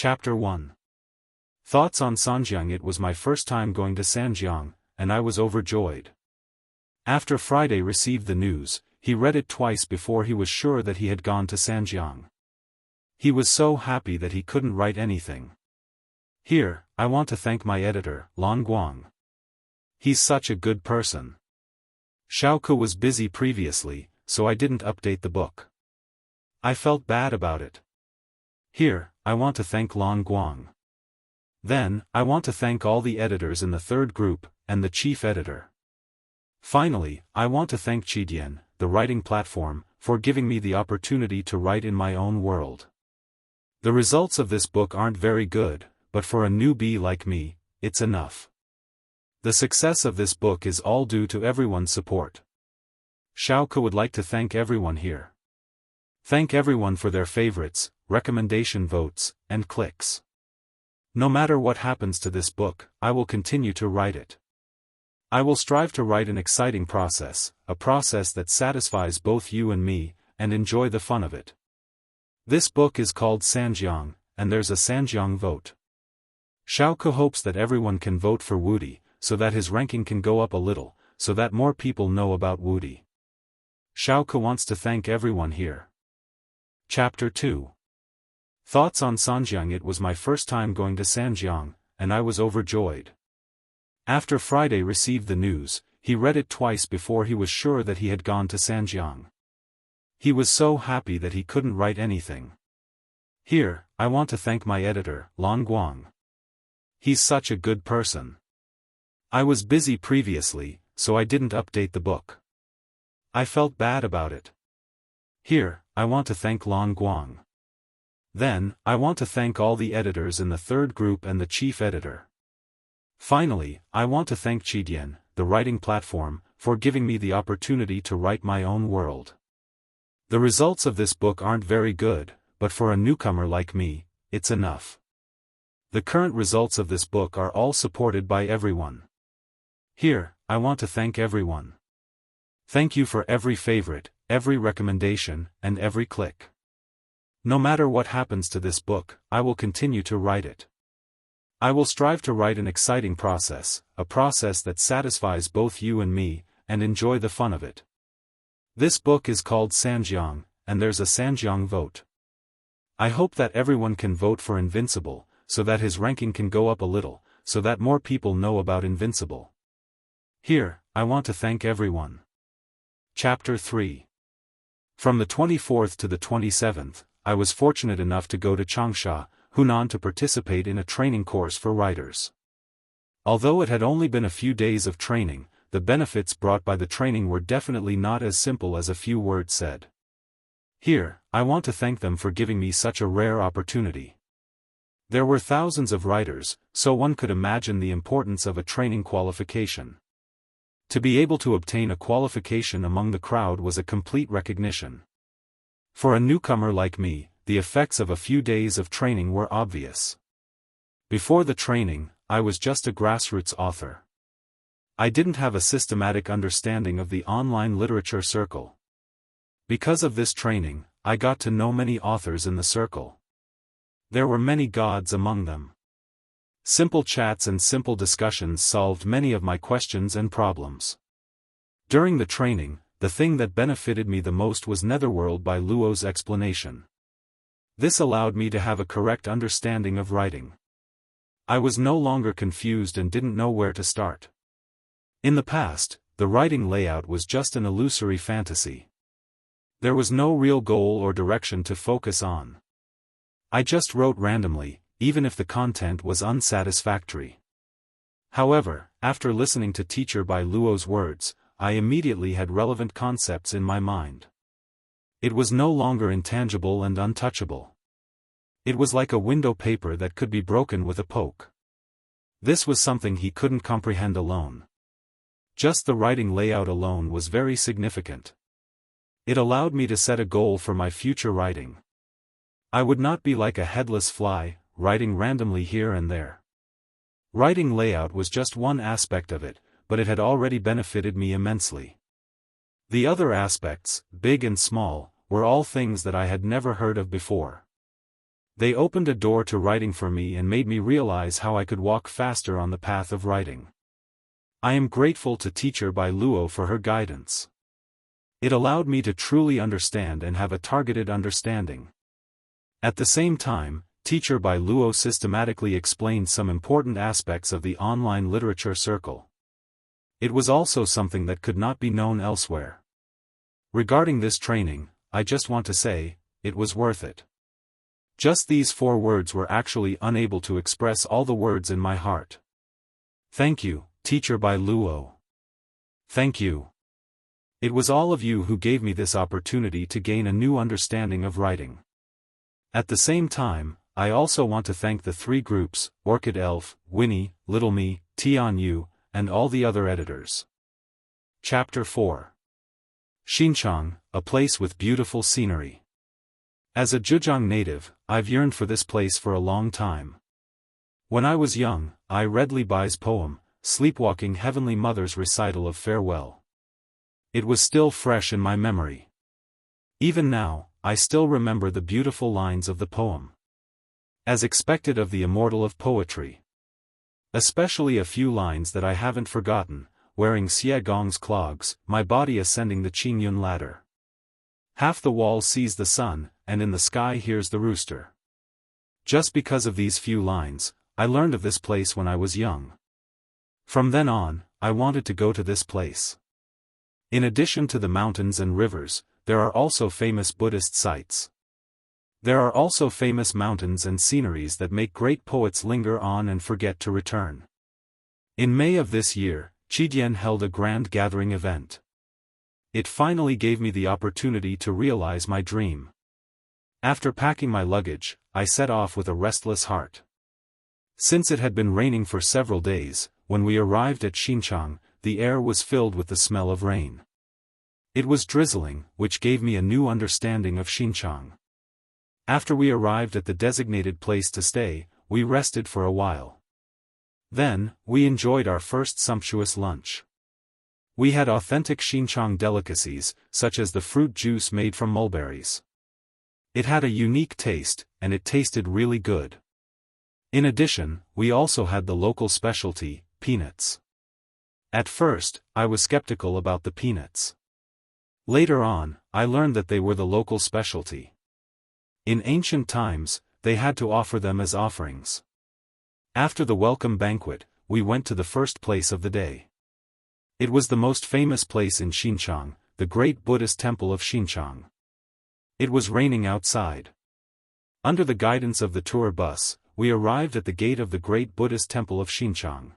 Chapter 1. Thoughts on Sanjiang. It was my first time going to Sanjiang, and I was overjoyed. After Friday received the news, he read it twice before he was sure that he had gone to Sanjiang. He was so happy that he couldn't write anything. Here, I want to thank my editor, Lan Guang. He's such a good person. Xiaoke was busy previously, so I didn't update the book. I felt bad about it. Here, I want to thank Lan Guang. Then, I want to thank all the editors in the third group, and the chief editor. Finally, I want to thank Qidian, the writing platform, for giving me the opportunity to write in my own world. The results of this book aren't very good, but for a newbie like me, it's enough. The success of this book is all due to everyone's support. Xiaoke would like to thank everyone here. Thank everyone for their favorites, recommendation votes, and clicks. No matter what happens to this book, I will continue to write it. I will strive to write an exciting process, a process that satisfies both you and me, and enjoy the fun of it. This book is called Sanjiang, and there's a Sanjiang vote. Xiaoke hopes that everyone can vote for Wudi, so that his ranking can go up a little, so that more people know about Wudi. Xiaoke wants to thank everyone here. Chapter 2. Thoughts on Sanjiang. It was my first time going to Sanjiang, and I was overjoyed. After Friday received the news, he read it twice before he was sure that he had gone to Sanjiang. He was so happy that he couldn't write anything. Here, I want to thank my editor, Lan Guang. He's such a good person. I was busy previously, so I didn't update the book. I felt bad about it. Here, I want to thank Lan Guang. Then, I want to thank all the editors in the third group and the chief editor. Finally, I want to thank Qidian, the writing platform, for giving me the opportunity to write my own world. The results of this book aren't very good, but for a newcomer like me, it's enough. The current results of this book are all supported by everyone. Here, I want to thank everyone. Thank you for every favorite, every recommendation, and every click. No matter what happens to this book, I will continue to write it. I will strive to write an exciting process, a process that satisfies both you and me, and enjoy the fun of it. This book is called Sanjiang, and there's a Sanjiang vote. I hope that everyone can vote for Invincible, so that his ranking can go up a little, so that more people know about Invincible. Here, I want to thank everyone. Chapter 3. From the 24th to the 27th, I was fortunate enough to go to Changsha, Hunan to participate in a training course for writers. Although it had only been a few days of training, the benefits brought by the training were definitely not as simple as a few words said. Here, I want to thank them for giving me such a rare opportunity. There were thousands of writers, so one could imagine the importance of a training qualification. To be able to obtain a qualification among the crowd was a complete recognition. For a newcomer like me, the effects of a few days of training were obvious. Before the training, I was just a grassroots author. I didn't have a systematic understanding of the online literature circle. Because of this training, I got to know many authors in the circle. There were many gods among them. Simple chats and simple discussions solved many of my questions and problems. During the training, the thing that benefited me the most was Netherworld by Luo's explanation. This allowed me to have a correct understanding of writing. I was no longer confused and didn't know where to start. In the past, the writing layout was just an illusory fantasy. There was no real goal or direction to focus on. I just wrote randomly, even if the content was unsatisfactory. However, after listening to Teacher by Luo's words, I immediately had relevant concepts in my mind. It was no longer intangible and untouchable. It was like a window paper that could be broken with a poke. This was something he couldn't comprehend alone. Just the writing layout alone was very significant. It allowed me to set a goal for my future writing. I would not be like a headless fly, writing randomly here and there. Writing layout was just one aspect of it, but it had already benefited me immensely. The other aspects, big and small, were all things that I had never heard of before. They opened a door to writing for me and made me realize how I could walk faster on the path of writing. I am grateful to Teacher by Luo for her guidance. It allowed me to truly understand and have a targeted understanding. At the same time, Teacher by Luo systematically explained some important aspects of the online literature circle. It was also something that could not be known elsewhere. Regarding this training, I just want to say, it was worth it. Just these 4 words were actually unable to express all the words in my heart. Thank you, Teacher by Luo. Thank you. It was all of you who gave me this opportunity to gain a new understanding of writing. At the same time, I also want to thank the 3 groups, Orchid Elf, Winnie, Little Me, Tian Yu, and all the other editors. Chapter 4. Xinjiang, a place with beautiful scenery. As a Zhejiang native, I've yearned for this place for a long time. When I was young, I read Li Bai's poem, Sleepwalking Heavenly Mother's recital of farewell. It was still fresh in my memory. Even now, I still remember the beautiful lines of the poem. As expected of the immortal of poetry. Especially a few lines that I haven't forgotten, wearing Xie Gong's clogs, my body ascending the Qingyun ladder. Half the wall sees the sun, and in the sky hears the rooster. Just because of these few lines, I learned of this place when I was young. From then on, I wanted to go to this place. In addition to the mountains and rivers, there are also famous Buddhist sites. There are also famous mountains and sceneries that make great poets linger on and forget to return. In May of this year, Qidian held a grand gathering event. It finally gave me the opportunity to realize my dream. After packing my luggage, I set off with a restless heart. Since it had been raining for several days, when we arrived at Xinjiang, the air was filled with the smell of rain. It was drizzling, which gave me a new understanding of Xinjiang. After we arrived at the designated place to stay, we rested for a while. Then, we enjoyed our first sumptuous lunch. We had authentic Xinjiang delicacies, such as the fruit juice made from mulberries. It had a unique taste, and it tasted really good. In addition, we also had the local specialty, peanuts. At first, I was skeptical about the peanuts. Later on, I learned that they were the local specialty. In ancient times, they had to offer them as offerings. After the welcome banquet, we went to the first place of the day. It was the most famous place in Xinjiang, the great Buddhist temple of Xinjiang. It was raining outside. Under the guidance of the tour bus, we arrived at the gate of the great Buddhist temple of Xinjiang.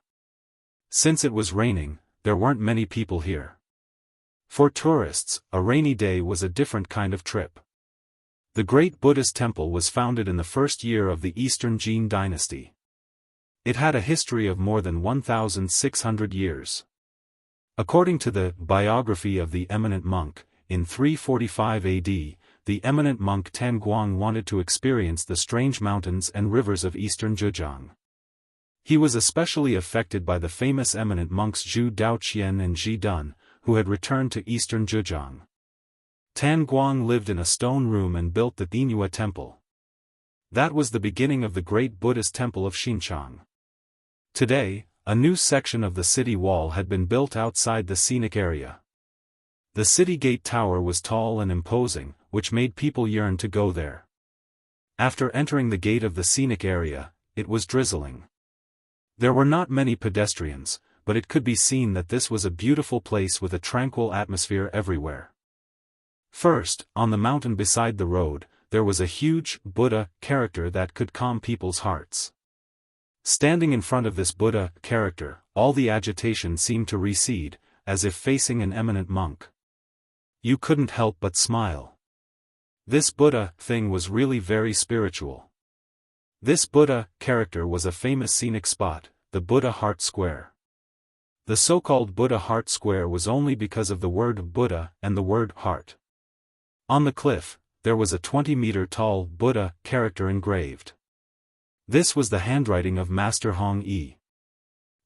Since it was raining, there weren't many people here. For tourists, a rainy day was a different kind of trip. The great Buddhist temple was founded in the first year of the Eastern Jin dynasty. It had a history of more than 1,600 years. According to the biography of the eminent monk, in 345 AD, the eminent monk Tan Guang wanted to experience the strange mountains and rivers of eastern Zhejiang. He was especially affected by the famous eminent monks Zhu Daoqian and Zhi Dun, who had returned to eastern Zhejiang. Tan Guang lived in a stone room and built the Dingyue temple. That was the beginning of the great Buddhist temple of Xinjiang. Today, a new section of the city wall had been built outside the scenic area. The city gate tower was tall and imposing, which made people yearn to go there. After entering the gate of the scenic area, it was drizzling. There were not many pedestrians, but it could be seen that this was a beautiful place with a tranquil atmosphere everywhere. First, on the mountain beside the road, there was a huge Buddha character that could calm people's hearts. Standing in front of this Buddha character, all the agitation seemed to recede, as if facing an eminent monk. You couldn't help but smile. This Buddha thing was really very spiritual. This Buddha character was a famous scenic spot, the Buddha Heart Square. The so-called Buddha Heart Square was only because of the word Buddha and the word heart. On the cliff, there was a 20-meter-tall Buddha character engraved. This was the handwriting of Master Hong Yi.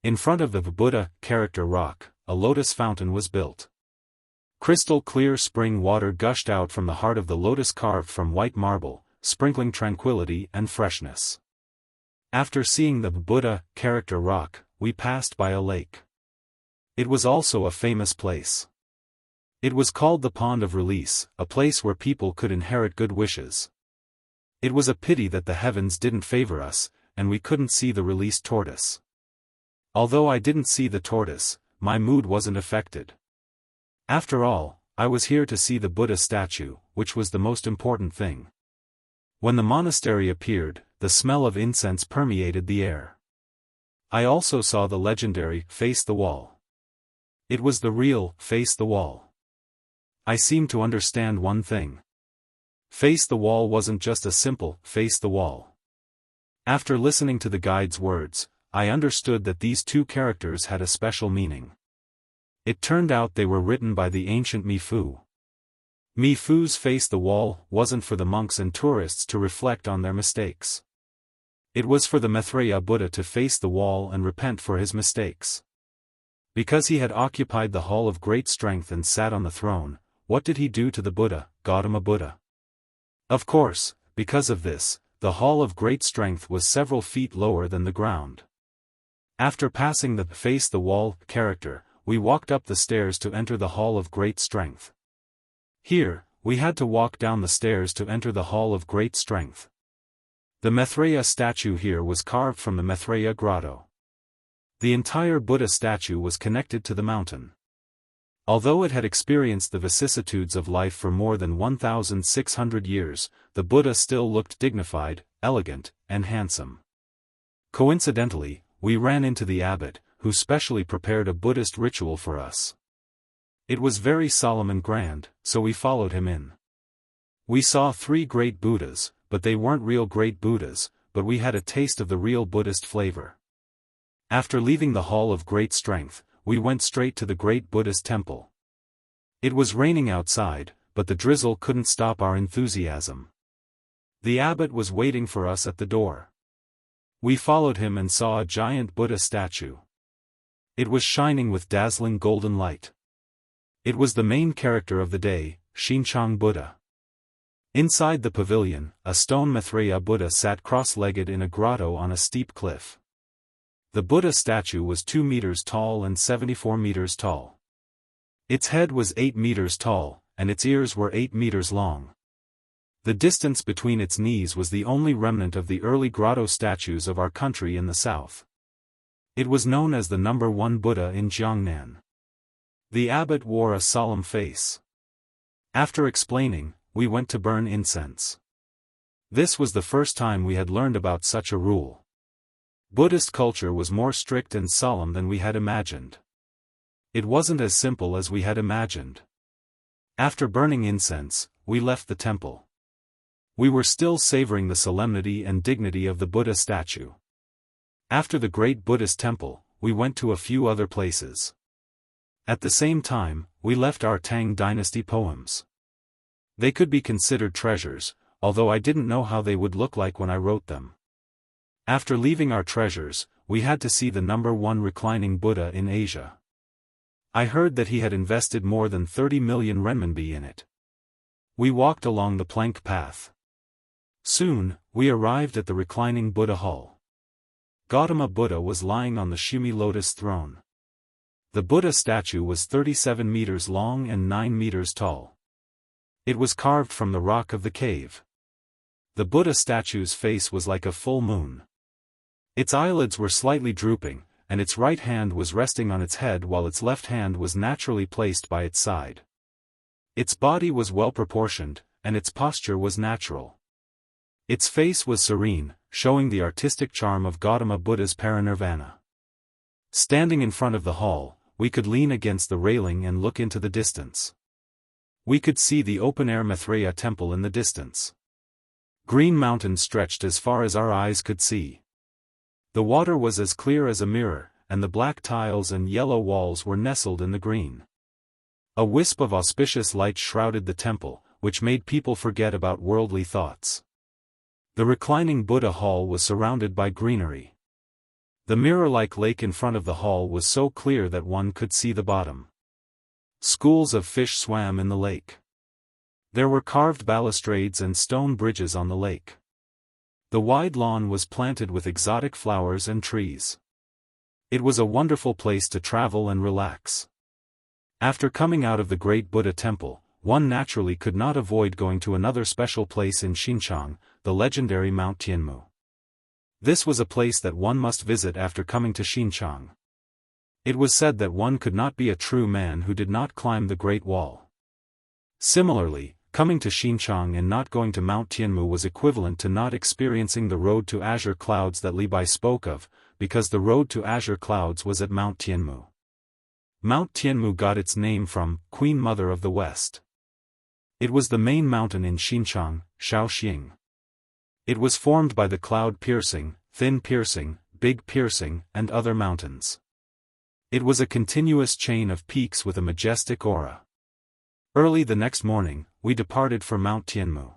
In front of the Buddha character rock, a lotus fountain was built. Crystal clear spring water gushed out from the heart of the lotus carved from white marble, sprinkling tranquility and freshness. After seeing the Buddha character rock, we passed by a lake. It was also a famous place. It was called the Pond of Release, a place where people could inherit good wishes. It was a pity that the heavens didn't favor us, and we couldn't see the released tortoise. Although I didn't see the tortoise, my mood wasn't affected. After all, I was here to see the Buddha statue, which was the most important thing. When the monastery appeared, the smell of incense permeated the air. I also saw the legendary Face the Wall. It was the real Face the Wall. I seemed to understand one thing. Face the Wall wasn't just a simple face the wall. After listening to the guide's words, I understood that these two characters had a special meaning. It turned out they were written by the ancient Mifu. Mifu's Face the Wall wasn't for the monks and tourists to reflect on their mistakes. It was for the Maitreya Buddha to face the wall and repent for his mistakes. Because he had occupied the Hall of Great Strength and sat on the throne, what did he do to the Buddha, Gautama Buddha? Of course, because of this, the Hall of Great Strength was several feet lower than the ground. After passing the Face the Wall character, we walked up the stairs to enter the Hall of Great Strength. Here, we had to walk down the stairs to enter the Hall of Great Strength. The Maitreya statue here was carved from the Maitreya grotto. The entire Buddha statue was connected to the mountain. Although it had experienced the vicissitudes of life for more than 1,600 years, the Buddha still looked dignified, elegant, and handsome. Coincidentally, we ran into the abbot, who specially prepared a Buddhist ritual for us. It was very solemn and grand, so we followed him in. We saw 3 great Buddhas, but they weren't real great Buddhas, but we had a taste of the real Buddhist flavor. After leaving the Hall of Great Strength, we went straight to the great Buddhist temple. It was raining outside, but the drizzle couldn't stop our enthusiasm. The abbot was waiting for us at the door. We followed him and saw a giant Buddha statue. It was shining with dazzling golden light. It was the main character of the day, Xinqiang Buddha. Inside the pavilion, a stone Maitreya Buddha sat cross-legged in a grotto on a steep cliff. The Buddha statue was 2 meters tall and 74 meters tall. Its head was 8 meters tall, and its ears were 8 meters long. The distance between its knees was the only remnant of the early grotto statues of our country in the south. It was known as the number 1 Buddha in Jiangnan. The abbot wore a solemn face. After explaining, we went to burn incense. This was the first time we had learned about such a rule. Buddhist culture was more strict and solemn than we had imagined. It wasn't as simple as we had imagined. After burning incense, we left the temple. We were still savoring the solemnity and dignity of the Buddha statue. After the great Buddhist temple, we went to a few other places. At the same time, we left our Tang dynasty poems. They could be considered treasures, although I didn't know how they would look like when I wrote them. After leaving our treasures, we had to see the number 1 reclining Buddha in Asia. I heard that he had invested more than 30 million renminbi in it. We walked along the plank path. Soon, we arrived at the reclining Buddha hall. Gautama Buddha was lying on the Shumi lotus throne. The Buddha statue was 37 meters long and 9 meters tall. It was carved from the rock of the cave. The Buddha statue's face was like a full moon. Its eyelids were slightly drooping, and its right hand was resting on its head while its left hand was naturally placed by its side. Its body was well proportioned, and its posture was natural. Its face was serene, showing the artistic charm of Gautama Buddha's parinirvana. Standing in front of the hall, we could lean against the railing and look into the distance. We could see the open-air Maitreya temple in the distance. Green mountains stretched as far as our eyes could see. The water was as clear as a mirror, and the black tiles and yellow walls were nestled in the green. A wisp of auspicious light shrouded the temple, which made people forget about worldly thoughts. The reclining Buddha hall was surrounded by greenery. The mirror-like lake in front of the hall was so clear that one could see the bottom. Schools of fish swam in the lake. There were carved balustrades and stone bridges on the lake. The wide lawn was planted with exotic flowers and trees. It was a wonderful place to travel and relax. After coming out of the great Buddha temple, one naturally could not avoid going to another special place in Xinjiang, the legendary Mount Tianmu. This was a place that one must visit after coming to Xinjiang. It was said that one could not be a true man who did not climb the Great Wall. Similarly, coming to Xinjiang and not going to Mount Tianmu was equivalent to not experiencing the road to azure clouds that Li Bai spoke of, because the road to azure clouds was at Mount Tianmu. Mount Tianmu got its name from Queen Mother of the West. It was the main mountain in Xinjiang, Shaoxing. It was formed by the Cloud Piercing, Thin Piercing, Big Piercing, and other mountains. It was a continuous chain of peaks with a majestic aura. Early the next morning, we departed for Mount Tianmu.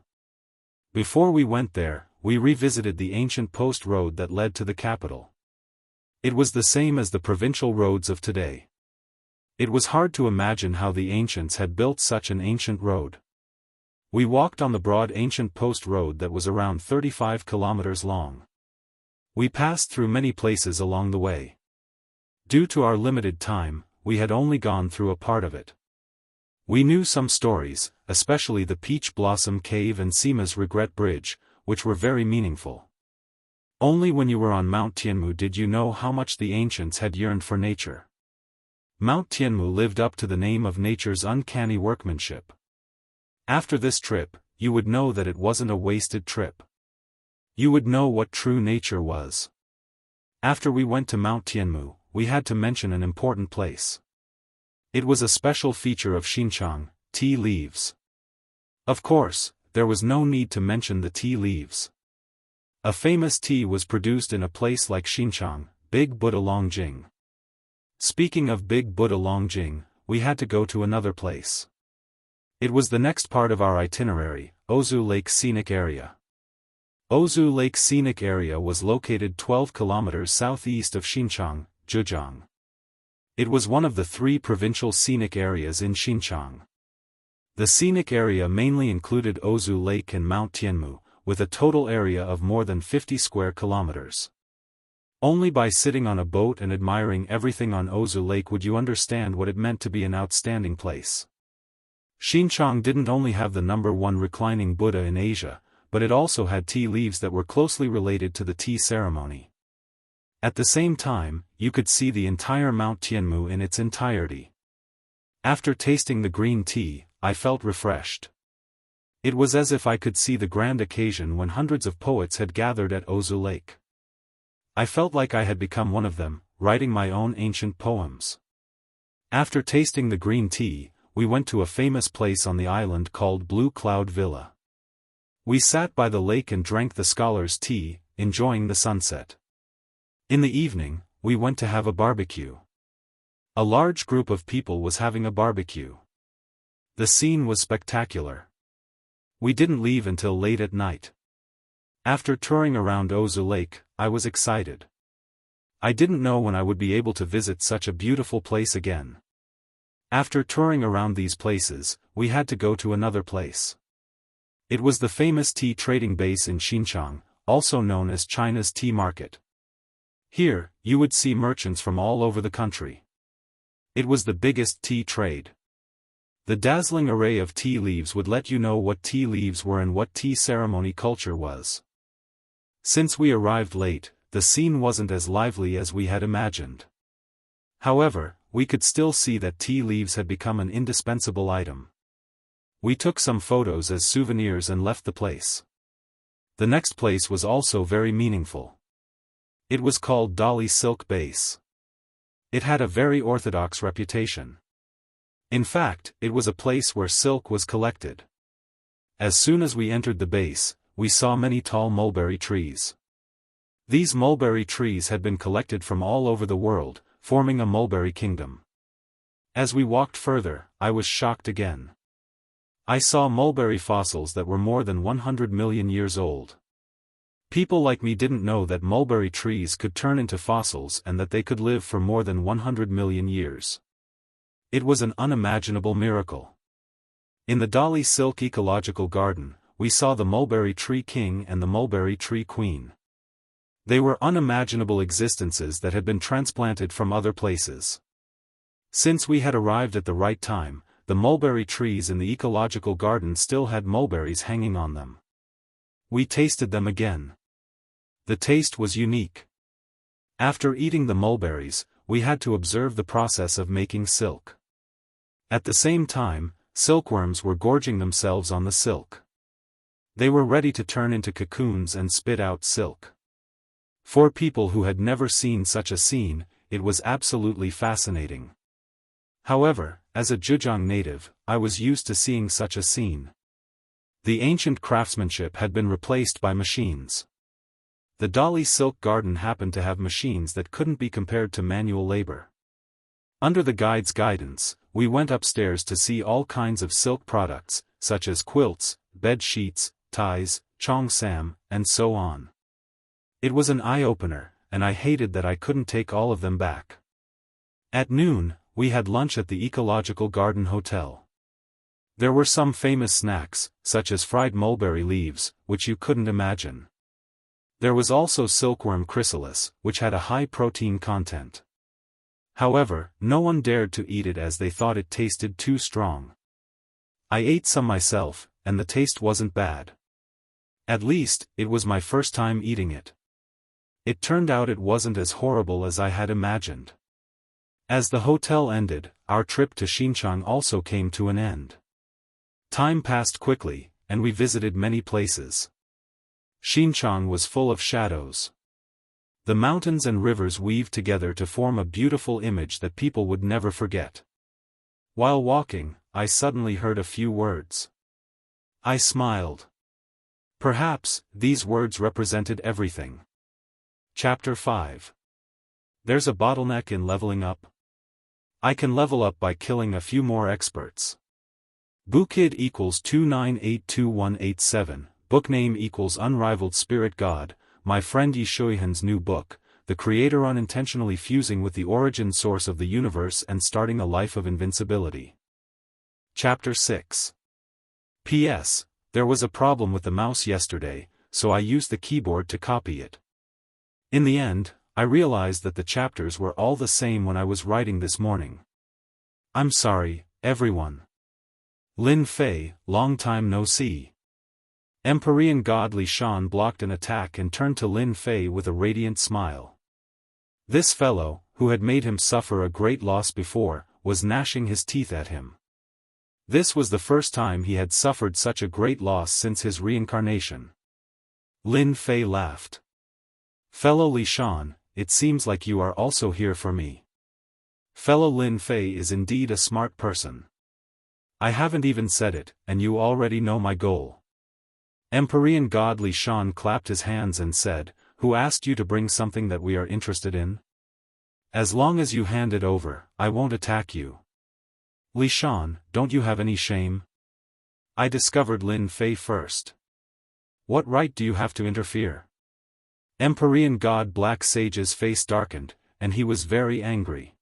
Before we went there, we revisited the ancient post road that led to the capital. It was the same as the provincial roads of today. It was hard to imagine how the ancients had built such an ancient road. We walked on the broad ancient post road that was around 35 kilometers long. We passed through many places along the way. Due to our limited time, we had only gone through a part of it. We knew some stories, especially the Peach Blossom Cave and Sima's Regret Bridge, which were very meaningful. Only when you were on Mount Tianmu did you know how much the ancients had yearned for nature. Mount Tianmu lived up to the name of nature's uncanny workmanship. After this trip, you would know that it wasn't a wasted trip. You would know what true nature was. After we went to Mount Tianmu, we had to mention an important place. It was a special feature of Xinjiang, tea leaves. Of course, there was no need to mention the tea leaves. A famous tea was produced in a place like Xinjiang, Big Buddha Longjing. Speaking of Big Buddha Longjing, we had to go to another place. It was the next part of our itinerary, Ozu Lake Scenic Area. Ozu Lake Scenic Area was located 12 kilometers southeast of Xinjiang, Zhejiang. It was one of the 3 provincial scenic areas in Xinjiang. The scenic area mainly included Ozu Lake and Mount Tianmu, with a total area of more than 50 square kilometers. Only by sitting on a boat and admiring everything on Ozu Lake would you understand what it meant to be an outstanding place. Xinjiang didn't only have the #1 reclining Buddha in Asia, but it also had tea leaves that were closely related to the tea ceremony. At the same time, you could see the entire Mount Tianmu in its entirety. After tasting the green tea, I felt refreshed. It was as if I could see the grand occasion when hundreds of poets had gathered at Ozu Lake. I felt like I had become one of them, writing my own ancient poems. After tasting the green tea, we went to a famous place on the island called Blue Cloud Villa. We sat by the lake and drank the scholars' tea, enjoying the sunset. In the evening, we went to have a barbecue. A large group of people was having a barbecue. The scene was spectacular. We didn't leave until late at night. After touring around Ozu Lake, I was excited. I didn't know when I would be able to visit such a beautiful place again. After touring around these places, we had to go to another place. It was the famous tea trading base in Xinjiang, also known as China's tea market. Here, you would see merchants from all over the country. It was the biggest tea trade. The dazzling array of tea leaves would let you know what tea leaves were and what tea ceremony culture was. Since we arrived late, the scene wasn't as lively as we had imagined. However, we could still see that tea leaves had become an indispensable item. We took some photos as souvenirs and left the place. The next place was also very meaningful. It was called Dali Silk Base. It had a very orthodox reputation. In fact, it was a place where silk was collected. As soon as we entered the base, we saw many tall mulberry trees. These mulberry trees had been collected from all over the world, forming a mulberry kingdom. As we walked further, I was shocked again. I saw mulberry fossils that were more than 100 million years old. People like me didn't know that mulberry trees could turn into fossils and that they could live for more than 100 million years. It was an unimaginable miracle. In the Dali Silk Ecological Garden, we saw the mulberry tree king and the mulberry tree queen. They were unimaginable existences that had been transplanted from other places. Since we had arrived at the right time, the mulberry trees in the ecological garden still had mulberries hanging on them. We tasted them again. The taste was unique. After eating the mulberries, we had to observe the process of making silk. At the same time, silkworms were gorging themselves on the silk. They were ready to turn into cocoons and spit out silk. For people who had never seen such a scene, it was absolutely fascinating. However, as a Zhejiang native, I was used to seeing such a scene. The ancient craftsmanship had been replaced by machines. The Dali Silk Garden happened to have machines that couldn't be compared to manual labor. Under the guide's guidance, we went upstairs to see all kinds of silk products, such as quilts, bed sheets, ties, cheongsam, and so on. It was an eye-opener, and I hated that I couldn't take all of them back. At noon, we had lunch at the Ecological Garden Hotel. There were some famous snacks, such as fried mulberry leaves, which you couldn't imagine. There was also silkworm chrysalis, which had a high protein content. However, no one dared to eat it as they thought it tasted too strong. I ate some myself, and the taste wasn't bad. At least, it was my first time eating it. It turned out it wasn't as horrible as I had imagined. As the hotel ended, our trip to Xinjiang also came to an end. Time passed quickly, and we visited many places. Xinjiang was full of shadows. The mountains and rivers weaved together to form a beautiful image that people would never forget. While walking, I suddenly heard a few words. I smiled. Perhaps, these words represented everything. Chapter 5. There's a bottleneck in leveling up. I can level up by killing a few more experts. Bookid equals 2982187, book name equals Unrivaled Spirit God, my friend Yi Shuihan's new book, the creator unintentionally fusing with the origin source of the universe and starting a life of invincibility. Chapter 6. P.S. There was a problem with the mouse yesterday, so I used the keyboard to copy it. In the end, I realized that the chapters were all the same when I was writing this morning. I'm sorry, everyone. Lin Fei, long time no see. Empyrean god Li Shan blocked an attack and turned to Lin Fei with a radiant smile. This fellow, who had made him suffer a great loss before, was gnashing his teeth at him. This was the first time he had suffered such a great loss since his reincarnation. Lin Fei laughed. Fellow Li Shan, it seems like you are also here for me. Fellow Lin Fei is indeed a smart person. I haven't even said it, and you already know my goal. Empyrean god Li Shan clapped his hands and said, "Who asked you to bring something that we are interested in? As long as you hand it over, I won't attack you." Li Shan, don't you have any shame? I discovered Lin Fei first. What right do you have to interfere? Empyrean god Black Sage's face darkened, and he was very angry.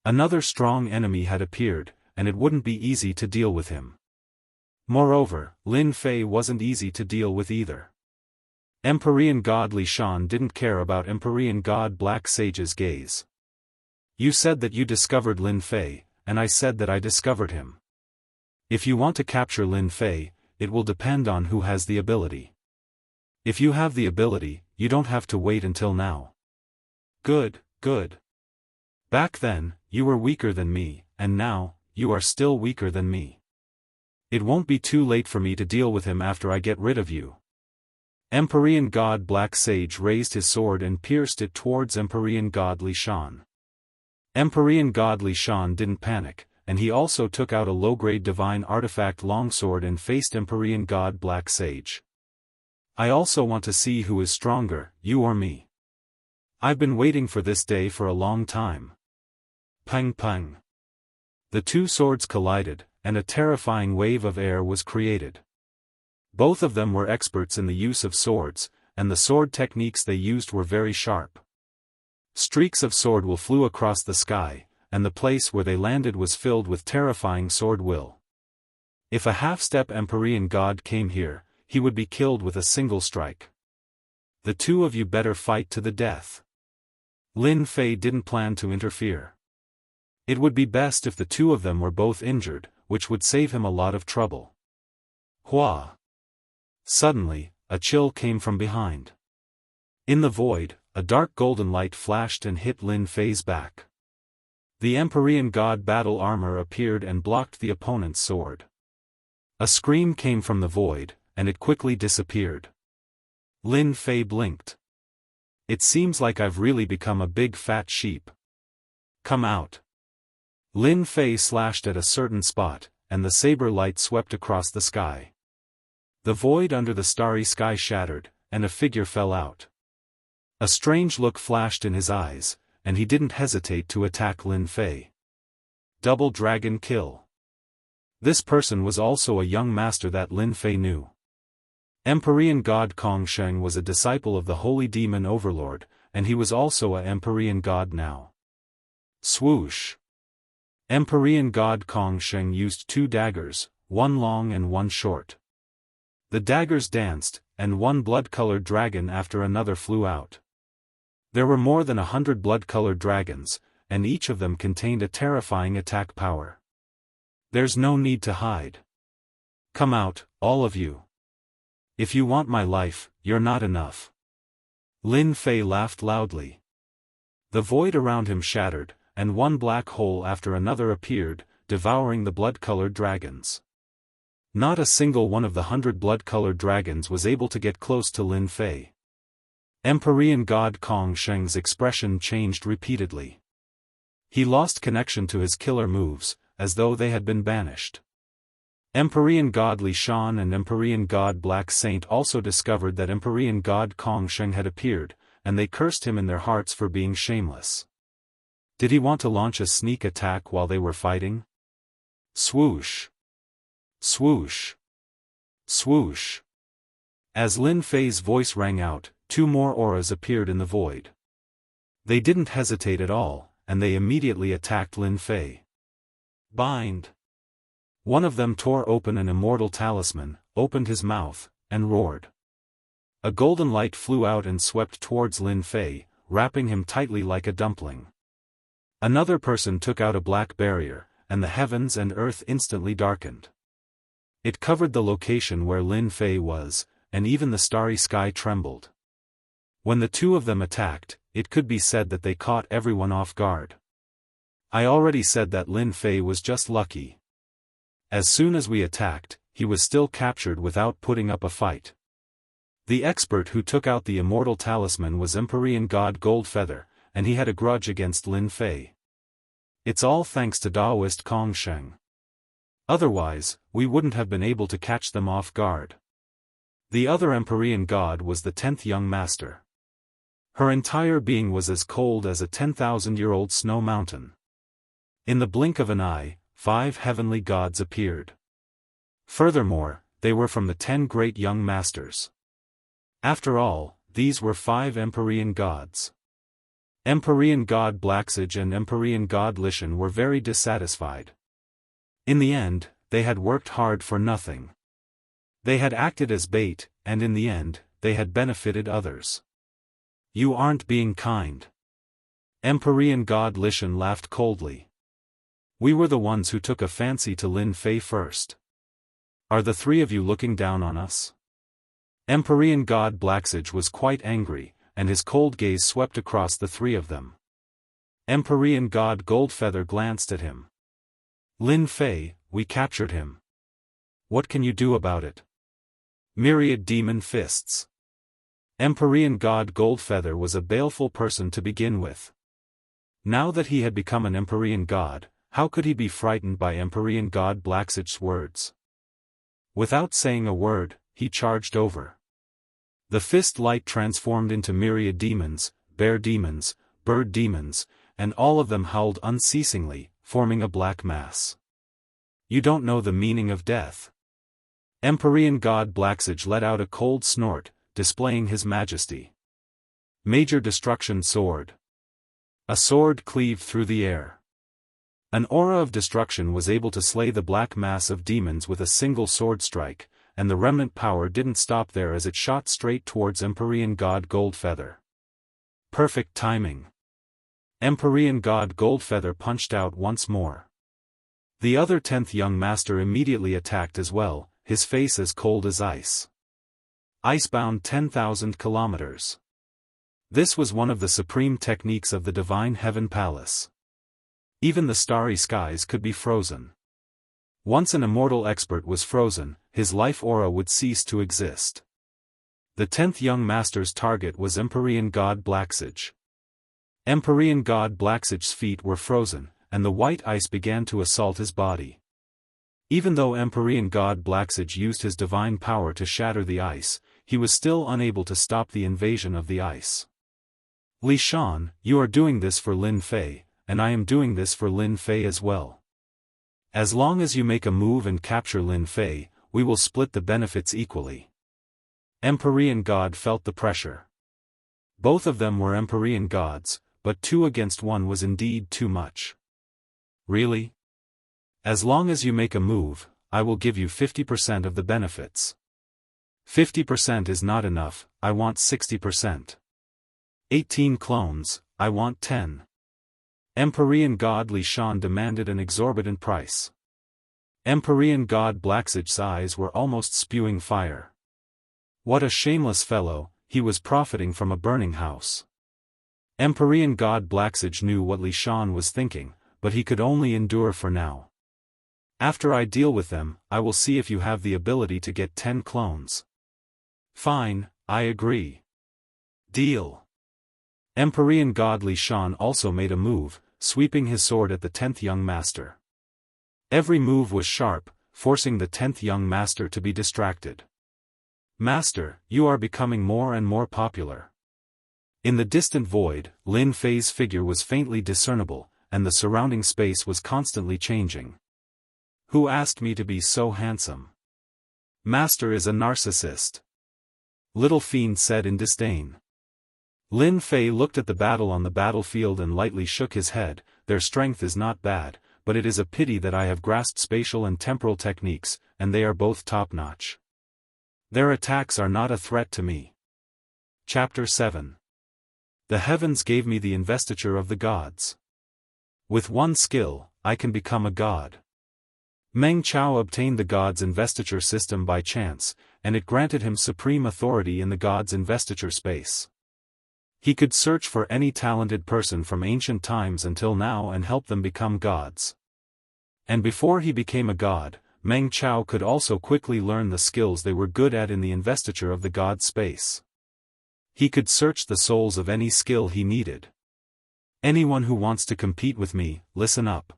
Another strong enemy had appeared, and it wouldn't be easy to deal with him. Moreover, Lin Fei wasn't easy to deal with either. Empyrean god Li Shan didn't care about Empyrean god Black Sage's gaze. You said that you discovered Lin Fei, and I said that I discovered him. If you want to capture Lin Fei, it will depend on who has the ability. If you have the ability, you don't have to wait until now. Good, good. Back then, you were weaker than me, and now, you are still weaker than me. It won't be too late for me to deal with him after I get rid of you. Empyrean god Black Sage raised his sword and pierced it towards Empyrean god Li Shan. Empyrean god Li Shan didn't panic, and he also took out a low-grade divine artifact longsword and faced Empyrean god Black Sage. I also want to see who is stronger, you or me. I've been waiting for this day for a long time. Pang pang. The two swords collided, and a terrifying wave of air was created. Both of them were experts in the use of swords, and the sword techniques they used were very sharp. Streaks of swordwill flew across the sky, and the place where they landed was filled with terrifying swordwill. If a half-step Empyrean god came here, he would be killed with a single strike. The two of you better fight to the death. Lin Fei didn't plan to interfere. It would be best if the two of them were both injured, which would save him a lot of trouble. Hua! Suddenly, a chill came from behind. In the void, a dark golden light flashed and hit Lin Fei's back. The Empyrean god battle armor appeared and blocked the opponent's sword. A scream came from the void, and it quickly disappeared. Lin Fei blinked. It seems like I've really become a big fat sheep. Come out. Lin Fei slashed at a certain spot, and the saber light swept across the sky. The void under the starry sky shattered, and a figure fell out. A strange look flashed in his eyes, and he didn't hesitate to attack Lin Fei. Double dragon kill. This person was also a young master that Lin Fei knew. Empyrean god Kong Sheng was a disciple of the holy demon overlord, and he was also a Empyrean god now. Swoosh! Empyrean god Kong Sheng used two daggers, one long and one short. The daggers danced, and one blood-colored dragon after another flew out. There were more than 100 blood-colored dragons, and each of them contained a terrifying attack power. There's no need to hide. Come out, all of you. If you want my life, you're not enough. Lin Fei laughed loudly. The void around him shattered, and one black hole after another appeared, devouring the blood-colored dragons. Not a single one of the 100 blood-colored dragons was able to get close to Lin Fei. Empyrean god Kong Sheng's expression changed repeatedly. He lost connection to his killer moves, as though they had been banished. Empyrean god Li Shan and Empyrean god Black Saint also discovered that Empyrean god Kong Sheng had appeared, and they cursed him in their hearts for being shameless. Did he want to launch a sneak attack while they were fighting? Swoosh! Swoosh! Swoosh! As Lin Fei's voice rang out, two more auras appeared in the void. They didn't hesitate at all, and they immediately attacked Lin Fei. Bind! One of them tore open an immortal talisman, opened his mouth, and roared. A golden light flew out and swept towards Lin Fei, wrapping him tightly like a dumpling. Another person took out a black barrier, and the heavens and earth instantly darkened. It covered the location where Lin Fei was, and even the starry sky trembled. When the two of them attacked, it could be said that they caught everyone off guard. I already said that Lin Fei was just lucky. As soon as we attacked, he was still captured without putting up a fight. The expert who took out the immortal talisman was Empyrean god Goldfeather, and he had a grudge against Lin Fei. It's all thanks to Daoist Kong Sheng. Otherwise, we wouldn't have been able to catch them off guard. The other Empyrean god was the 10th young master. Her entire being was as cold as a 10,000-year-old snow mountain. In the blink of an eye, 5 heavenly gods appeared. Furthermore, they were from the 10 great young masters. After all, these were 5 Empyrean gods. Empyrean god Blacksage and Empyrean god Lishan were very dissatisfied. In the end, they had worked hard for nothing. They had acted as bait, and in the end, they had benefited others. You aren't being kind. Empyrean god Lishan laughed coldly. We were the ones who took a fancy to Lin Fei first. Are the 3 of you looking down on us? Empyrean god Blacksage was quite angry, and his cold gaze swept across the 3 of them. Empyrean god Goldfeather glanced at him. Lin Fei, we captured him. What can you do about it? Myriad demon fists. Empyrean god Goldfeather was a baleful person to begin with. Now that he had become an Empyrean god, how could he be frightened by Empyrean god Blacksage's words? Without saying a word, he charged over. The fist light transformed into myriad demons, bear demons, bird demons, and all of them howled unceasingly, forming a black mass. You don't know the meaning of death. Empyrean god Blacksage let out a cold snort, displaying his majesty. Major destruction sword. A sword cleaved through the air. An aura of destruction was able to slay the black mass of demons with a single sword strike, and the remnant power didn't stop there as it shot straight towards Empyrean God Goldfeather. Perfect timing. Empyrean God Goldfeather punched out once more. The other 10th young master immediately attacked as well, his face as cold as ice. Icebound 10,000 kilometers. This was one of the supreme techniques of the Divine Heaven Palace. Even the starry skies could be frozen. Once an immortal expert was frozen, his life aura would cease to exist. The 10th young master's target was Empyrean God Blacksage. Empyrean God Blacksage's feet were frozen, and the white ice began to assault his body. Even though Empyrean God Blacksage used his divine power to shatter the ice, he was still unable to stop the invasion of the ice. Li Shan, you are doing this for Lin Fei, and I am doing this for Lin Fei as well. As long as you make a move and capture Lin Fei, we will split the benefits equally. Empyrean God felt the pressure. Both of them were Empyrean gods, but 2 against 1 was indeed too much. Really? As long as you make a move, I will give you 50% of the benefits. 50% is not enough, I want 60%. 18 clones, I want 10. Empyrean God Li Shan demanded an exorbitant price. Empyrean God Blacksage's eyes were almost spewing fire. What a shameless fellow, he was profiting from a burning house. Empyrean God Blacksage knew what Li Shan was thinking, but he could only endure for now. After I deal with them, I will see if you have the ability to get 10 clones. Fine, I agree. Deal. Empyrean God Li Shan also made a move, sweeping his sword at the 10th young master. Every move was sharp, forcing the 10th young master to be distracted. Master, you are becoming more and more popular. In the distant void, Lin Fei's figure was faintly discernible, and the surrounding space was constantly changing. Who asked me to be so handsome? Master is a narcissist. Little Fiend said in disdain. Lin Fei looked at the battle on the battlefield and lightly shook his head. Their strength is not bad, but it is a pity that I have grasped spatial and temporal techniques, and they are both top-notch. Their attacks are not a threat to me. Chapter 7. The heavens gave me the investiture of the gods. With one skill, I can become a god. Meng Chao obtained the god's investiture system by chance, and it granted him supreme authority in the god's investiture space. He could search for any talented person from ancient times until now and help them become gods. And before he became a god, Meng Chao could also quickly learn the skills they were good at in the investiture of the god space. He could search the souls of any skill he needed. Anyone who wants to compete with me, listen up.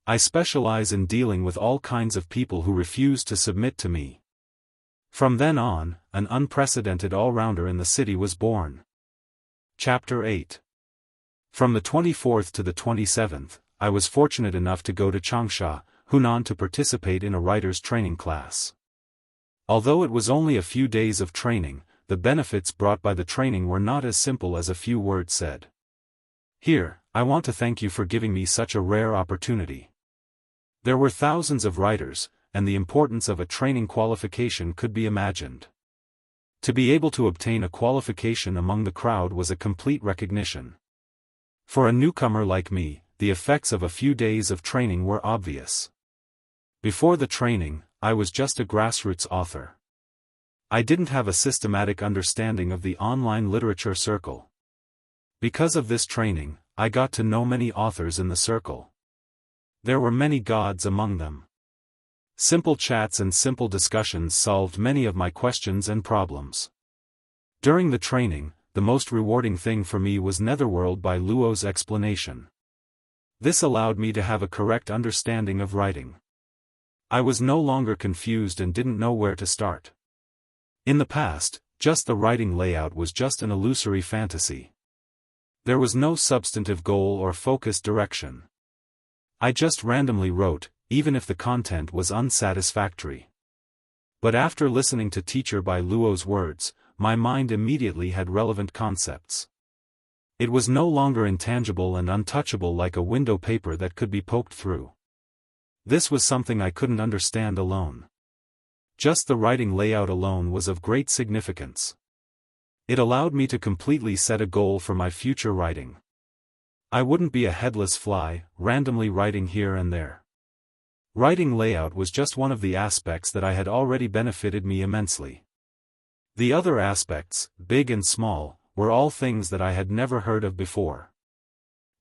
I specialize in dealing with all kinds of people who refuse to submit to me. From then on, an unprecedented all-rounder in the city was born. Chapter 8. From the 24th to the 27th, I was fortunate enough to go to Changsha, Hunan to participate in a writer's training class. Although it was only a few days of training, the benefits brought by the training were not as simple as a few words said. Here, I want to thank you for giving me such a rare opportunity. There were thousands of writers, and the importance of a training qualification could be imagined. To be able to obtain a qualification among the crowd was a complete recognition. For a newcomer like me, the effects of a few days of training were obvious. Before the training, I was just a grassroots author. I didn't have a systematic understanding of the online literature circle. Because of this training, I got to know many authors in the circle. There were many gods among them. Simple chats and simple discussions solved many of my questions and problems. During the training, the most rewarding thing for me was Netherworld by Luo's explanation. This allowed me to have a correct understanding of writing. I was no longer confused and didn't know where to start. In the past, just the writing layout was just an illusory fantasy. There was no substantive goal or focused direction. I just randomly wrote, even if the content was unsatisfactory. But after listening to Teacher by Luo's words, my mind immediately had relevant concepts. It was no longer intangible and untouchable like a window paper that could be poked through. This was something I couldn't understand alone. Just the writing layout alone was of great significance. It allowed me to completely set a goal for my future writing. I wouldn't be a headless fly, randomly writing here and there. Writing layout was just one of the aspects that I had already benefited me immensely. The other aspects, big and small, were all things that I had never heard of before.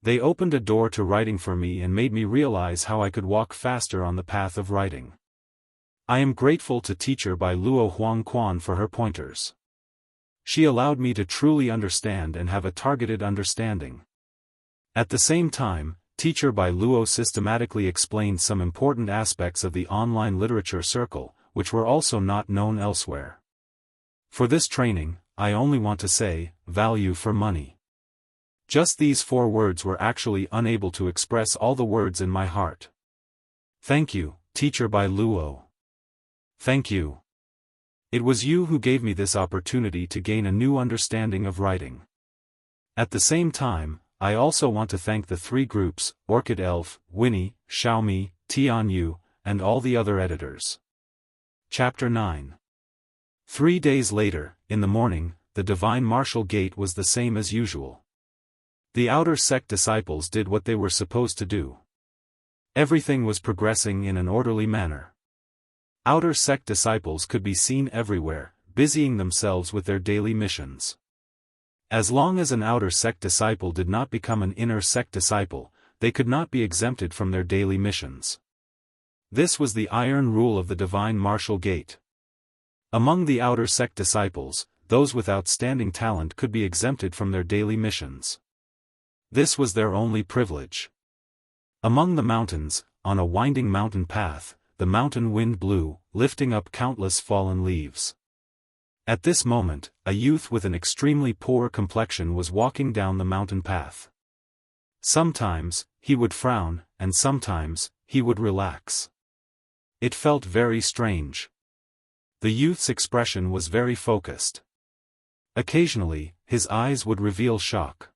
They opened a door to writing for me and made me realize how I could walk faster on the path of writing. I am grateful to Teacher by Luo Huangquan for her pointers. She allowed me to truly understand and have a targeted understanding. At the same time, Teacher by Luo systematically explained some important aspects of the online literature circle, which were also not known elsewhere. For this training, I only want to say, value for money. Just these 4 words were actually unable to express all the words in my heart. Thank you, Teacher by Luo. Thank you. It was you who gave me this opportunity to gain a new understanding of writing. At the same time, I also want to thank the 3 groups, Orchid Elf, Winnie, Xiaomi, Tianyu, and all the other editors. Chapter 9. 3 days later, in the morning, the Divine Martial Gate was the same as usual. The outer sect disciples did what they were supposed to do. Everything was progressing in an orderly manner. Outer sect disciples could be seen everywhere, busying themselves with their daily missions. As long as an outer sect disciple did not become an inner sect disciple, they could not be exempted from their daily missions. This was the iron rule of the Divine Martial Gate. Among the outer sect disciples, those with outstanding talent could be exempted from their daily missions. This was their only privilege. Among the mountains, on a winding mountain path, the mountain wind blew, lifting up countless fallen leaves. At this moment, a youth with an extremely poor complexion was walking down the mountain path. Sometimes, he would frown, and sometimes, he would relax. It felt very strange. The youth's expression was very focused. Occasionally, his eyes would reveal shock.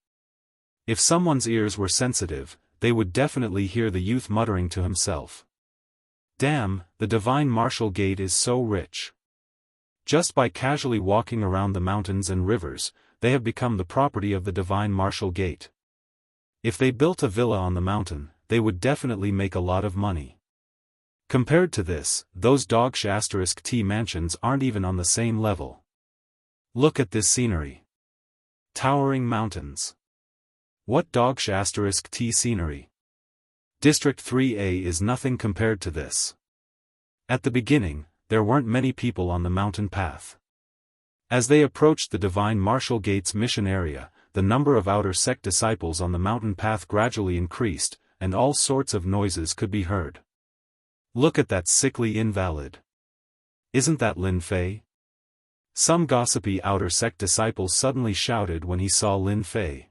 If someone's ears were sensitive, they would definitely hear the youth muttering to himself. Damn, the Divine Martial Gate is so rich. Just by casually walking around the mountains and rivers, they have become the property of the Divine Martial Gate. If they built a villa on the mountain, they would definitely make a lot of money. Compared to this, those Daoist T mansions aren't even on the same level. Look at this scenery. Towering mountains. What Daoist T scenery? District 3A is nothing compared to this. At the beginning, there weren't many people on the mountain path. As they approached the Divine Martial Gate's mission area, the number of outer sect disciples on the mountain path gradually increased, and all sorts of noises could be heard. Look at that sickly invalid. Isn't that Lin Fei? Some gossipy outer sect disciples suddenly shouted when he saw Lin Fei.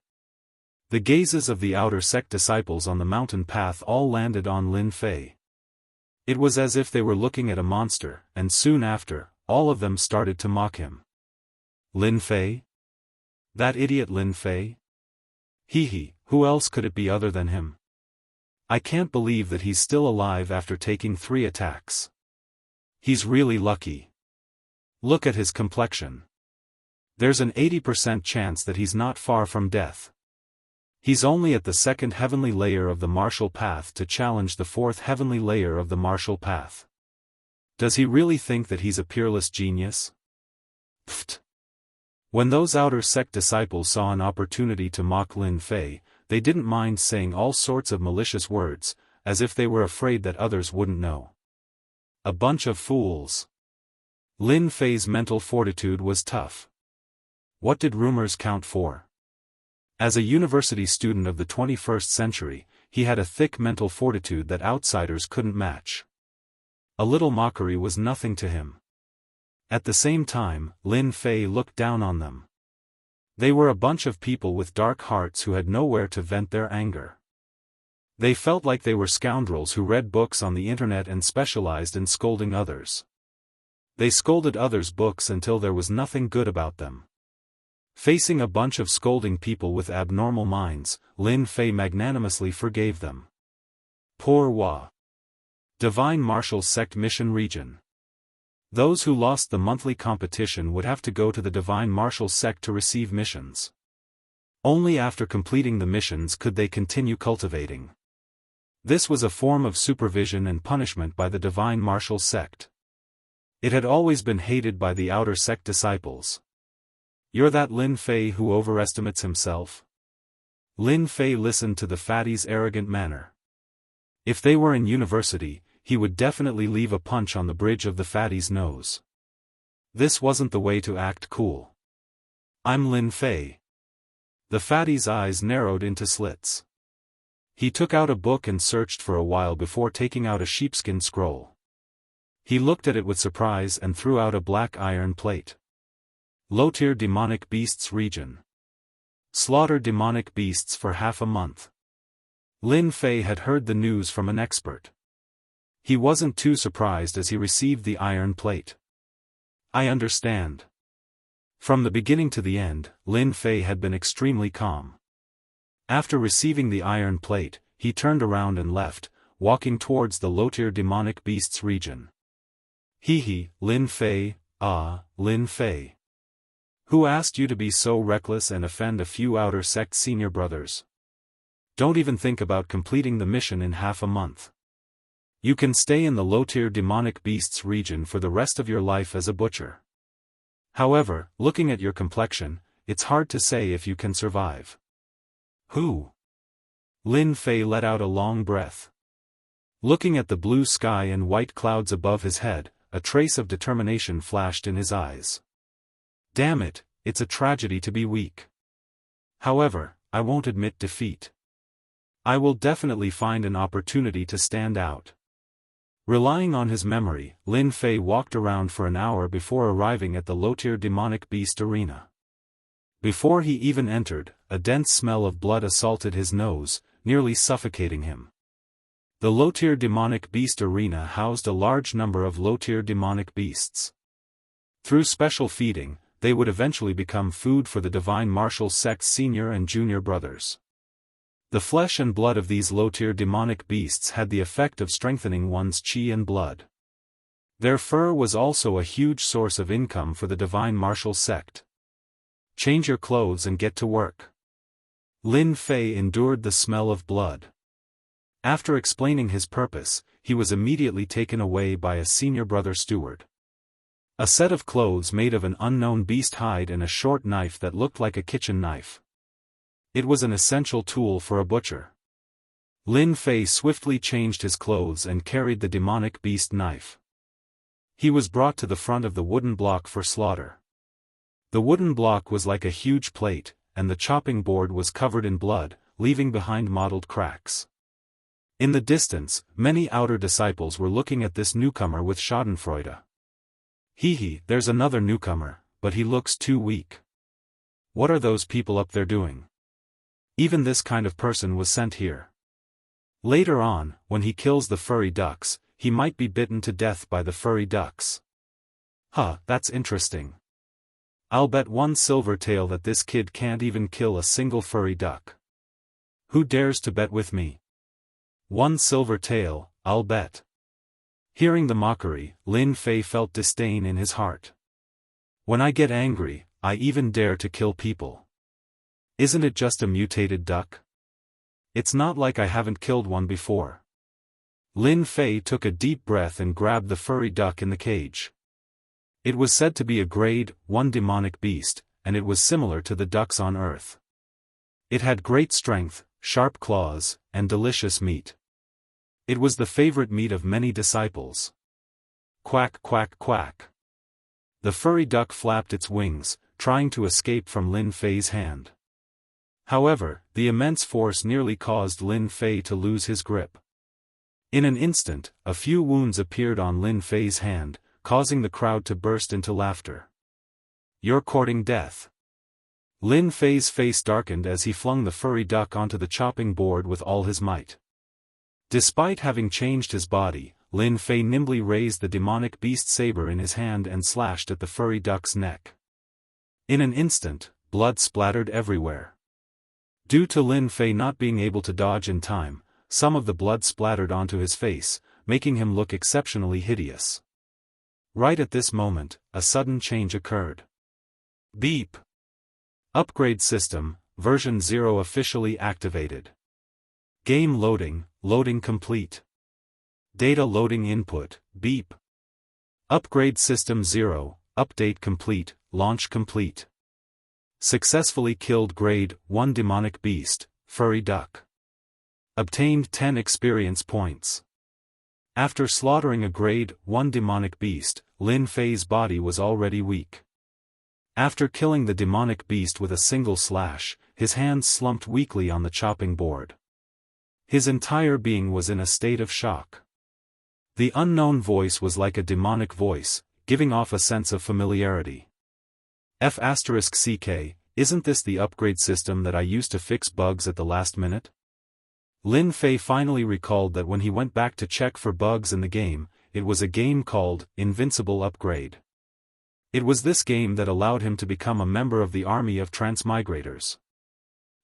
The gazes of the outer sect disciples on the mountain path all landed on Lin Fei. It was as if they were looking at a monster, and soon after, all of them started to mock him. Lin Fei? That idiot Lin Fei? Hee, who else could it be other than him? I can't believe that he's still alive after taking 3 attacks. He's really lucky. Look at his complexion. There's an 80% chance that he's not far from death. He's only at the 2nd heavenly layer of the martial path to challenge the 4th heavenly layer of the martial path. Does he really think that he's a peerless genius? Pfft. When those outer sect disciples saw an opportunity to mock Lin Fei, they didn't mind saying all sorts of malicious words, as if they were afraid that others wouldn't know. A bunch of fools. Lin Fei's mental fortitude was tough. What did rumors count for? As a university student of the 21st century, he had a thick mental fortitude that outsiders couldn't match. A little mockery was nothing to him. At the same time, Lin Fei looked down on them. They were a bunch of people with dark hearts who had nowhere to vent their anger. They felt like they were scoundrels who read books on the internet and specialized in scolding others. They scolded others' books until there was nothing good about them. Facing a bunch of scolding people with abnormal minds, Lin Fei magnanimously forgave them. Poor Wa. Divine Martial Sect Mission Region. Those who lost the monthly competition would have to go to the Divine Martial Sect to receive missions. Only after completing the missions could they continue cultivating. This was a form of supervision and punishment by the Divine Martial Sect. It had always been hated by the outer sect disciples. "You're that Lin Fei who overestimates himself?" Lin Fei listened to the fatty's arrogant manner. If they were in university, he would definitely leave a punch on the bridge of the fatty's nose. This wasn't the way to act cool. "I'm Lin Fei." The fatty's eyes narrowed into slits. He took out a book and searched for a while before taking out a sheepskin scroll. He looked at it with surprise and threw out a black iron plate. Low-tier demonic beasts region. Slaughter demonic beasts for half a month. Lin Fei had heard the news from an expert. He wasn't too surprised as he received the iron plate. "I understand." From the beginning to the end, Lin Fei had been extremely calm. After receiving the iron plate, he turned around and left, walking towards the low-tier demonic beasts region. Hee, Lin Fei, Lin Fei. Who asked you to be so reckless and offend a few outer sect senior brothers? Don't even think about completing the mission in half a month. You can stay in the low-tier demonic beasts region for the rest of your life as a butcher. However, looking at your complexion, it's hard to say if you can survive. Who? Lin Fei let out a long breath. Looking at the blue sky and white clouds above his head, a trace of determination flashed in his eyes. Damn it, it's a tragedy to be weak. However, I won't admit defeat. I will definitely find an opportunity to stand out. Relying on his memory, Lin Fei walked around for an hour before arriving at the low-tier demonic beast arena. Before he even entered, a dense smell of blood assaulted his nose, nearly suffocating him. The low-tier demonic beast arena housed a large number of low-tier demonic beasts. Through special feeding, they would eventually become food for the Divine Martial Sect's senior and junior brothers. The flesh and blood of these low-tier demonic beasts had the effect of strengthening one's chi and blood. Their fur was also a huge source of income for the Divine Martial Sect. Change your clothes and get to work. Lin Fei endured the smell of blood. After explaining his purpose, he was immediately taken away by a senior brother steward. A set of clothes made of an unknown beast hide and a short knife that looked like a kitchen knife. It was an essential tool for a butcher. Lin Fei swiftly changed his clothes and carried the demonic beast knife. He was brought to the front of the wooden block for slaughter. The wooden block was like a huge plate, and the chopping board was covered in blood, leaving behind mottled cracks. In the distance, many outer disciples were looking at this newcomer with schadenfreude. Hee, there's another newcomer, but he looks too weak. What are those people up there doing? Even this kind of person was sent here. Later on, when he kills the furry ducks, he might be bitten to death by the furry ducks. That's interesting. I'll bet 1 silver tael that this kid can't even kill a single furry duck. Who dares to bet with me? 1 silver tael, I'll bet. Hearing the mockery, Lin Fei felt disdain in his heart. When I get angry, I even dare to kill people. Isn't it just a mutated duck? It's not like I haven't killed one before. Lin Fei took a deep breath and grabbed the furry duck in the cage. It was said to be a grade 1 demonic beast, and it was similar to the ducks on Earth. It had great strength, sharp claws, and delicious meat. It was the favorite meat of many disciples. Quack, quack, quack. The furry duck flapped its wings, trying to escape from Lin Fei's hand. However, the immense force nearly caused Lin Fei to lose his grip. In an instant, a few wounds appeared on Lin Fei's hand, causing the crowd to burst into laughter. You're courting death. Lin Fei's face darkened as he flung the furry duck onto the chopping board with all his might. Despite having changed his body, Lin Fei nimbly raised the demonic beast saber in his hand and slashed at the furry duck's neck. In an instant, blood splattered everywhere. Due to Lin Fei not being able to dodge in time, some of the blood splattered onto his face, making him look exceptionally hideous. Right at this moment, a sudden change occurred. Beep! Upgrade system, version 0 officially activated. Game loading, loading complete. Data loading input, beep. Upgrade system 0, update complete, launch complete. Successfully killed grade 1 demonic beast, furry duck. Obtained 10 experience points. After slaughtering a grade 1 demonic beast, Lin Fei's body was already weak. After killing the demonic beast with a single slash, his hands slumped weakly on the chopping board. His entire being was in a state of shock. The unknown voice was like a demonic voice, giving off a sense of familiarity. F***CK, isn't this the upgrade system that I used to fix bugs at the last minute? Lin Fei finally recalled that when he went back to check for bugs in the game, it was a game called Invincible Upgrade. It was this game that allowed him to become a member of the army of transmigrators.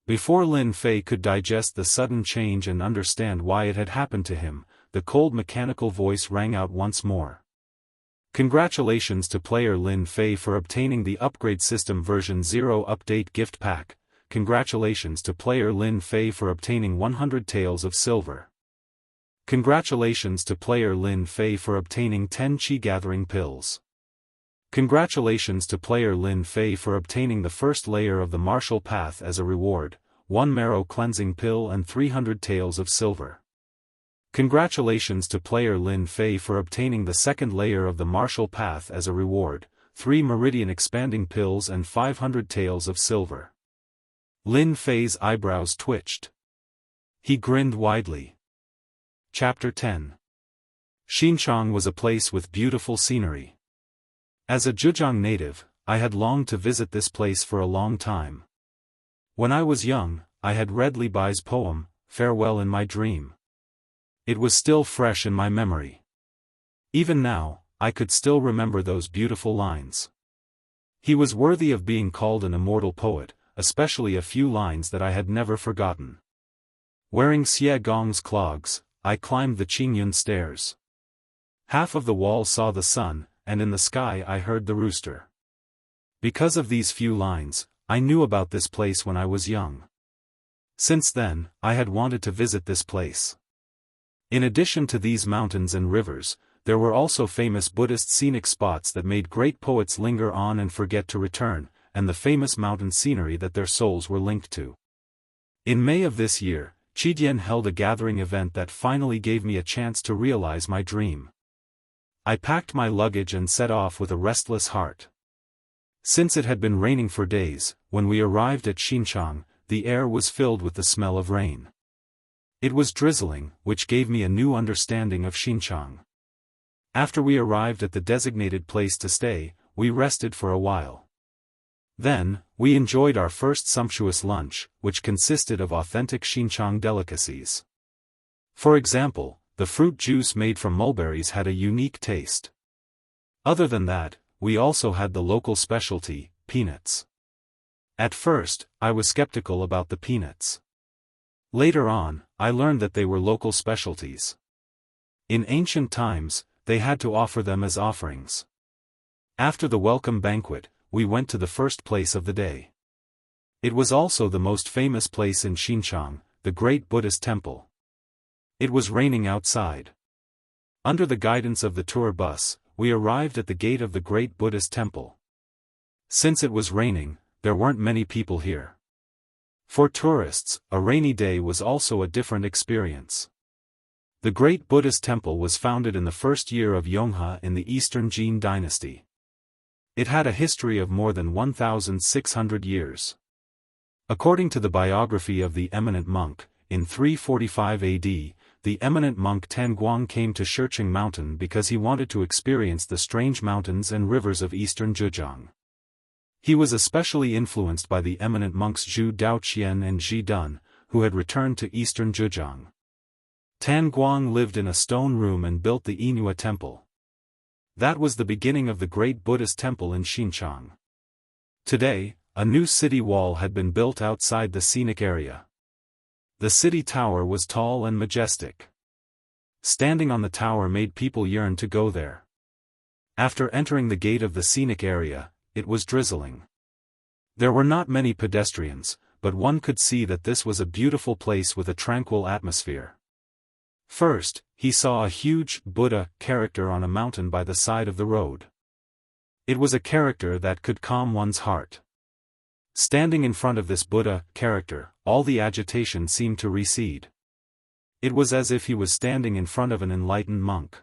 Before Lin Fei could digest the sudden change and understand why it had happened to him, the cold mechanical voice rang out once more. Congratulations to player Lin Fei for obtaining the Upgrade System version 0 update gift pack. Congratulations to player Lin Fei for obtaining 100 taels of silver. Congratulations to player Lin Fei for obtaining 10 Qi gathering pills. Congratulations to player Lin Fei for obtaining the first layer of the martial path as a reward, 1 marrow cleansing pill and 300 taels of silver. Congratulations to player Lin Fei for obtaining the second layer of the martial path as a reward, 3 meridian expanding pills and 500 taels of silver. Lin Fei's eyebrows twitched. He grinned widely. Chapter 10. Xinchang was a place with beautiful scenery. As a Zhejiang native, I had longed to visit this place for a long time. When I was young, I had read Li Bai's poem, Farewell in my dream. It was still fresh in my memory. Even now, I could still remember those beautiful lines. He was worthy of being called an immortal poet, especially a few lines that I had never forgotten. Wearing Xie Gong's clogs, I climbed the Qingyun stairs. Half of the wall saw the sun, and in the sky I heard the rooster. Because of these few lines, I knew about this place when I was young. Since then, I had wanted to visit this place. In addition to these mountains and rivers, there were also famous Buddhist scenic spots that made great poets linger on and forget to return, and the famous mountain scenery that their souls were linked to. In May of this year, Qidian held a gathering event that finally gave me a chance to realize my dream. I packed my luggage and set off with a restless heart. Since it had been raining for days, when we arrived at Xinchang, the air was filled with the smell of rain. It was drizzling, which gave me a new understanding of Xinchang. After we arrived at the designated place to stay, we rested for a while. Then, we enjoyed our first sumptuous lunch, which consisted of authentic Xinchang delicacies. For example, the fruit juice made from mulberries had a unique taste. Other than that, we also had the local specialty, peanuts. At first, I was skeptical about the peanuts. Later on, I learned that they were local specialties. In ancient times, they had to offer them as offerings. After the welcome banquet, we went to the first place of the day. It was also the most famous place in Xinchang, the great Buddhist temple. It was raining outside. Under the guidance of the tour bus, we arrived at the gate of the great Buddhist temple. Since it was raining, there weren't many people here. For tourists, a rainy day was also a different experience. The great Buddhist temple was founded in the first year of Yonghe in the Eastern Jin dynasty. It had a history of more than 1,600 years. According to the biography of the eminent monk, in 345 AD, the eminent monk Tanguang came to Shiqing Mountain because he wanted to experience the strange mountains and rivers of eastern Zhejiang. He was especially influenced by the eminent monks Zhu Daoqian and Zhi Dun, who had returned to eastern Zhejiang. Tanguang lived in a stone room and built the Yinhua temple. That was the beginning of the great Buddhist temple in Xinchang. Today, a new city wall had been built outside the scenic area. The city tower was tall and majestic. Standing on the tower made people yearn to go there. After entering the gate of the scenic area, it was drizzling. There were not many pedestrians, but one could see that this was a beautiful place with a tranquil atmosphere. First, he saw a huge Buddha character on a mountain by the side of the road. It was a character that could calm one's heart. Standing in front of this Buddha character, all the agitation seemed to recede. It was as if he was standing in front of an enlightened monk.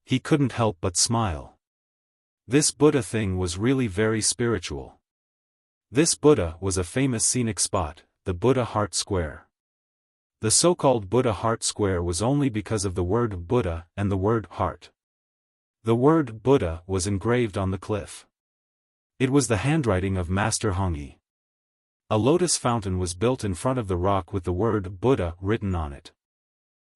He couldn't help but smile. This Buddha thing was really very spiritual. This Buddha was a famous scenic spot, the Buddha Heart Square. The so-called Buddha Heart Square was only because of the word Buddha and the word heart. The word Buddha was engraved on the cliff. It was the handwriting of Master Hongyi. A lotus fountain was built in front of the rock with the word Buddha written on it.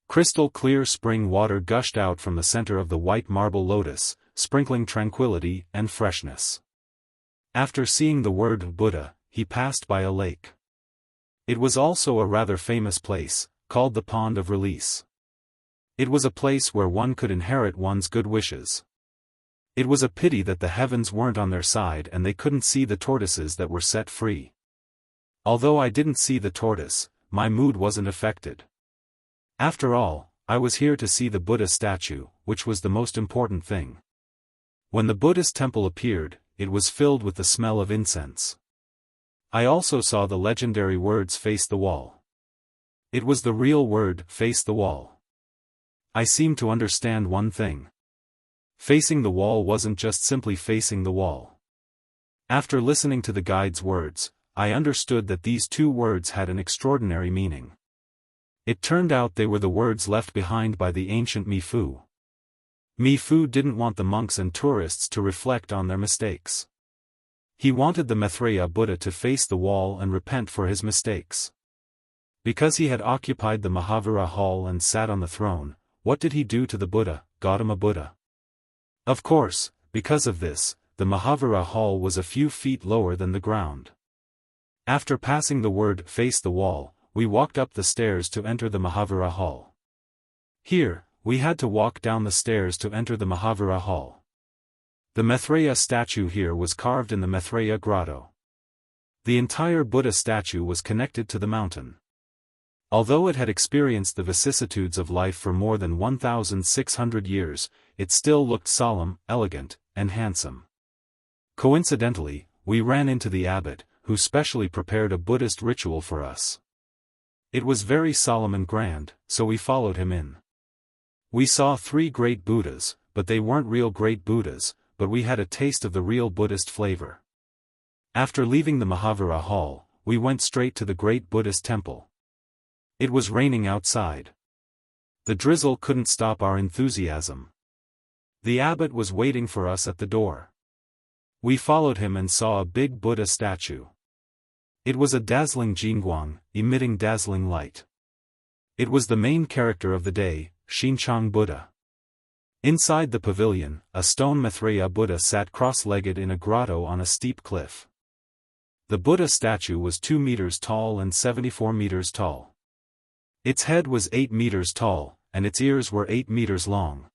Crystal clear spring water gushed out from the center of the white marble lotus, sprinkling tranquility and freshness. After seeing the word Buddha, he passed by a lake. It was also a rather famous place, called the Pond of Release. It was a place where one could inherit one's good wishes. It was a pity that the heavens weren't on their side and they couldn't see the tortoises that were set free. Although I didn't see the tortoise, my mood wasn't affected. After all, I was here to see the Buddha statue, which was the most important thing. When the Buddhist temple appeared, it was filled with the smell of incense. I also saw the legendary words "face the wall." It was the real word "face the wall." I seemed to understand one thing. Facing the wall wasn't just simply facing the wall. After listening to the guide's words, I understood that these two words had an extraordinary meaning. It turned out they were the words left behind by the ancient Mifu. Mifu didn't want the monks and tourists to reflect on their mistakes. He wanted the Maitreya Buddha to face the wall and repent for his mistakes. Because he had occupied the Mahavira hall and sat on the throne, what did he do to the Buddha, Gautama Buddha? Of course, because of this, the Mahavira hall was a few feet lower than the ground. After passing the word "face the wall," we walked up the stairs to enter the Mahavira hall. Here, we had to walk down the stairs to enter the Mahavira hall. The Maitreya statue here was carved in the Maitreya grotto. The entire Buddha statue was connected to the mountain. Although it had experienced the vicissitudes of life for more than 1,600 years, it still looked solemn, elegant, and handsome. Coincidentally, we ran into the abbot, who specially prepared a Buddhist ritual for us. It was very solemn and grand, so we followed him in. We saw 3 great Buddhas, but they weren't real great Buddhas, but we had a taste of the real Buddhist flavor. After leaving the Mahavira hall, we went straight to the great Buddhist temple. It was raining outside. The drizzle couldn't stop our enthusiasm. The abbot was waiting for us at the door. We followed him and saw a big Buddha statue. It was a dazzling jingguang, emitting dazzling light. It was the main character of the day, Xinchang Buddha. Inside the pavilion, a stone Maitreya Buddha sat cross-legged in a grotto on a steep cliff. The Buddha statue was 2 meters tall and 74 meters tall. Its head was 8 meters tall, and its ears were 8 meters long.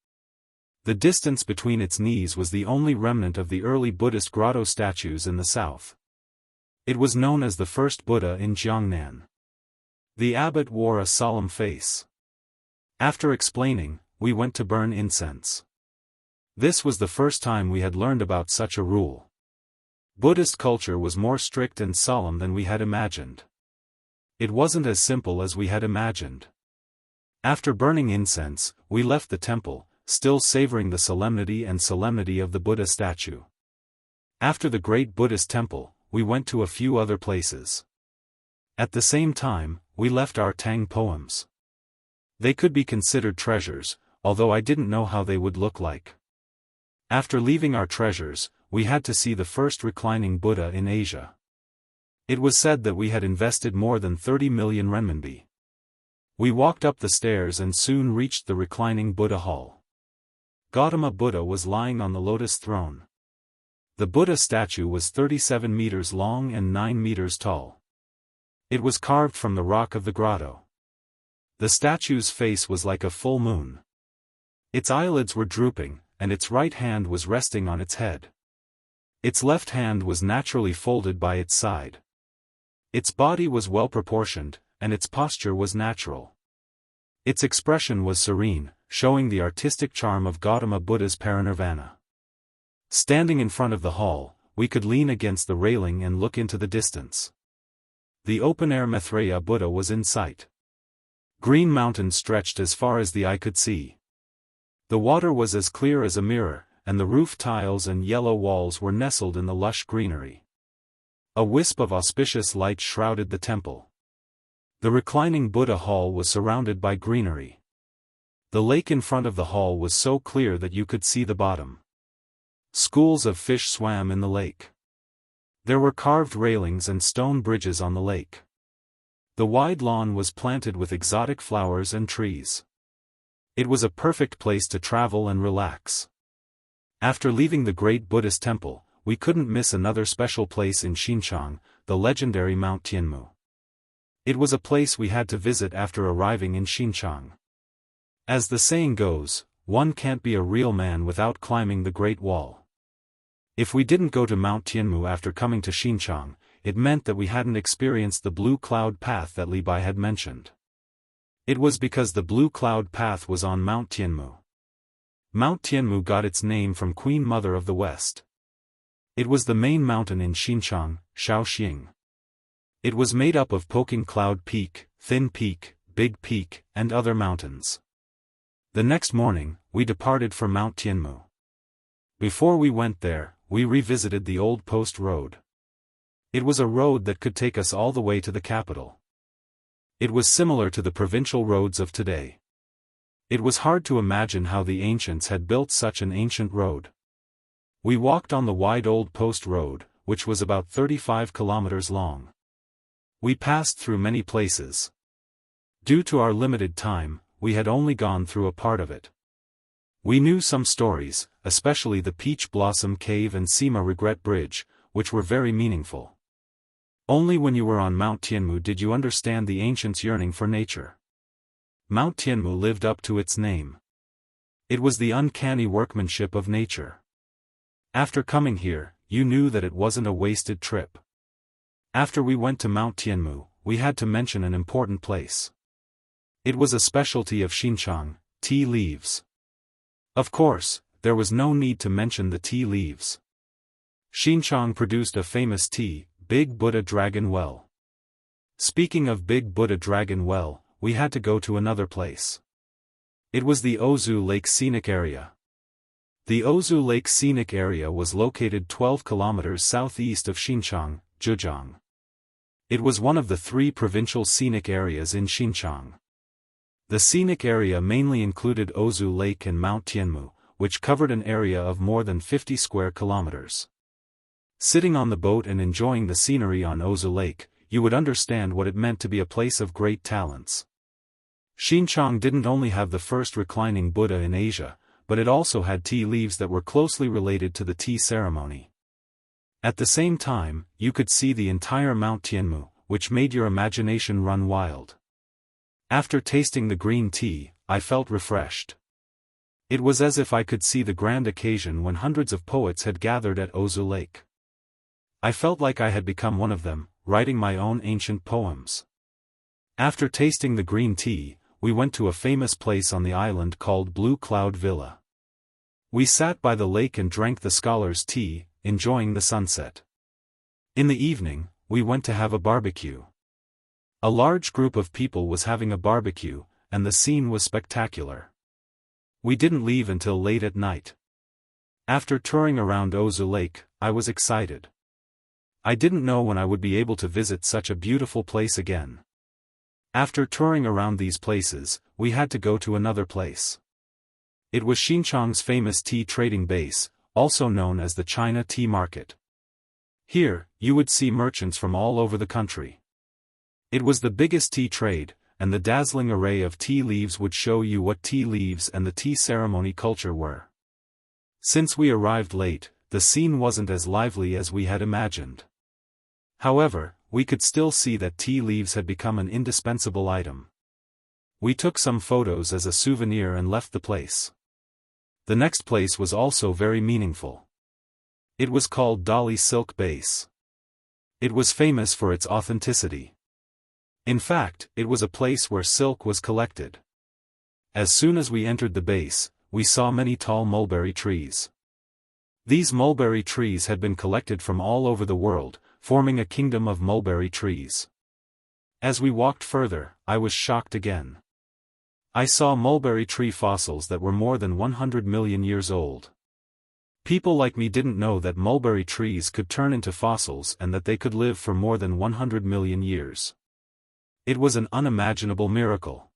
The distance between its knees was the only remnant of the early Buddhist grotto statues in the south. It was known as the first Buddha in Jiangnan. The abbot wore a solemn face. After explaining, we went to burn incense. This was the first time we had learned about such a rule. Buddhist culture was more strict and solemn than we had imagined. It wasn't as simple as we had imagined. After burning incense, we left the temple, still savoring the solemnity of the Buddha statue. After the great Buddhist temple, we went to a few other places. At the same time, we left our Tang poems. They could be considered treasures, although I didn't know how they would look like. After leaving our treasures, we had to see the first reclining Buddha in Asia. It was said that we had invested more than 30 million renminbi. We walked up the stairs and soon reached the reclining Buddha hall. Gautama Buddha was lying on the lotus throne. The Buddha statue was 37 meters long and 9 meters tall. It was carved from the rock of the grotto. The statue's face was like a full moon. Its eyelids were drooping, and its right hand was resting on its head. Its left hand was naturally folded by its side. Its body was well proportioned, and its posture was natural. Its expression was serene, showing the artistic charm of Gautama Buddha's parinirvana. Standing in front of the hall, we could lean against the railing and look into the distance. The open-air Maitreya Buddha was in sight. Green mountains stretched as far as the eye could see. The water was as clear as a mirror, and the roof tiles and yellow walls were nestled in the lush greenery. A wisp of auspicious light shrouded the temple. The reclining Buddha hall was surrounded by greenery. The lake in front of the hall was so clear that you could see the bottom. Schools of fish swam in the lake. There were carved railings and stone bridges on the lake. The wide lawn was planted with exotic flowers and trees. It was a perfect place to travel and relax. After leaving the great Buddhist temple, we couldn't miss another special place in Xinjiang, the legendary Mount Tianmu. It was a place we had to visit after arriving in Xinjiang. As the saying goes, one can't be a real man without climbing the Great Wall. If we didn't go to Mount Tianmu after coming to Xinjiang, it meant that we hadn't experienced the blue cloud path that Li Bai had mentioned. It was because the blue cloud path was on Mount Tianmu. Mount Tianmu got its name from Queen Mother of the West. It was the main mountain in Xinjiang, Shaoxing. It was made up of Poking Cloud Peak, Thin Peak, Big Peak, and other mountains. The next morning, we departed for Mount Tianmu. Before we went there, we revisited the old post road. It was a road that could take us all the way to the capital. It was similar to the provincial roads of today. It was hard to imagine how the ancients had built such an ancient road. We walked on the wide old post road, which was about 35 kilometers long. We passed through many places. Due to our limited time, we had only gone through a part of it. We knew some stories, especially the Peach Blossom Cave and Sima Regret Bridge, which were very meaningful. Only when you were on Mount Tianmu did you understand the ancients' yearning for nature. Mount Tianmu lived up to its name. It was the uncanny workmanship of nature. After coming here, you knew that it wasn't a wasted trip. After we went to Mount Tianmu, we had to mention an important place. It was a specialty of Xinjiang, tea leaves. Of course, there was no need to mention the tea leaves. Xinjiang produced a famous tea, Big Buddha Dragon Well. Speaking of Big Buddha Dragon Well, we had to go to another place. It was the Ozu Lake Scenic Area. The Ozu Lake Scenic Area was located 12 kilometers southeast of Xinjiang, Zhejiang. It was one of the 3 provincial scenic areas in Xinjiang. The scenic area mainly included Ozu Lake and Mount Tianmu, which covered an area of more than 50 square kilometers. Sitting on the boat and enjoying the scenery on Ozu Lake, you would understand what it meant to be a place of great talents. Xinjiang didn't only have the first reclining Buddha in Asia, but it also had tea leaves that were closely related to the tea ceremony. At the same time, you could see the entire Mount Tianmu, which made your imagination run wild. After tasting the green tea, I felt refreshed. It was as if I could see the grand occasion when hundreds of poets had gathered at Ozu Lake. I felt like I had become one of them, writing my own ancient poems. After tasting the green tea, we went to a famous place on the island called Blue Cloud Villa. We sat by the lake and drank the scholars' tea, enjoying the sunset. In the evening, we went to have a barbecue. A large group of people was having a barbecue, and the scene was spectacular. We didn't leave until late at night. After touring around Ozu Lake, I was excited. I didn't know when I would be able to visit such a beautiful place again. After touring around these places, we had to go to another place. It was Xinjiang's famous tea trading base, also known as the China Tea Market. Here, you would see merchants from all over the country. It was the biggest tea trade, and the dazzling array of tea leaves would show you what tea leaves and the tea ceremony culture were. Since we arrived late, the scene wasn't as lively as we had imagined. However, we could still see that tea leaves had become an indispensable item. We took some photos as a souvenir and left the place. The next place was also very meaningful. It was called Dali Silk Base. It was famous for its authenticity. In fact, it was a place where silk was collected. As soon as we entered the base, we saw many tall mulberry trees. These mulberry trees had been collected from all over the world, forming a kingdom of mulberry trees. As we walked further, I was shocked again. I saw mulberry tree fossils that were more than 100 million years old. People like me didn't know that mulberry trees could turn into fossils and that they could live for more than 100 million years. It was an unimaginable miracle.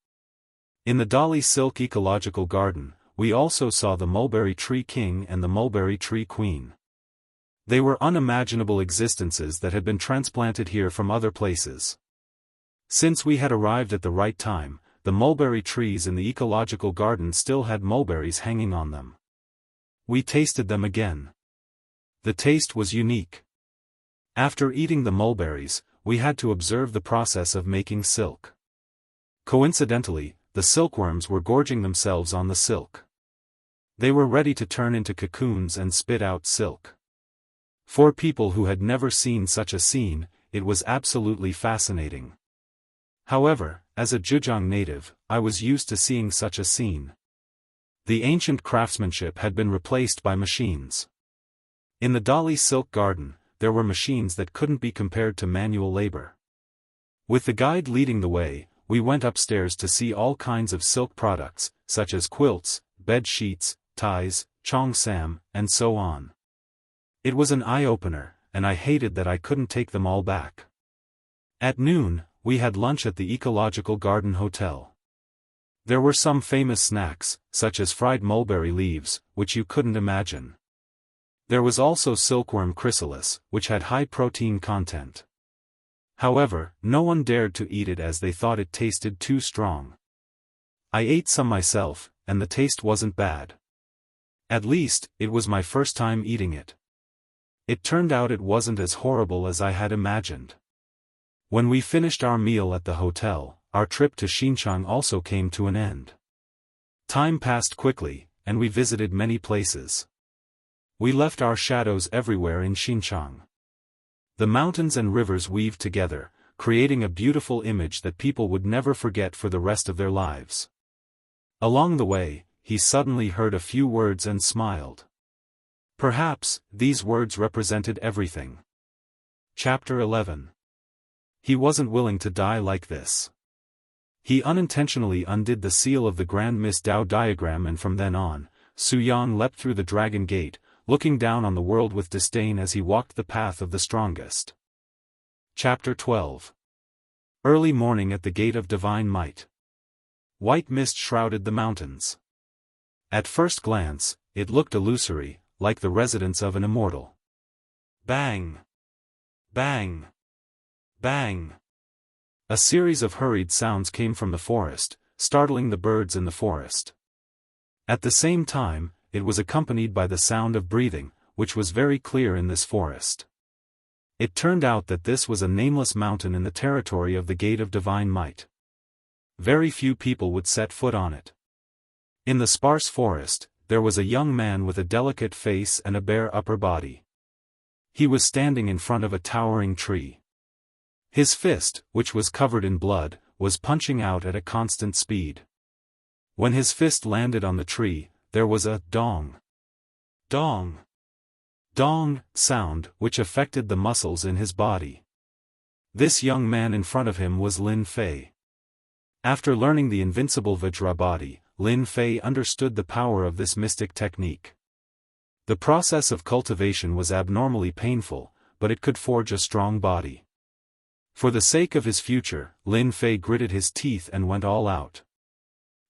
In the Dali Silk Ecological Garden, we also saw the mulberry tree king and the mulberry tree queen. They were unimaginable existences that had been transplanted here from other places. Since we had arrived at the right time, the mulberry trees in the ecological garden still had mulberries hanging on them. We tasted them again. The taste was unique. After eating the mulberries, we had to observe the process of making silk. Coincidentally, the silkworms were gorging themselves on the silk. They were ready to turn into cocoons and spit out silk. For people who had never seen such a scene, it was absolutely fascinating. However, as a Zhejiang native, I was used to seeing such a scene. The ancient craftsmanship had been replaced by machines. In the Dali Silk Garden, there were machines that couldn't be compared to manual labor. With the guide leading the way, we went upstairs to see all kinds of silk products, such as quilts, bed sheets, ties, cheongsam, and so on. It was an eye-opener, and I hated that I couldn't take them all back. At noon, we had lunch at the Ecological Garden Hotel. There were some famous snacks, such as fried mulberry leaves, which you couldn't imagine. There was also silkworm chrysalis, which had high protein content. However, no one dared to eat it as they thought it tasted too strong. I ate some myself, and the taste wasn't bad. At least, it was my first time eating it. It turned out it wasn't as horrible as I had imagined. When we finished our meal at the hotel, our trip to Xinjiang also came to an end. Time passed quickly, and we visited many places. We left our shadows everywhere in Xinjiang. The mountains and rivers weaved together, creating a beautiful image that people would never forget for the rest of their lives. Along the way, he suddenly heard a few words and smiled. Perhaps, these words represented everything. Chapter 11. He wasn't willing to die like this. He unintentionally undid the seal of the Grand Miss Dao diagram, and from then on, Su Yang leapt through the dragon gate, looking down on the world with disdain as he walked the path of the strongest. Chapter 12. Early morning at the Gate of Divine Might. White mist shrouded the mountains. At first glance, it looked illusory, like the residence of an immortal. Bang! Bang! Bang! A series of hurried sounds came from the forest, startling the birds in the forest. At the same time, it was accompanied by the sound of breathing, which was very clear in this forest. It turned out that this was a nameless mountain in the territory of the Gate of Divine Might. Very few people would set foot on it. In the sparse forest, there was a young man with a delicate face and a bare upper body. He was standing in front of a towering tree. His fist, which was covered in blood, was punching out at a constant speed. When his fist landed on the tree, there was a dong, dong, dong sound which affected the muscles in his body. This young man in front of him was Lin Fei. After learning the invincible Vajra body, Lin Fei understood the power of this mystic technique. The process of cultivation was abnormally painful, but it could forge a strong body. For the sake of his future, Lin Fei gritted his teeth and went all out.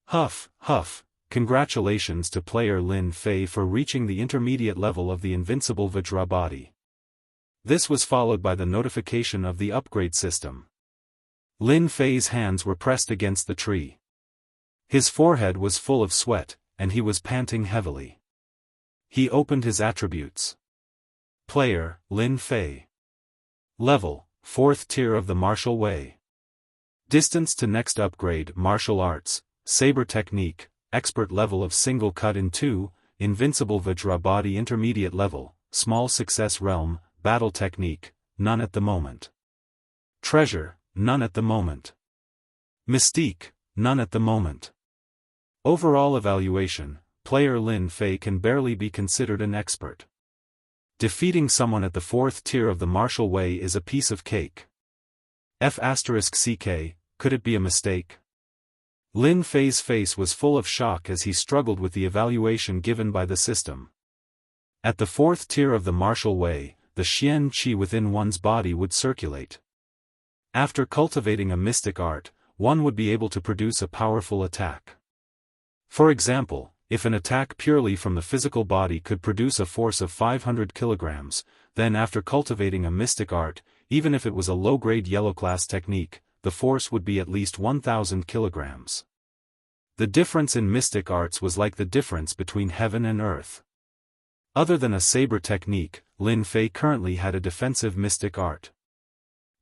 Huff, huff, congratulations to player Lin Fei for reaching the intermediate level of the invincible Vajra body. This was followed by the notification of the upgrade system. Lin Fei's hands were pressed against the tree. His forehead was full of sweat, and he was panting heavily. He opened his attributes. Player, Lin Fei. Level, 4th tier of the martial way. Distance to next upgrade, martial arts, saber technique, expert level of single cut in 2, invincible Vajra body intermediate level, small success realm, battle technique, none at the moment. Treasure, none at the moment. Mystique, none at the moment. Overall evaluation, player Lin Fei can barely be considered an expert. Defeating someone at the 4th tier of the martial way is a piece of cake. F***ck, could it be a mistake? Lin Fei's face was full of shock as he struggled with the evaluation given by the system. At the 4th tier of the martial way, the Xian Qi within one's body would circulate. After cultivating a mystic art, one would be able to produce a powerful attack. For example, if an attack purely from the physical body could produce a force of 500 kilograms, then after cultivating a mystic art, even if it was a low-grade yellow class technique, the force would be at least 1,000 kilograms. The difference in mystic arts was like the difference between heaven and earth. Other than a saber technique, Lin Fei currently had a defensive mystic art.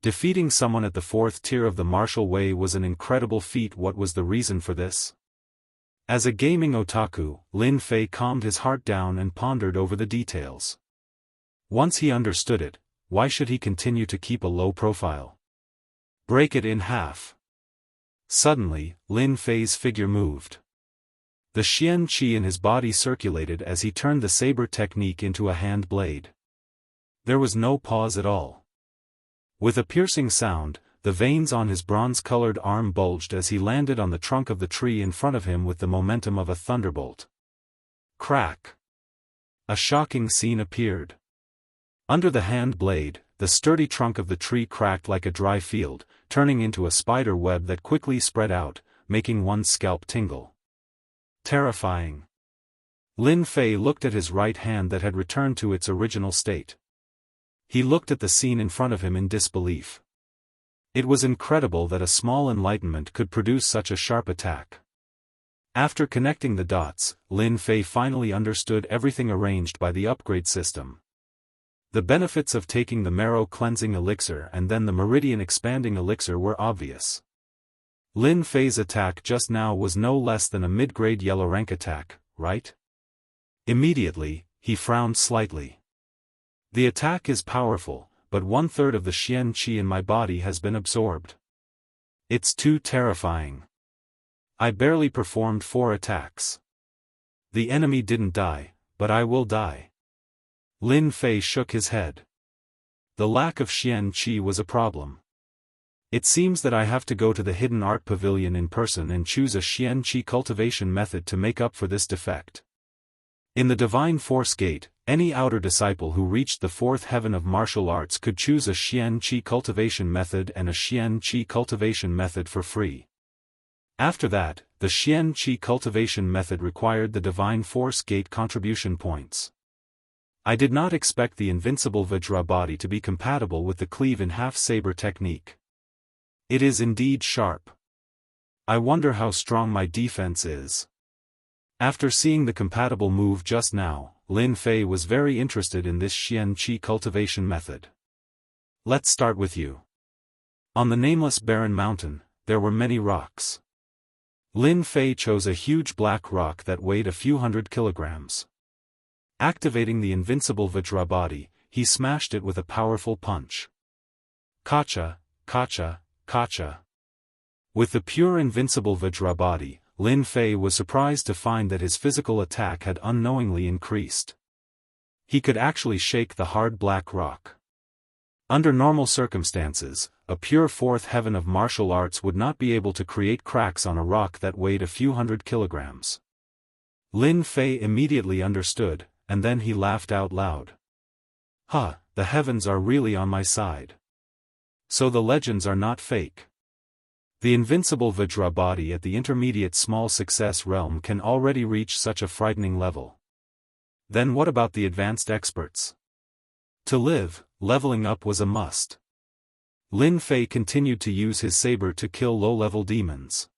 Defeating someone at the 4th tier of the martial way was an incredible feat. What was the reason for this? As a gaming otaku, Lin Fei calmed his heart down and pondered over the details. Once he understood it, why should he continue to keep a low profile? Break it in half. Suddenly, Lin Fei's figure moved. The Xian Qi in his body circulated as he turned the saber technique into a hand blade. There was no pause at all. With a piercing sound, the veins on his bronze-colored arm bulged as he landed on the trunk of the tree in front of him with the momentum of a thunderbolt. Crack! A shocking scene appeared. Under the hand blade, the sturdy trunk of the tree cracked like a dry field, turning into a spider web that quickly spread out, making one's scalp tingle. Terrifying. Lin Fei looked at his right hand that had returned to its original state. He looked at the scene in front of him in disbelief. It was incredible that a small enlightenment could produce such a sharp attack. After connecting the dots, Lin Fei finally understood everything arranged by the upgrade system. The benefits of taking the marrow cleansing elixir and then the meridian expanding elixir were obvious. Lin Fei's attack just now was no less than a mid-grade yellow rank attack, right? Immediately, he frowned slightly. The attack is powerful, but 1/3 of the Xian Qi in my body has been absorbed. It's too terrifying. I barely performed 4 attacks. The enemy didn't die, but I will die. Lin Fei shook his head. The lack of Xian Qi was a problem. It seems that I have to go to the Hidden Art Pavilion in person and choose a Xian Qi cultivation method to make up for this defect. In the Divine Force Gate, any outer disciple who reached the 4th heaven of martial arts could choose a Xian Qi cultivation method and a Xian Qi cultivation method for free. After that, the Xian Qi cultivation method required the Divine Force Gate contribution points. I did not expect the invincible Vajra body to be compatible with the cleave-in-half saber technique. It is indeed sharp. I wonder how strong my defense is. After seeing the compatible move just now, Lin Fei was very interested in this Xian Qi cultivation method. Let's start with you. On the nameless barren mountain, there were many rocks. Lin Fei chose a huge black rock that weighed a few hundred kilograms. Activating the invincible Vajra body, he smashed it with a powerful punch. Kacha, kacha, kacha. With the pure invincible Vajra body, Lin Fei was surprised to find that his physical attack had unknowingly increased. He could actually shake the hard black rock. Under normal circumstances, a pure 4th heaven of martial arts would not be able to create cracks on a rock that weighed a few hundred kilograms. Lin Fei immediately understood, and then he laughed out loud. Ha, the heavens are really on my side. So the legends are not fake. The invincible Vajra body at the intermediate small success realm can already reach such a frightening level. Then what about the advanced experts? To live, leveling up was a must. Lin Fei continued to use his saber to kill low-level demons.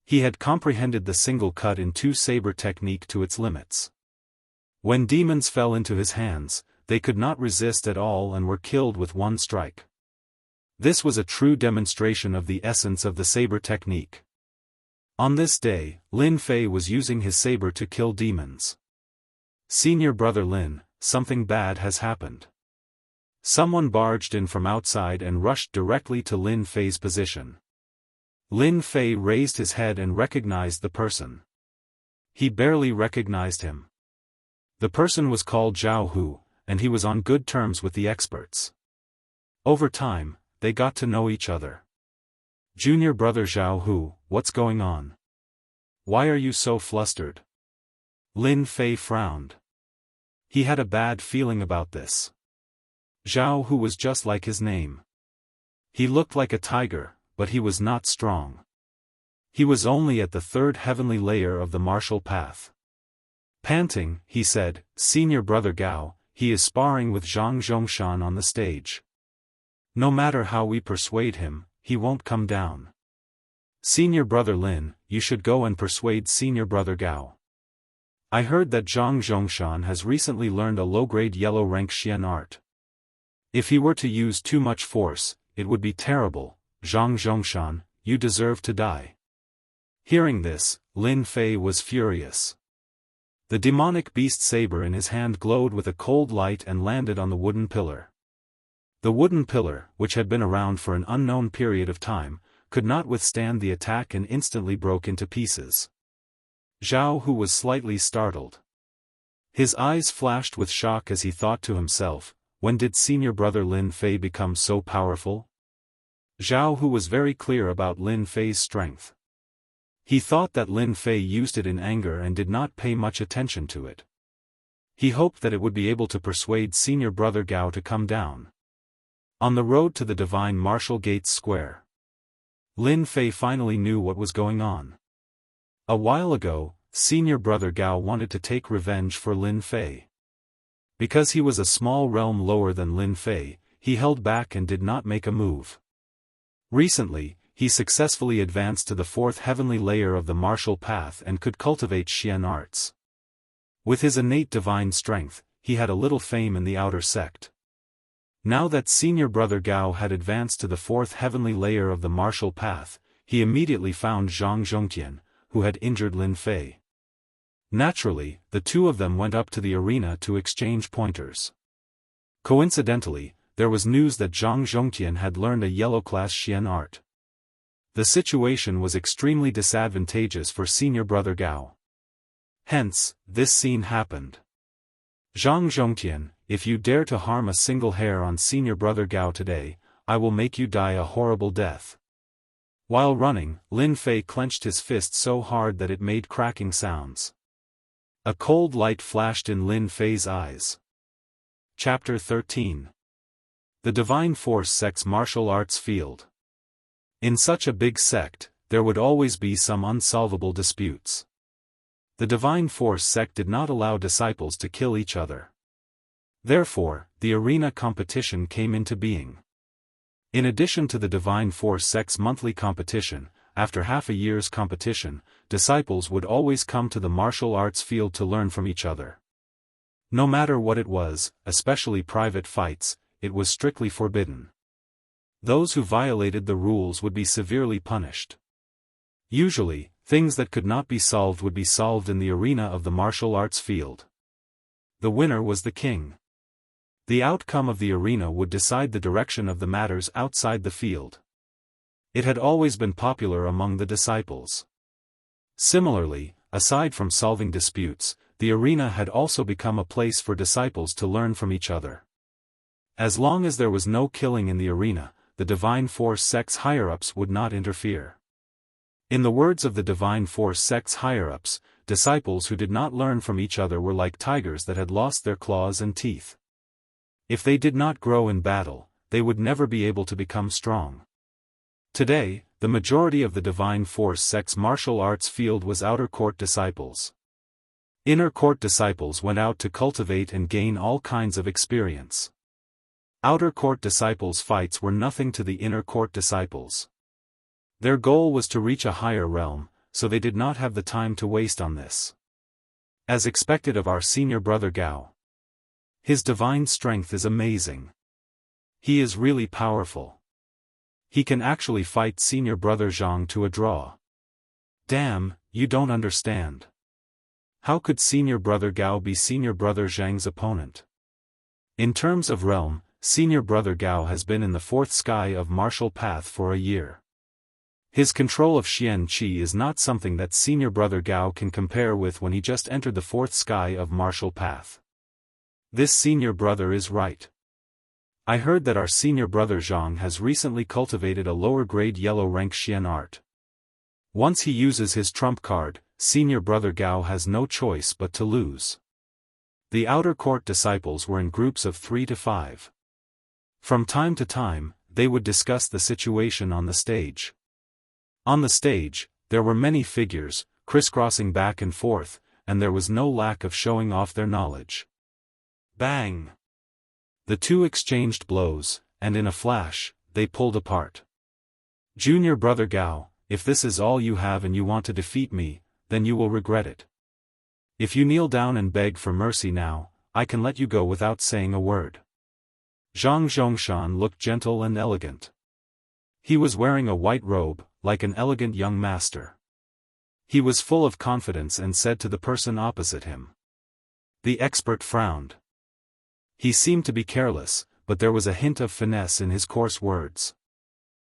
He had comprehended the single cut in 2 saber technique to its limits. When demons fell into his hands, they could not resist at all and were killed with one strike. This was a true demonstration of the essence of the saber technique. On this day, Lin Fei was using his saber to kill demons. "Senior brother Lin, something bad has happened." Someone barged in from outside and rushed directly to Lin Fei's position. Lin Fei raised his head and recognized the person. He barely recognized him. The person was called Jianghu, and he was on good terms with the experts. Over time, they got to know each other. "Junior brother Jianghu, what's going on? Why are you so flustered?" Lin Fei frowned. He had a bad feeling about this. Jianghu was just like his name. He looked like a tiger, but he was not strong. He was only at the third heavenly layer of the martial path. Panting, he said, "Senior brother Gao, he is sparring with Zhang Zhongshan on the stage. No matter how we persuade him, he won't come down. Senior brother Lin, you should go and persuade senior brother Gao. I heard that Zhang Zhongshan has recently learned a low-grade yellow rank Xian art. If he were to use too much force, it would be terrible. Zhang Zhongshan, you deserve to die." Hearing this, Lin Fei was furious. The demonic beast saber in his hand glowed with a cold light and landed on the wooden pillar. The wooden pillar, which had been around for an unknown period of time, could not withstand the attack and instantly broke into pieces. Jianghu was slightly startled. His eyes flashed with shock as he thought to himself, when did senior brother Lin Fei become so powerful? Jianghu was very clear about Lin Fei's strength. He thought that Lin Fei used it in anger and did not pay much attention to it. He hoped that it would be able to persuade senior brother Gao to come down. On the road to the Divine Martial Gates Square, Lin Fei finally knew what was going on. A while ago, senior brother Gao wanted to take revenge for Lin Fei. Because he was a small realm lower than Lin Fei, he held back and did not make a move. Recently, he successfully advanced to the fourth heavenly layer of the martial path and could cultivate Xian arts. With his innate divine strength, he had a little fame in the outer sect. Now that senior brother Gao had advanced to the fourth heavenly layer of the martial path, he immediately found Zhang Zhongtian, who had injured Lin Fei. Naturally, the two of them went up to the arena to exchange pointers. Coincidentally, there was news that Zhang Zhongtian had learned a yellow-class Xian art. The situation was extremely disadvantageous for senior brother Gao. Hence, this scene happened. "Zhang Zhongtian, if you dare to harm a single hair on senior brother Gao today, I will make you die a horrible death." While running, Lin Fei clenched his fist so hard that it made cracking sounds. A cold light flashed in Lin Fei's eyes. Chapter 13. The Divine Force Sect's Martial Arts Field. In such a big sect, there would always be some unsolvable disputes. The Divine Force sect did not allow disciples to kill each other. Therefore, the arena competition came into being. In addition to the Divine Force sect's monthly competition, after half a year's competition, disciples would always come to the martial arts field to learn from each other. No matter what it was, especially private fights, it was strictly forbidden. Those who violated the rules would be severely punished. Usually, things that could not be solved would be solved in the arena of the martial arts field. The winner was the king. The outcome of the arena would decide the direction of the matters outside the field. It had always been popular among the disciples. Similarly, aside from solving disputes, the arena had also become a place for disciples to learn from each other. As long as there was no killing in the arena, the Divine Force sect's higher-ups would not interfere. In the words of the Divine Force sect's higher-ups, disciples who did not learn from each other were like tigers that had lost their claws and teeth. If they did not grow in battle, they would never be able to become strong. Today, the majority of the Divine Force sect's martial arts field was outer court disciples. Inner court disciples went out to cultivate and gain all kinds of experience. Outer court disciples' fights were nothing to the inner court disciples. Their goal was to reach a higher realm, so they did not have the time to waste on this. As expected of our senior brother Gao. His divine strength is amazing. He is really powerful. He can actually fight senior brother Zhang to a draw. Damn, you don't understand. How could senior brother Gao be senior brother Zhang's opponent? In terms of realm, senior brother Gao has been in the fourth sky of martial path for a year. His control of Xian Qi is not something that senior brother Gao can compare with when he just entered the fourth sky of martial path. This senior brother is right. I heard that our senior brother Zhang has recently cultivated a lower-grade yellow rank Xian art. Once he uses his trump card, senior brother Gao has no choice but to lose. The outer court disciples were in groups of 3 to 5. From time to time, they would discuss the situation on the stage. On the stage, there were many figures, crisscrossing back and forth, and there was no lack of showing off their knowledge. Bang! The two exchanged blows, and in a flash, they pulled apart. Junior brother Gao, if this is all you have and you want to defeat me, then you will regret it. If you kneel down and beg for mercy now, I can let you go without saying a word. Zhang Zhongshan looked gentle and elegant. He was wearing a white robe, like an elegant young master. He was full of confidence and said to the person opposite him. The expert frowned. He seemed to be careless, but there was a hint of finesse in his coarse words.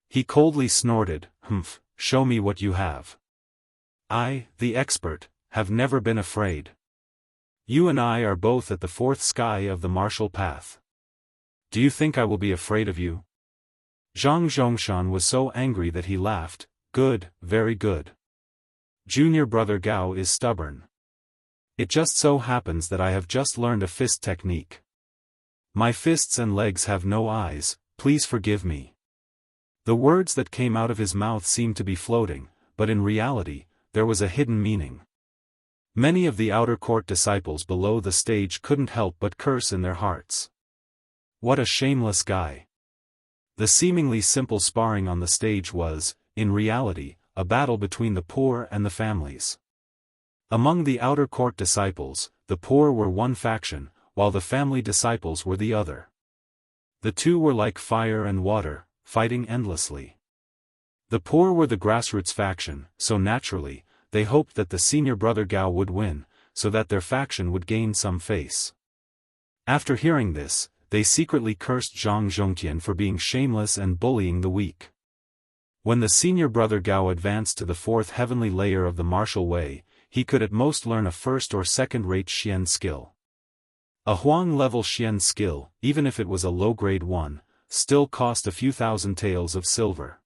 He coldly snorted, "Humph, show me what you have. I, the expert, have never been afraid. You and I are both at the fourth sky of the martial path. Do you think I will be afraid of you?" Zhang Zhongshan was so angry that he laughed. Good, very good. Junior brother Gao is stubborn. It just so happens that I have just learned a fist technique. My fists and legs have no eyes, please forgive me. The words that came out of his mouth seemed to be floating, but in reality, there was a hidden meaning. Many of the outer court disciples below the stage couldn't help but curse in their hearts. What a shameless guy. The seemingly simple sparring on the stage was, in reality, a battle between the poor and the families. Among the outer court disciples, the poor were one faction, while the family disciples were the other. The two were like fire and water, fighting endlessly. The poor were the grassroots faction, so naturally, they hoped that the senior brother Gao would win, so that their faction would gain some face. After hearing this, they secretly cursed Zhang Zhongtian for being shameless and bullying the weak. When the senior brother Gao advanced to the fourth heavenly layer of the martial way, he could at most learn a first or second-rate Xian skill. A Huang-level Xian skill, even if it was a low-grade one, still cost a few thousand taels of silver.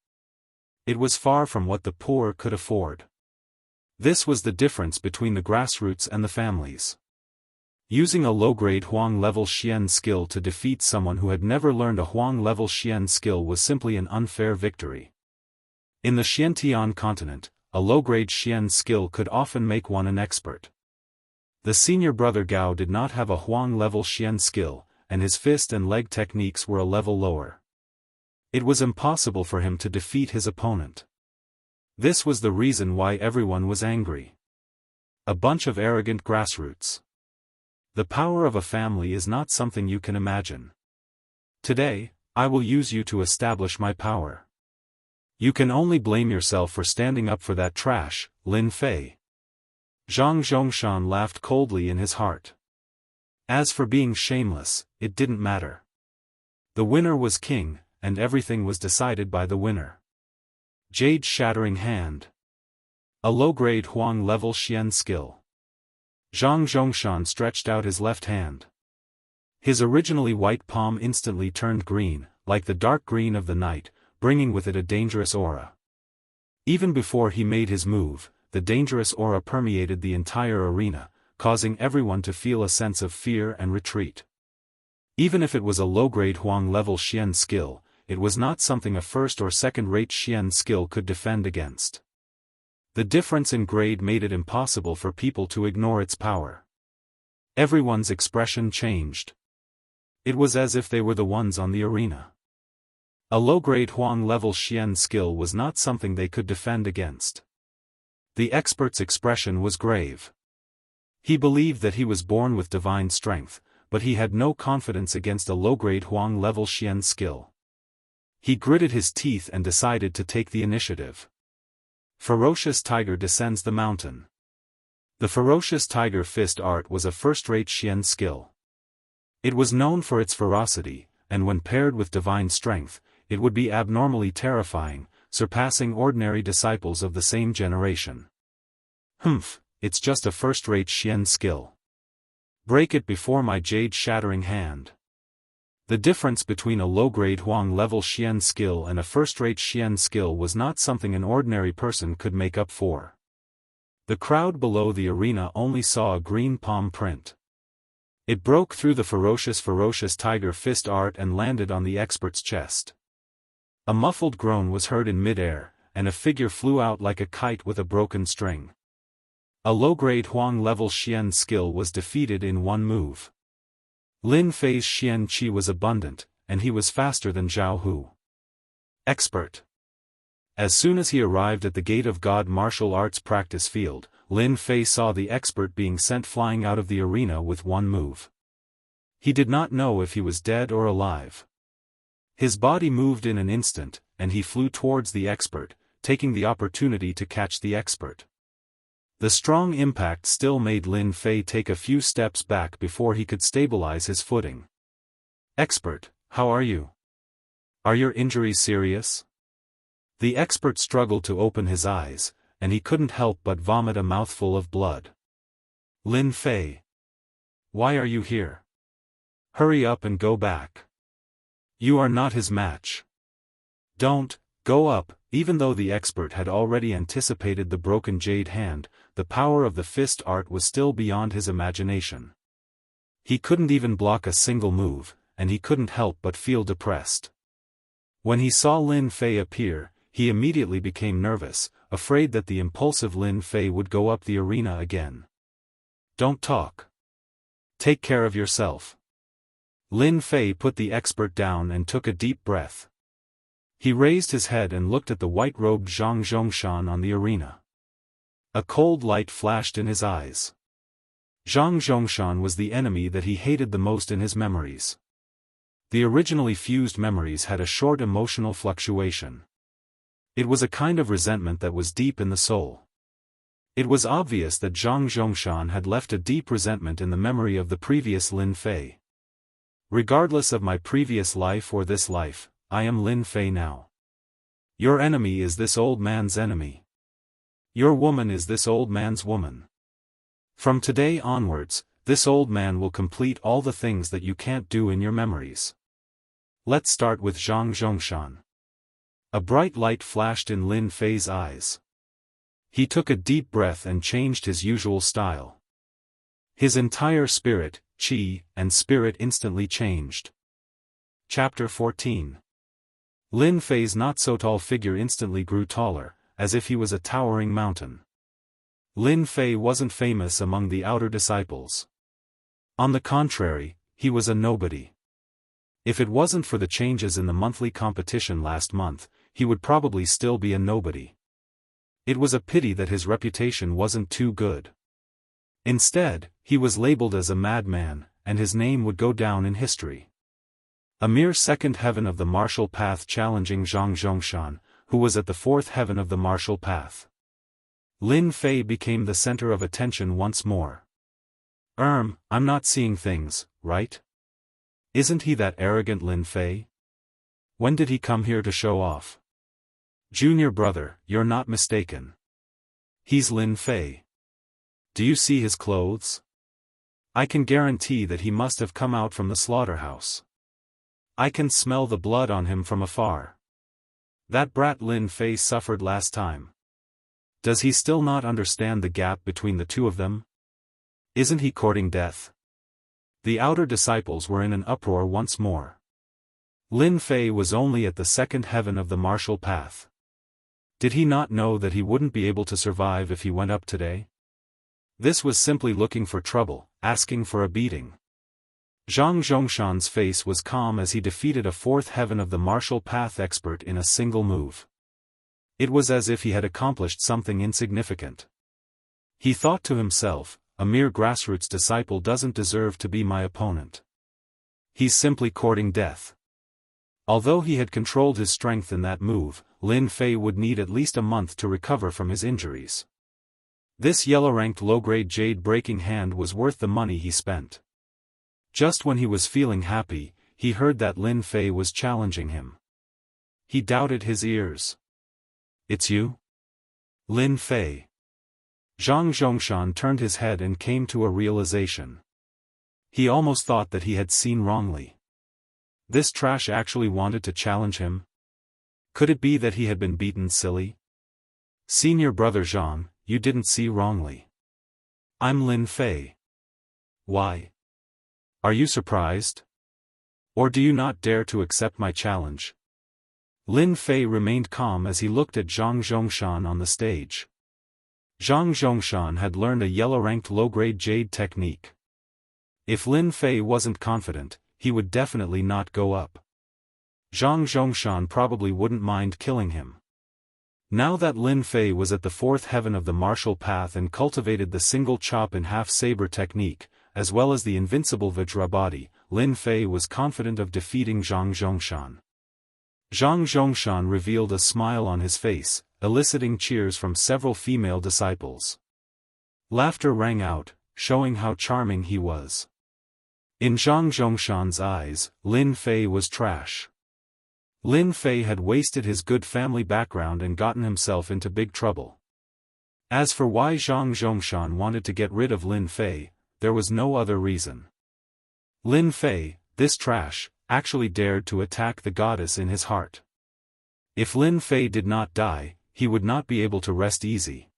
It was far from what the poor could afford. This was the difference between the grassroots and the families. Using a low-grade Huang-level Xian skill to defeat someone who had never learned a Huang-level Xian skill was simply an unfair victory. In the Xiantian continent, a low-grade Xian skill could often make one an expert. The senior brother Gao did not have a Huang-level Xian skill, and his fist and leg techniques were a level lower. It was impossible for him to defeat his opponent. This was the reason why everyone was angry. A bunch of arrogant grassroots. The power of a family is not something you can imagine. Today, I will use you to establish my power. You can only blame yourself for standing up for that trash, Lin Fei. Zhang Zhongshan laughed coldly in his heart. As for being shameless, it didn't matter. The winner was king, and everything was decided by the winner. Jade Shattering Hand. A low-grade Huang-level Xian skill. Zhang Zhongshan stretched out his left hand. His originally white palm instantly turned green, like the dark green of the night, bringing with it a dangerous aura. Even before he made his move, the dangerous aura permeated the entire arena, causing everyone to feel a sense of fear and retreat. Even if it was a low-grade Huang-level Xian skill, it was not something a first or second-rate Xian skill could defend against. The difference in grade made it impossible for people to ignore its power. Everyone's expression changed. It was as if they were the ones on the arena. A low-grade Huang-level Xian skill was not something they could defend against. The expert's expression was grave. He believed that he was born with divine strength, but he had no confidence against a low-grade Huang-level Xian skill. He gritted his teeth and decided to take the initiative. Ferocious Tiger descends the mountain. The Ferocious Tiger Fist art was a first-rate Xian skill. It was known for its ferocity, and when paired with divine strength, it would be abnormally terrifying, surpassing ordinary disciples of the same generation. It's just a first-rate Xian skill. Break it before my jade-shattering hand. The difference between a low-grade Huang-level Xian skill and a first-rate Xian skill was not something an ordinary person could make up for. The crowd below the arena only saw a green palm print. It broke through the ferocious Tiger Fist art and landed on the expert's chest. A muffled groan was heard in mid-air, and a figure flew out like a kite with a broken string. A low-grade Huang-level Xian skill was defeated in one move. Lin Fei's Xian Qi was abundant, and he was faster than Jianghu. Expert. As soon as he arrived at the Gate of God martial arts practice field, Lin Fei saw the expert being sent flying out of the arena with one move. He did not know if he was dead or alive. His body moved in an instant, and he flew towards the expert, taking the opportunity to catch the expert. The strong impact still made Lin Fei take a few steps back before he could stabilize his footing. Expert, how are you? Are your injuries serious? The expert struggled to open his eyes, and he couldn't help but vomit a mouthful of blood. Lin Fei. Why are you here? Hurry up and go back. You are not his match. Don't, go up. Even though the expert had already anticipated the broken jade hand, the power of the fist art was still beyond his imagination. He couldn't even block a single move, and he couldn't help but feel depressed. When he saw Lin Fei appear, he immediately became nervous, afraid that the impulsive Lin Fei would go up the arena again. Don't talk. Take care of yourself. Lin Fei put the expert down and took a deep breath. He raised his head and looked at the white-robed Zhang Zhongshan on the arena. A cold light flashed in his eyes. Zhang Zhongshan was the enemy that he hated the most in his memories. The originally fused memories had a short emotional fluctuation. It was a kind of resentment that was deep in the soul. It was obvious that Zhang Zhongshan had left a deep resentment in the memory of the previous Lin Fei. Regardless of my previous life or this life, I am Lin Fei now. Your enemy is this old man's enemy. Your woman is this old man's woman. From today onwards, this old man will complete all the things that you can't do in your memories. Let's start with Zhang Zhongshan. A bright light flashed in Lin Fei's eyes. He took a deep breath and changed his usual style. His entire spirit, qi, and spirit instantly changed. Chapter 14. Lin Fei's not-so-tall figure instantly grew taller, as if he was a towering mountain. Lin Fei wasn't famous among the outer disciples. On the contrary, he was a nobody. If it wasn't for the changes in the monthly competition last month, he would probably still be a nobody. It was a pity that his reputation wasn't too good. Instead, he was labeled as a madman, and his name would go down in history. A mere second heaven of the martial path challenging Zhang Zhongshan, who was at the fourth heaven of the martial path. Lin Fei became the center of attention once more. I'm not seeing things, right? Isn't he that arrogant Lin Fei? When did he come here to show off? Junior brother, you're not mistaken. He's Lin Fei. Do you see his clothes? I can guarantee that he must have come out from the slaughterhouse. I can smell the blood on him from afar. That brat Lin Fei suffered last time. Does he still not understand the gap between the two of them? Isn't he courting death? The outer disciples were in an uproar once more. Lin Fei was only at the second heaven of the martial path. Did he not know that he wouldn't be able to survive if he went up today? This was simply looking for trouble, asking for a beating. Zhang Zhongshan's face was calm as he defeated a fourth heaven of the martial path expert in a single move. It was as if he had accomplished something insignificant. He thought to himself, a mere grassroots disciple doesn't deserve to be my opponent. He's simply courting death. Although he had controlled his strength in that move, Lin Fei would need at least a month to recover from his injuries. This yellow-ranked low-grade jade-breaking hand was worth the money he spent. Just when he was feeling happy, he heard that Lin Fei was challenging him. He doubted his ears. "It's you? Lin Fei." Zhang Zhongshan turned his head and came to a realization. He almost thought that he had seen wrongly. This trash actually wanted to challenge him? Could it be that he had been beaten silly? "Senior brother Zhang, you didn't see wrongly. I'm Lin Fei." "Why? Are you surprised? Or do you not dare to accept my challenge?" Lin Fei remained calm as he looked at Zhang Zhongshan on the stage. Zhang Zhongshan had learned a yellow-ranked low-grade jade technique. If Lin Fei wasn't confident, he would definitely not go up. Zhang Zhongshan probably wouldn't mind killing him. Now that Lin Fei was at the fourth heaven of the martial path and cultivated the single chop in half saber technique, as well as the invincible Vajra body, Lin Fei was confident of defeating Zhang Zhongshan. Zhang Zhongshan revealed a smile on his face, eliciting cheers from several female disciples. Laughter rang out, showing how charming he was. In Zhang Zhongshan's eyes, Lin Fei was trash. Lin Fei had wasted his good family background and gotten himself into big trouble. As for why Zhang Zhongshan wanted to get rid of Lin Fei, there was no other reason. Lin Fei, this trash, actually dared to attack the goddess in his heart. If Lin Fei did not die, he would not be able to rest easy.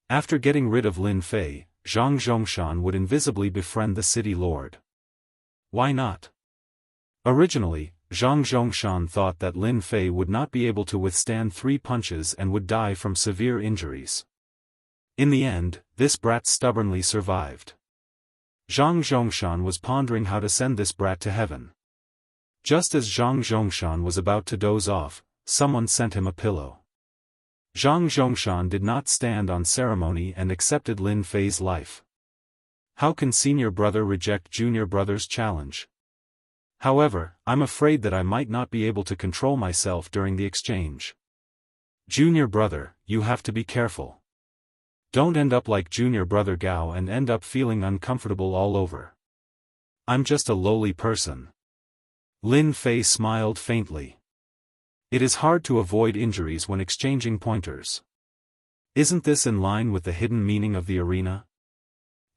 After getting rid of Lin Fei, Zhang Zhongshan would invisibly befriend the city lord. Why not? Originally, Zhang Zhongshan thought that Lin Fei would not be able to withstand 3 punches and would die from severe injuries. In the end, this brat stubbornly survived. Zhang Zhongshan was pondering how to send this brat to heaven. Just as Zhang Zhongshan was about to doze off, someone sent him a pillow. Zhang Zhongshan did not stand on ceremony and accepted Lin Fei's life. How can senior brother reject junior brother's challenge? However, I'm afraid that I might not be able to control myself during the exchange. Junior brother, you have to be careful. Don't end up like junior brother Gao and end up feeling uncomfortable all over. I'm just a lowly person. Lin Fei smiled faintly. It is hard to avoid injuries when exchanging pointers. Isn't this in line with the hidden meaning of the arena?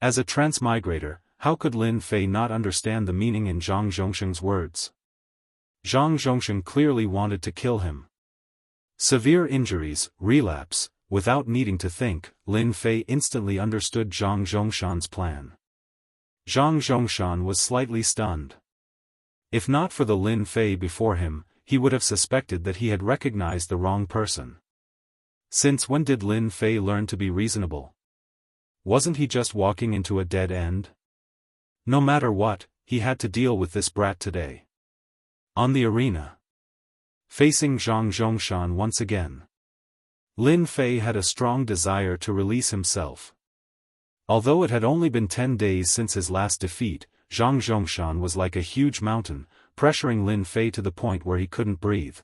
As a transmigrator, how could Lin Fei not understand the meaning in Zhang Zhongshan's words? Zhang Zhongshan clearly wanted to kill him. Severe injuries, relapse, without needing to think, Lin Fei instantly understood Zhang Zhongshan's plan. Zhang Zhongshan was slightly stunned. If not for the Lin Fei before him, he would have suspected that he had recognized the wrong person. Since when did Lin Fei learn to be reasonable? Wasn't he just walking into a dead end? No matter what, he had to deal with this brat today. On the arena. Facing Zhang Zhongshan once again. Lin Fei had a strong desire to release himself. Although it had only been 10 days since his last defeat, Zhang Zhongshan was like a huge mountain, pressuring Lin Fei to the point where he couldn't breathe.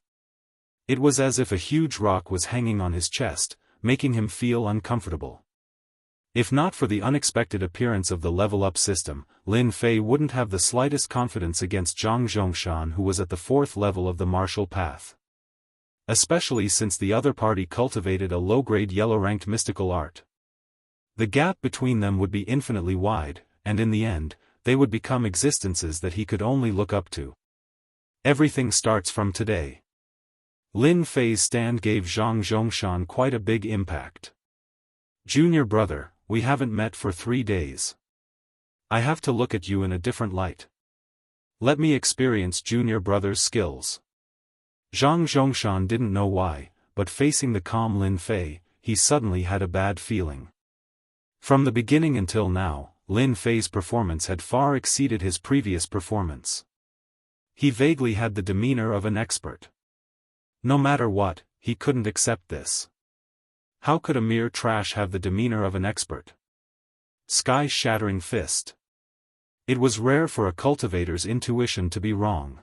It was as if a huge rock was hanging on his chest, making him feel uncomfortable. If not for the unexpected appearance of the level-up system, Lin Fei wouldn't have the slightest confidence against Zhang Zhongshan, who was at the 4th level of the martial path. Especially since the other party cultivated a low-grade yellow-ranked mystical art. The gap between them would be infinitely wide, and in the end, they would become existences that he could only look up to. Everything starts from today. Lin Fei's stand gave Zhang Zhongshan quite a big impact. Junior brother, we haven't met for 3 days. I have to look at you in a different light. Let me experience junior brother's skills. Zhang Zhongshan didn't know why, but facing the calm Lin Fei, he suddenly had a bad feeling. From the beginning until now, Lin Fei's performance had far exceeded his previous performance. He vaguely had the demeanor of an expert. No matter what, he couldn't accept this. How could a mere trash have the demeanor of an expert? Sky-shattering fist. It was rare for a cultivator's intuition to be wrong.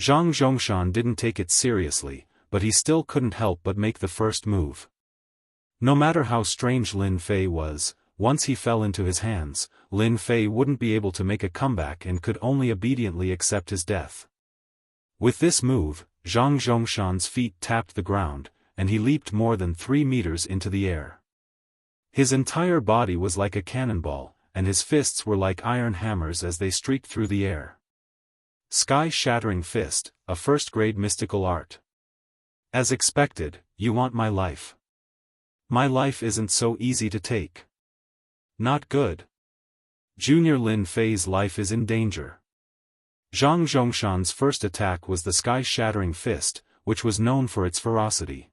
Zhang Zhongshan didn't take it seriously, but he still couldn't help but make the first move. No matter how strange Lin Fei was, once he fell into his hands, Lin Fei wouldn't be able to make a comeback and could only obediently accept his death. With this move, Zhang Zhongshan's feet tapped the ground, and he leaped more than 3 meters into the air. His entire body was like a cannonball, and his fists were like iron hammers as they streaked through the air. Sky-shattering fist, a first-grade mystical art. As expected, you want my life. My life isn't so easy to take. Not good. Junior Lin Fei's life is in danger. Zhang Zhongshan's first attack was the sky-shattering fist, which was known for its ferocity.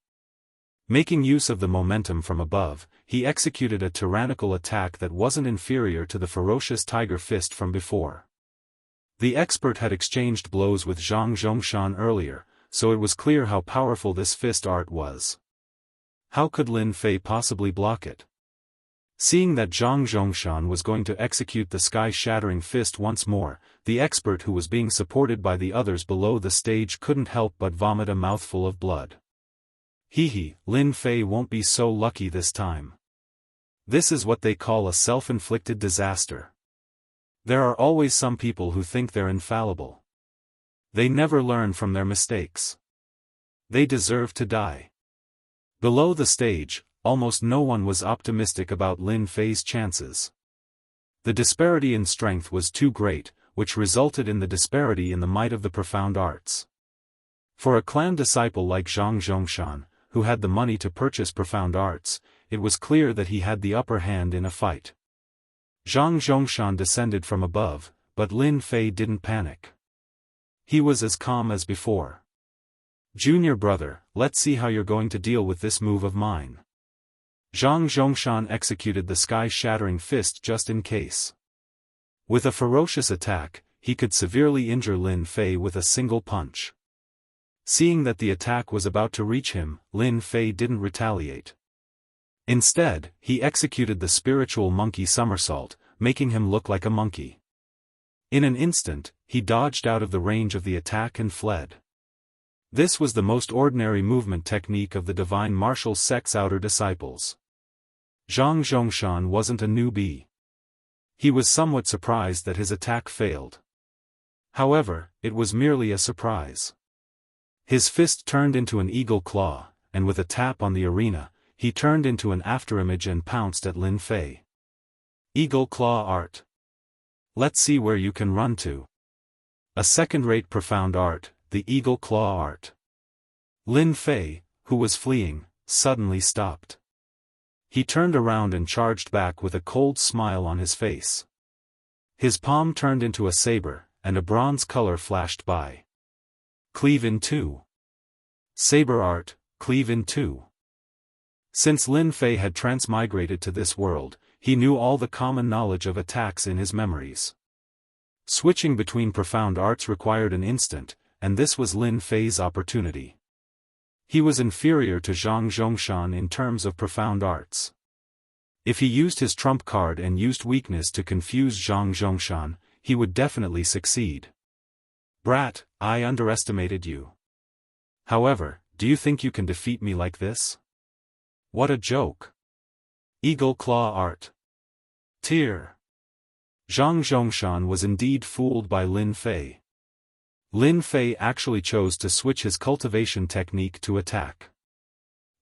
Making use of the momentum from above, he executed a tyrannical attack that wasn't inferior to the ferocious tiger fist from before. The expert had exchanged blows with Zhang Zhongshan earlier, so it was clear how powerful this fist art was. How could Lin Fei possibly block it? Seeing that Zhang Zhongshan was going to execute the sky-shattering fist once more, the expert who was being supported by the others below the stage couldn't help but vomit a mouthful of blood. Hee, Lin Fei won't be so lucky this time. This is what they call a self-inflicted disaster. There are always some people who think they're infallible. They never learn from their mistakes. They deserve to die. Below the stage, almost no one was optimistic about Lin Fei's chances. The disparity in strength was too great, which resulted in the disparity in the might of the profound arts. For a clan disciple like Zhang Zhongshan, who had the money to purchase profound arts, it was clear that he had the upper hand in a fight. Zhang Zhongshan descended from above, but Lin Fei didn't panic. He was as calm as before. Junior brother, let's see how you're going to deal with this move of mine. Zhang Zhongshan executed the sky-shattering fist just in case. With a ferocious attack, he could severely injure Lin Fei with a single punch. Seeing that the attack was about to reach him, Lin Fei didn't retaliate. Instead, he executed the spiritual monkey somersault, making him look like a monkey. In an instant, he dodged out of the range of the attack and fled. This was the most ordinary movement technique of the divine martial sect's outer disciples. Zhang Zhongshan wasn't a newbie. He was somewhat surprised that his attack failed. However, it was merely a surprise. His fist turned into an eagle claw, and with a tap on the arena, he turned into an afterimage and pounced at Lin Fei. Eagle claw art. Let's see where you can run to. A second-rate profound art, the eagle claw art. Lin Fei, who was fleeing, suddenly stopped. He turned around and charged back with a cold smile on his face. His palm turned into a saber, and a bronze color flashed by. Cleave in two. Saber art, cleave in two. Since Lin Fei had transmigrated to this world, he knew all the common knowledge of attacks in his memories. Switching between profound arts required an instant, and this was Lin Fei's opportunity. He was inferior to Zhang Zhongshan in terms of profound arts. If he used his trump card and used weakness to confuse Zhang Zhongshan, he would definitely succeed. Brat, I underestimated you. However, do you think you can defeat me like this? What a joke. Eagle claw art. Tear. Zhang Zhongshan was indeed fooled by Lin Fei. Lin Fei actually chose to switch his cultivation technique to attack.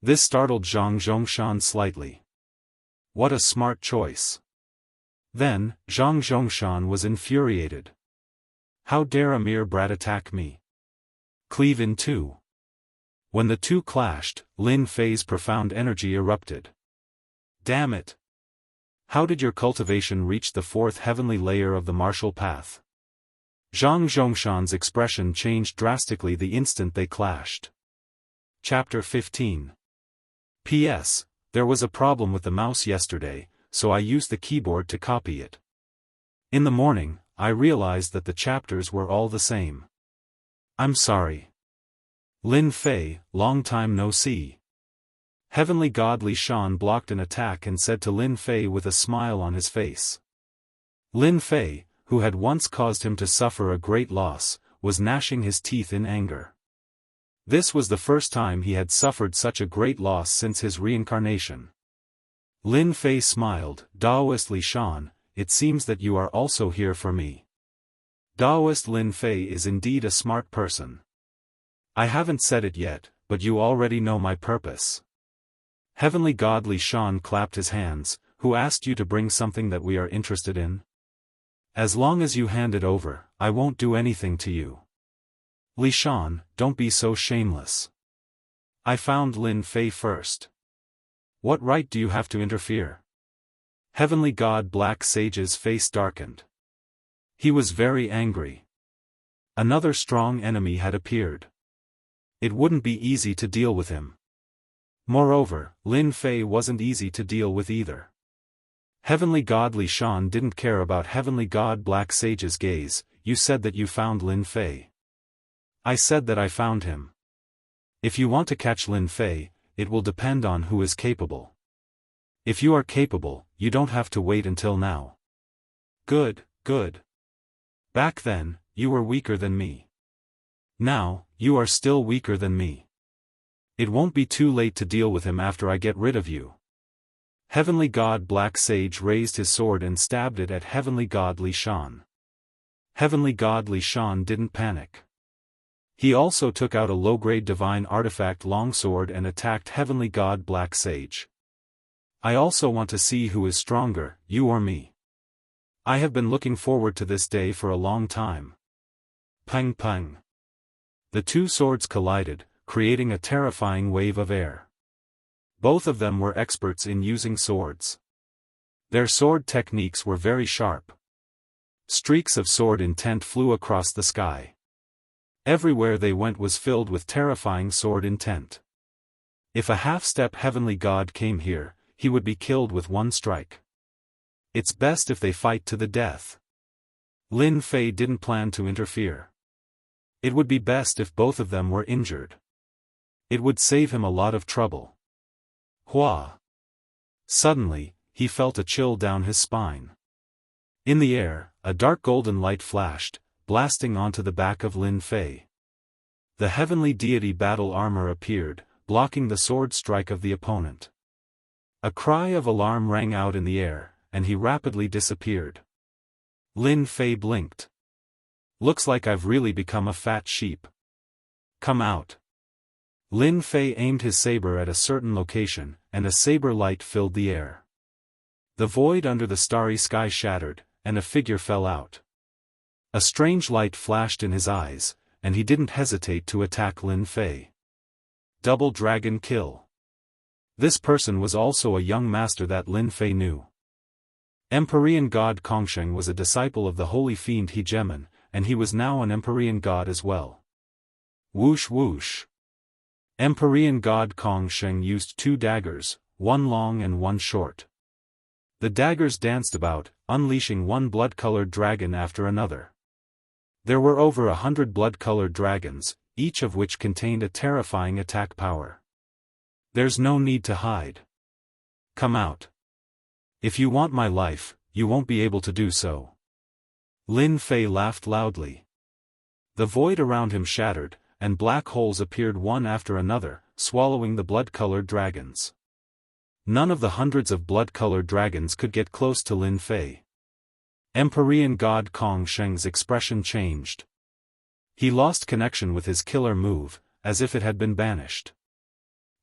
This startled Zhang Zhongshan slightly. What a smart choice. Then, Zhang Zhongshan was infuriated. How dare a mere brat attack me? Cleave in two. When the two clashed, Lin Fei's profound energy erupted. Damn it! How did your cultivation reach the fourth heavenly layer of the martial path? Zhang Zhongshan's expression changed drastically the instant they clashed. Chapter 15. P.S. There was a problem with the mouse yesterday, so I used the keyboard to copy it. In the morning, I realized that the chapters were all the same. I'm sorry. Lin Fei, long time no see. Heavenly God Li Shan blocked an attack and said to Lin Fei with a smile on his face. Lin Fei, who had once caused him to suffer a great loss, was gnashing his teeth in anger. This was the first time he had suffered such a great loss since his reincarnation. Lin Fei smiled. Daoist Li Shan, it seems that you are also here for me. Daoist Lin Fei is indeed a smart person. I haven't said it yet, but you already know my purpose. Heavenly God Li Shan clapped his hands. Who asked you to bring something that we are interested in? As long as you hand it over, I won't do anything to you. Li Shan, don't be so shameless. I found Lin Fei first. What right do you have to interfere? Heavenly God Black Sage's face darkened. He was very angry. Another strong enemy had appeared. It wouldn't be easy to deal with him. Moreover, Lin Fei wasn't easy to deal with either. Heavenly God Li Shan didn't care about Heavenly God Black Sage's gaze. You said that you found Lin Fei. I said that I found him. If you want to catch Lin Fei, it will depend on who is capable. If you are capable, you don't have to wait until now. Good, good. Back then, you were weaker than me. Now, you are still weaker than me. It won't be too late to deal with him after I get rid of you. Heavenly God Black Sage raised his sword and stabbed it at Heavenly God Li Shan. Heavenly God Li Shan didn't panic. He also took out a low-grade divine artifact longsword and attacked Heavenly God Black Sage. I also want to see who is stronger, you or me. I have been looking forward to this day for a long time. Pang pang. The two swords collided, creating a terrifying wave of air. Both of them were experts in using swords. Their sword techniques were very sharp. Streaks of sword intent flew across the sky. Everywhere they went was filled with terrifying sword intent. If a half-step heavenly god came here, he would be killed with one strike. It's best if they fight to the death. Lin Fei didn't plan to interfere. It would be best if both of them were injured. It would save him a lot of trouble. Hua! Suddenly, he felt a chill down his spine. In the air, a dark golden light flashed, blasting onto the back of Lin Fei. The heavenly deity battle armor appeared, blocking the sword strike of the opponent. A cry of alarm rang out in the air, and he rapidly disappeared. Lin Fei blinked. Looks like I've really become a fat sheep. Come out. Lin Fei aimed his saber at a certain location, and a saber light filled the air. The void under the starry sky shattered, and a figure fell out. A strange light flashed in his eyes, and he didn't hesitate to attack Lin Fei. Double dragon kill. This person was also a young master that Lin Fei knew. Empyrean god Kongsheng was a disciple of the holy fiend Hegemon, and he was now an Empyrean god as well. Whoosh whoosh. Empyrean god Kongsheng used two daggers, one long and one short. The daggers danced about, unleashing one blood-colored dragon after another. There were over 100 blood-colored dragons, each of which contained a terrifying attack power. There's no need to hide. Come out. If you want my life, you won't be able to do so. Lin Fei laughed loudly. The void around him shattered, and black holes appeared one after another, swallowing the blood-colored dragons. None of the hundreds of blood-colored dragons could get close to Lin Fei. Empyrean god Kongsheng's expression changed. He lost connection with his killer move, as if it had been banished.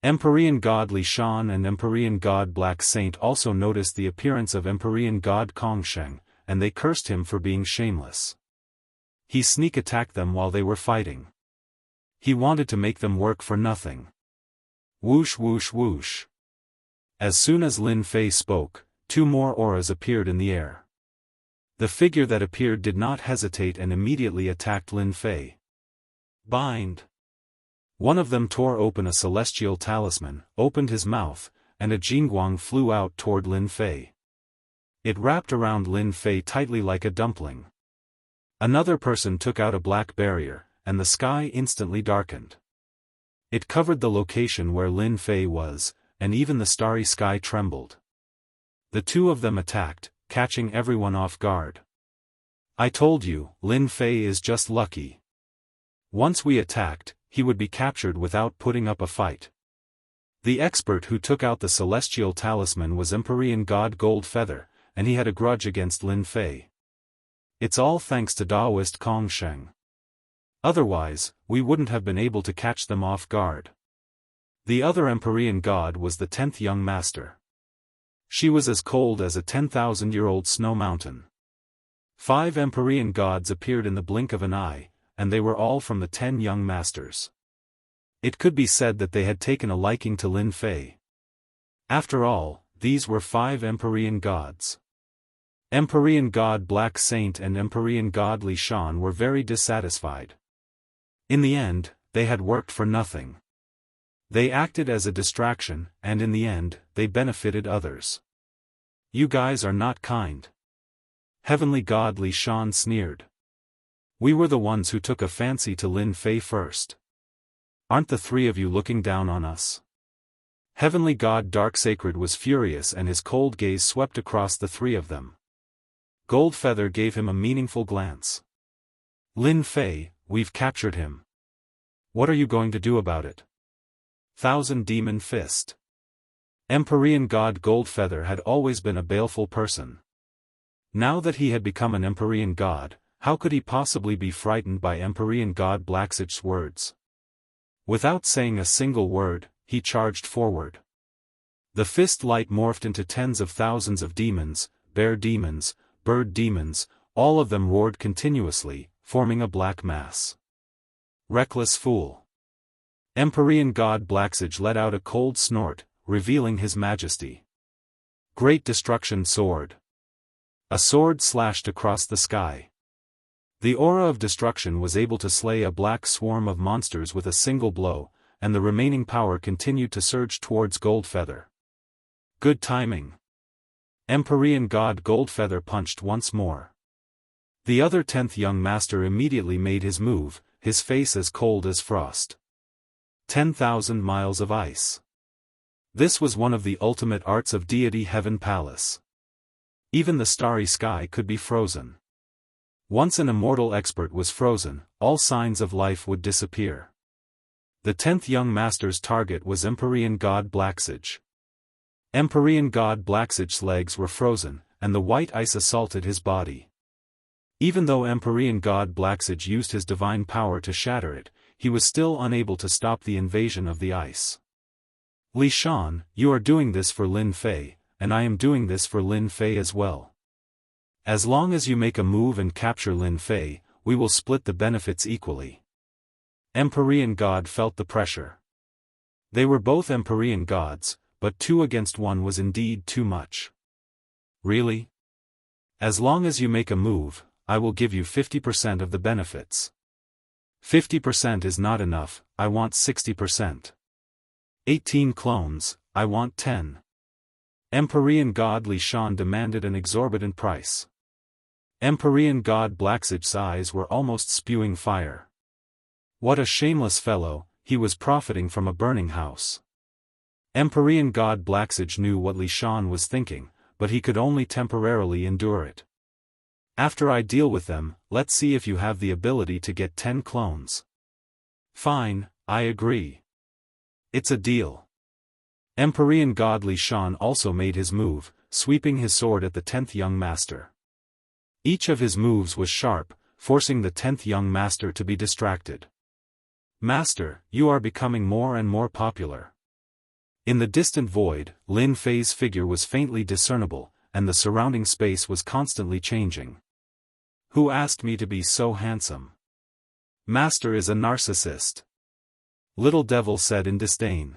Empyrean god Li Shan and Empyrean god Black Saint also noticed the appearance of Empyrean god Kongsheng, and they cursed him for being shameless. He sneak attacked them while they were fighting. He wanted to make them work for nothing. Whoosh whoosh whoosh. As soon as Lin Fei spoke, two more auras appeared in the air. The figure that appeared did not hesitate and immediately attacked Lin Fei. Bind. One of them tore open a celestial talisman, opened his mouth, and a jingguang flew out toward Lin Fei. It wrapped around Lin Fei tightly like a dumpling. Another person took out a black barrier, and the sky instantly darkened. It covered the location where Lin Fei was, and even the starry sky trembled. The two of them attacked, catching everyone off guard. I told you, Lin Fei is just lucky. Once we attacked, he would be captured without putting up a fight. The expert who took out the celestial talisman was Empyrean god Goldfeather, and he had a grudge against Lin Fei. It's all thanks to Daoist Kong Sheng. Otherwise, we wouldn't have been able to catch them off guard. The other Empyrean god was the 10th young master. She was as cold as a 10,000-year-old snow mountain. 5 Empyrean gods appeared in the blink of an eye, and they were all from the 10 young masters. It could be said that they had taken a liking to Lin Fei. After all, these were 5 Empyrean gods. Empyrean god Black Saint and Empyrean god Li Shan were very dissatisfied. In the end, they had worked for nothing. They acted as a distraction, and in the end, they benefited others. You guys are not kind. Heavenly god Li Shan sneered. We were the ones who took a fancy to Lin Fei first. Aren't the 3 of you looking down on us? Heavenly god Darksacred was furious and his cold gaze swept across the 3 of them. Goldfeather gave him a meaningful glance. Lin Fei, we've captured him. What are you going to do about it? Thousand Demon Fist. Empyrean god Goldfeather had always been a baleful person. Now that he had become an Empyrean god, how could he possibly be frightened by Empyrean god Blacksage's words? Without saying a single word, he charged forward. The fist light morphed into tens of thousands of demons, bear demons, bird demons, all of them roared continuously, forming a black mass. Reckless fool. Empyrean god Blacksage let out a cold snort, revealing his majesty. Great destruction sword. A sword slashed across the sky. The aura of destruction was able to slay a black swarm of monsters with a single blow, and the remaining power continued to surge towards Goldfeather. Good timing. Empyrean god Goldfeather punched once more. The other 10th young master immediately made his move, his face as cold as frost. 10,000 miles of ice. This was one of the ultimate arts of deity Heaven Palace. Even the starry sky could be frozen. Once an immortal expert was frozen, all signs of life would disappear. The 10th young master's target was Empyrean god Blacksage. Empyrean god Blacksage's legs were frozen, and the white ice assaulted his body. Even though Empyrean god Blacksage used his divine power to shatter it, he was still unable to stop the invasion of the ice. Li Shan, you are doing this for Lin Fei, and I am doing this for Lin Fei as well. As long as you make a move and capture Lin Fei, we will split the benefits equally. Empyrean god felt the pressure. They were both Empyrean gods, but 2 against 1 was indeed too much. Really? As long as you make a move, I will give you 50% of the benefits. 50% is not enough, I want 60%. 18 clones, I want 10. Empyrean god Li Shan demanded an exorbitant price. Empyrean god Blacksage's eyes were almost spewing fire. What a shameless fellow, he was profiting from a burning house. Empyrean god Blacksage knew what Li Shan was thinking, but he could only temporarily endure it. After I deal with them, let's see if you have the ability to get 10 clones. Fine, I agree. It's a deal. Empyrean god Li Shan also made his move, sweeping his sword at the 10th young master. Each of his moves was sharp, forcing the 10th young master to be distracted. Master, you are becoming more and more popular. In the distant void, Lin Fei's figure was faintly discernible, and the surrounding space was constantly changing. Who asked me to be so handsome? Master is a narcissist. Little Devil said in disdain.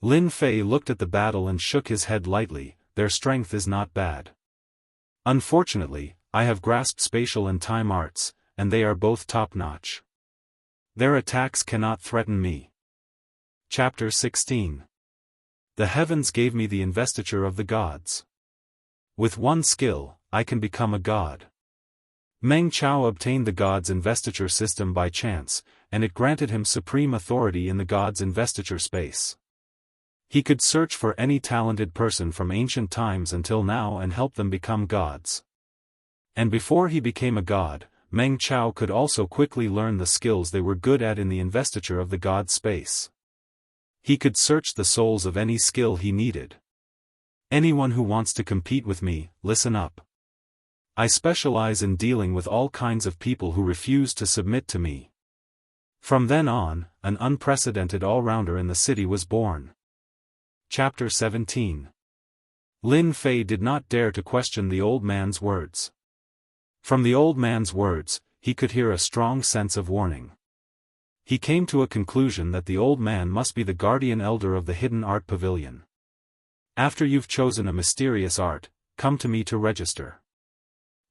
Lin Fei looked at the battle and shook his head lightly, their strength is not bad. Unfortunately, I have grasped spatial and time arts, and they are both top-notch. Their attacks cannot threaten me. Chapter 16. The heavens gave me the investiture of the gods. With one skill, I can become a god. Meng Chao obtained the god's investiture system by chance, and it granted him supreme authority in the god's investiture space. He could search for any talented person from ancient times until now and help them become gods. And before he became a god, Meng Chao could also quickly learn the skills they were good at in the investiture of the god space. He could search the souls of any skill he needed. Anyone who wants to compete with me, listen up. I specialize in dealing with all kinds of people who refuse to submit to me. From then on, an unprecedented all-rounder in the city was born. Chapter 17. Lin Fei did not dare to question the old man's words. From the old man's words, he could hear a strong sense of warning. He came to a conclusion that the old man must be the guardian elder of the hidden art pavilion. After you've chosen a mysterious art, come to me to register.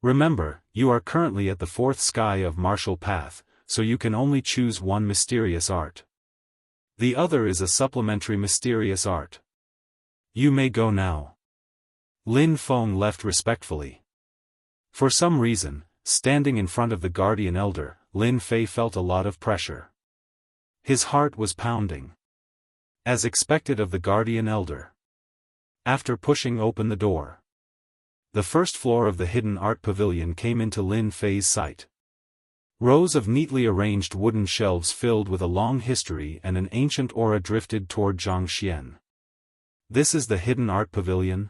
Remember, you are currently at the fourth sky of martial path, so you can only choose one mysterious art. The other is a supplementary mysterious art. You may go now. Lin Feng left respectfully. For some reason, standing in front of the guardian elder, Lin Fei felt a lot of pressure. His heart was pounding. As expected of the guardian elder. After pushing open the door, the first floor of the hidden art pavilion came into Lin Fei's sight. Rows of neatly arranged wooden shelves filled with a long history and an ancient aura drifted toward Jianghu. This is the hidden art pavilion?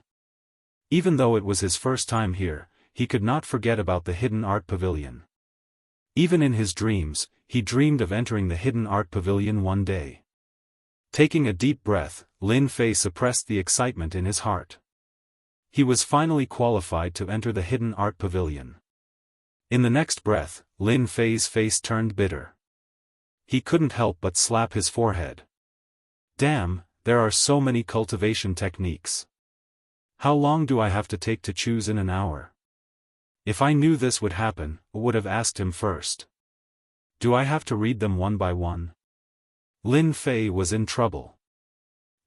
Even though it was his first time here, he could not forget about the hidden art pavilion. Even in his dreams, he dreamed of entering the hidden art pavilion one day. Taking a deep breath, Lin Fei suppressed the excitement in his heart. He was finally qualified to enter the hidden art pavilion. In the next breath, Lin Fei's face turned bitter. He couldn't help but slap his forehead. Damn, there are so many cultivation techniques. How long do I have to take to choose in an hour? If I knew this would happen, I would have asked him first. Do I have to read them one by one? Lin Fei was in trouble.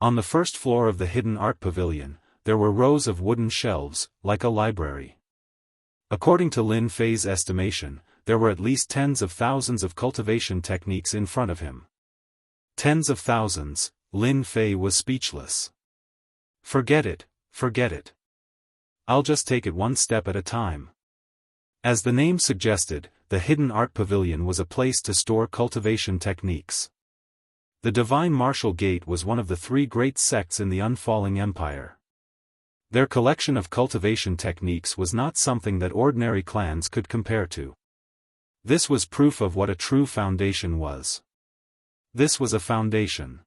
On the first floor of the hidden art pavilion, there were rows of wooden shelves, like a library. According to Lin Fei's estimation, there were at least tens of thousands of cultivation techniques in front of him. Tens of thousands, Lin Fei was speechless. Forget it, forget it. I'll just take it one step at a time. As the name suggested, the hidden art pavilion was a place to store cultivation techniques. The Divine Martial Gate was one of the three great sects in the unfalling empire. Their collection of cultivation techniques was not something that ordinary clans could compare to. This was proof of what a true foundation was. This was a foundation.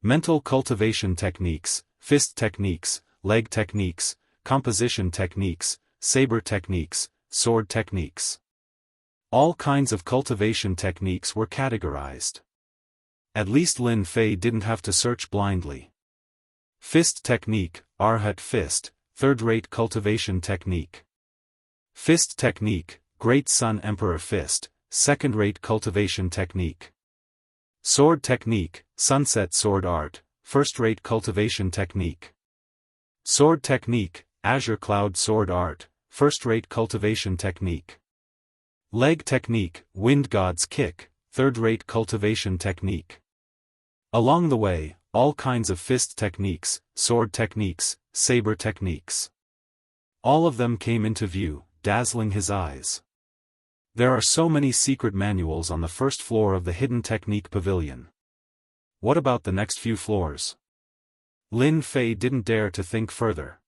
Mental cultivation techniques, fist techniques, leg techniques, composition techniques, saber techniques, sword techniques. All kinds of cultivation techniques were categorized. At least Lin Fei didn't have to search blindly. Fist technique, Arhat fist, third-rate cultivation technique. Fist technique, Great Sun Emperor fist, second-rate cultivation technique. Sword technique, Sunset sword art, first-rate cultivation technique. Sword technique, Azure Cloud sword art, first-rate cultivation technique. Leg technique, Wind God's kick, third-rate cultivation technique. Along the way, all kinds of fist techniques, sword techniques, saber techniques. All of them came into view, dazzling his eyes. There are so many secret manuals on the first floor of the hidden technique pavilion. What about the next few floors? Lin Fei didn't dare to think further.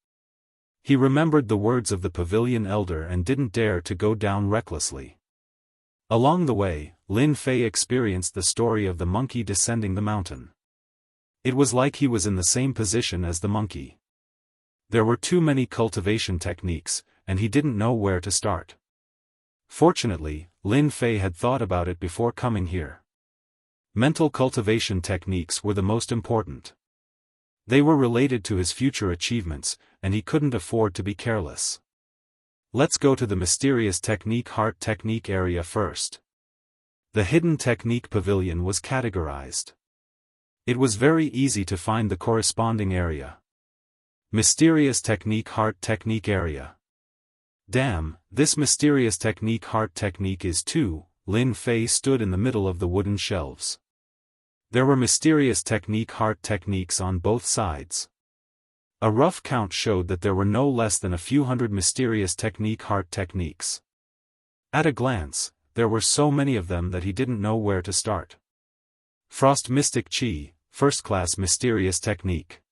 He remembered the words of the pavilion elder and didn't dare to go down recklessly. Along the way, Lin Fei experienced the story of the monkey descending the mountain. It was like he was in the same position as the monkey. There were too many cultivation techniques, and he didn't know where to start. Fortunately, Lin Fei had thought about it before coming here. Mental cultivation techniques were the most important. They were related to his future achievements, and he couldn't afford to be careless. Let's go to the mysterious technique heart technique area first. The hidden technique pavilion was categorized. It was very easy to find the corresponding area. Mysterious technique heart technique area. Damn, this mysterious technique heart technique is too. Lin Fei stood in the middle of the wooden shelves. There were mysterious heart techniques on both sides. A rough count showed that there were no less than a few hundred mysterious heart techniques. At a glance, there were so many of them that he didn't know where to start. Frost Mystic Chi, first-class mysterious technique.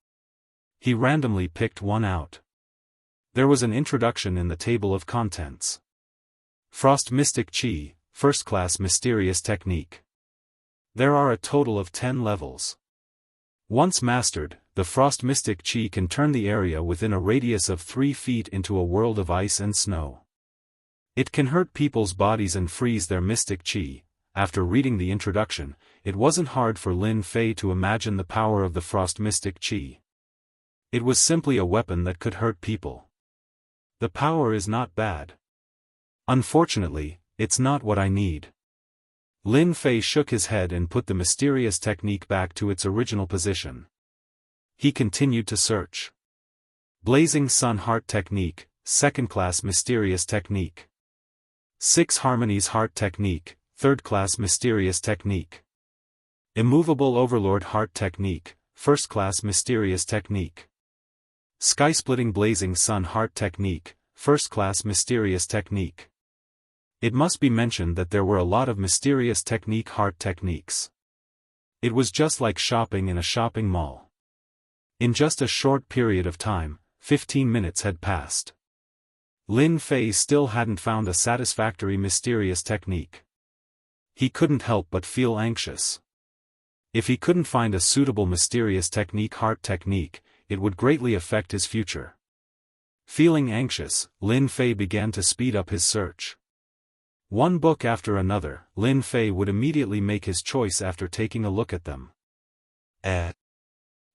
He randomly picked one out. There was an introduction in the table of contents. Frost Mystic Chi, first-class mysterious technique. There are a total of 10 levels. Once mastered, the Frost Mystic Chi can turn the area within a radius of 3 feet into a world of ice and snow. It can hurt people's bodies and freeze their mystic chi. After reading the introduction, it wasn't hard for Lin Fei to imagine the power of the Frost Mystic Chi. It was simply a weapon that could hurt people. The power is not bad. Unfortunately, it's not what I need. Lin Fei shook his head and put the mysterious technique back to its original position. He continued to search. Blazing Sun Heart Technique, second-class mysterious technique. 6 Harmonies Heart Technique, third-class mysterious technique. Immovable Overlord Heart Technique, first-class mysterious technique. Sky-splitting Blazing Sun Heart Technique, first-class mysterious technique. It must be mentioned that there were a lot of mysterious heart techniques. It was just like shopping in a shopping mall. In just a short period of time, 15 minutes had passed. Lin Fei still hadn't found a satisfactory mysterious technique. He couldn't help but feel anxious. If he couldn't find a suitable mysterious heart technique, it would greatly affect his future. Feeling anxious, Lin Fei began to speed up his search. One book after another, Lin Fei would immediately make his choice after taking a look at them.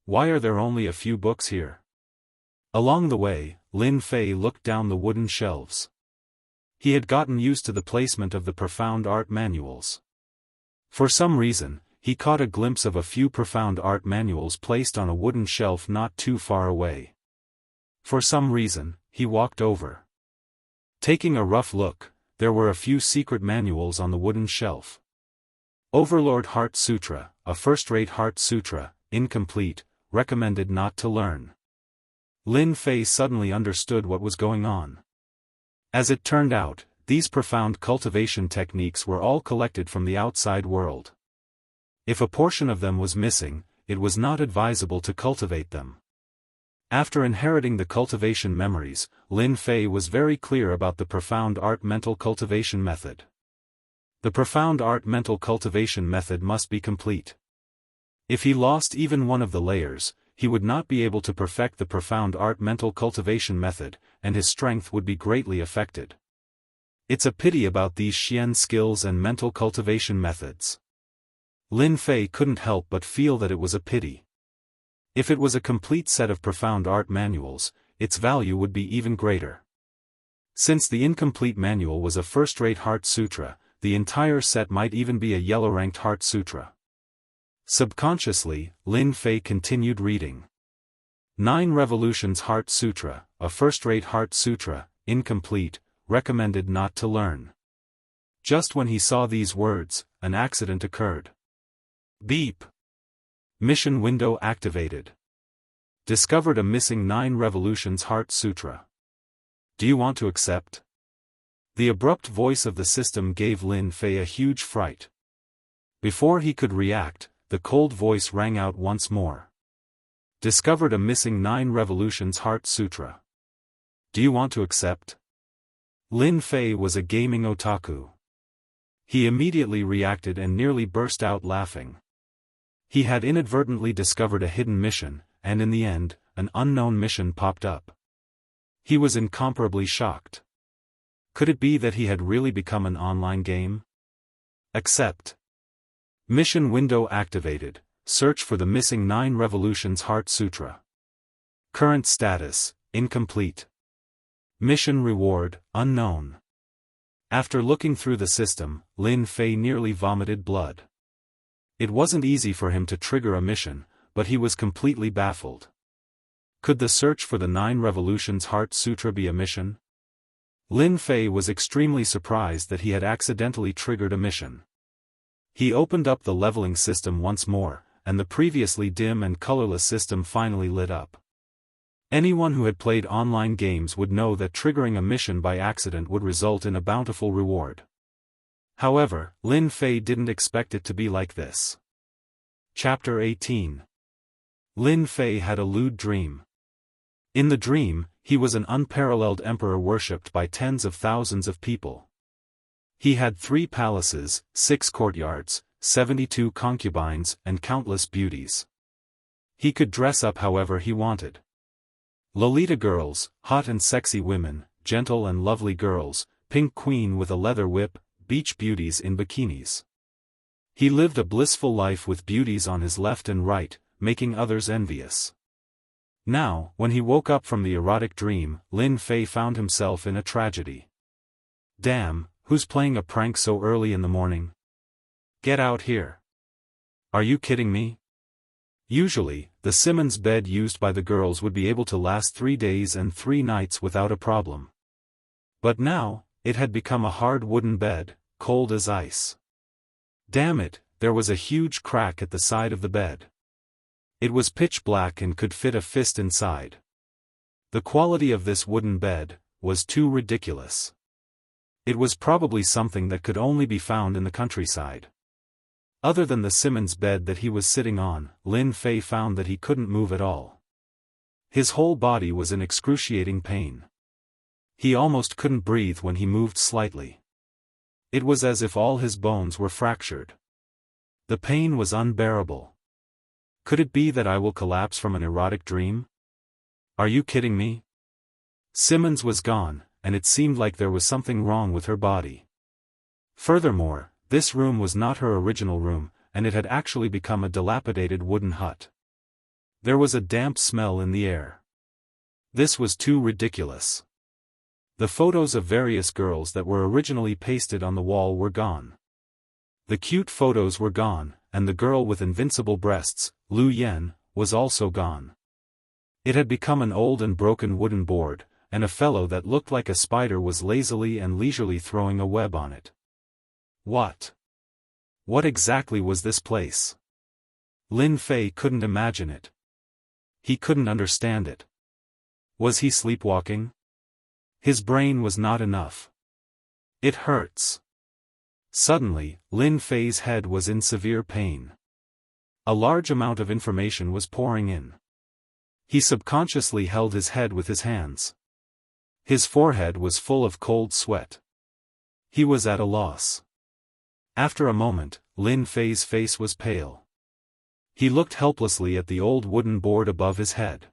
Why are there only a few books here? Along the way, Lin Fei looked down the wooden shelves. He had gotten used to the placement of the profound art manuals. For some reason, he caught a glimpse of a few profound art manuals placed on a wooden shelf not too far away. For some reason, he walked over. Taking a rough look, there were a few secret manuals on the wooden shelf. Overlord Heart Sutra, a first-rate Heart Sutra, incomplete, recommended not to learn. Lin Fei suddenly understood what was going on. As it turned out, these profound cultivation techniques were all collected from the outside world. If a portion of them was missing, it was not advisable to cultivate them. After inheriting the cultivation memories, Lin Fei was very clear about the profound art mental cultivation method. The profound art mental cultivation method must be complete. If he lost even one of the layers, he would not be able to perfect the profound art mental cultivation method, and his strength would be greatly affected. It's a pity about these Xian skills and mental cultivation methods. Lin Fei couldn't help but feel that it was a pity. If it was a complete set of profound art manuals, its value would be even greater. Since the incomplete manual was a first-rate Heart Sutra, the entire set might even be a yellow-ranked Heart Sutra. Subconsciously, Lin Fei continued reading. 9 Revolutions Heart Sutra, a first-rate Heart Sutra, incomplete, recommended not to learn. Just when he saw these words, an accident occurred. Beep. Mission window activated. Discovered a missing 9 Revolutions Heart Sutra. Do you want to accept? The abrupt voice of the system gave Lin Fei a huge fright. Before he could react, the cold voice rang out once more. Discovered a missing 9 Revolutions Heart Sutra. Do you want to accept? Lin Fei was a gaming otaku. He immediately reacted and nearly burst out laughing. He had inadvertently discovered a hidden mission, and in the end, an unknown mission popped up. He was incomparably shocked. Could it be that he had really become an online game? Accept. Mission window activated. Search for the missing 9 Revolutions Heart Sutra. Current status, incomplete. Mission reward, unknown. After looking through the system, Lin Fei nearly vomited blood. It wasn't easy for him to trigger a mission, but he was completely baffled. Could the search for the 9 Revolutions Heart Sutra be a mission? Lin Fei was extremely surprised that he had accidentally triggered a mission. He opened up the leveling system once more, and the previously dim and colorless system finally lit up. Anyone who had played online games would know that triggering a mission by accident would result in a bountiful reward. However, Lin Fei didn't expect it to be like this. Chapter 18. Lin Fei had a lewd dream. In the dream, he was an unparalleled emperor worshipped by tens of thousands of people. He had 3 palaces, 6 courtyards, 72 concubines, and countless beauties. He could dress up however he wanted. Lolita girls, hot and sexy women, gentle and lovely girls, pink queen with a leather whip, beach beauties in bikinis. He lived a blissful life with beauties on his left and right, making others envious. Now, when he woke up from the erotic dream, Lin Fei found himself in a tragedy. Damn, who's playing a prank so early in the morning? Get out here. Are you kidding me? Usually, the Simmons bed used by the girls would be able to last 3 days and 3 nights without a problem. But now, it had become a hard wooden bed, cold as ice. Damn it, there was a huge crack at the side of the bed. It was pitch black and could fit a fist inside. The quality of this wooden bed was too ridiculous. It was probably something that could only be found in the countryside. Other than the Simmons bed that he was sitting on, Lin Fei found that he couldn't move at all. His whole body was in excruciating pain. He almost couldn't breathe when he moved slightly. It was as if all his bones were fractured. The pain was unbearable. Could it be that I will collapse from an erotic dream? Are you kidding me? Simmons was gone, and it seemed like there was something wrong with her body. Furthermore, this room was not her original room, and it had actually become a dilapidated wooden hut. There was a damp smell in the air. This was too ridiculous. The photos of various girls that were originally pasted on the wall were gone. The cute photos were gone, and the girl with invincible breasts, Lu Yen, was also gone. It had become an old and broken wooden board, and a fellow that looked like a spider was lazily and leisurely throwing a web on it. What? What exactly was this place? Lin Fei couldn't imagine it. He couldn't understand it. Was he sleepwalking? His brain was not enough. It hurts. Suddenly, Lin Fei's head was in severe pain. A large amount of information was pouring in. He subconsciously held his head with his hands. His forehead was full of cold sweat. He was at a loss. After a moment, Lin Fei's face was pale. He looked helplessly at the old wooden board above his head.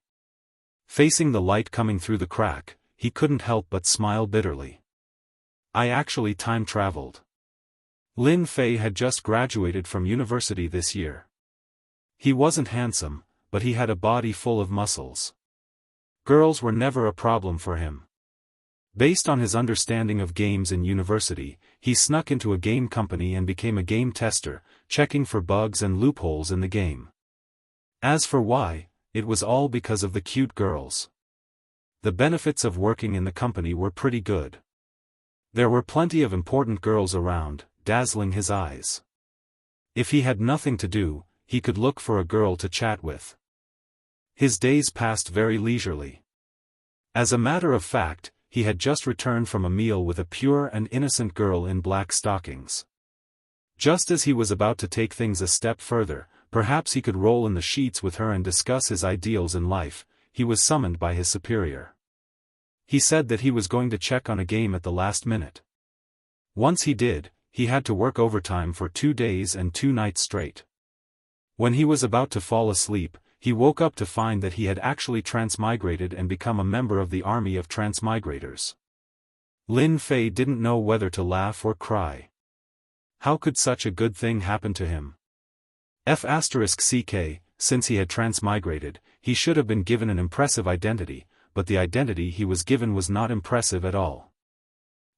Facing the light coming through the crack, he couldn't help but smile bitterly. I actually time-traveled. Lin Fei had just graduated from university this year. He wasn't handsome, but he had a body full of muscles. Girls were never a problem for him. Based on his understanding of games in university, he snuck into a game company and became a game tester, checking for bugs and loopholes in the game. As for why, it was all because of the cute girls. The benefits of working in the company were pretty good. There were plenty of important girls around, dazzling his eyes. If he had nothing to do, he could look for a girl to chat with. His days passed very leisurely. As a matter of fact, he had just returned from a meal with a pure and innocent girl in black stockings. Just as he was about to take things a step further, perhaps he could roll in the sheets with her and discuss his ideals in life, he was summoned by his superior. He said that he was going to check on a game at the last minute. Once he did, he had to work overtime for 2 days and 2 nights straight. When he was about to fall asleep, he woke up to find that he had actually transmigrated and become a member of the army of transmigrators. Lin Fei didn't know whether to laugh or cry. How could such a good thing happen to him? Since he had transmigrated, he should have been given an impressive identity, but the identity he was given was not impressive at all.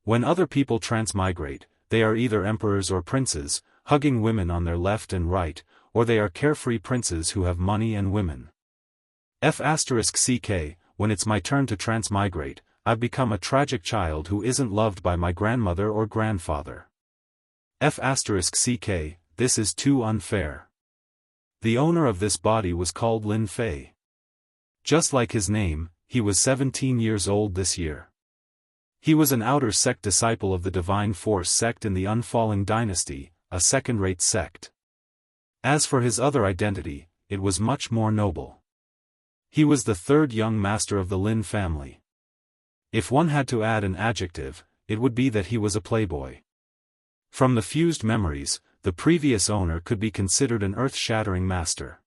When other people transmigrate, they are either emperors or princes, hugging women on their left and right, or they are carefree princes who have money and women. When it's my turn to transmigrate, I've become a tragic child who isn't loved by my grandmother or grandfather. this is too unfair. The owner of this body was called Lin Fei. Just like his name, he was 17 years old this year. He was an outer sect disciple of the Divine Force sect in the Unfalling dynasty, a second-rate sect. As for his other identity, it was much more noble. He was the third young master of the Lin family. If one had to add an adjective, it would be that he was a playboy. From the fused memories, the previous owner could be considered an earth-shattering master.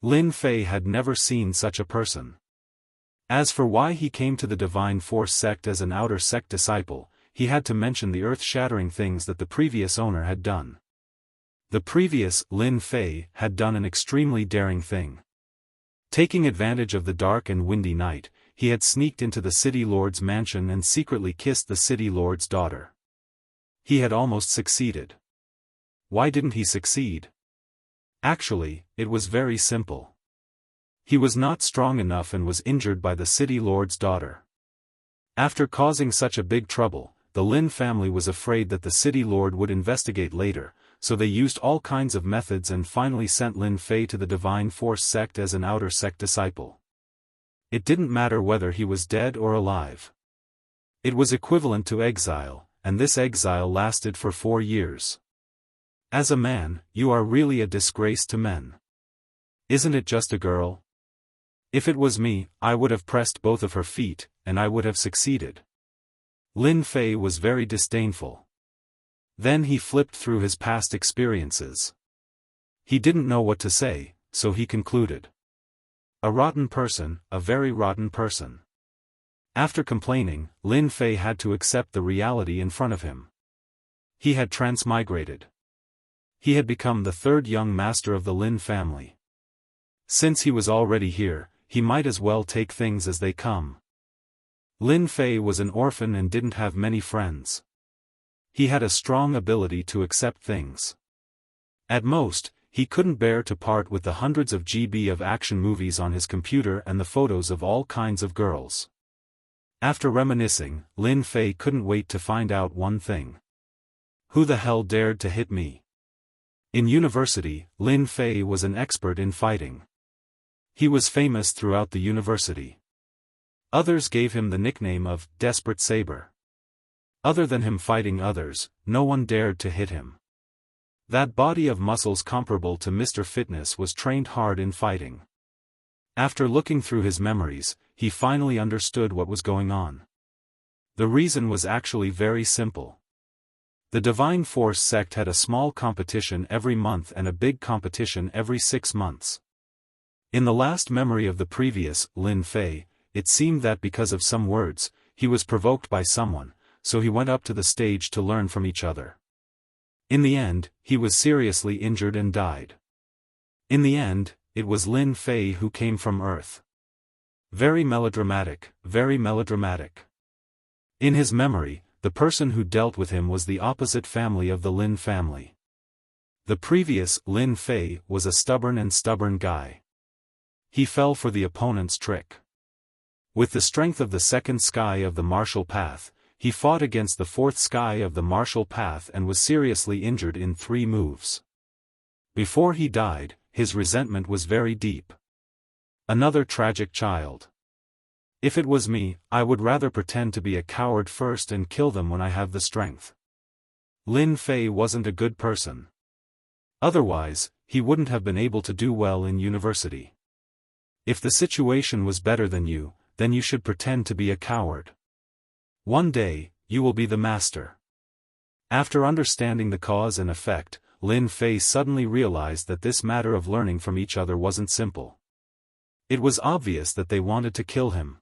Lin Fei had never seen such a person. As for why he came to the Divine Force sect as an outer sect disciple, he had to mention the earth-shattering things that the previous owner had done. The previous Lin Fei had done an extremely daring thing. Taking advantage of the dark and windy night, he had sneaked into the city lord's mansion and secretly kissed the city lord's daughter. He had almost succeeded. Why didn't he succeed? Actually, it was very simple. He was not strong enough and was injured by the city lord's daughter. After causing such a big trouble, the Lin family was afraid that the city lord would investigate later, so they used all kinds of methods and finally sent Lin Fei to the Divine Force sect as an outer sect disciple. It didn't matter whether he was dead or alive. It was equivalent to exile, and this exile lasted for 4 years. As a man, you are really a disgrace to men. Isn't it just a girl? If it was me, I would have pressed both of her feet, and I would have succeeded. Lin Fei was very disdainful. Then he flipped through his past experiences. He didn't know what to say, so he concluded. A rotten person, a very rotten person. After complaining, Lin Fei had to accept the reality in front of him. He had transmigrated. He had become the third young master of the Lin family. Since he was already here, he might as well take things as they come. Lin Fei was an orphan and didn't have many friends. He had a strong ability to accept things. At most, he couldn't bear to part with the hundreds of GB of action movies on his computer and the photos of all kinds of girls. After reminiscing, Lin Fei couldn't wait to find out one thing. Who the hell dared to hit me? In university, Lin Fei was an expert in fighting. He was famous throughout the university. Others gave him the nickname of Desperate Saber. Other than him fighting others, no one dared to hit him. That body of muscles comparable to Mr. Fitness was trained hard in fighting. After looking through his memories, he finally understood what was going on. The reason was actually very simple. The Divine Force sect had a small competition every month and a big competition every 6 months. In the last memory of the previous Lin Fei, it seemed that because of some words, he was provoked by someone, so he went up to the stage to learn from each other. In the end, he was seriously injured and died. In the end, it was Lin Fei who came from Earth. Very melodramatic, very melodramatic. In his memory, the person who dealt with him was the opposite family of the Lin family. The previous Lin Fei was a stubborn guy. He fell for the opponent's trick. With the strength of the second sky of the martial path, he fought against the fourth sky of the martial path and was seriously injured in 3 moves. Before he died, his resentment was very deep. Another tragic child. If it was me, I would rather pretend to be a coward first and kill them when I have the strength. Lin Fei wasn't a good person. Otherwise, he wouldn't have been able to do well in university. If the situation was better than you, then you should pretend to be a coward. One day, you will be the master. After understanding the cause and effect, Lin Fei suddenly realized that this matter of learning from each other wasn't simple. It was obvious that they wanted to kill him.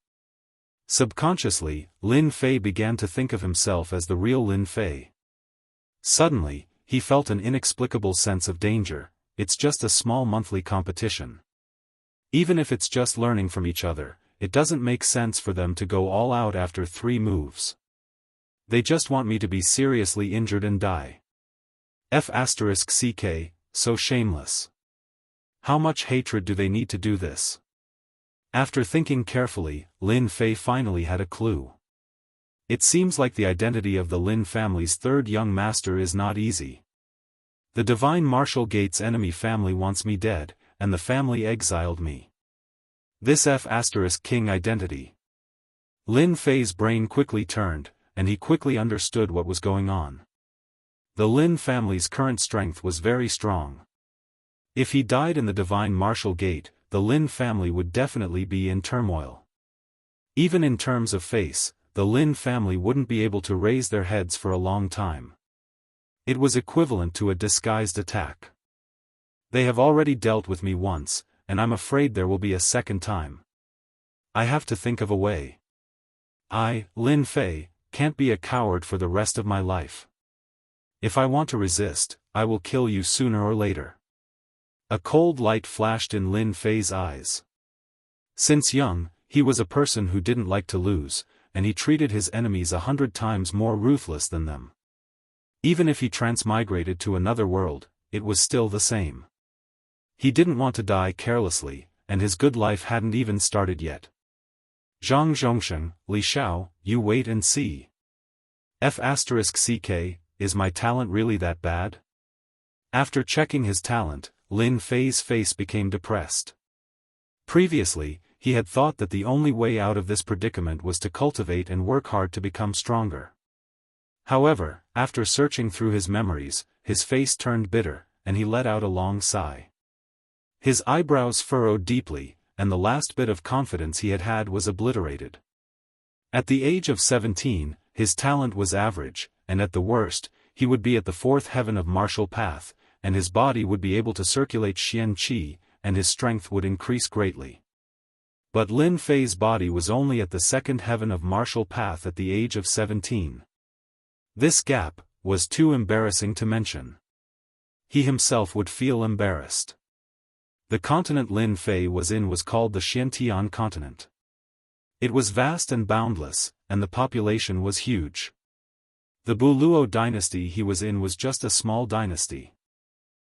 Subconsciously, Lin Fei began to think of himself as the real Lin Fei. Suddenly, he felt an inexplicable sense of danger. It's just a small monthly competition. Even if it's just learning from each other, it doesn't make sense for them to go all out after 3 moves. They just want me to be seriously injured and die. F***ck, so shameless. How much hatred do they need to do this? After thinking carefully, Lin Fei finally had a clue. It seems like the identity of the Lin family's third young master is not easy. The divine martial gate's enemy family wants me dead, and the family exiled me. This F***king identity. Lin Fei's brain quickly turned, and he quickly understood what was going on. The Lin family's current strength was very strong. If he died in the divine martial gate, the Lin family would definitely be in turmoil. Even in terms of face, the Lin family wouldn't be able to raise their heads for a long time. It was equivalent to a disguised attack. They have already dealt with me once, and I'm afraid there will be a second time. I have to think of a way. I, Lin Fei, can't be a coward for the rest of my life. If I want to resist, I will kill you sooner or later. A cold light flashed in Lin Fei's eyes. Since young, he was a person who didn't like to lose, and he treated his enemies 100 times more ruthless than them. Even if he transmigrated to another world, it was still the same. He didn't want to die carelessly, and his good life hadn't even started yet. Zhang Zhongsheng, Li Xiao, you wait and see. F***ck, is my talent really that bad? After checking his talent, Lin Fei's face became depressed. Previously, he had thought that the only way out of this predicament was to cultivate and work hard to become stronger. However, after searching through his memories, his face turned bitter, and he let out a long sigh. His eyebrows furrowed deeply, and the last bit of confidence he had had was obliterated. At the age of 17, his talent was average, and at the worst, he would be at the fourth heaven of martial path, and his body would be able to circulate Xian Qi, and his strength would increase greatly. But Lin Fei's body was only at the second heaven of martial path at the age of 17. This gap was too embarrassing to mention. He himself would feel embarrassed. The continent Lin Fei was in was called the Xiantian continent. It was vast and boundless, and the population was huge. The Buluo dynasty he was in was just a small dynasty.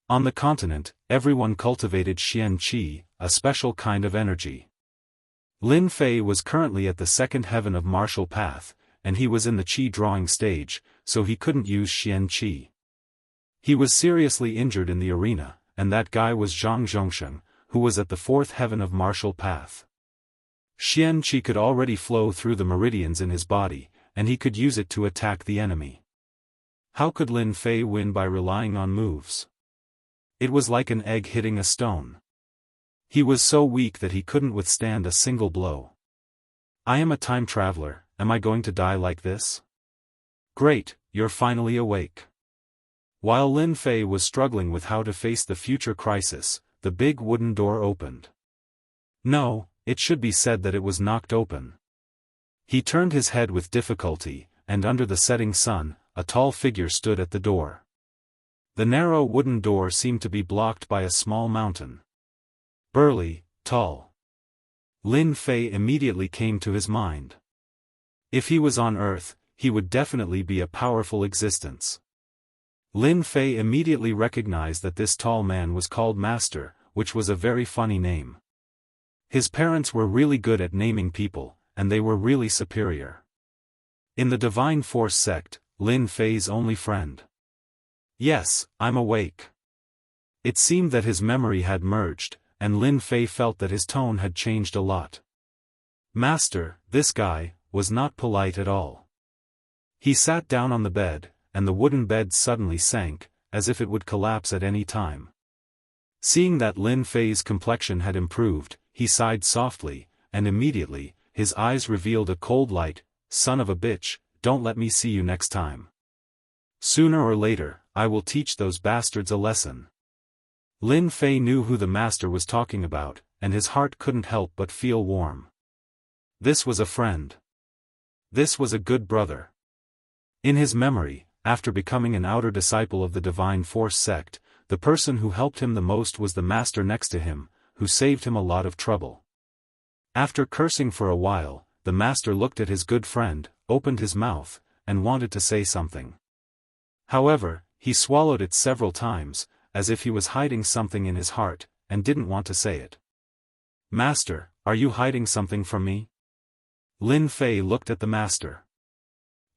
On the continent, everyone cultivated Xian Qi, a special kind of energy. Lin Fei was currently at the second heaven of martial path, and he was in the Qi drawing stage, so he couldn't use Xian Qi. He was seriously injured in the arena, and that guy was Zhang Zhongsheng, who was at the fourth heaven of martial path. Xian Qi could already flow through the meridians in his body, and he could use it to attack the enemy. How could Lin Fei win by relying on moves? It was like an egg hitting a stone. He was so weak that he couldn't withstand a single blow. I am a time traveler, am I going to die like this? Great, you're finally awake. While Lin Fei was struggling with how to face the future crisis, the big wooden door opened. No, it should be said that it was knocked open. He turned his head with difficulty, and under the setting sun, a tall figure stood at the door. The narrow wooden door seemed to be blocked by a small mountain. Burly, tall. Lin Fei immediately came to his mind. If he was on Earth, he would definitely be a powerful existence. Lin Fei immediately recognized that this tall man was called Master, which was a very funny name. His parents were really good at naming people, and they were really superior. In the Divine Force sect, Lin Fei's only friend. Yes, I'm awake. It seemed that his memory had merged, and Lin Fei felt that his tone had changed a lot. Master, this guy, was not polite at all. He sat down on the bed, and the wooden bed suddenly sank, as if it would collapse at any time. Seeing that Lin Fei's complexion had improved, he sighed softly, and immediately, his eyes revealed a cold light. Son of a bitch, don't let me see you next time. Sooner or later, I will teach those bastards a lesson. Lin Fei knew who the master was talking about, and his heart couldn't help but feel warm. This was a friend. This was a good brother. In his memory, after becoming an outer disciple of the Divine Force sect, the person who helped him the most was the master next to him, who saved him a lot of trouble. After cursing for a while, the master looked at his good friend, opened his mouth, and wanted to say something. However, he swallowed it several times, as if he was hiding something in his heart, and didn't want to say it. Master, are you hiding something from me? Lin Fei looked at the master.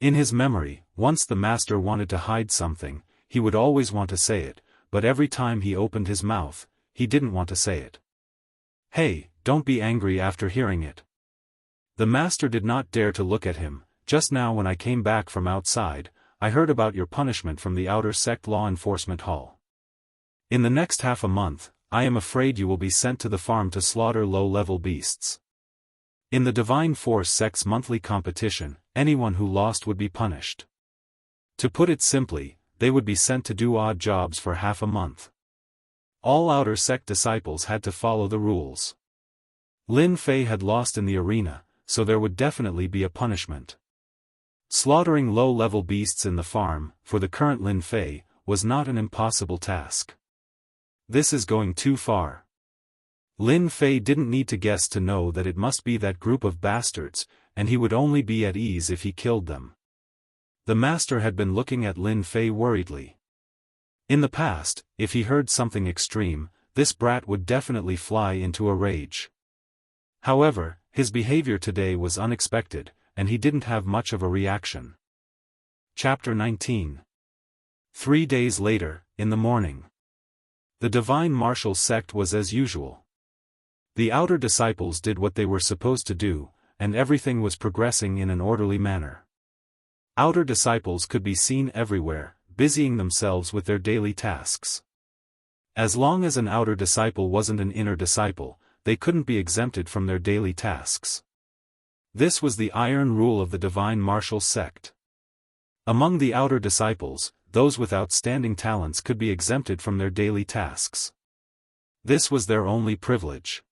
In his memory, once the master wanted to hide something, he would always want to say it, but every time he opened his mouth, he didn't want to say it. "Hey, don't be angry after hearing it." The master did not dare to look at him. "Just now when I came back from outside, I heard about your punishment from the outer sect law enforcement hall. In the next half a month, I am afraid you will be sent to the farm to slaughter low-level beasts. In the Divine Force sect's monthly competition, anyone who lost would be punished. To put it simply, they would be sent to do odd jobs for half a month. All outer sect disciples had to follow the rules. Lin Fei had lost in the arena, so there would definitely be a punishment. Slaughtering low-level beasts in the farm, for the current Lin Fei, was not an impossible task. This is going too far. Lin Fei didn't need to guess to know that it must be that group of bastards, and he would only be at ease if he killed them. The master had been looking at Lin Fei worriedly. In the past, if he heard something extreme, this brat would definitely fly into a rage. However, his behavior today was unexpected, and he didn't have much of a reaction. Chapter 19. 3 days later, in the morning. The Divine Martial sect was as usual. The outer disciples did what they were supposed to do, and everything was progressing in an orderly manner. Outer disciples could be seen everywhere, busying themselves with their daily tasks. As long as an outer disciple wasn't an inner disciple, they couldn't be exempted from their daily tasks. This was the iron rule of the Divine Martial sect. Among the outer disciples, those with outstanding talents could be exempted from their daily tasks. This was their only privilege.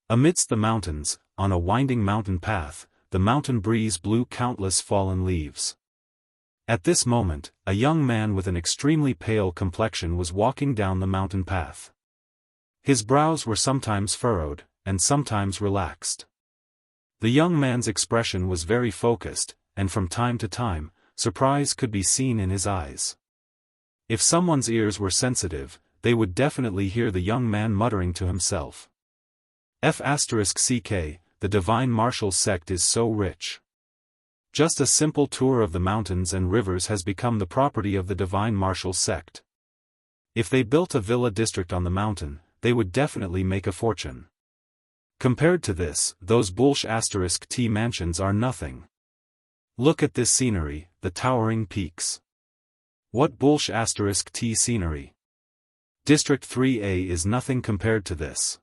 Amidst the mountains, on a winding mountain path, the mountain breeze blew countless fallen leaves. At this moment, a young man with an extremely pale complexion was walking down the mountain path. His brows were sometimes furrowed, and sometimes relaxed. The young man's expression was very focused, and from time to time, surprise could be seen in his eyes. If someone's ears were sensitive, they would definitely hear the young man muttering to himself. F***ck, the Divine Martial sect is so rich. Just a simple tour of the mountains and rivers has become the property of the Divine Martial sect. If they built a villa district on the mountain, they would definitely make a fortune. Compared to this, those **T mansions are nothing. Look at this scenery, the towering peaks. What **T scenery? District 3A is nothing compared to this.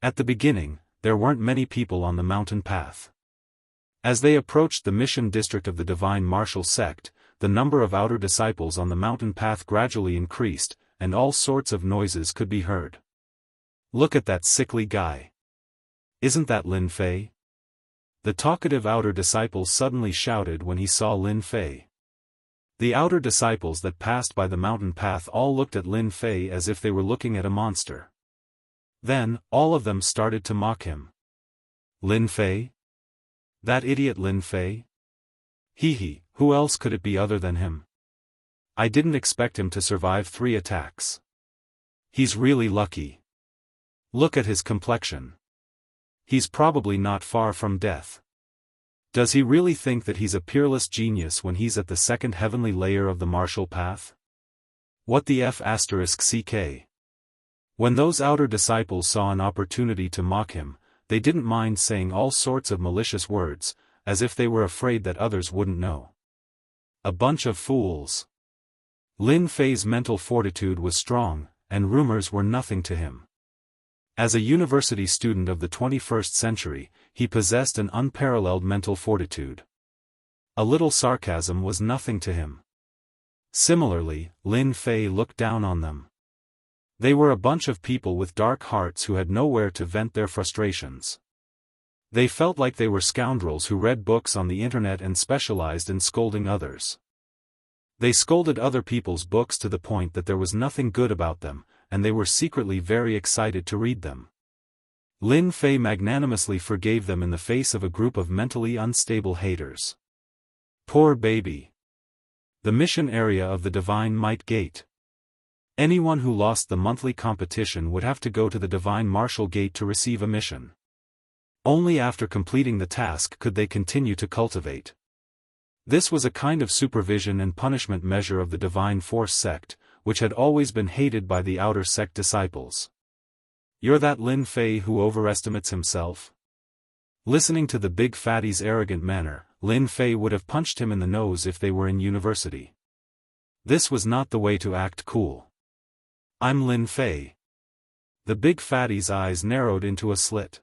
At the beginning, there weren't many people on the mountain path. As they approached the mission district of the Divine Martial sect, the number of outer disciples on the mountain path gradually increased, and all sorts of noises could be heard. Look at that sickly guy. Isn't that Lin Fei? The talkative outer disciple suddenly shouted when he saw Lin Fei. The outer disciples that passed by the mountain path all looked at Lin Fei as if they were looking at a monster. Then, all of them started to mock him. Lin Fei? That idiot Lin Fei? Hee, who else could it be other than him? I didn't expect him to survive 3 attacks. He's really lucky. Look at his complexion. He's probably not far from death. Does he really think that he's a peerless genius when he's at the second heavenly layer of the martial path? What the F***ck? When those outer disciples saw an opportunity to mock him, they didn't mind saying all sorts of malicious words, as if they were afraid that others wouldn't know. A bunch of fools. Lin Fei's mental fortitude was strong, and rumors were nothing to him. As a university student of the 21st century, he possessed an unparalleled mental fortitude. A little sarcasm was nothing to him. Similarly, Lin Fei looked down on them. They were a bunch of people with dark hearts who had nowhere to vent their frustrations. They felt like they were scoundrels who read books on the internet and specialized in scolding others. They scolded other people's books to the point that there was nothing good about them, and they were secretly very excited to read them. Lin Fei magnanimously forgave them in the face of a group of mentally unstable haters. Poor baby. The mission area of the Divine Might Gate. Anyone who lost the monthly competition would have to go to the Divine Martial Gate to receive a mission. Only after completing the task could they continue to cultivate. This was a kind of supervision and punishment measure of the Divine Force sect, which had always been hated by the outer sect disciples. "You're that Lin Fei who overestimates himself?" Listening to the big fatty's arrogant manner, Lin Fei would have punched him in the nose if they were in university. This was not the way to act cool. "I'm Lin Fei." The big fatty's eyes narrowed into a slit.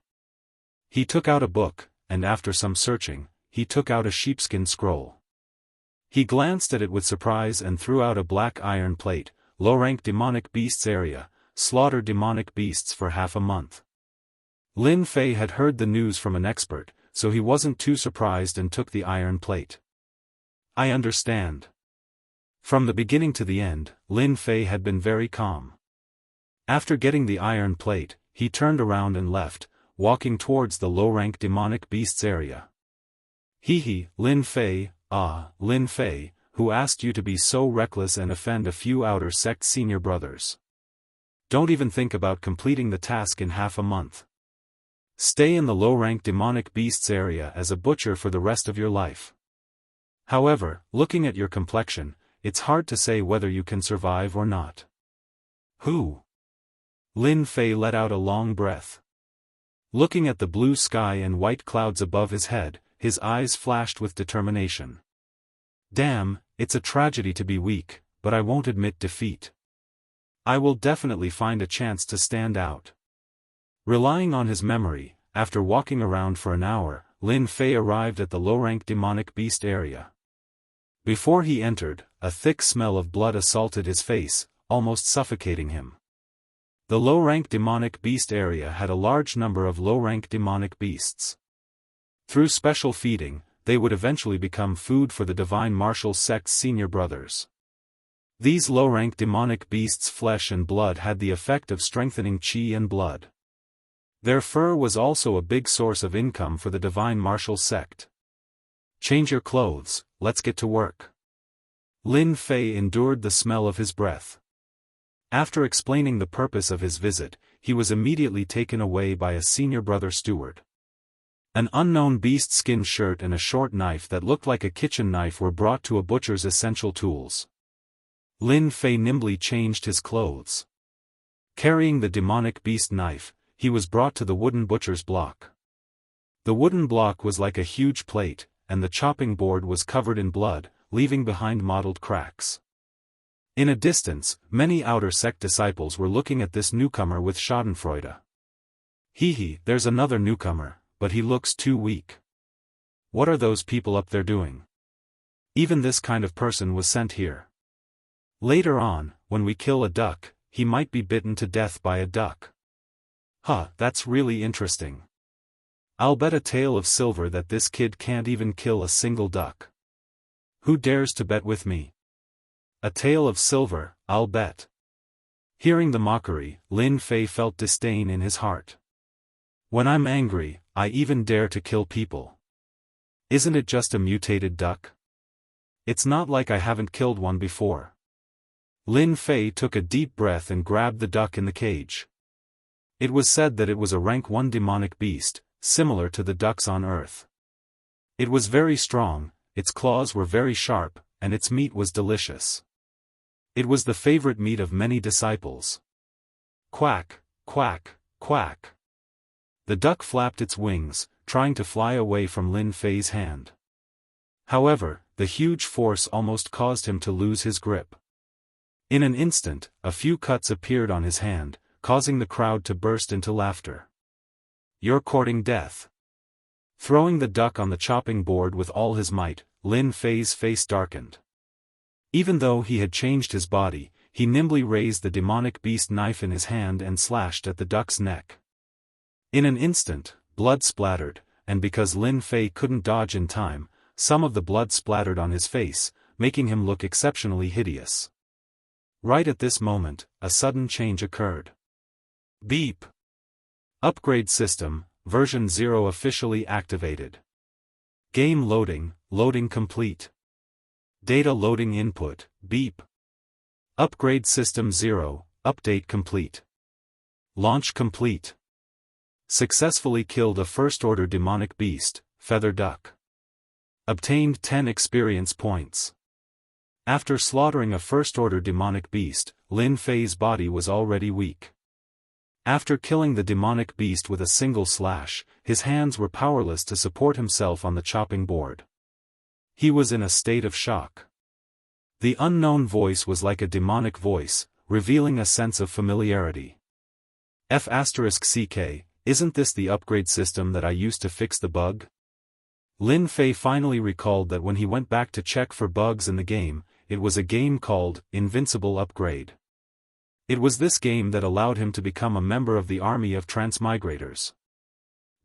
He took out a book, and after some searching, he took out a sheepskin scroll. He glanced at it with surprise and threw out a black iron plate, "Low-rank demonic beasts area, slaughter demonic beasts for half a month." Lin Fei had heard the news from an expert, so he wasn't too surprised and took the iron plate. "I understand." From the beginning to the end, Lin Fei had been very calm. After getting the iron plate, he turned around and left, walking towards the low-rank demonic beasts area. "Hee, Lin Fei, Lin Fei, who asked you to be so reckless and offend a few outer sect senior brothers? Don't even think about completing the task in half a month. Stay in the low-rank demonic beasts area as a butcher for the rest of your life. However, looking at your complexion, it's hard to say whether you can survive or not." "Who?" Lin Fei let out a long breath. Looking at the blue sky and white clouds above his head, his eyes flashed with determination. "Damn, it's a tragedy to be weak, but I won't admit defeat. I will definitely find a chance to stand out." Relying on his memory, after walking around for an hour, Lin Fei arrived at the low-rank demonic beast area. Before he entered, a thick smell of blood assaulted his face, almost suffocating him. The low-rank demonic beast area had a large number of low-rank demonic beasts. Through special feeding, they would eventually become food for the divine martial sect's senior brothers. These low-rank demonic beasts' flesh and blood had the effect of strengthening qi and blood. Their fur was also a big source of income for the divine martial sect. "Change your clothes, let's get to work." Lin Fei endured the smell of his breath. After explaining the purpose of his visit, he was immediately taken away by a senior brother steward. An unknown beast skin shirt and a short knife that looked like a kitchen knife were brought to a butcher's essential tools. Lin Fei nimbly changed his clothes. Carrying the demonic beast knife, he was brought to the wooden butcher's block. The wooden block was like a huge plate, and the chopping board was covered in blood, leaving behind mottled cracks. In a distance, many outer sect disciples were looking at this newcomer with schadenfreude. "Hee, there's another newcomer, but he looks too weak. What are those people up there doing? Even this kind of person was sent here. Later on, when we kill a duck, he might be bitten to death by a duck. That's really interesting. I'll bet a tael of silver that this kid can't even kill a single duck. Who dares to bet with me? A tael of silver, I'll bet." Hearing the mockery, Lin Fei felt disdain in his heart. "When I'm angry, I even dare to kill people. Isn't it just a mutated duck? It's not like I haven't killed one before." Lin Fei took a deep breath and grabbed the duck in the cage. It was said that it was a rank 1 demonic beast, similar to the ducks on Earth. It was very strong, its claws were very sharp, and its meat was delicious. It was the favorite meat of many disciples. Quack, quack, quack. The duck flapped its wings, trying to fly away from Lin Fei's hand. However, the huge force almost caused him to lose his grip. In an instant, a few cuts appeared on his hand, causing the crowd to burst into laughter. "You're courting death." Throwing the duck on the chopping board with all his might, Lin Fei's face darkened. Even though he had changed his body, he nimbly raised the demonic beast knife in his hand and slashed at the duck's neck. In an instant, blood splattered, and because Lin Fei couldn't dodge in time, some of the blood splattered on his face, making him look exceptionally hideous. Right at this moment, a sudden change occurred. Beep! Upgrade system, version 0 officially activated. Game loading, loading complete. Data loading input, beep. Upgrade system 0, update complete. Launch complete. Successfully killed a first-order demonic beast, feather duck. Obtained 10 experience points. After slaughtering a first-order demonic beast, Lin Fei's body was already weak. After killing the demonic beast with a single slash, his hands were powerless to support himself on the chopping board. He was in a state of shock. The unknown voice was like a demonic voice, revealing a sense of familiarity. F*CK, isn't this the upgrade system that I used to fix the bug? Lin Fei finally recalled that when he went back to check for bugs in the game, it was a game called Invincible Upgrade. It was this game that allowed him to become a member of the army of transmigrators.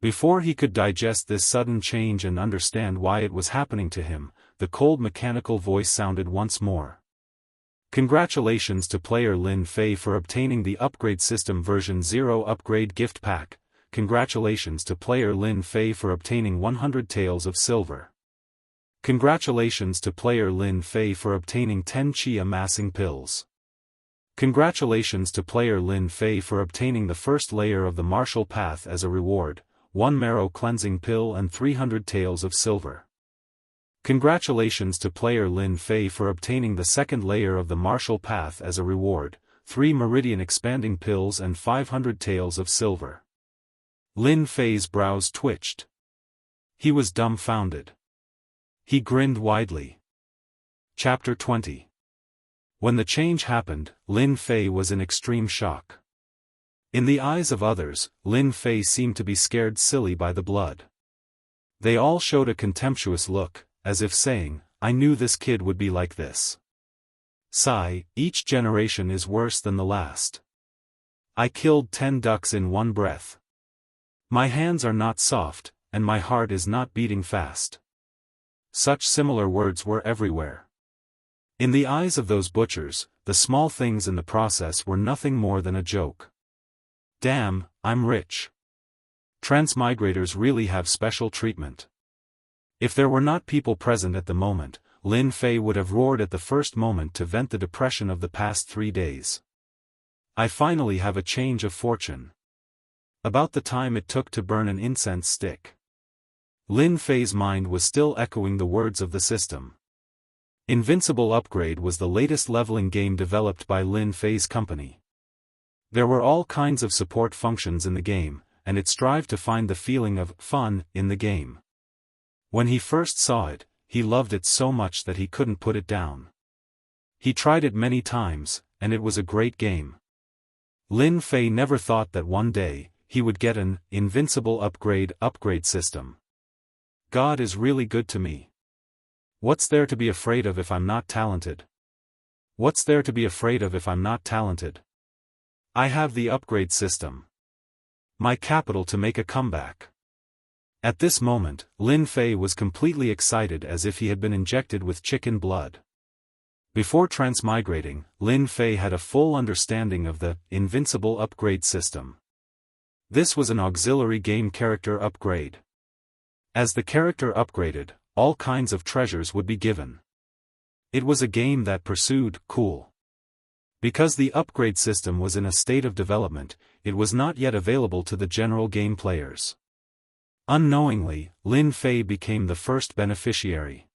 Before he could digest this sudden change and understand why it was happening to him, the cold mechanical voice sounded once more. Congratulations to player Lin Fei for obtaining the Upgrade System version 0 Upgrade Gift Pack. Congratulations to player Lin Fei for obtaining 100 Taels of Silver. Congratulations to player Lin Fei for obtaining 10 Qi Amassing Pills. Congratulations to player Lin Fei for obtaining the first layer of the Martial Path as a reward, 1 Marrow Cleansing Pill and 300 Taels of Silver. Congratulations to player Lin Fei for obtaining the second layer of the Martial Path as a reward, 3 Meridian Expanding Pills and 500 Taels of Silver. Lin Fei's brows twitched. He was dumbfounded. He grinned widely. Chapter 20. When the change happened, Lin Fei was in extreme shock. In the eyes of others, Lin Fei seemed to be scared silly by the blood. They all showed a contemptuous look, as if saying, I knew this kid would be like this. Sigh, each generation is worse than the last. I killed 10 ducks in one breath. My hands are not soft, and my heart is not beating fast. Such similar words were everywhere. In the eyes of those butchers, the small things in the process were nothing more than a joke. Damn, I'm rich. Transmigrators really have special treatment. If there were not people present at the moment, Lin Fei would have roared at the first moment to vent the depression of the past 3 days. I finally have a change of fortune. About the time it took to burn an incense stick. Lin Fei's mind was still echoing the words of the system. Invincible Upgrade was the latest leveling game developed by Lin Fei's company. There were all kinds of support functions in the game, and it strived to find the feeling of fun in the game. When he first saw it, he loved it so much that he couldn't put it down. He tried it many times, and it was a great game. Lin Fei never thought that one day, he would get an Invincible Upgrade system. God is really good to me. What's there to be afraid of if I'm not talented? What's there to be afraid of if I'm not talented? I have the upgrade system. My capital to make a comeback. At this moment, Lin Fei was completely excited as if he had been injected with chicken blood. Before transmigrating, Lin Fei had a full understanding of the Invincible Upgrade system. This was an auxiliary game character upgrade. As the character upgraded, all kinds of treasures would be given. It was a game that pursued cool. Because the upgrade system was in a state of development, it was not yet available to the general game players. Unknowingly, Lin Fei became the first beneficiary.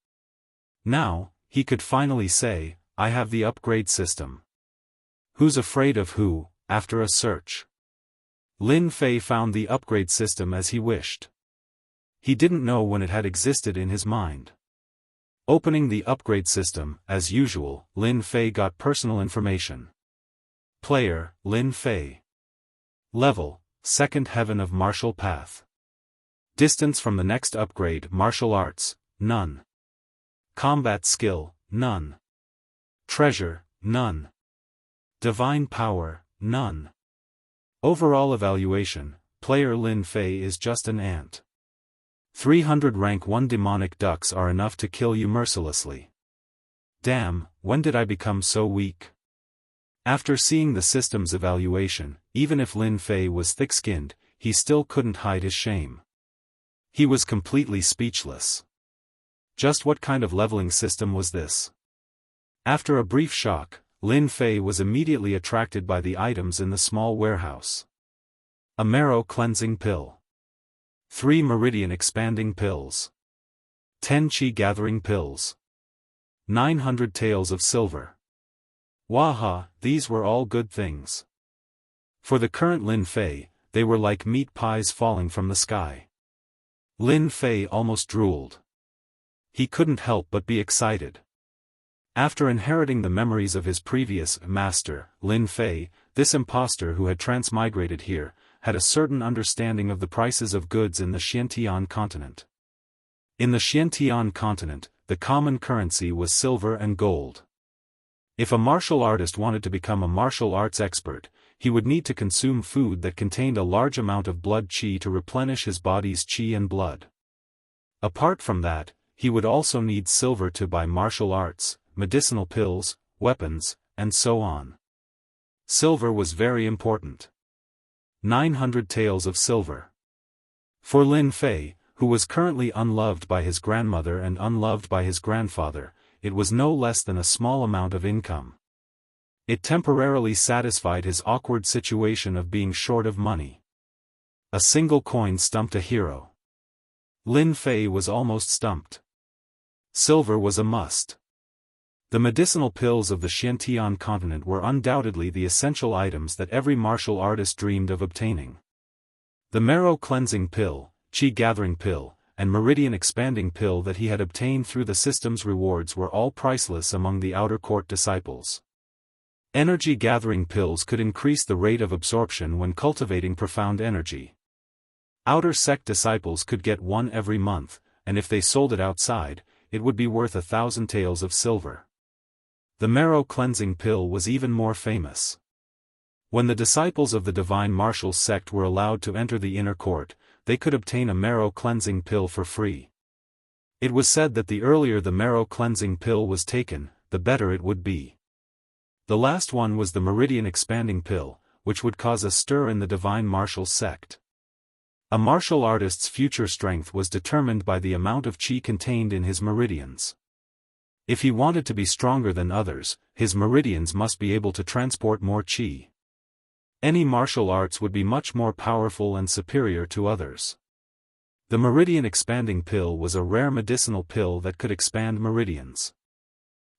Now, he could finally say, I have the upgrade system. Who's afraid of who, after a search? Lin Fei found the upgrade system as he wished. He didn't know when it had existed in his mind. Opening the upgrade system, as usual, Lin Fei got personal information. Player, Lin Fei. Level, 2nd Heaven of Martial Path. Distance from the next upgrade, Martial Arts, none. Combat Skill, none. Treasure, none. Divine Power, none. Overall evaluation, player Lin Fei is just an ant. 300 rank 1 demonic ducks are enough to kill you mercilessly. Damn, when did I become so weak? After seeing the system's evaluation, even if Lin Fei was thick-skinned, he still couldn't hide his shame. He was completely speechless. Just what kind of leveling system was this? After a brief shock, Lin Fei was immediately attracted by the items in the small warehouse. A marrow cleansing pill. 3 meridian expanding pills. 10 chi gathering pills. 900 taels of silver. Waha, these were all good things. For the current Lin Fei, they were like meat pies falling from the sky. Lin Fei almost drooled. He couldn't help but be excited. After inheriting the memories of his previous master, Lin Fei, this impostor who had transmigrated here, had a certain understanding of the prices of goods in the Xiantian continent. In the Xiantian continent, the common currency was silver and gold. If a martial artist wanted to become a martial arts expert, he would need to consume food that contained a large amount of blood qi to replenish his body's qi and blood. Apart from that, he would also need silver to buy martial arts, medicinal pills, weapons, and so on. Silver was very important. 900 taels of silver. For Lin Fei, who was currently unloved by his grandmother and unloved by his grandfather, it was no less than a small amount of income. It temporarily satisfied his awkward situation of being short of money. A single coin stumped a hero. Lin Fei was almost stumped. Silver was a must. The medicinal pills of the Xiantian continent were undoubtedly the essential items that every martial artist dreamed of obtaining. The marrow cleansing pill, qi gathering pill, and meridian expanding pill that he had obtained through the system's rewards were all priceless among the outer court disciples. Energy gathering pills could increase the rate of absorption when cultivating profound energy. Outer sect disciples could get one every month, and if they sold it outside, it would be worth 1,000 taels of silver. The marrow cleansing pill was even more famous. When the disciples of the divine martial sect were allowed to enter the inner court, they could obtain a marrow cleansing pill for free. It was said that the earlier the marrow cleansing pill was taken, the better it would be. The last one was the meridian expanding pill, which would cause a stir in the divine martial sect. A martial artist's future strength was determined by the amount of qi contained in his meridians. If he wanted to be stronger than others, his meridians must be able to transport more qi. Any martial arts would be much more powerful and superior to others. The meridian expanding pill was a rare medicinal pill that could expand meridians.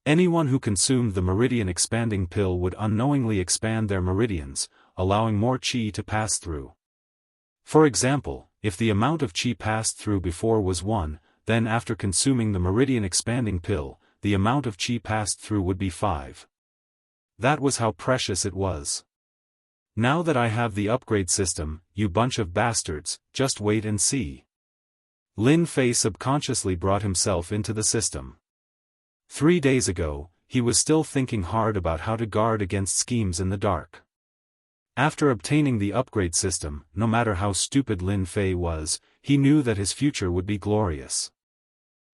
Anyone who consumed the meridian expanding pill would unknowingly expand their meridians, allowing more qi to pass through. For example, if the amount of qi passed through before was 1, then after consuming the meridian expanding pill, the amount of qi passed through would be 5. That was how precious it was. Now that I have the upgrade system, you bunch of bastards, just wait and see. Lin Fei subconsciously brought himself into the system. 3 days ago, he was still thinking hard about how to guard against schemes in the dark. After obtaining the upgrade system, no matter how stupid Lin Fei was, he knew that his future would be glorious.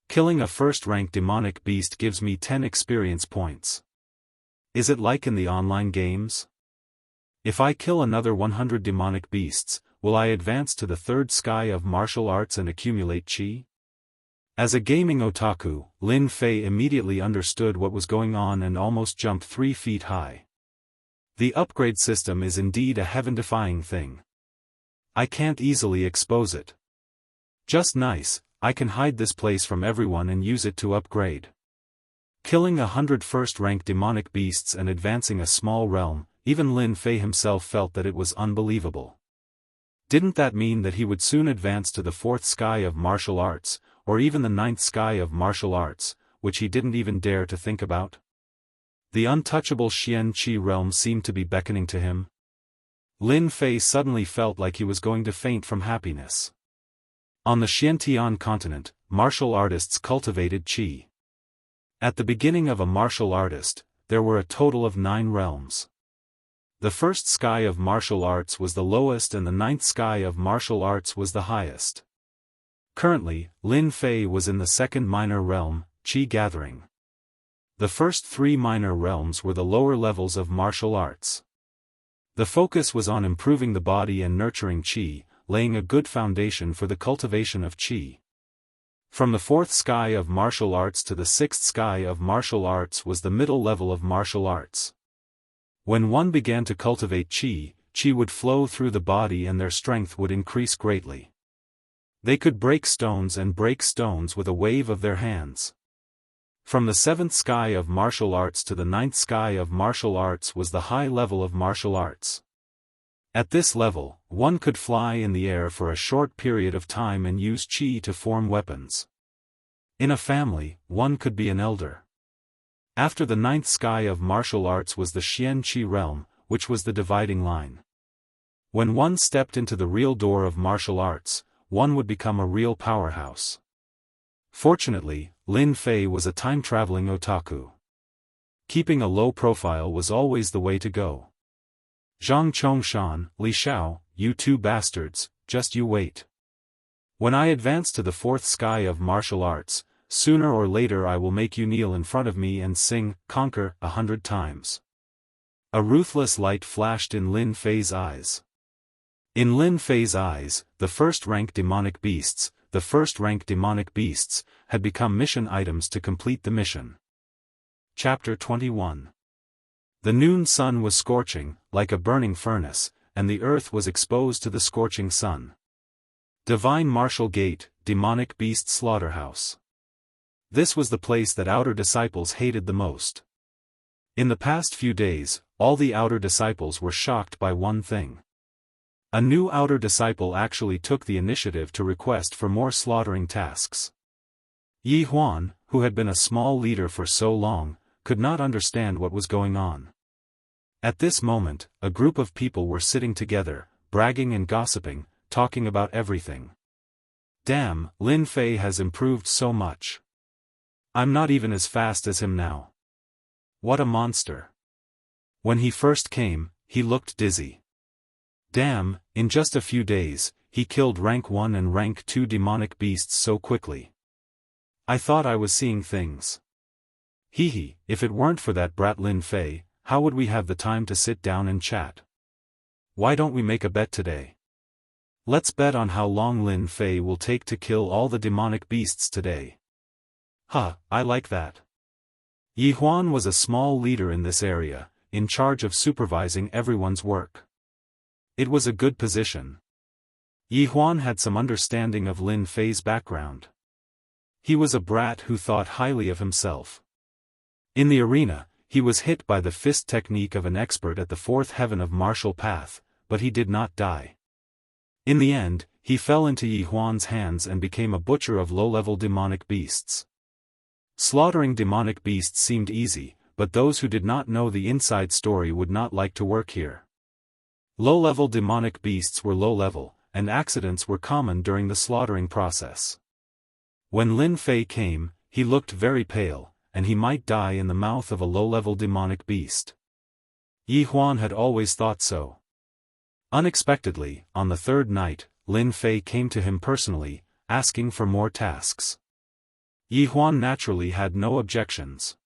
Killing a first-rank demonic beast gives me 10 experience points. Is it like in the online games? If I kill another 100 demonic beasts, will I advance to the 3rd sky of martial arts and accumulate qi? As a gaming otaku, Lin Fei immediately understood what was going on and almost jumped 3 feet high. The upgrade system is indeed a heaven-defying thing. I can't easily expose it. Just nice, I can hide this place from everyone and use it to upgrade. Killing 100 first-rank demonic beasts and advancing a small realm, even Lin Fei himself felt that it was unbelievable. Didn't that mean that he would soon advance to the 4th sky of martial arts, or even the 9th sky of martial arts, which he didn't even dare to think about? The untouchable Xian Qi realm seemed to be beckoning to him. Lin Fei suddenly felt like he was going to faint from happiness. On the Xiantian continent, martial artists cultivated qi. At the beginning of a martial artist, there were a total of 9 realms. The 1st sky of martial arts was the lowest and the 9th sky of martial arts was the highest. Currently, Lin Fei was in the 2nd minor realm, qi gathering. The first 3 minor realms were the lower levels of martial arts. The focus was on improving the body and nurturing qi, laying a good foundation for the cultivation of qi. From the 4th sky of martial arts to the 6th sky of martial arts was the middle level of martial arts. When one began to cultivate qi, qi would flow through the body and their strength would increase greatly. They could break stones with a wave of their hands. From the 7th sky of martial arts to the 9th sky of martial arts was the high level of martial arts. At this level, one could fly in the air for a short period of time and use qi to form weapons. In a family, one could be an elder. After the 9th sky of martial arts was the Xianqi realm, which was the dividing line. When one stepped into the real door of martial arts, one would become a real powerhouse. Fortunately, Lin Fei was a time-traveling otaku. Keeping a low profile was always the way to go. Zhang Chongshan, Li Xiao, you two bastards, just you wait. When I advance to the 4th sky of martial arts, sooner or later I will make you kneel in front of me and sing, conquer, 100 times. A ruthless light flashed in Lin Fei's eyes. In Lin Fei's eyes, the first-rank demonic beasts, had become mission items to complete the mission. Chapter 21. The noon sun was scorching, like a burning furnace, and the earth was exposed to the scorching sun. Divine Martial Gate, Demonic Beast Slaughterhouse. This was the place that outer disciples hated the most. In the past few days, all the outer disciples were shocked by one thing. A new outer disciple actually took the initiative to request for more slaughtering tasks. Yi Huan, who had been a small leader for so long, could not understand what was going on. At this moment, a group of people were sitting together, bragging and gossiping, talking about everything. Damn, Lin Fei has improved so much. I'm not even as fast as him now. What a monster. When he first came, he looked dizzy. Damn, in just a few days, he killed rank 1 and rank 2 demonic beasts so quickly. I thought I was seeing things. Hee, if it weren't for that brat Lin Fei, how would we have the time to sit down and chat? Why don't we make a bet today? Let's bet on how long Lin Fei will take to kill all the demonic beasts today. Huh, I like that. Yi Huan was a small leader in this area, in charge of supervising everyone's work. It was a good position. Yi Huan had some understanding of Lin Fei's background. He was a brat who thought highly of himself. In the arena, he was hit by the fist technique of an expert at the 4th heaven of martial path, but he did not die. In the end, he fell into Yi Huan's hands and became a butcher of low-level demonic beasts. Slaughtering demonic beasts seemed easy, but those who did not know the inside story would not like to work here. Low-level demonic beasts were low-level, and accidents were common during the slaughtering process. When Lin Fei came, he looked very pale, and he might die in the mouth of a low-level demonic beast. Yi Huan had always thought so. Unexpectedly, on the 3rd night, Lin Fei came to him personally, asking for more tasks. Yi Huan naturally had no objections.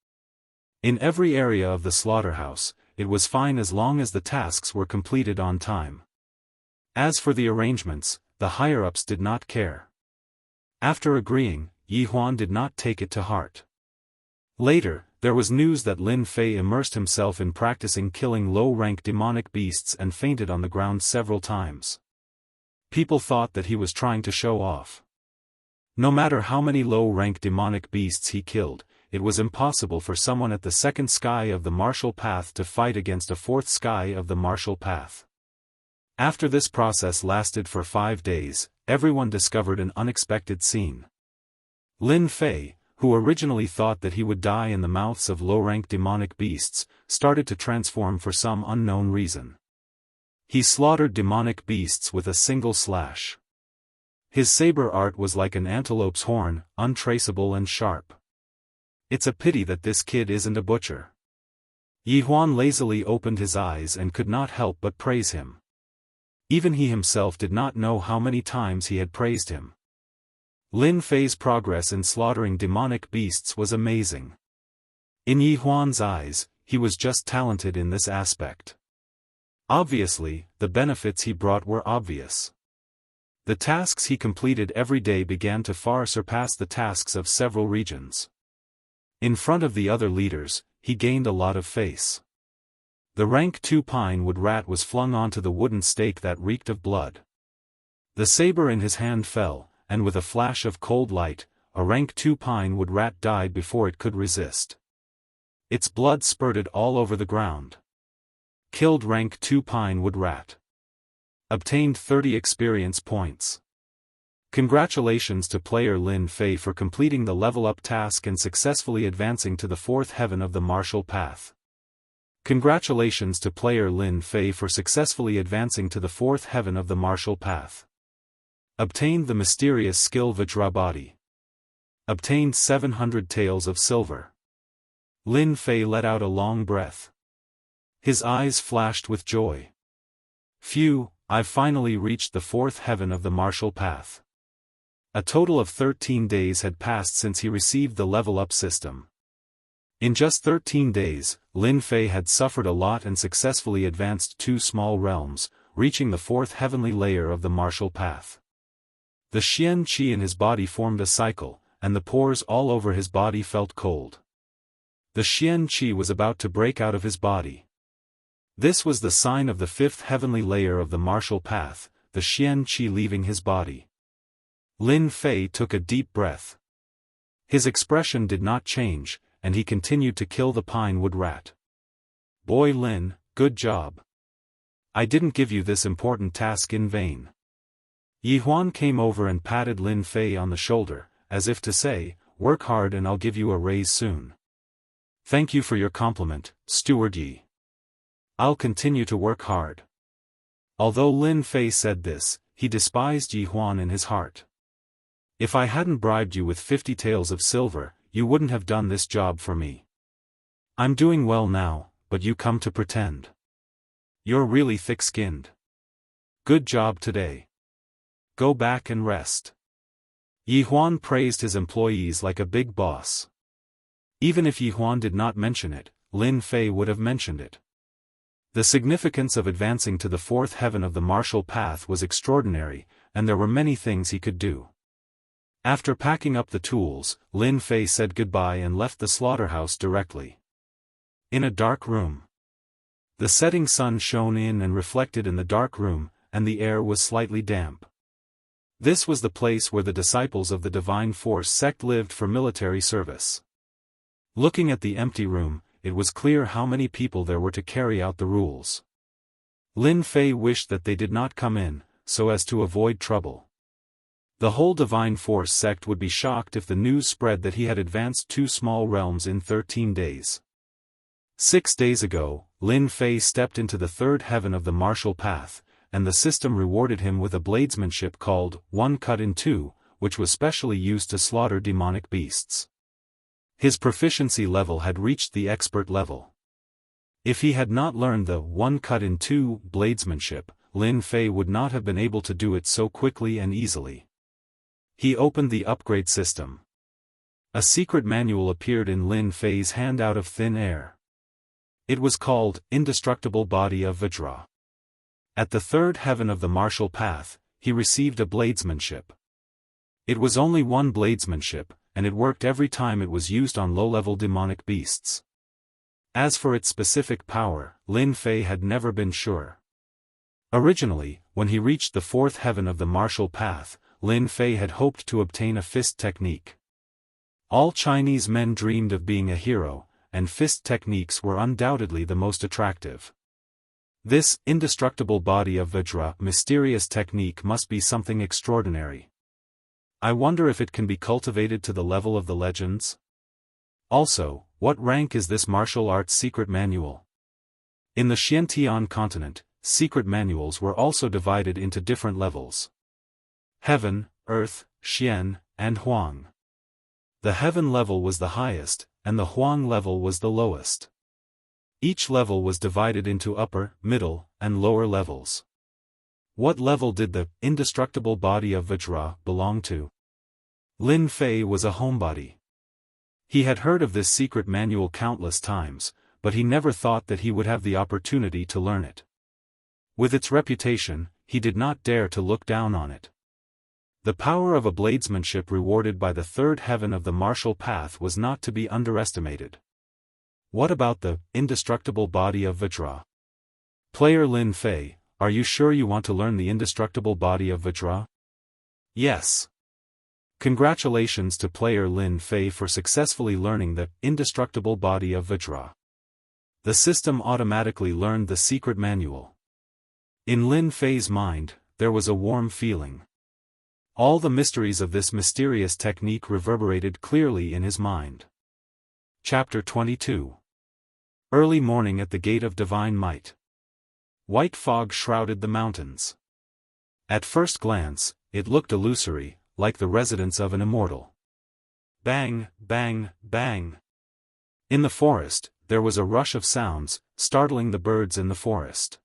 In every area of the slaughterhouse, it was fine as long as the tasks were completed on time. As for the arrangements, the higher-ups did not care. After agreeing, Yi Huan did not take it to heart. Later, there was news that Lin Fei immersed himself in practicing killing low-rank demonic beasts and fainted on the ground several times. People thought that he was trying to show off. No matter how many low-rank demonic beasts he killed, it was impossible for someone at the 2nd sky of the martial path to fight against a 4th sky of the martial path. After this process lasted for 5 days, everyone discovered an unexpected scene. Lin Fei, who originally thought that he would die in the mouths of low-rank demonic beasts, started to transform for some unknown reason. He slaughtered demonic beasts with a single slash. His saber art was like an antelope's horn, untraceable and sharp. It's a pity that this kid isn't a butcher. Yi Huan lazily opened his eyes and could not help but praise him. Even he himself did not know how many times he had praised him. Lin Fei's progress in slaughtering demonic beasts was amazing. In Yi Huan's eyes, he was just talented in this aspect. Obviously, the benefits he brought were obvious. The tasks he completed every day began to far surpass the tasks of several regions. In front of the other leaders, he gained a lot of face. The rank 2 pine wood rat was flung onto the wooden stake that reeked of blood. The saber in his hand fell, and with a flash of cold light, a rank 2 pine wood rat died before it could resist. Its blood spurted all over the ground. Killed rank 2 pine wood rat. Obtained 30 experience points. Congratulations to player Lin Fei for completing the level up task and successfully advancing to the 4th heaven of the martial path. Congratulations to player Lin Fei for successfully advancing to the 4th heaven of the martial path. Obtained the mysterious skill Vajra body. Obtained 700 taels of silver. Lin Fei let out a long breath. His eyes flashed with joy. Phew, I've finally reached the 4th heaven of the martial path. A total of 13 days had passed since he received the level up system. In just 13 days, Lin Fei had suffered a lot and successfully advanced 2 small realms, reaching the 4th heavenly layer of the martial path. The Xian Qi in his body formed a cycle, and the pores all over his body felt cold. The Xian Qi was about to break out of his body. This was the sign of the 5th heavenly layer of the martial path, the Xian Qi leaving his body. Lin Fei took a deep breath. His expression did not change, and he continued to kill the pine wood rat. Boy Lin, good job. I didn't give you this important task in vain. Yi Huan came over and patted Lin Fei on the shoulder, as if to say, work hard and I'll give you a raise soon. Thank you for your compliment, Steward Yi. I'll continue to work hard. Although Lin Fei said this, he despised Yi Huan in his heart. If I hadn't bribed you with 50 taels of silver, you wouldn't have done this job for me. I'm doing well now, but you come to pretend. You're really thick-skinned. Good job today. Go back and rest. Yi Huan praised his employees like a big boss. Even if Yi Huan did not mention it, Lin Fei would have mentioned it. The significance of advancing to the 4th heaven of the martial path was extraordinary, and there were many things he could do. After packing up the tools, Lin Fei said goodbye and left the slaughterhouse directly. In a dark room. The setting sun shone in and reflected in the dark room, and the air was slightly damp. This was the place where the disciples of the Divine Force sect lived for military service. Looking at the empty room, it was clear how many people there were to carry out the rules. Lin Fei wished that they did not come in, so as to avoid trouble. The whole Divine Force sect would be shocked if the news spread that he had advanced 2 small realms in 13 days. 6 days ago, Lin Fei stepped into the 3rd heaven of the martial path, and the system rewarded him with a bladesmanship called One Cut in Two, which was specially used to slaughter demonic beasts. His proficiency level had reached the expert level. If he had not learned the One Cut in Two bladesmanship, Lin Fei would not have been able to do it so quickly and easily. He opened the upgrade system. A secret manual appeared in Lin Fei's hand out of thin air. It was called Indestructible Body of Vajra. At the 3rd heaven of the martial path, he received a bladesmanship. It was only one bladesmanship, and it worked every time it was used on low-level demonic beasts. As for its specific power, Lin Fei had never been sure. Originally, when he reached the 4th heaven of the martial path, Lin Fei had hoped to obtain a fist technique. All Chinese men dreamed of being a hero, and fist techniques were undoubtedly the most attractive. This indestructible body of Vajra mysterious technique must be something extraordinary. I wonder if it can be cultivated to the level of the legends? Also, what rank is this martial arts secret manual? In the Xiantian continent, secret manuals were also divided into different levels. Heaven, Earth, Xian, and Huang. The Heaven level was the highest, and the Huang level was the lowest. Each level was divided into upper, middle, and lower levels. What level did the indestructible body of Vajra belong to? Lin Fei was a homebody. He had heard of this secret manual countless times, but he never thought that he would have the opportunity to learn it. With its reputation, he did not dare to look down on it. The power of a bladesmanship rewarded by the 3rd heaven of the martial path was not to be underestimated. What about the indestructible body of Vajra? Player Lin Fei, are you sure you want to learn the indestructible body of Vajra? Yes. Congratulations to player Lin Fei for successfully learning the indestructible body of Vajra. The system automatically learned the secret manual. In Lin Fei's mind, there was a warm feeling. All the mysteries of this mysterious technique reverberated clearly in his mind. Chapter 22. Early morning at the Gate of Divine Might. White fog shrouded the mountains. At first glance, it looked illusory, like the residence of an immortal. Bang, bang, bang. In the forest, there was a rush of sounds, startling the birds in the forest.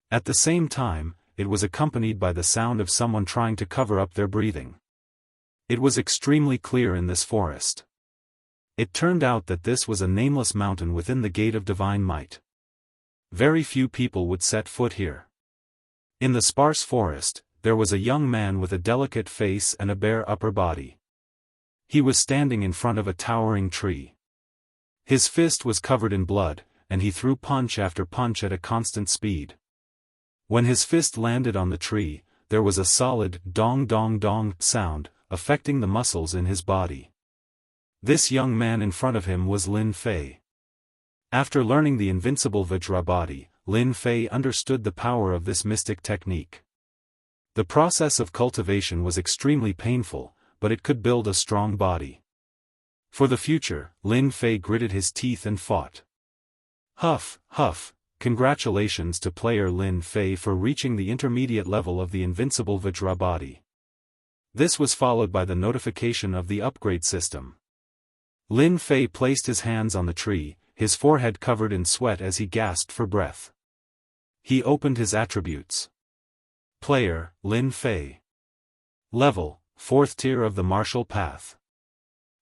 At the same time, it was accompanied by the sound of someone trying to cover up their breathing. It was extremely clear in this forest. It turned out that this was a nameless mountain within the Gate of Divine Might. Very few people would set foot here. In the sparse forest, there was a young man with a delicate face and a bare upper body. He was standing in front of a towering tree. His fist was covered in blood, and he threw punch after punch at a constant speed. When his fist landed on the tree, there was a solid dong dong dong sound, affecting the muscles in his body. This young man in front of him was Lin Fei. After learning the invincible Vajra body, Lin Fei understood the power of this mystic technique. The process of cultivation was extremely painful, but it could build a strong body. For the future, Lin Fei gritted his teeth and fought. Huff, huff. Congratulations to player Lin Fei for reaching the intermediate level of the invincible Vajra body. This was followed by the notification of the upgrade system. Lin Fei placed his hands on the tree, his forehead covered in sweat as he gasped for breath. He opened his attributes. Player, Lin Fei. Level, 4th tier of the martial path.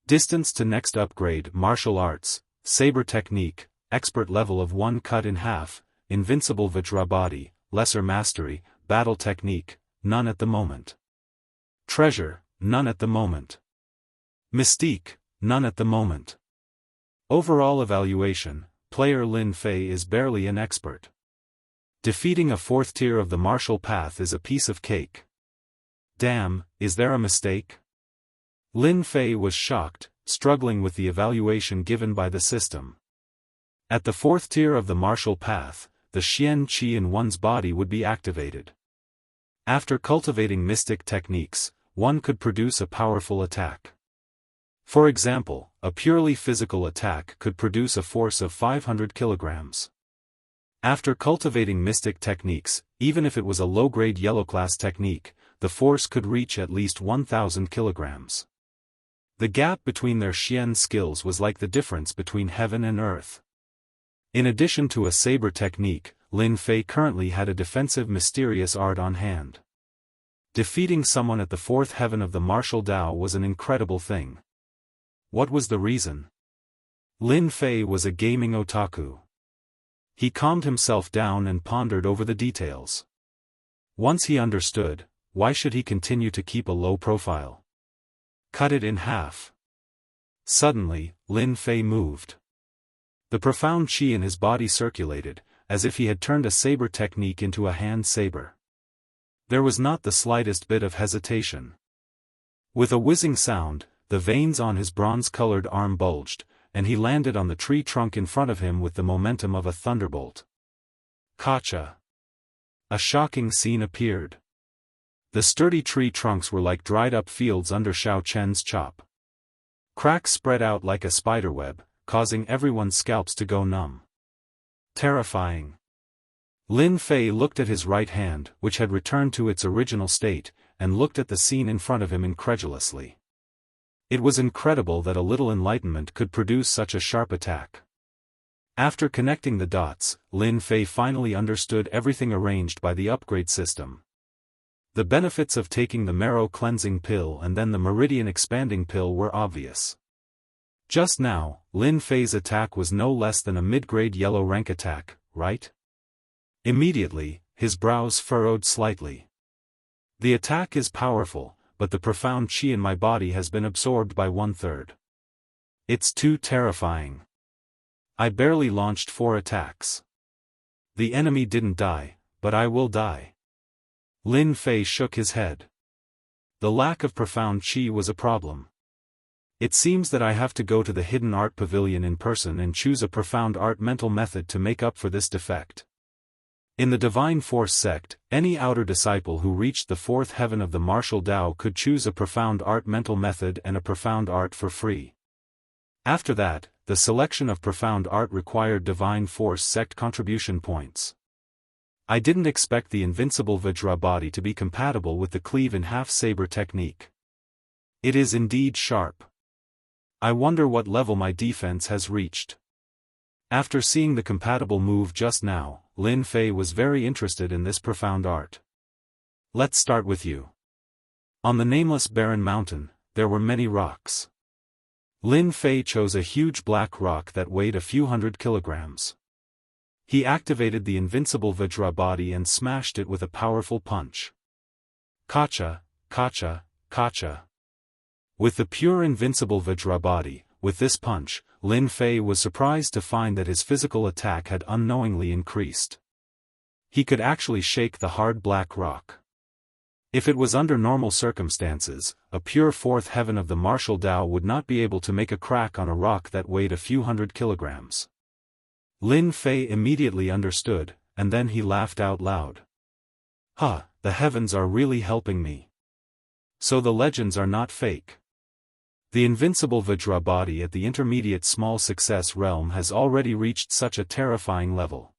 Distance to next upgrade: martial arts, saber technique, expert level of 1 cut in half, invincible Vajra body, lesser mastery, battle technique, none at the moment. Treasure, none at the moment. Mystique, none at the moment. Overall evaluation: player Lin Fei is barely an expert. Defeating a 4th tier of the martial path is a piece of cake. Damn, is there a mistake? Lin Fei was shocked, struggling with the evaluation given by the system. At the 4th tier of the martial path, the Xian Qi in one's body would be activated. After cultivating mystic techniques, one could produce a powerful attack. For example, a purely physical attack could produce a force of 500 kilograms. After cultivating mystic techniques, even if it was a low-grade yellow-class technique, the force could reach at least 1,000 kilograms. The gap between their Xian skills was like the difference between heaven and earth. In addition to a saber technique, Lin Fei currently had a defensive mysterious art on hand. Defeating someone at the 4th heaven of the martial Dao was an incredible thing. What was the reason? Lin Fei was a gaming otaku. He calmed himself down and pondered over the details. Once he understood, why should he continue to keep a low profile? Cut it in half. Suddenly, Lin Fei moved. The profound qi in his body circulated, as if he had turned a saber technique into a hand saber. There was not the slightest bit of hesitation. With a whizzing sound, the veins on his bronze-colored arm bulged, and he landed on the tree trunk in front of him with the momentum of a thunderbolt. Gotcha! A shocking scene appeared. The sturdy tree trunks were like dried-up fields under Xiao Chen's chop. Cracks spread out like a spiderweb, causing everyone's scalps to go numb. Terrifying. Lin Fei looked at his right hand, which had returned to its original state, and looked at the scene in front of him incredulously. It was incredible that a little enlightenment could produce such a sharp attack. After connecting the dots, Lin Fei finally understood everything arranged by the upgrade system. The benefits of taking the marrow cleansing pill and then the meridian expanding pill were obvious. Just now, Lin Fei's attack was no less than a mid-grade yellow rank attack, right? Immediately, his brows furrowed slightly. The attack is powerful, but the profound qi in my body has been absorbed by 1/3. It's too terrifying. I barely launched 4 attacks. The enemy didn't die, but I will die. Lin Fei shook his head. the lack of profound qi was a problem. It seems that I have to go to the hidden art pavilion in person and choose a profound art mental method to make up for this defect. In the Divine Force sect, any outer disciple who reached the fourth heaven of the martial Tao could choose a profound art mental method and a profound art for free. After that, the selection of profound art required Divine Force sect contribution points. I didn't expect the invincible Vajra body to be compatible with the cleave-in-half saber technique. It is indeed sharp. I wonder what level my defense has reached. After seeing the compatible move just now, Lin Fei was very interested in this profound art. Let's start with you. On the nameless barren mountain, there were many rocks. Lin Fei chose a huge black rock that weighed a few hundred kilograms. He activated the invincible Vajra body and smashed it with a powerful punch. Kacha, kacha, kacha. With the pure invincible Vajra body, with this punch, Lin Fei was surprised to find that his physical attack had unknowingly increased. He could actually shake the hard black rock. If it was under normal circumstances, a pure fourth heaven of the martial Tao would not be able to make a crack on a rock that weighed a few hundred kilograms. Lin Fei immediately understood, and then he laughed out loud. "Ha, the heavens are really helping me. So the legends are not fake. The invincible Vajra body at the intermediate small success realm has already reached such a terrifying level.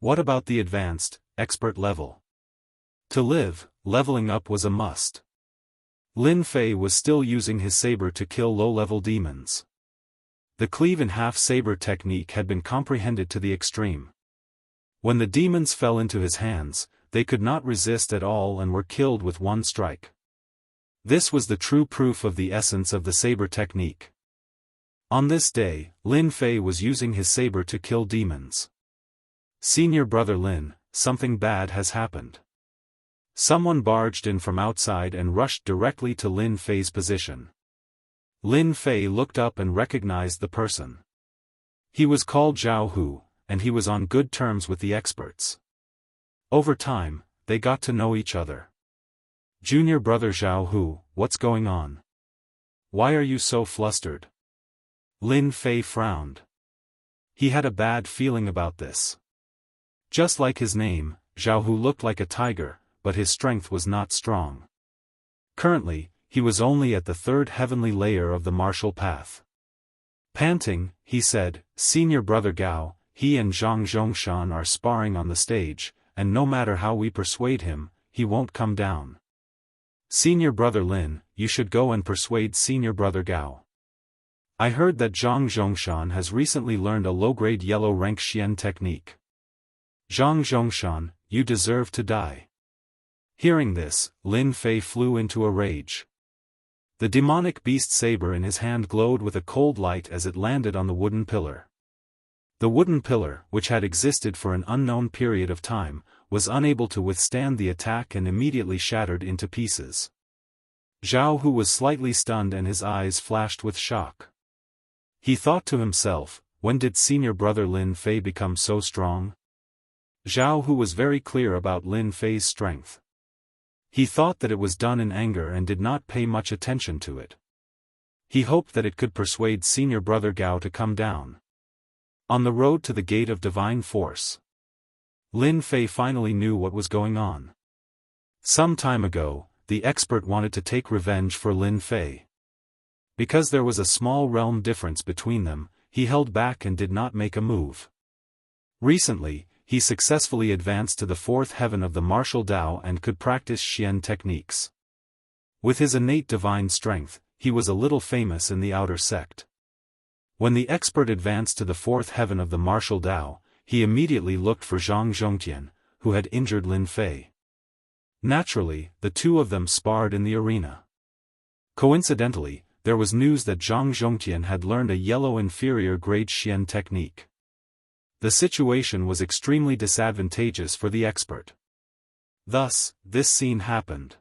What about the advanced, expert level? To live, leveling up was a must." Lin Fei was still using his saber to kill low-level demons. The cleave-in-half saber technique had been comprehended to the extreme. When the demons fell into his hands, they could not resist at all and were killed with one strike. This was the true proof of the essence of the saber technique. On this day, Lin Fei was using his saber to kill demons. "Senior brother Lin, something bad has happened." Someone barged in from outside and rushed directly to Lin Fei's position. Lin Fei looked up and recognized the person. He was called Jianghu, and he was on good terms with the experts. Over time, they got to know each other. "Junior brother Jianghu, what's going on? Why are you so flustered?" Lin Fei frowned. He had a bad feeling about this. Just like his name, Jianghu looked like a tiger, but his strength was not strong. Currently, he was only at the third heavenly layer of the martial path. Panting, he said, "Senior brother Gao, he and Zhang Zhongshan are sparring on the stage, and no matter how we persuade him, he won't come down. Senior brother Lin, you should go and persuade senior brother Gao. I heard that Zhang Zhongshan has recently learned a low-grade yellow rank Xian technique. Zhang Zhongshan, you deserve to die." Hearing this, Lin Fei flew into a rage. The demonic beast saber in his hand glowed with a cold light as it landed on the wooden pillar. The wooden pillar, which had existed for an unknown period of time, was unable to withstand the attack and immediately shattered into pieces. Jianghu was slightly stunned and his eyes flashed with shock. He thought to himself, when did senior brother Lin Fei become so strong? Jianghu was very clear about Lin Fei's strength. He thought that it was done in anger and did not pay much attention to it. He hoped that it could persuade senior brother Gao to come down. On the road to the gate of divine force, Lin Fei finally knew what was going on. Some time ago, the expert wanted to take revenge for Lin Fei. Because there was a small realm difference between them, he held back and did not make a move. Recently, he successfully advanced to the fourth heaven of the martial Tao and could practice Xian techniques. With his innate divine strength, he was a little famous in the outer sect. When the expert advanced to the fourth heaven of the martial Tao, he immediately looked for Zhang Zhongtian, who had injured Lin Fei. Naturally, the two of them sparred in the arena. Coincidentally, there was news that Zhang Zhongtian had learned a yellow inferior grade Xian technique. The situation was extremely disadvantageous for the expert. Thus, this scene happened.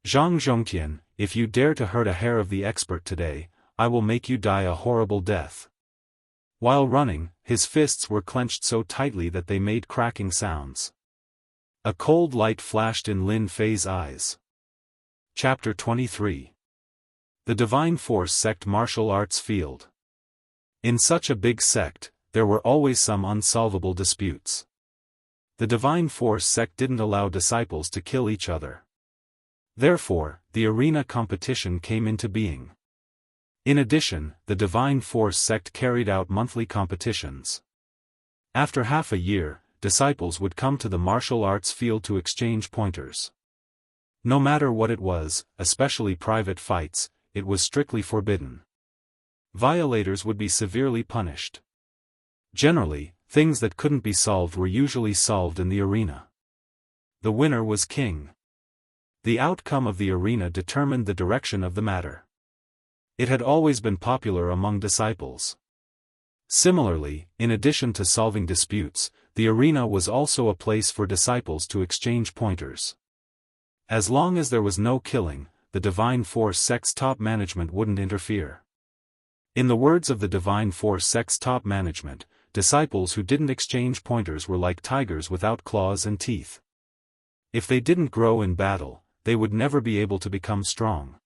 "Zhang Zhongtian, if you dare to hurt a hair of the expert today, I will make you die a horrible death." While running, his fists were clenched so tightly that they made cracking sounds. A cold light flashed in Lin Fei's eyes. Chapter 23. The Divine Force Sect Martial Arts Field. In such a big sect, there were always some unsolvable disputes. The Divine Force Sect didn't allow disciples to kill each other. Therefore, the arena competition came into being. In addition, the Divine Force Sect carried out monthly competitions. After half a year, disciples would come to the martial arts field to exchange pointers. No matter what it was, especially private fights, it was strictly forbidden. Violators would be severely punished. Generally, things that couldn't be solved were usually solved in the arena. The winner was king. The outcome of the arena determined the direction of the matter. It had always been popular among disciples. Similarly, in addition to solving disputes, the arena was also a place for disciples to exchange pointers. As long as there was no killing, the Divine Force Sect's top management wouldn't interfere. In the words of the Divine Force Sect's top management, disciples who didn't exchange pointers were like tigers without claws and teeth. If they didn't grow in battle, they would never be able to become strong.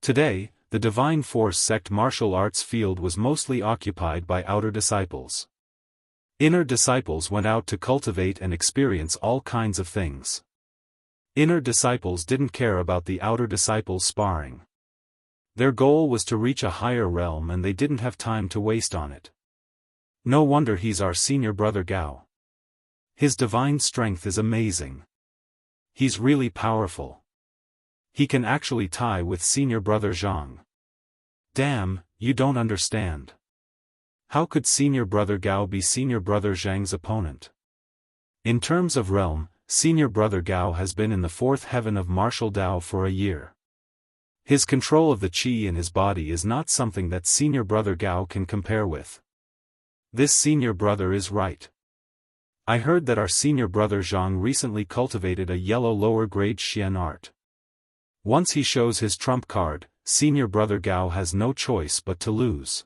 Today, the Divine Force Sect martial arts field was mostly occupied by outer disciples. Inner disciples went out to cultivate and experience all kinds of things. Inner disciples didn't care about the outer disciples sparring. Their goal was to reach a higher realm and they didn't have time to waste on it. No wonder he's our senior brother Gao. His divine strength is amazing. He's really powerful. He can actually tie with senior brother Zhang. Damn, you don't understand. How could senior brother Gao be senior brother Zhang's opponent? In terms of realm, senior brother Gao has been in the fourth heaven of martial Dao for a year. His control of the qi in his body is not something that senior brother Gao can compare with. This senior brother is right. I heard that our senior brother Zhang recently cultivated a yellow lower grade Xian art. Once he shows his trump card, senior brother Gao has no choice but to lose.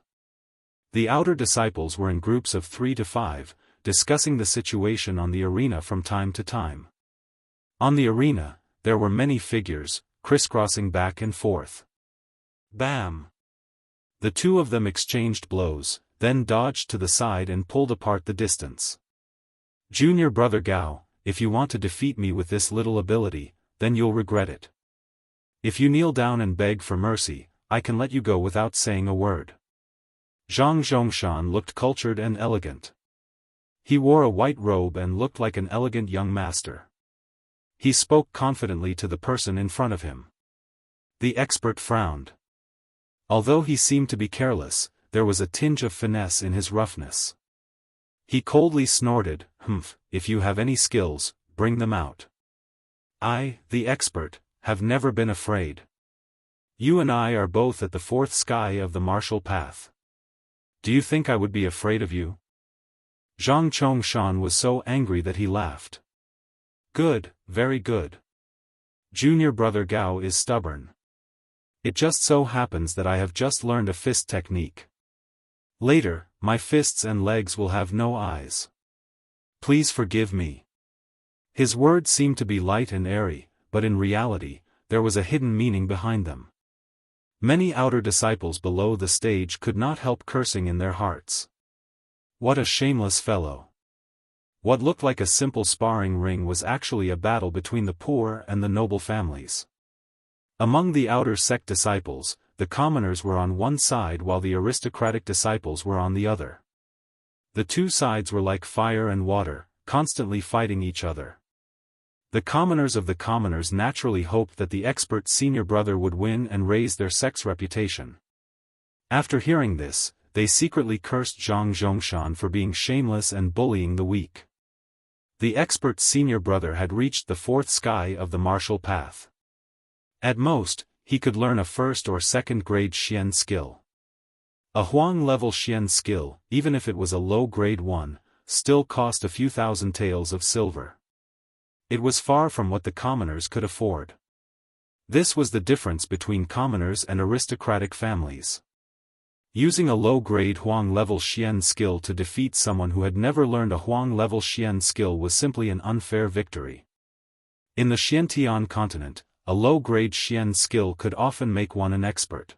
The outer disciples were in groups of 3 to 5, discussing the situation on the arena from time to time. On the arena, there were many figures, crisscrossing back and forth. Bam! The two of them exchanged blows, then dodged to the side and pulled apart the distance. Junior brother Gao, if you want to defeat me with this little ability, then you'll regret it. If you kneel down and beg for mercy, I can let you go without saying a word. Zhang Zhongshan looked cultured and elegant. He wore a white robe and looked like an elegant young master. He spoke confidently to the person in front of him. The expert frowned. Although he seemed to be careless, there was a tinge of finesse in his roughness. He coldly snorted, "Humph, if you have any skills, bring them out. I, the expert, have never been afraid. You and I are both at the fourth sky of the martial path. Do you think I would be afraid of you?" Zhang Chongshan was so angry that he laughed. Good, very good. Junior brother Gao is stubborn. It just so happens that I have just learned a fist technique. Later, my fists and legs will have no eyes. Please forgive me. His words seemed to be light and airy, but in reality, there was a hidden meaning behind them. Many outer disciples below the stage could not help cursing in their hearts. What a shameless fellow. What looked like a simple sparring ring was actually a battle between the poor and the noble families. Among the outer sect disciples, the commoners were on one side while the aristocratic disciples were on the other. The two sides were like fire and water, constantly fighting each other. The commoners of the commoners naturally hoped that the expert senior brother would win and raise their sect's reputation. After hearing this, they secretly cursed Zhang Zhongshan for being shameless and bullying the weak. The expert senior brother had reached the fourth sky of the martial path. At most, he could learn a first or second grade Xian skill. A Huang level Xian skill, even if it was a low grade one, still cost a few thousand taels of silver. It was far from what the commoners could afford. This was the difference between commoners and aristocratic families. Using a low-grade Huang-level Xian skill to defeat someone who had never learned a Huang-level Xian skill was simply an unfair victory. In the Xiantian continent, a low-grade Xian skill could often make one an expert.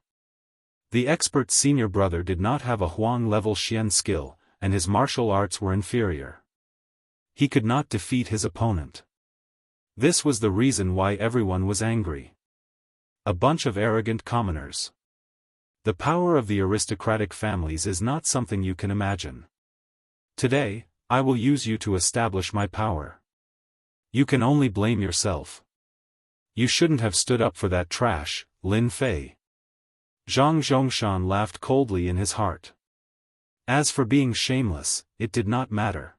The expert's senior brother did not have a Huang-level Xian skill, and his martial arts were inferior. He could not defeat his opponent. This was the reason why everyone was angry. A bunch of arrogant commoners. The power of the aristocratic families is not something you can imagine. Today, I will use you to establish my power. You can only blame yourself. You shouldn't have stood up for that trash, Lin Fei. Zhang Zhongshan laughed coldly in his heart. As for being shameless, it did not matter.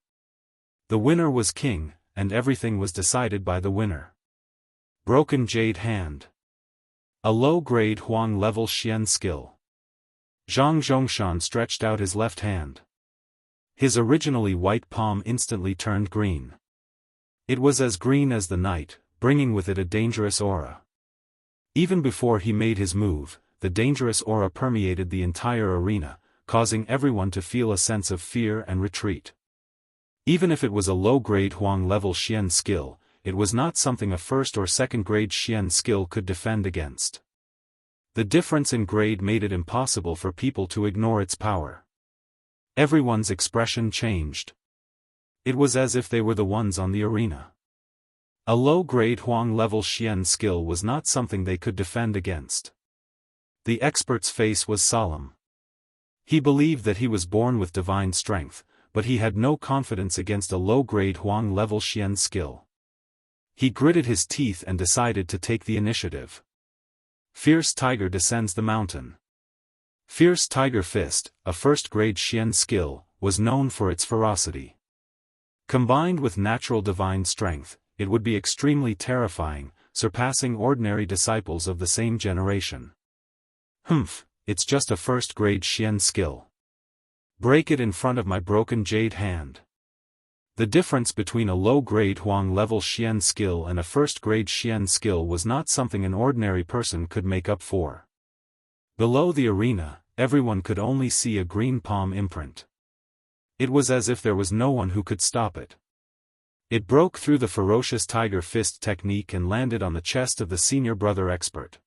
The winner was king, and everything was decided by the winner. Broken Jade Hand. A low-grade Huang-level Xian skill. Zhang Zhongshan stretched out his left hand. His originally white palm instantly turned green. It was as green as the night, bringing with it a dangerous aura. Even before he made his move, the dangerous aura permeated the entire arena, causing everyone to feel a sense of fear and retreat. Even if it was a low-grade Huang-level Xian skill, it was not something a first or second-grade Xian skill could defend against. The difference in grade made it impossible for people to ignore its power. Everyone's expression changed. It was as if they were the ones on the arena. A low-grade Huang-level Xian skill was not something they could defend against. The expert's face was solemn. He believed that he was born with divine strength, but he had no confidence against a low-grade Huang-level Xian skill. He gritted his teeth and decided to take the initiative. Fierce Tiger descends the mountain. Fierce Tiger Fist, a first-grade Xian skill, was known for its ferocity. Combined with natural divine strength, it would be extremely terrifying, surpassing ordinary disciples of the same generation. It's just a first-grade Xian skill. Break it in front of my broken jade hand. The difference between a low-grade Huang-level Xian skill and a first-grade Xian skill was not something an ordinary person could make up for. Below the arena, everyone could only see a green palm imprint. It was as if there was no one who could stop it. It broke through the ferocious tiger fist technique and landed on the chest of the senior brother expert.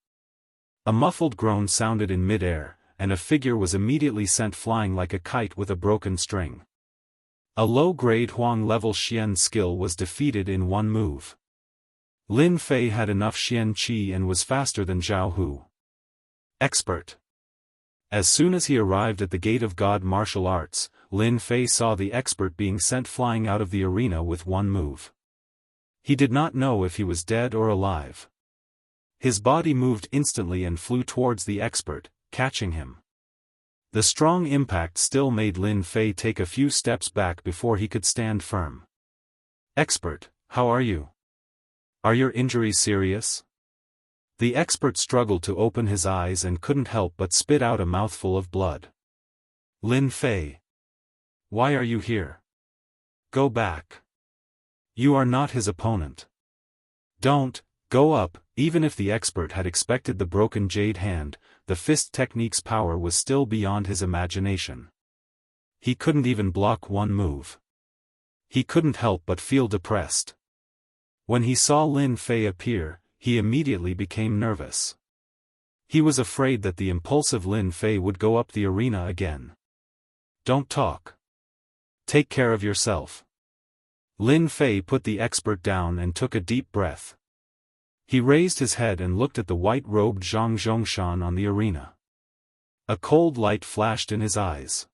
A muffled groan sounded in mid-air, and a figure was immediately sent flying like a kite with a broken string. A low-grade Huang-level Xian skill was defeated in one move. Lin Fei had enough Xian Qi and was faster than Jianghu. Expert. As soon as he arrived at the Gate of God martial arts, Lin Fei saw the expert being sent flying out of the arena with one move. He did not know if he was dead or alive. His body moved instantly and flew towards the expert, catching him. The strong impact still made Lin Fei take a few steps back before he could stand firm. Expert, how are you? Are your injuries serious? The expert struggled to open his eyes and couldn't help but spit out a mouthful of blood. Lin Fei. Why are you here? Go back. You are not his opponent. Don't, go up. Even if the expert had expected the broken jade hand, the fist technique's power was still beyond his imagination. He couldn't even block one move. He couldn't help but feel depressed. When he saw Lin Fei appear, he immediately became nervous. He was afraid that the impulsive Lin Fei would go up the arena again. Don't talk. Take care of yourself. Lin Fei put the expert down and took a deep breath. He raised his head and looked at the white-robed Zhang Zhongshan on the arena. A cold light flashed in his eyes.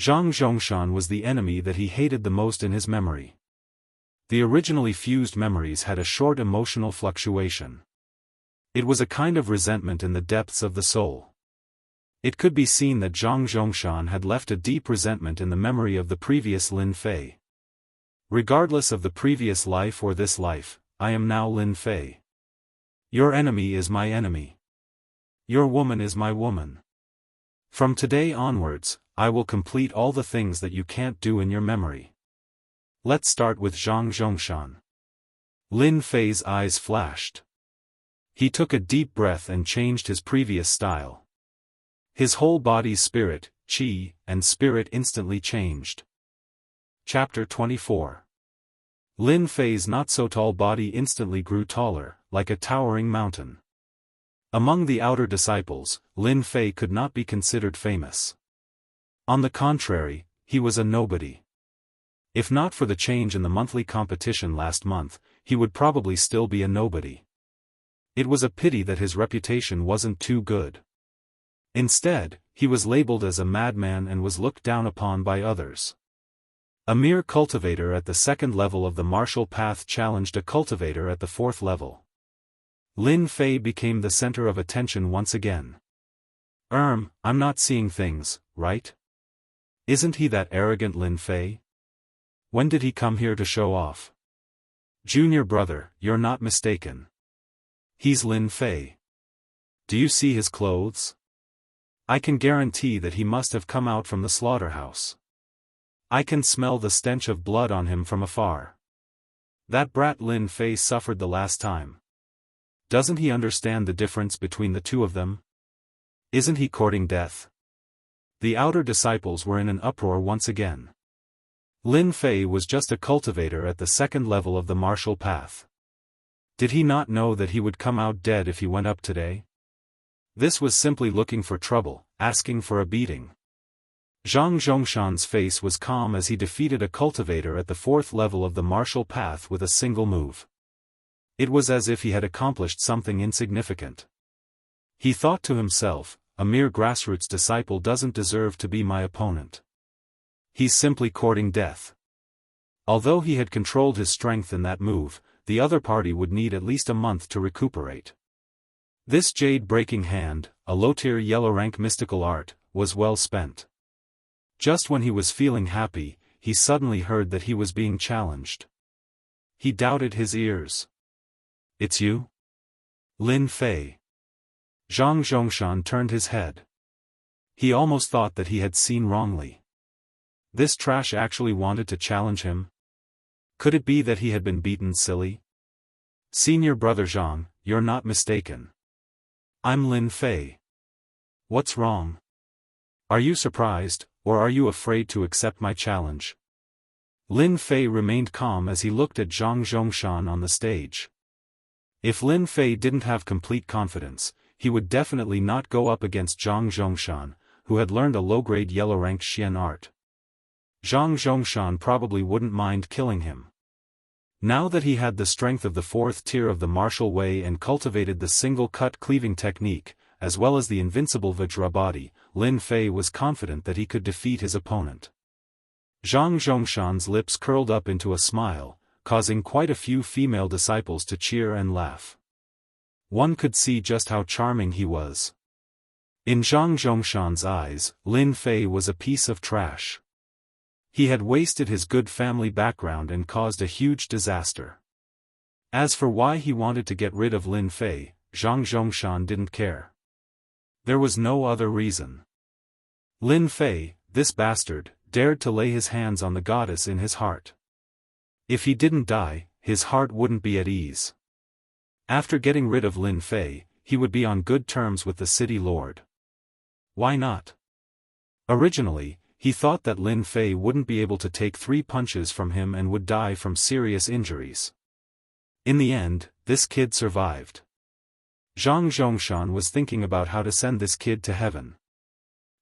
Zhang Zhongshan was the enemy that he hated the most in his memory. The originally fused memories had a short emotional fluctuation. It was a kind of resentment in the depths of the soul. It could be seen that Zhang Zhongshan had left a deep resentment in the memory of the previous Lin Fei. Regardless of the previous life or this life, I am now Lin Fei. Your enemy is my enemy. Your woman is my woman. From today onwards, I will complete all the things that you can't do in your memory. Let's start with Zhang Zhongshan. Lin Fei's eyes flashed. He took a deep breath and changed his previous style. His whole body's spirit, qi, and spirit instantly changed. Chapter 24. Lin Fei's not-so-tall body instantly grew taller, like a towering mountain. Among the outer disciples, Lin Fei could not be considered famous. On the contrary, he was a nobody. If not for the change in the monthly competition last month, he would probably still be a nobody. It was a pity that his reputation wasn't too good. Instead, he was labeled as a madman and was looked down upon by others. A mere cultivator at the 2nd level of the martial path challenged a cultivator at the 4th level. Lin Fei became the center of attention once again. I'm not seeing things, right? Isn't he that arrogant Lin Fei? When did he come here to show off? Junior brother, you're not mistaken. He's Lin Fei. Do you see his clothes? I can guarantee that he must have come out from the slaughterhouse. I can smell the stench of blood on him from afar. That brat Lin Fei suffered the last time. Doesn't he understand the difference between the two of them? Isn't he courting death? The outer disciples were in an uproar once again. Lin Fei was just a cultivator at the 2nd level of the martial path. Did he not know that he would come out dead if he went up today? This was simply looking for trouble, asking for a beating. Zhang Zhongshan's face was calm as he defeated a cultivator at the 4th level of the martial path with a single move. It was as if he had accomplished something insignificant. He thought to himself, a mere grassroots disciple doesn't deserve to be my opponent. He's simply courting death. Although he had controlled his strength in that move, the other party would need at least a month to recuperate. This jade-breaking hand, a low-tier yellow-rank mystical art, was well spent. Just when he was feeling happy, he suddenly heard that he was being challenged. He doubted his ears. It's you? Lin Fei. Zhang Zhongshan turned his head. He almost thought that he had seen wrongly. This trash actually wanted to challenge him? Could it be that he had been beaten silly? Senior brother Zhang, you're not mistaken. I'm Lin Fei. What's wrong? Are you surprised, or are you afraid to accept my challenge? Lin Fei remained calm as he looked at Zhang Zhongshan on the stage. If Lin Fei didn't have complete confidence, he would definitely not go up against Zhang Zhongshan, who had learned a low-grade yellow-ranked Xian art. Zhang Zhongshan probably wouldn't mind killing him. Now that he had the strength of the 4th tier of the martial way and cultivated the single-cut cleaving technique, as well as the invincible Vajra body, Lin Fei was confident that he could defeat his opponent. Zhang Zhongshan's lips curled up into a smile, causing quite a few female disciples to cheer and laugh. One could see just how charming he was. In Zhang Zhongshan's eyes, Lin Fei was a piece of trash. He had wasted his good family background and caused a huge disaster. As for why he wanted to get rid of Lin Fei, Zhang Zhongshan didn't care. There was no other reason. Lin Fei, this bastard, dared to lay his hands on the goddess in his heart. If he didn't die, his heart wouldn't be at ease. After getting rid of Lin Fei, he would be on good terms with the city lord. Why not? Originally, he thought that Lin Fei wouldn't be able to take 3 punches from him and would die from serious injuries. In the end, this kid survived. Zhang Zhongshan was thinking about how to send this kid to heaven.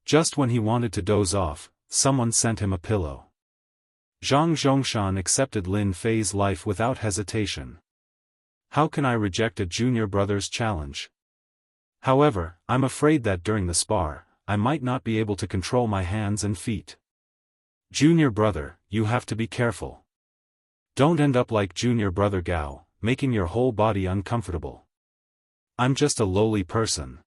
Just when he wanted to doze off, someone sent him a pillow. Zhang Zhongshan accepted Lin Fei's life without hesitation. How can I reject a junior brother's challenge? However, I'm afraid that during the spar, I might not be able to control my hands and feet. Junior brother, you have to be careful. Don't end up like junior brother Gao, making your whole body uncomfortable. I'm just a lowly person.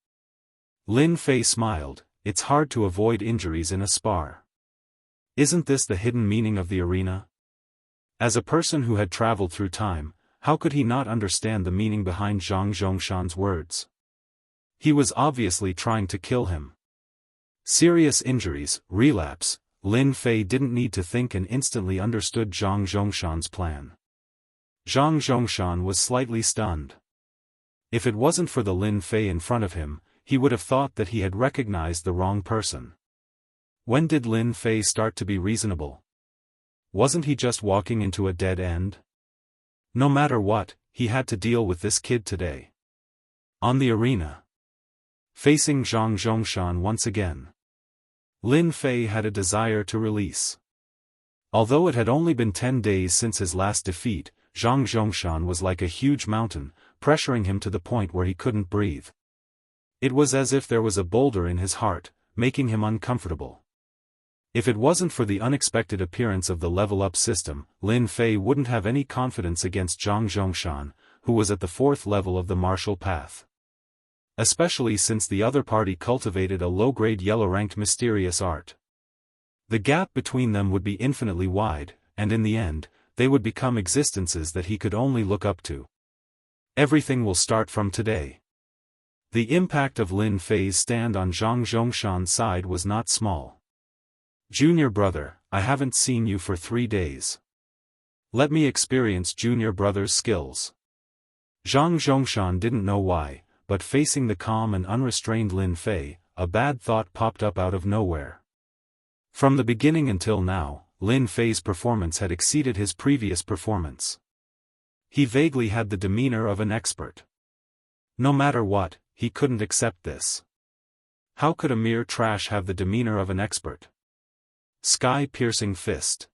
Lin Fei smiled. It's hard to avoid injuries in a spar. Isn't this the hidden meaning of the arena? As a person who had traveled through time, how could he not understand the meaning behind Zhang Zhongshan's words? He was obviously trying to kill him. Serious injuries, relapse. Lin Fei didn't need to think and instantly understood Zhang Zhongshan's plan. Zhang Zhongshan was slightly stunned. If it wasn't for the Lin Fei in front of him, he would have thought that he had recognized the wrong person. When did Lin Fei start to be reasonable? Wasn't he just walking into a dead end? No matter what, he had to deal with this kid today. On the arena. Facing Zhang Zhongshan once again. Lin Fei had a desire to release. Although it had only been 10 days since his last defeat, Zhang Zhongshan was like a huge mountain, pressuring him to the point where he couldn't breathe. It was as if there was a boulder in his heart, making him uncomfortable. If it wasn't for the unexpected appearance of the level-up system, Lin Fei wouldn't have any confidence against Zhang Zhongshan, who was at the 4th level of the martial path. Especially since the other party cultivated a low-grade yellow-ranked mysterious art. The gap between them would be infinitely wide, and in the end, they would become existences that he could only look up to. Everything will start from today. The impact of Lin Fei's stand on Zhang Zhongshan's side was not small. Junior brother, I haven't seen you for 3 days. Let me experience junior brother's skills. Zhang Zhongshan didn't know why, but facing the calm and unrestrained Lin Fei, a bad thought popped up out of nowhere. From the beginning until now, Lin Fei's performance had exceeded his previous performance. He vaguely had the demeanor of an expert. No matter what, he couldn't accept this. How could a mere trash have the demeanor of an expert? Sky-piercing fist.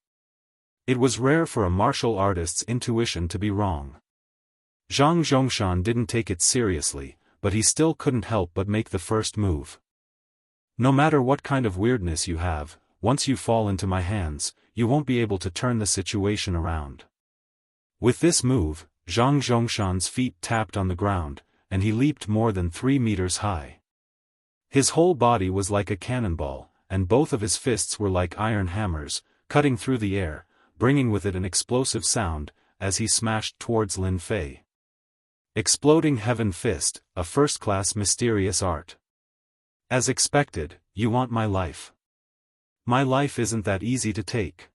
It was rare for a martial artist's intuition to be wrong. Zhang Zhongshan didn't take it seriously, but he still couldn't help but make the first move. No matter what kind of weirdness you have, once you fall into my hands, you won't be able to turn the situation around. With this move, Zhang Zhongshan's feet tapped on the ground, and he leaped more than 3 meters high. His whole body was like a cannonball, and both of his fists were like iron hammers, cutting through the air, bringing with it an explosive sound, as he smashed towards Lin Fei. Exploding Heaven Fist, a first-class mysterious art. As expected, you want my life. My life isn't that easy to take.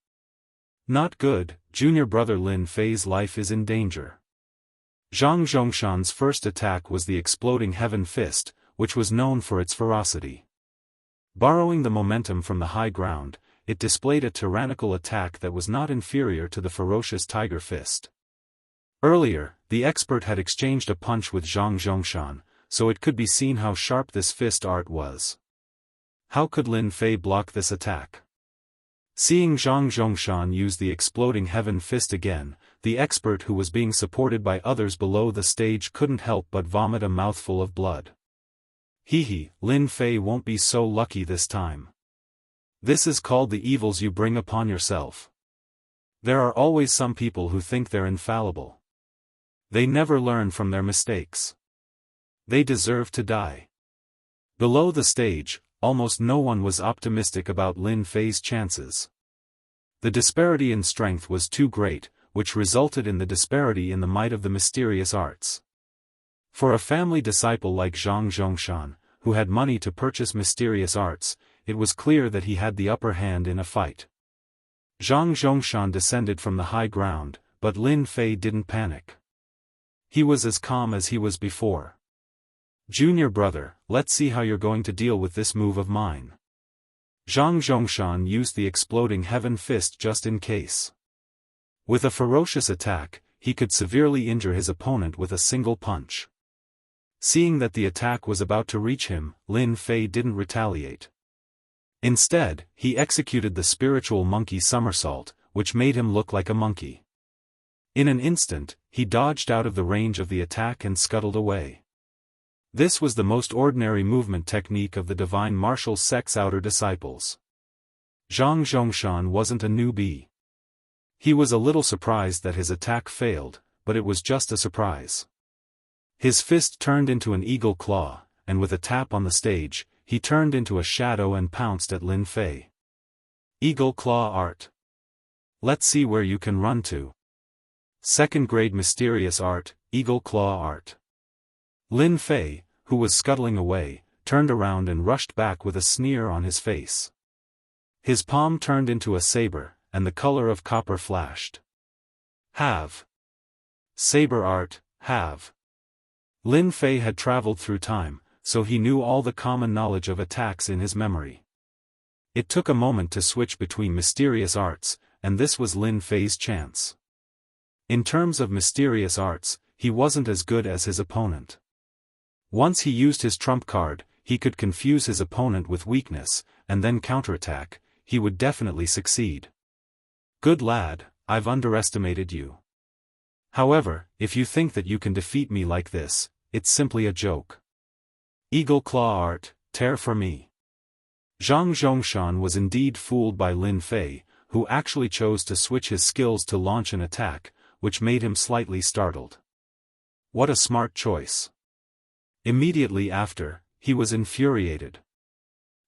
Not good, junior brother Lin Fei's life is in danger. Zhang Zhongshan's first attack was the Exploding Heaven Fist, which was known for its ferocity. Borrowing the momentum from the high ground, it displayed a tyrannical attack that was not inferior to the ferocious Tiger Fist. Earlier, the expert had exchanged a punch with Zhang Zhongshan, so it could be seen how sharp this fist art was. How could Lin Fei block this attack? Seeing Zhang Zhongshan use the Exploding Heaven Fist again, the expert who was being supported by others below the stage couldn't help but vomit a mouthful of blood. Hee, Lin Fei won't be so lucky this time. This is called the evils you bring upon yourself. There are always some people who think they're infallible. They never learn from their mistakes. They deserve to die. Below the stage, almost no one was optimistic about Lin Fei's chances. The disparity in strength was too great, which resulted in the disparity in the might of the mysterious arts. For a family disciple like Zhang Zhongshan, who had money to purchase mysterious arts, it was clear that he had the upper hand in a fight. Zhang Zhongshan descended from the high ground, but Lin Fei didn't panic. He was as calm as he was before. Junior brother, let's see how you're going to deal with this move of mine. Zhang Zhongshan used the Exploding Heaven Fist just in case. With a ferocious attack, he could severely injure his opponent with a single punch. Seeing that the attack was about to reach him, Lin Fei didn't retaliate. Instead, he executed the spiritual monkey somersault, which made him look like a monkey. In an instant, he dodged out of the range of the attack and scuttled away. This was the most ordinary movement technique of the divine martial sect's outer disciples. Zhang Zhongshan wasn't a newbie. He was a little surprised that his attack failed, but it was just a surprise. His fist turned into an eagle claw, and with a tap on the stage, he turned into a shadow and pounced at Lin Fei. Eagle claw art. Let's see where you can run to. Second grade mysterious art, eagle claw art. Lin Fei, who was scuttling away, turned around and rushed back with a sneer on his face. His palm turned into a saber, and the color of copper flashed. Have. Saber art, have. Lin Fei had traveled through time, so he knew all the common knowledge of attacks in his memory. It took a moment to switch between mysterious arts, and this was Lin Fei's chance. In terms of mysterious arts, he wasn't as good as his opponent. Once he used his trump card, he could confuse his opponent with weakness, and then counterattack. He would definitely succeed. Good lad, I've underestimated you. However, if you think that you can defeat me like this, it's simply a joke. Eagle Claw Art, tear for me. Zhang Zhongshan was indeed fooled by Lin Fei, who actually chose to switch his skills to launch an attack, which made him slightly startled. What a smart choice. Immediately after, he was infuriated.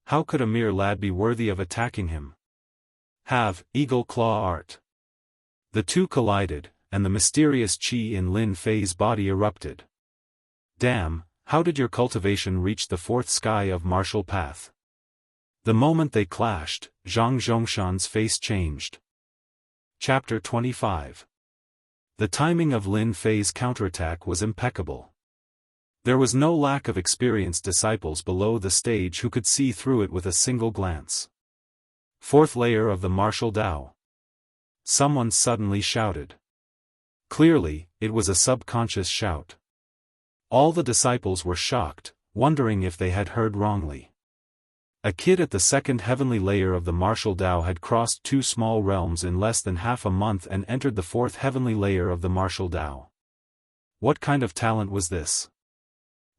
How could a mere lad be worthy of attacking him? Have Eagle Claw Art. The two collided, and the mysterious qi in Lin Fei's body erupted. Damn, how did your cultivation reach the fourth sky of martial path? The moment they clashed, Zhang Zhongshan's face changed. Chapter 25. The timing of Lin Fei's counterattack was impeccable. There was no lack of experienced disciples below the stage who could see through it with a single glance. Fourth layer of the martial Dao. Someone suddenly shouted. Clearly, it was a subconscious shout. All the disciples were shocked, wondering if they had heard wrongly. A kid at the second heavenly layer of the martial Dao had crossed 2 small realms in less than half a month and entered the 4th heavenly layer of the martial Dao. What kind of talent was this?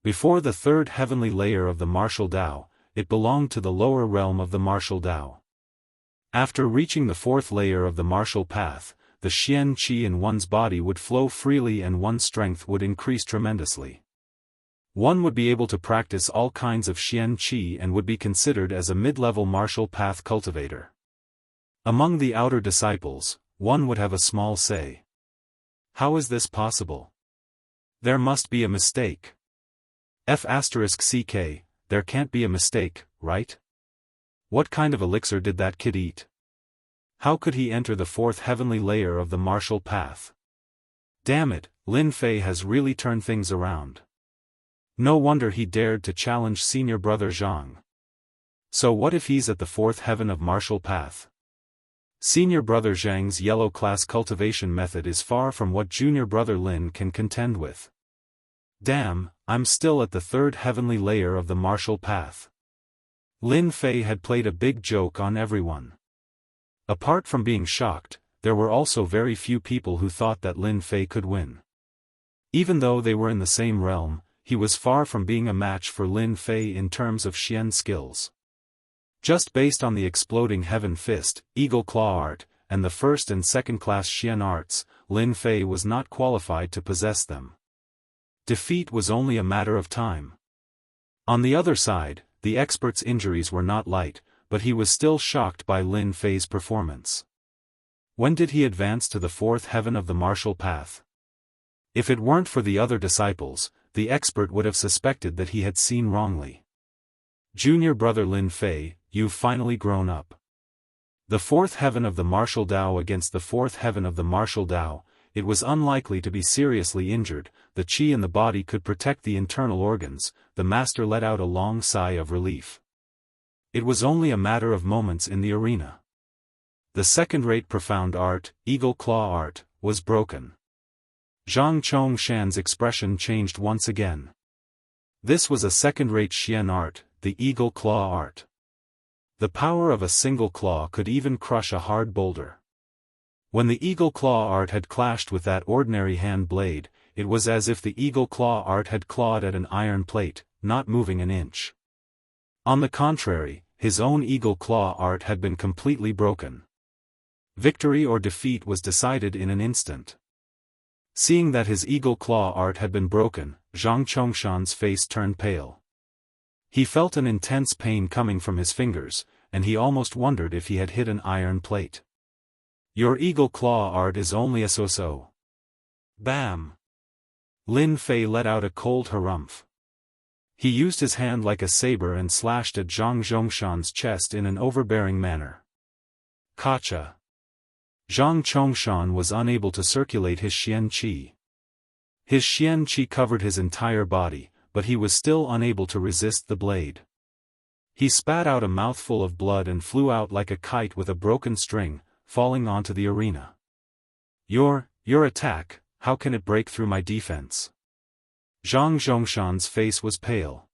Before the 3rd heavenly layer of the martial Dao, it belonged to the lower realm of the martial Dao. After reaching the 4th layer of the martial path, the Xian Qi in one's body would flow freely and one's strength would increase tremendously. One would be able to practice all kinds of Xian Qi and would be considered as a mid-level martial path cultivator. Among the outer disciples, one would have a small say. How is this possible? There must be a mistake. F***ck, there can't be a mistake, right? What kind of elixir did that kid eat? How could he enter the 4th heavenly layer of the martial path? Damn it, Lin Fei has really turned things around. No wonder he dared to challenge senior brother Zhang. So what if he's at the 4th heaven of martial path? Senior brother Zhang's yellow class cultivation method is far from what junior brother Lin can contend with. Damn, I'm still at the 3rd heavenly layer of the martial path. Lin Fei had played a big joke on everyone. Apart from being shocked, there were also very few people who thought that Lin Fei could win. Even though they were in the same realm, he was far from being a match for Lin Fei in terms of Xian skills. Just based on the exploding heaven fist, eagle claw art, and the 1st and 2nd class Xian arts, Lin Fei was not qualified to possess them. Defeat was only a matter of time. On the other side, the expert's injuries were not light, but he was still shocked by Lin Fei's performance. When did he advance to the 4th heaven of the martial path? If it weren't for the other disciples, the expert would have suspected that he had seen wrongly. Junior brother Lin Fei, you've finally grown up. The 4th heaven of the martial Dao against the 4th heaven of the martial Dao, it was unlikely to be seriously injured, the qi in the body could protect the internal organs. The master let out a long sigh of relief. It was only a matter of moments in the arena. The second-rate profound art, eagle claw art, was broken. Zhang Zhongshan's expression changed once again. This was a second-rate Xian art, the eagle claw art. The power of a single claw could even crush a hard boulder. When the eagle claw art had clashed with that ordinary hand blade, it was as if the eagle claw art had clawed at an iron plate, not moving an inch. On the contrary, his own eagle claw art had been completely broken. Victory or defeat was decided in an instant. Seeing that his eagle claw art had been broken, Zhang Zhongshan's face turned pale. He felt an intense pain coming from his fingers, and he almost wondered if he had hit an iron plate. Your eagle claw art is only a so-so. Bam! Lin Fei let out a cold harumph. He used his hand like a saber and slashed at Zhang Zhongshan's chest in an overbearing manner. Kacha! Zhang Zhongshan was unable to circulate his Xian Qi. His Xian Qi covered his entire body, but he was still unable to resist the blade. He spat out a mouthful of blood and flew out like a kite with a broken string, falling onto the arena. Your Your attack, how can it break through my defense? Zhang Zhongshan's face was pale.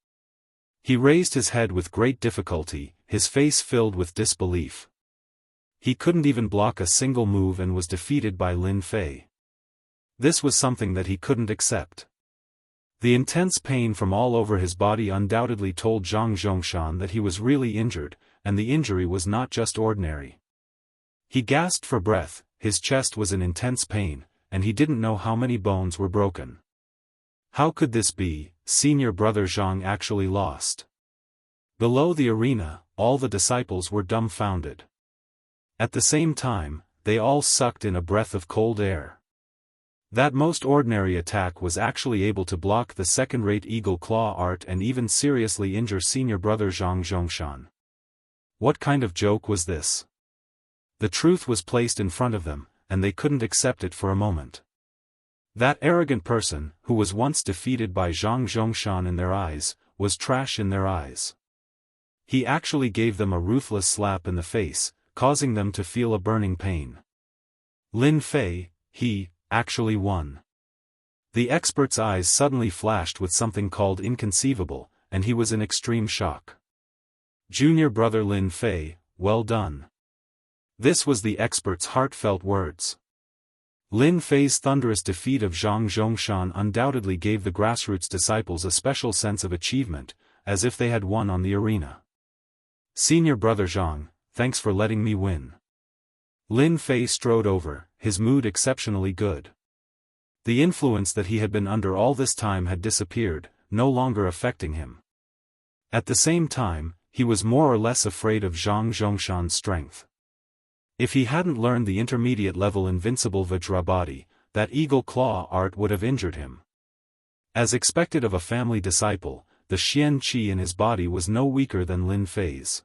He raised his head with great difficulty, his face filled with disbelief. He couldn't even block a single move and was defeated by Lin Fei. This was something that he couldn't accept. The intense pain from all over his body undoubtedly told Zhang Zhongshan that he was really injured, and the injury was not just ordinary. He gasped for breath, his chest was in intense pain, and he didn't know how many bones were broken. How could this be? Senior brother Zhang actually lost. Below the arena, all the disciples were dumbfounded. At the same time, they all sucked in a breath of cold air. That most ordinary attack was actually able to block the second-rate eagle claw art and even seriously injure senior brother Zhang Zhongshan. What kind of joke was this? The truth was placed in front of them, and they couldn't accept it for a moment. That arrogant person, who was once defeated by Zhang Zhongshan in their eyes, was trash in their eyes. He actually gave them a ruthless slap in the face, causing them to feel a burning pain. Lin Fei, he, actually won. The expert's eyes suddenly flashed with something called inconceivable, and he was in extreme shock. Junior brother Lin Fei, well done. This was the expert's heartfelt words. Lin Fei's thunderous defeat of Zhang Zhongshan undoubtedly gave the grassroots disciples a special sense of achievement, as if they had won on the arena. Senior brother Zhang, thanks for letting me win. Lin Fei strode over, his mood exceptionally good. The influence that he had been under all this time had disappeared, no longer affecting him. At the same time, he was more or less afraid of Zhang Zhongshan's strength. If he hadn't learned the intermediate-level invincible Vajrabody, that eagle claw art would have injured him. As expected of a family disciple, the Xian Qi in his body was no weaker than Lin Fei's.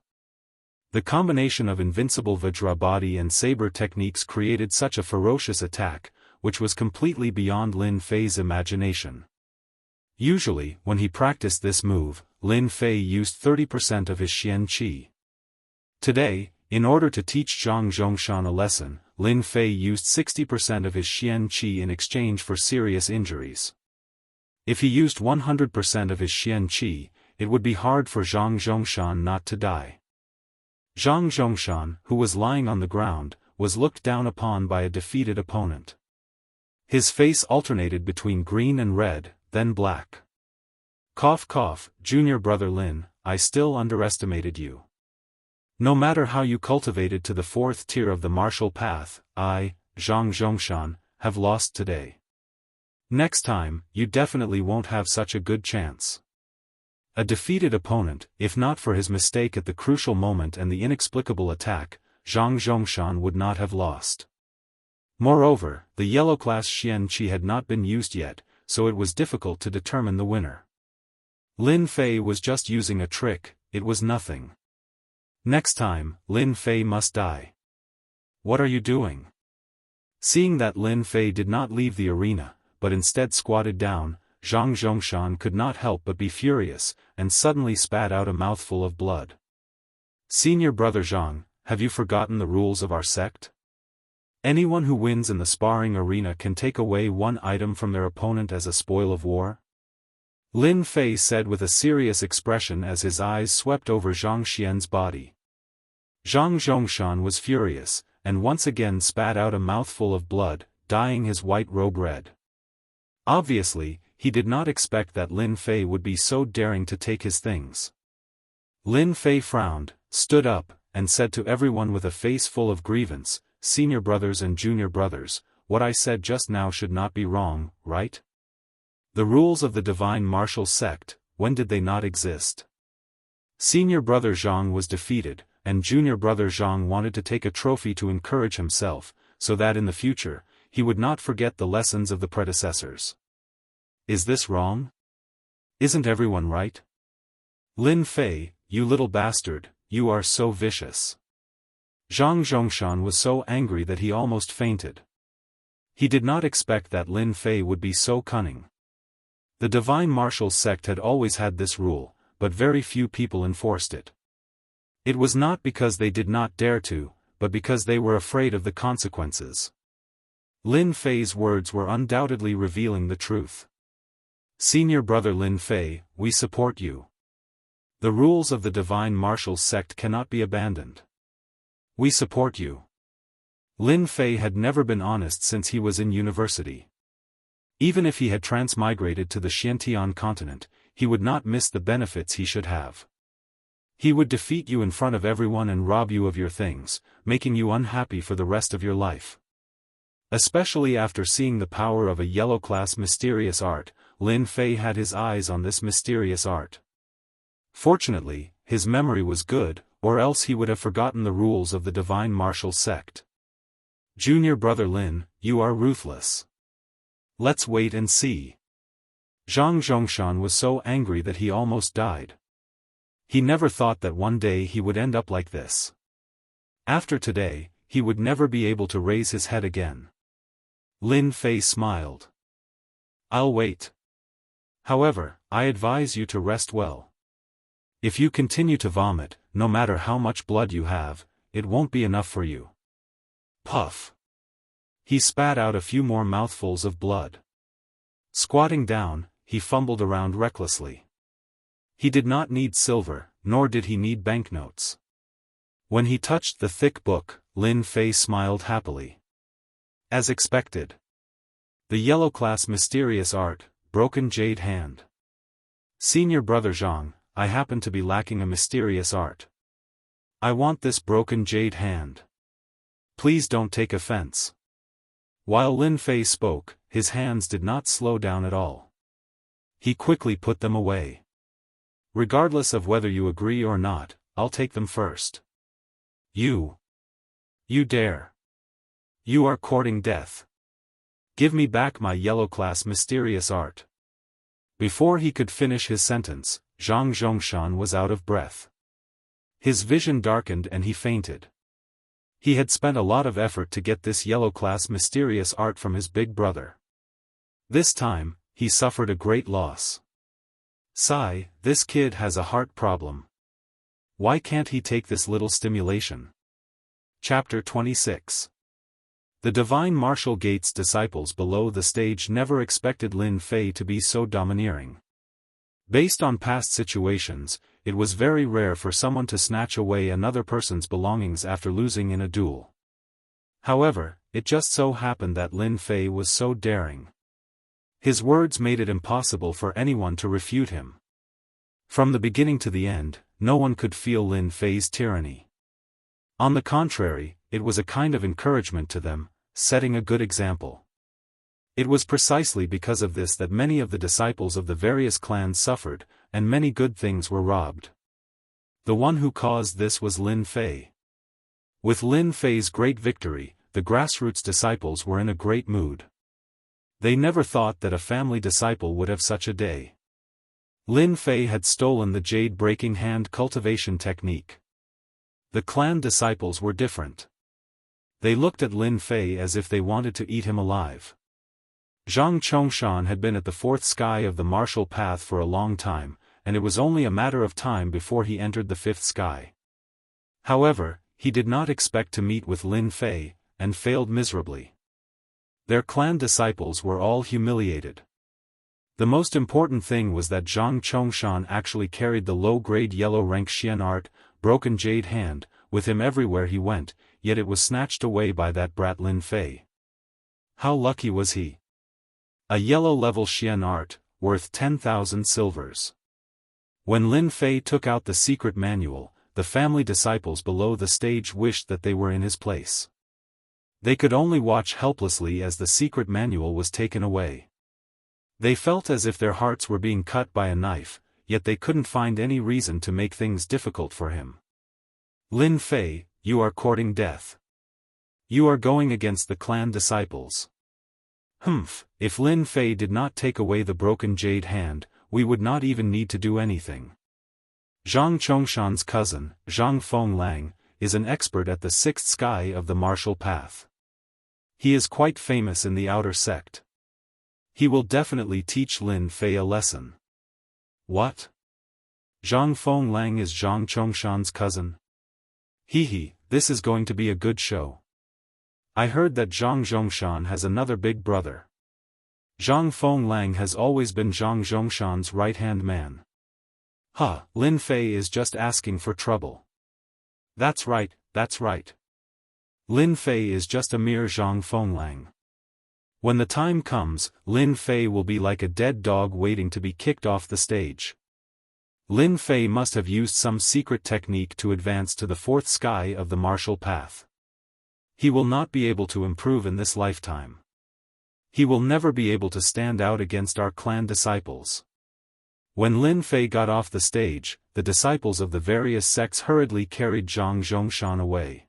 The combination of invincible Vajrabody and saber techniques created such a ferocious attack, which was completely beyond Lin Fei's imagination. Usually, when he practiced this move, Lin Fei used 30% of his Xian Qi. Today, in order to teach Zhang Zhongshan a lesson, Lin Fei used 60% of his Xian Qi in exchange for serious injuries. If he used 100% of his Xian Qi, it would be hard for Zhang Zhongshan not to die. Zhang Zhongshan, who was lying on the ground, was looked down upon by a defeated opponent. His face alternated between green and red, then black. Cough cough, junior brother Lin, I still underestimated you. No matter how you cultivated to the 4th tier of the martial path, I, Zhang Zhongshan, have lost today. Next time, you definitely won't have such a good chance. A defeated opponent, if not for his mistake at the crucial moment and the inexplicable attack, Zhang Zhongshan would not have lost. Moreover, the yellow class Xian Qi had not been used yet, so it was difficult to determine the winner. Lin Fei was just using a trick, it was nothing. Next time, Lin Fei must die. What are you doing? Seeing that Lin Fei did not leave the arena, but instead squatted down, Zhang Zhongshan could not help but be furious, and suddenly spat out a mouthful of blood. Senior brother Zhang, have you forgotten the rules of our sect? Anyone who wins in the sparring arena can take away one item from their opponent as a spoil of war? Lin Fei said with a serious expression as his eyes swept over Zhang Xian's body. Zhang Zhongshan was furious, and once again spat out a mouthful of blood, dyeing his white robe red. Obviously, he did not expect that Lin Fei would be so daring to take his things. Lin Fei frowned, stood up, and said to everyone with a face full of grievance, Senior brothers and junior brothers, what I said just now should not be wrong, right? The rules of the divine martial sect, when did they not exist? Senior brother Zhang was defeated, and junior brother Zhang wanted to take a trophy to encourage himself, so that in the future, he would not forget the lessons of the predecessors. Is this wrong? Isn't everyone right? Lin Fei, you little bastard, you are so vicious. Zhang Zhongshan was so angry that he almost fainted. He did not expect that Lin Fei would be so cunning. The divine martial sect had always had this rule, but very few people enforced it. It was not because they did not dare to, but because they were afraid of the consequences. Lin Fei's words were undoubtedly revealing the truth. Senior brother Lin Fei, we support you. The rules of the divine martial sect cannot be abandoned. We support you. Lin Fei had never been honest since he was in university. Even if he had transmigrated to the Xiantian continent, he would not miss the benefits he should have. He would defeat you in front of everyone and rob you of your things, making you unhappy for the rest of your life. Especially after seeing the power of a yellow-class mysterious art, Lin Fei had his eyes on this mysterious art. Fortunately, his memory was good, or else he would have forgotten the rules of the divine martial sect. Junior brother Lin, you are ruthless. Let's wait and see. Zhang Zhongshan was so angry that he almost died. He never thought that one day he would end up like this. After today, he would never be able to raise his head again. Lin Fei smiled. I'll wait. However, I advise you to rest well. If you continue to vomit, no matter how much blood you have, it won't be enough for you. Puff. He spat out a few more mouthfuls of blood. Squatting down, he fumbled around recklessly. He did not need silver, nor did he need banknotes. When he touched the thick book, Lin Fei smiled happily. As expected. The yellow-class mysterious art, broken jade hand. Senior brother Zhang, I happen to be lacking a mysterious art. I want this broken jade hand. Please don't take offense. While Lin Fei spoke, his hands did not slow down at all. He quickly put them away. Regardless of whether you agree or not, I'll take them first. You dare. You are courting death. Give me back my yellow-class mysterious art. Before he could finish his sentence, Zhang Zhongshan was out of breath. His vision darkened and he fainted. He had spent a lot of effort to get this yellow-class mysterious art from his big brother. This time, he suffered a great loss. Sigh, this kid has a heart problem. Why can't he take this little stimulation? Chapter 26. The Divine Martial Gate's disciples below the stage never expected Lin Fei to be so domineering. Based on past situations, it was very rare for someone to snatch away another person's belongings after losing in a duel. However, it just so happened that Lin Fei was so daring. His words made it impossible for anyone to refute him. From the beginning to the end, no one could feel Lin Fei's tyranny. On the contrary, it was a kind of encouragement to them, setting a good example. It was precisely because of this that many of the disciples of the various clans suffered, and many good things were robbed. The one who caused this was Lin Fei. With Lin Fei's great victory, the grassroots disciples were in a great mood. They never thought that a family disciple would have such a day. Lin Fei had stolen the jade-breaking hand cultivation technique. The clan disciples were different. They looked at Lin Fei as if they wanted to eat him alive. Zhang Chongshan had been at the fourth sky of the martial path for a long time, and it was only a matter of time before he entered the fifth sky. However, he did not expect to meet with Lin Fei, and failed miserably. Their clan disciples were all humiliated. The most important thing was that Zhang Chongshan actually carried the low-grade yellow-rank Xian art, broken jade hand, with him everywhere he went, yet it was snatched away by that brat Lin Fei. How lucky was he? A yellow-level Xian art, worth 10,000 silvers. When Lin Fei took out the secret manual, the family disciples below the stage wished that they were in his place. They could only watch helplessly as the secret manual was taken away. They felt as if their hearts were being cut by a knife, yet they couldn't find any reason to make things difficult for him. Lin Fei, you are courting death. You are going against the clan disciples. Humph, if Lin Fei did not take away the broken jade hand, we would not even need to do anything. Zhang Chongshan's cousin, Zhang Fenglang, is an expert at the sixth sky of the martial path. He is quite famous in the outer sect. He will definitely teach Lin Fei a lesson. What? Zhang Fenglang is Zhang Chongshan's cousin? Hee, this is going to be a good show. I heard that Zhang Zhongshan has another big brother. Zhang Fenglang has always been Zhang Zhongshan's right-hand man. Huh, Lin Fei is just asking for trouble. That's right, that's right. Lin Fei is just a mere Zhang Fenglang. When the time comes, Lin Fei will be like a dead dog waiting to be kicked off the stage. Lin Fei must have used some secret technique to advance to the fourth sky of the martial path. He will not be able to improve in this lifetime. He will never be able to stand out against our clan disciples. When Lin Fei got off the stage, the disciples of the various sects hurriedly carried Zhang Zhongshan away.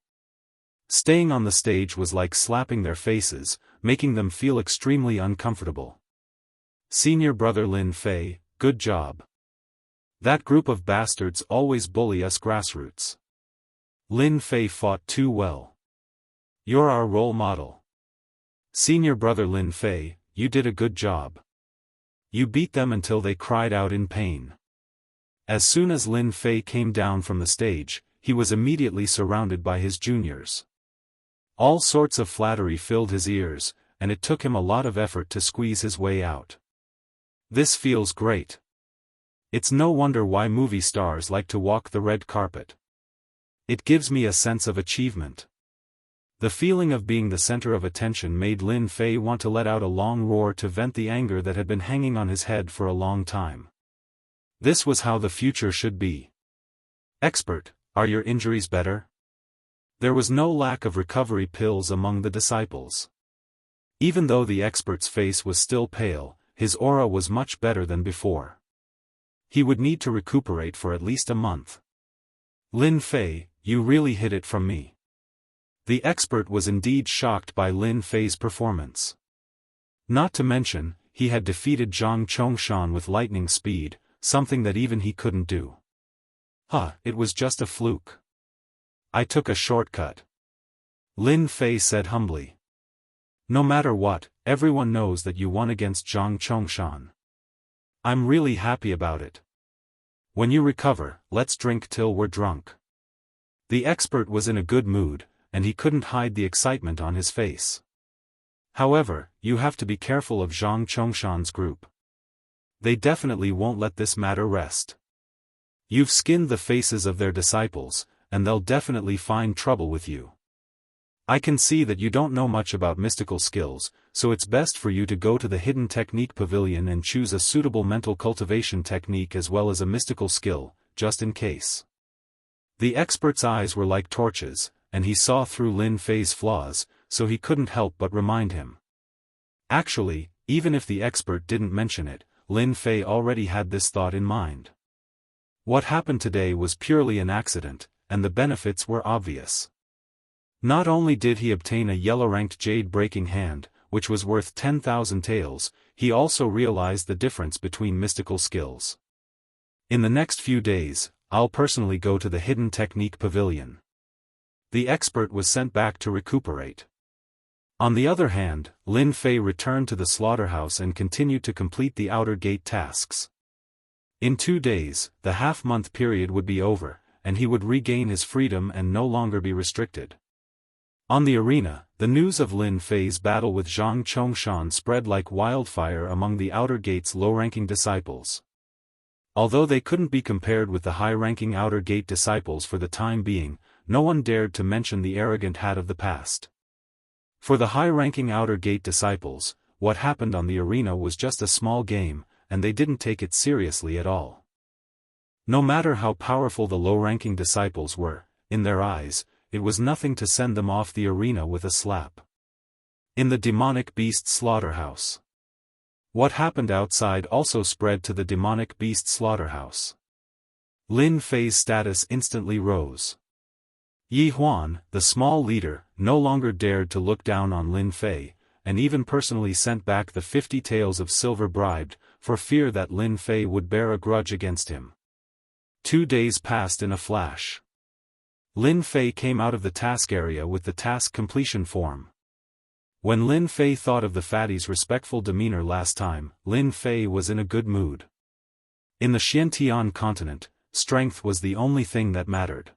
Staying on the stage was like slapping their faces, making them feel extremely uncomfortable. Senior brother Lin Fei, good job. That group of bastards always bully us grassroots. Lin Fei fought too well. You're our role model. Senior brother Lin Fei, you did a good job. You beat them until they cried out in pain. As soon as Lin Fei came down from the stage, he was immediately surrounded by his juniors. All sorts of flattery filled his ears, and it took him a lot of effort to squeeze his way out. This feels great. It's no wonder why movie stars like to walk the red carpet. It gives me a sense of achievement. The feeling of being the center of attention made Lin Fei want to let out a long roar to vent the anger that had been hanging on his head for a long time. This was how the future should be. Expert, are your injuries better? There was no lack of recovery pills among the disciples. Even though the expert's face was still pale, his aura was much better than before. He would need to recuperate for at least a month. Lin Fei, you really hid it from me. The expert was indeed shocked by Lin Fei's performance. Not to mention, he had defeated Zhang Chongshan with lightning speed, something that even he couldn't do. Huh, it was just a fluke. I took a shortcut. Lin Fei said humbly. No matter what, everyone knows that you won against Zhang Chongshan. I'm really happy about it. When you recover, let's drink till we're drunk. The expert was in a good mood, and he couldn't hide the excitement on his face. However, you have to be careful of Zhang Chongshan's group. They definitely won't let this matter rest. You've skinned the faces of their disciples, and they'll definitely find trouble with you. I can see that you don't know much about mystical skills, so it's best for you to go to the Hidden Technique Pavilion and choose a suitable mental cultivation technique as well as a mystical skill, just in case. The expert's eyes were like torches, and he saw through Lin Fei's flaws, so he couldn't help but remind him. Actually, even if the expert didn't mention it, Lin Fei already had this thought in mind. What happened today was purely an accident, and the benefits were obvious. Not only did he obtain a yellow-ranked jade-breaking hand, which was worth 10,000 taels, he also realized the difference between mystical skills. In the next few days, I'll personally go to the Hidden Technique Pavilion. The expert was sent back to recuperate. On the other hand, Lin Fei returned to the slaughterhouse and continued to complete the outer gate tasks. In 2 days, the half-month period would be over, and he would regain his freedom and no longer be restricted. On the arena, the news of Lin Fei's battle with Zhang Chongshan spread like wildfire among the outer gate's low-ranking disciples. Although they couldn't be compared with the high-ranking outer gate disciples for the time being, no one dared to mention the arrogant hat of the past. For the high-ranking outer gate disciples, what happened on the arena was just a small game, and they didn't take it seriously at all. No matter how powerful the low-ranking disciples were, in their eyes, it was nothing to send them off the arena with a slap. In the demonic beast slaughterhouse. What happened outside also spread to the demonic beast slaughterhouse. Lin Fei's status instantly rose. Yi Huan, the small leader, no longer dared to look down on Lin Fei, and even personally sent back the 50 taels of silver bribed, for fear that Lin Fei would bear a grudge against him. 2 days passed in a flash. Lin Fei came out of the task area with the task completion form. When Lin Fei thought of the fatty's respectful demeanor last time, Lin Fei was in a good mood. In the Xiantian continent, strength was the only thing that mattered.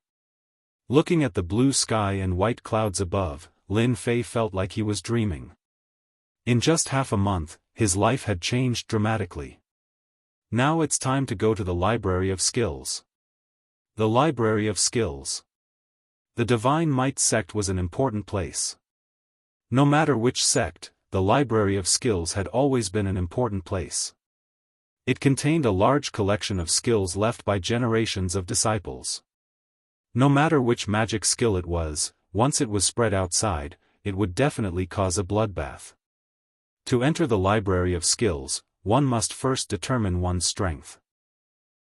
Looking at the blue sky and white clouds above, Lin Fei felt like he was dreaming. In just half a month, his life had changed dramatically. Now it's time to go to the Library of Skills. The Library of Skills. The Divine Might sect was an important place. No matter which sect, the Library of Skills had always been an important place. It contained a large collection of skills left by generations of disciples. No matter which magic skill it was, once it was spread outside, it would definitely cause a bloodbath. To enter the Library of Skills, one must first determine one's strength.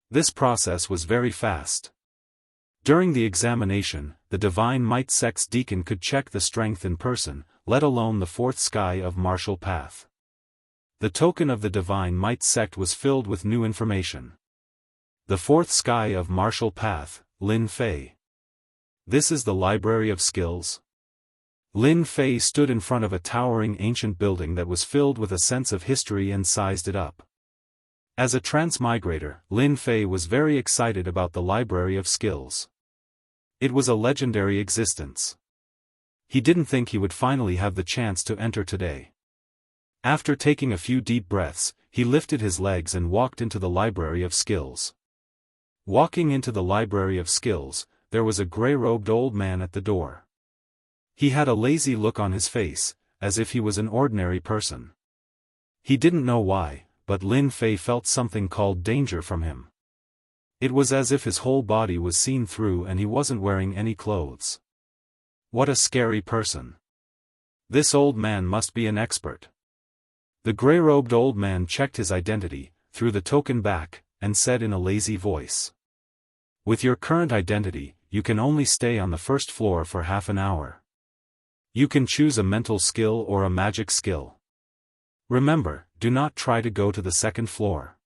This process was very fast. During the examination, the Divine Might sect's deacon could check the strength in person, let alone the fourth sky of martial path. The token of the Divine Might sect was filled with new information. The fourth sky of martial path, Lin Fei. This is the Library of Skills? Lin Fei stood in front of a towering ancient building that was filled with a sense of history and sized it up. As a transmigrator, Lin Fei was very excited about the Library of Skills. It was a legendary existence. He didn't think he would finally have the chance to enter today. After taking a few deep breaths, he lifted his legs and walked into the Library of Skills. Walking into the Library of Skills, there was a gray-robed old man at the door. He had a lazy look on his face, as if he was an ordinary person. He didn't know why, but Lin Fei felt something called danger from him. It was as if his whole body was seen through and he wasn't wearing any clothes. What a scary person. This old man must be an expert. The gray-robed old man checked his identity, threw the token back, and said in a lazy voice. With your current identity, you can only stay on the first floor for half an hour. You can choose a mental skill or a magic skill. Remember, do not try to go to the second floor.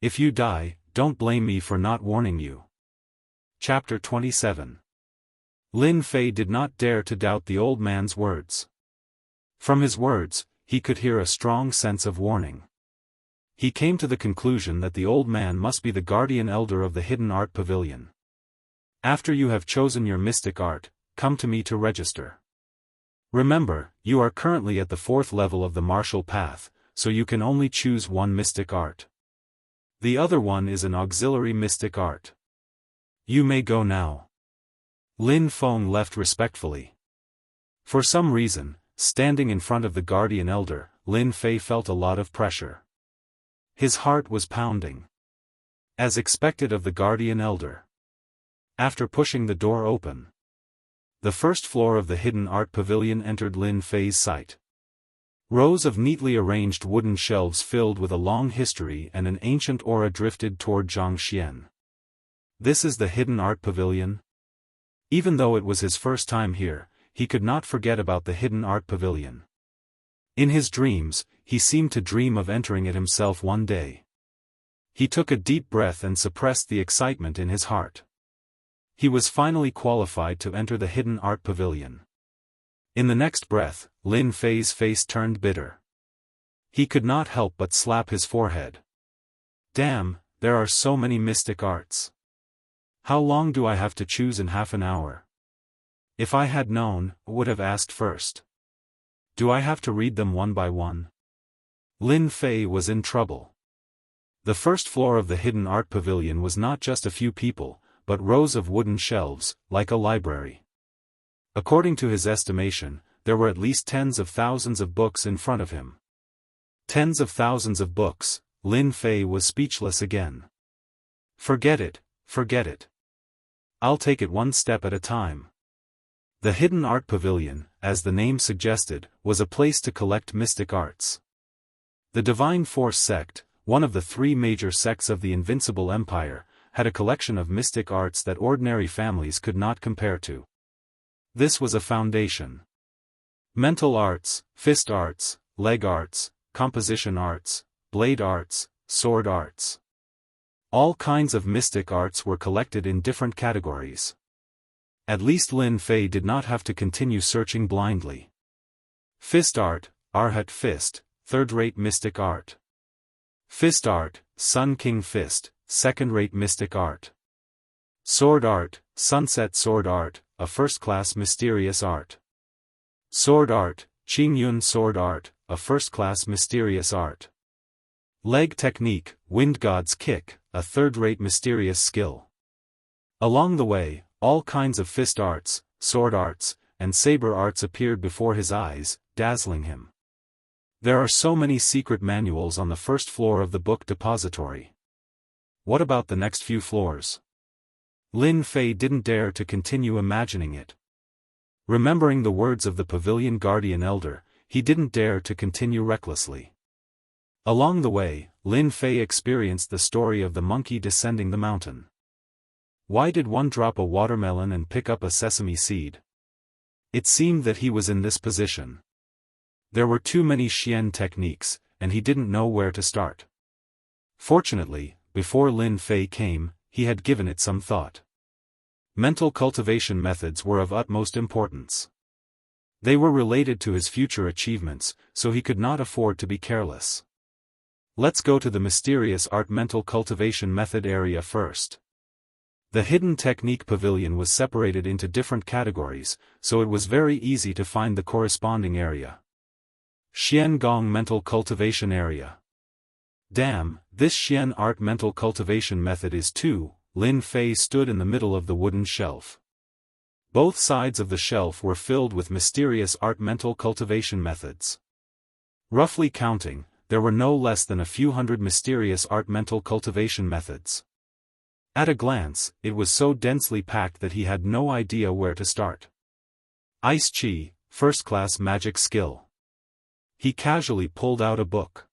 If you die, don't blame me for not warning you. Chapter 27. Lin Fei did not dare to doubt the old man's words. From his words, he could hear a strong sense of warning. He came to the conclusion that the old man must be the guardian elder of the Hidden Art Pavilion. After you have chosen your mystic art, come to me to register. Remember, you are currently at the fourth level of the martial path, so you can only choose one mystic art. The other one is an auxiliary mystic art. You may go now. Lin Feng left respectfully. For some reason, standing in front of the guardian elder, Lin Fei felt a lot of pressure. His heart was pounding. As expected of the guardian elder. After pushing the door open, the first floor of the Hidden Art Pavilion entered Lin Fei's sight. Rows of neatly arranged wooden shelves filled with a long history and an ancient aura drifted toward Jianghu. This is the Hidden Art Pavilion? Even though it was his first time here, he could not forget about the Hidden Art Pavilion. In his dreams, he seemed to dream of entering it himself one day. He took a deep breath and suppressed the excitement in his heart. He was finally qualified to enter the Hidden Art Pavilion. In the next breath, Lin Fei's face turned bitter. He could not help but slap his forehead. Damn, there are so many mystic arts. How long do I have to choose in half an hour? If I had known, I would have asked first. Do I have to read them one by one? Lin Fei was in trouble. The first floor of the Hidden Art Pavilion was not just a few people, but rows of wooden shelves, like a library. According to his estimation, there were at least tens of thousands of books in front of him. Tens of thousands of books, Lin Fei was speechless again. Forget it, forget it. I'll take it one step at a time. The Hidden Art Pavilion, as the name suggested, was a place to collect mystic arts. The Divine Force sect, one of the three major sects of the Invincible Empire, had a collection of mystic arts that ordinary families could not compare to. This was a foundation. Mental arts, fist arts, leg arts, composition arts, blade arts, sword arts. All kinds of mystic arts were collected in different categories. At least Lin Fei did not have to continue searching blindly. Fist art, Arhat fist, third-rate mystic art. Fist art, Sun King fist, second-rate mystic art. Sword art, Sunset sword art, a first-class mysterious art. Sword art, Qingyun sword art, a first-class mysterious art. Leg technique, wind god's kick, a third-rate mysterious skill. Along the way, all kinds of fist arts, sword arts, and saber arts appeared before his eyes, dazzling him. There are so many secret manuals on the first floor of the book depository. What about the next few floors? Lin Fei didn't dare to continue imagining it. Remembering the words of the pavilion guardian elder, he didn't dare to continue recklessly. Along the way, Lin Fei experienced the story of the monkey descending the mountain. Why did one drop a watermelon and pick up a sesame seed? It seemed that he was in this position. There were too many Xian techniques, and he didn't know where to start. Fortunately, before Lin Fei came, he had given it some thought. Mental cultivation methods were of utmost importance. They were related to his future achievements, so he could not afford to be careless. Let's go to the mysterious art mental cultivation method area first. The hidden technique pavilion was separated into different categories, so it was very easy to find the corresponding area. Xian Gong mental cultivation area. Damn, this Xian art mental cultivation method is too. Lin Fei stood in the middle of the wooden shelf. Both sides of the shelf were filled with mysterious art mental cultivation methods. Roughly counting, there were no less than a few hundred mysterious art mental cultivation methods. At a glance, it was so densely packed that he had no idea where to start. Ice Chi, first-class magic skill. He casually pulled out a book.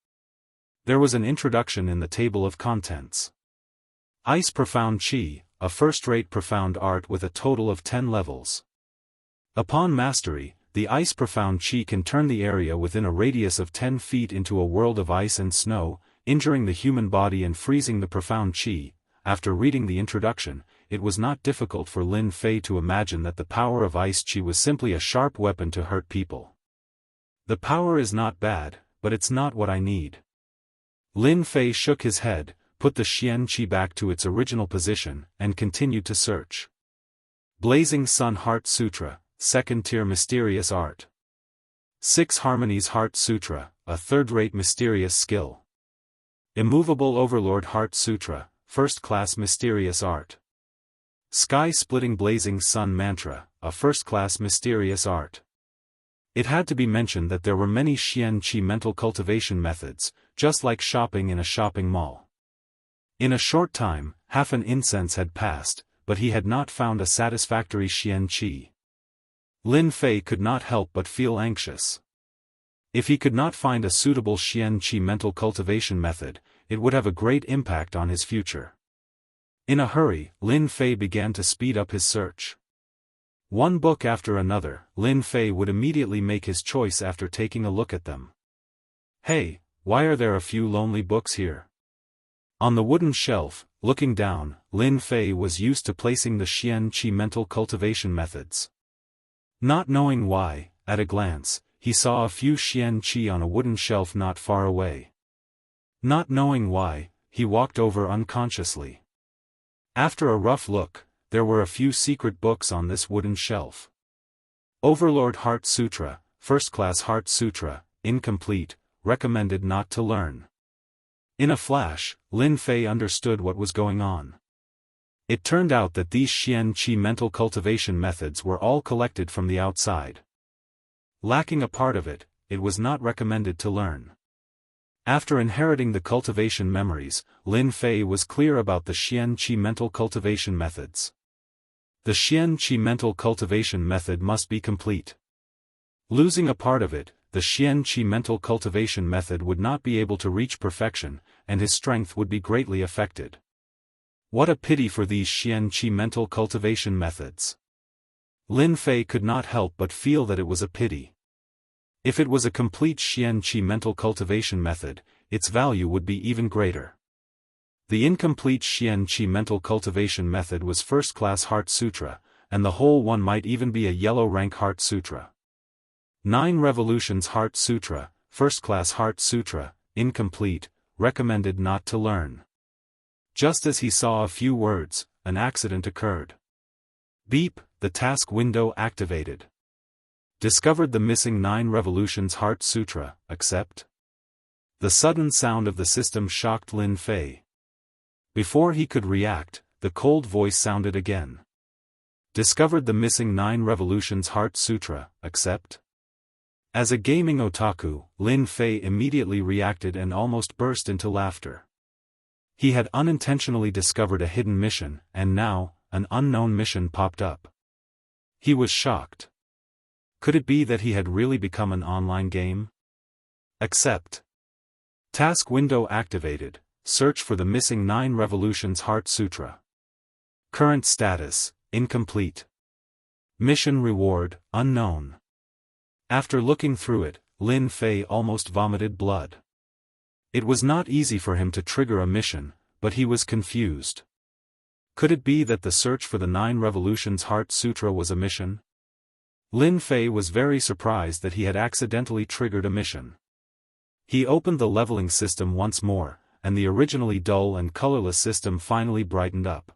There was an introduction in the table of contents. Ice Profound Chi, a first-rate profound art with a total of 10 levels. Upon mastery, the Ice Profound Chi can turn the area within a radius of 10 feet into a world of ice and snow, injuring the human body and freezing the Profound Chi. After reading the introduction, it was not difficult for Lin Fei to imagine that the power of Ice Chi was simply a sharp weapon to hurt people. The power is not bad, but it's not what I need. Lin Fei shook his head, put the Xian Qi back to its original position, and continued to search. Blazing Sun Heart Sutra, second-tier mysterious art. 6 Harmonies Heart Sutra, a third-rate mysterious skill. Immovable Overlord Heart Sutra, first-class mysterious art. Sky-splitting Blazing Sun Mantra, a first-class mysterious art. It had to be mentioned that there were many Xian Qi mental cultivation methods, just like shopping in a shopping mall. In a short time, half an incense had passed, but he had not found a satisfactory Xian Qi. Lin Fei could not help but feel anxious. If he could not find a suitable Xian Qi mental cultivation method, it would have a great impact on his future. In a hurry, Lin Fei began to speed up his search. One book after another, Lin Fei would immediately make his choice after taking a look at them. Hey, why are there a few lonely books here? On the wooden shelf, looking down, Lin Fei was used to placing the Xian Qi mental cultivation methods. Not knowing why, at a glance, he saw a few Xian Qi on a wooden shelf not far away. Not knowing why, he walked over unconsciously. After a rough look, there were a few secret books on this wooden shelf. Overlord Heart Sutra, First-Class Heart Sutra, incomplete, recommended not to learn. In a flash, Lin Fei understood what was going on. It turned out that these Xian Qi mental cultivation methods were all collected from the outside. Lacking a part of it, it was not recommended to learn. After inheriting the cultivation memories, Lin Fei was clear about the Xian Qi mental cultivation methods. The Xian Qi mental cultivation method must be complete. Losing a part of it, the Xian Qi mental cultivation method would not be able to reach perfection, and his strength would be greatly affected. What a pity for these Xian Qi mental cultivation methods. Lin Fei could not help but feel that it was a pity. If it was a complete Xian Qi mental cultivation method, its value would be even greater. The incomplete Xian Qi mental cultivation method was first-class Heart Sutra, and the whole one might even be a yellow rank Heart Sutra. 9 Revolutions Heart Sutra, first-class Heart Sutra, incomplete, recommended not to learn. Just as he saw a few words, an accident occurred. Beep, the task window activated. Discovered the missing 9 revolutions Heart Sutra, accept? The sudden sound of the system shocked Lin Fei. Before he could react, the cold voice sounded again. Discovered the missing 9 revolutions Heart Sutra, accept? As a gaming otaku, Lin Fei immediately reacted and almost burst into laughter. He had unintentionally discovered a hidden mission, and now, an unknown mission popped up. He was shocked. Could it be that he had really become an online game? Accept. Task window activated. Search for the missing 9 revolutions Heart Sutra. Current status, incomplete. Mission reward, unknown. After looking through it, Lin Fei almost vomited blood. It was not easy for him to trigger a mission, but he was confused. Could it be that the search for the 9 revolutions Heart Sutra was a mission? Lin Fei was very surprised that he had accidentally triggered a mission. He opened the leveling system once more, and the originally dull and colorless system finally brightened up.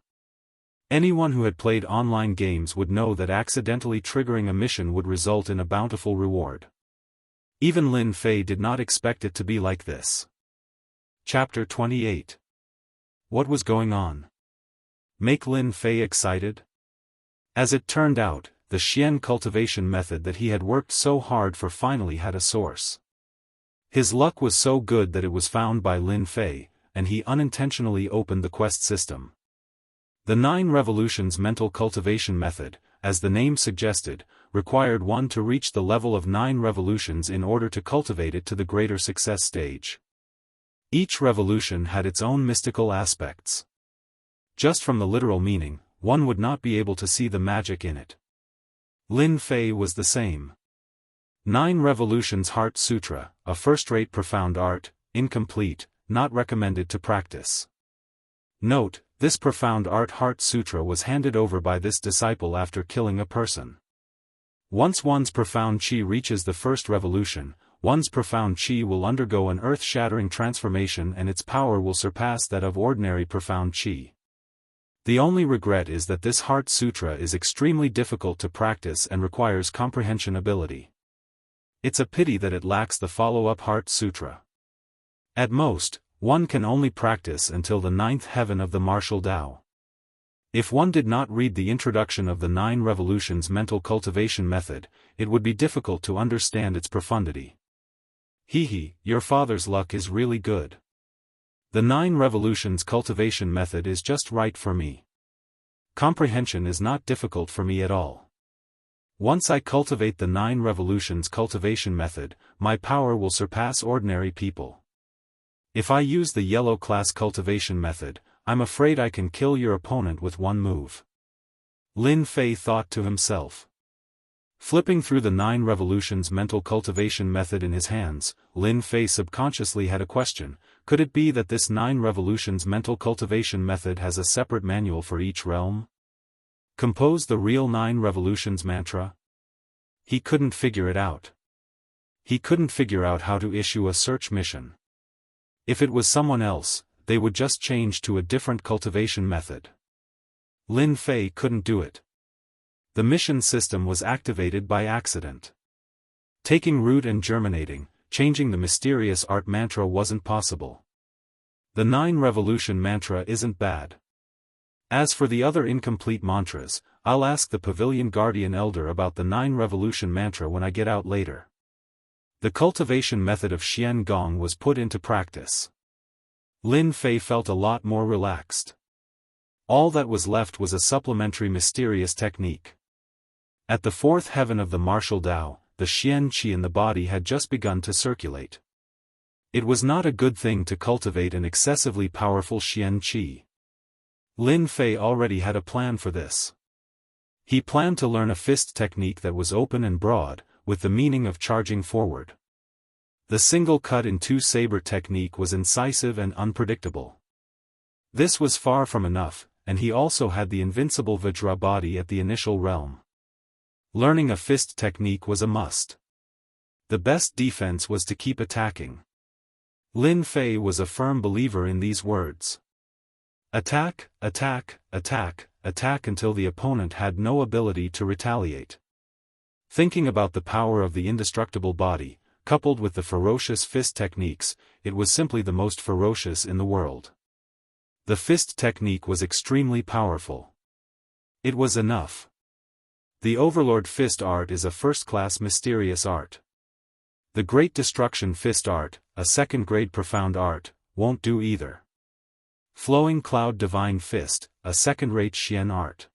Anyone who had played online games would know that accidentally triggering a mission would result in a bountiful reward. Even Lin Fei did not expect it to be like this. Chapter 28. What was going on? Make Lin Fei excited? As it turned out, the Xian cultivation method that he had worked so hard for finally had a source. His luck was so good that it was found by Lin Fei, and he unintentionally opened the quest system. The 9 revolutions mental cultivation method, as the name suggested, required one to reach the level of 9 revolutions in order to cultivate it to the greater success stage. Each revolution had its own mystical aspects. Just from the literal meaning, one would not be able to see the magic in it. Lin Fei was the same. 9 revolutions Heart Sutra, a first-rate profound art, incomplete, not recommended to practice. Note, this profound art Heart Sutra was handed over by this disciple after killing a person. Once one's profound chi reaches the first revolution, one's profound chi will undergo an earth-shattering transformation and its power will surpass that of ordinary profound chi. The only regret is that this Heart Sutra is extremely difficult to practice and requires comprehension ability. It's a pity that it lacks the follow-up Heart Sutra. At most, one can only practice until the 9th heaven of the martial Tao. If one did not read the introduction of the 9 revolutions mental cultivation method, it would be difficult to understand its profundity. Hehe, your father's luck is really good. The 9 revolutions cultivation method is just right for me. Comprehension is not difficult for me at all. Once I cultivate the 9 revolutions cultivation method, my power will surpass ordinary people. If I use the yellow class cultivation method, I'm afraid I can kill your opponent with one move. Lin Fei thought to himself. Flipping through the 9 revolutions mental cultivation method in his hands, Lin Fei subconsciously had a question: could it be that this 9 revolutions mental cultivation method has a separate manual for each realm? Compose the real 9 revolutions mantra? He couldn't figure it out. He couldn't figure out how to issue a search mission. If it was someone else, they would just change to a different cultivation method. Lin Fei couldn't do it. The mission system was activated by accident. Taking root and germinating, changing the mysterious art mantra wasn't possible. The 9 revolution mantra isn't bad. As for the other incomplete mantras, I'll ask the Pavilion Guardian Elder about the 9 revolution mantra when I get out later. The cultivation method of Xian Gong was put into practice. Lin Fei felt a lot more relaxed. All that was left was a supplementary mysterious technique. At the 4th heaven of the martial Tao, the Xian Qi in the body had just begun to circulate. It was not a good thing to cultivate an excessively powerful Xian Qi. Lin Fei already had a plan for this. He planned to learn a fist technique that was open and broad, with the meaning of charging forward. The single cut in 2 saber technique was incisive and unpredictable. This was far from enough, and he also had the invincible Vajra body at the initial realm. Learning a fist technique was a must. The best defense was to keep attacking. Lin Fei was a firm believer in these words. Attack, attack, attack, attack until the opponent had no ability to retaliate. Thinking about the power of the indestructible body, coupled with the ferocious fist techniques, it was simply the most ferocious in the world. The fist technique was extremely powerful. It was enough. The Overlord fist art is a first-class mysterious art. The Great Destruction fist art, a second-grade profound art, won't do either. Flowing Cloud Divine Fist, a second-rate Xian art.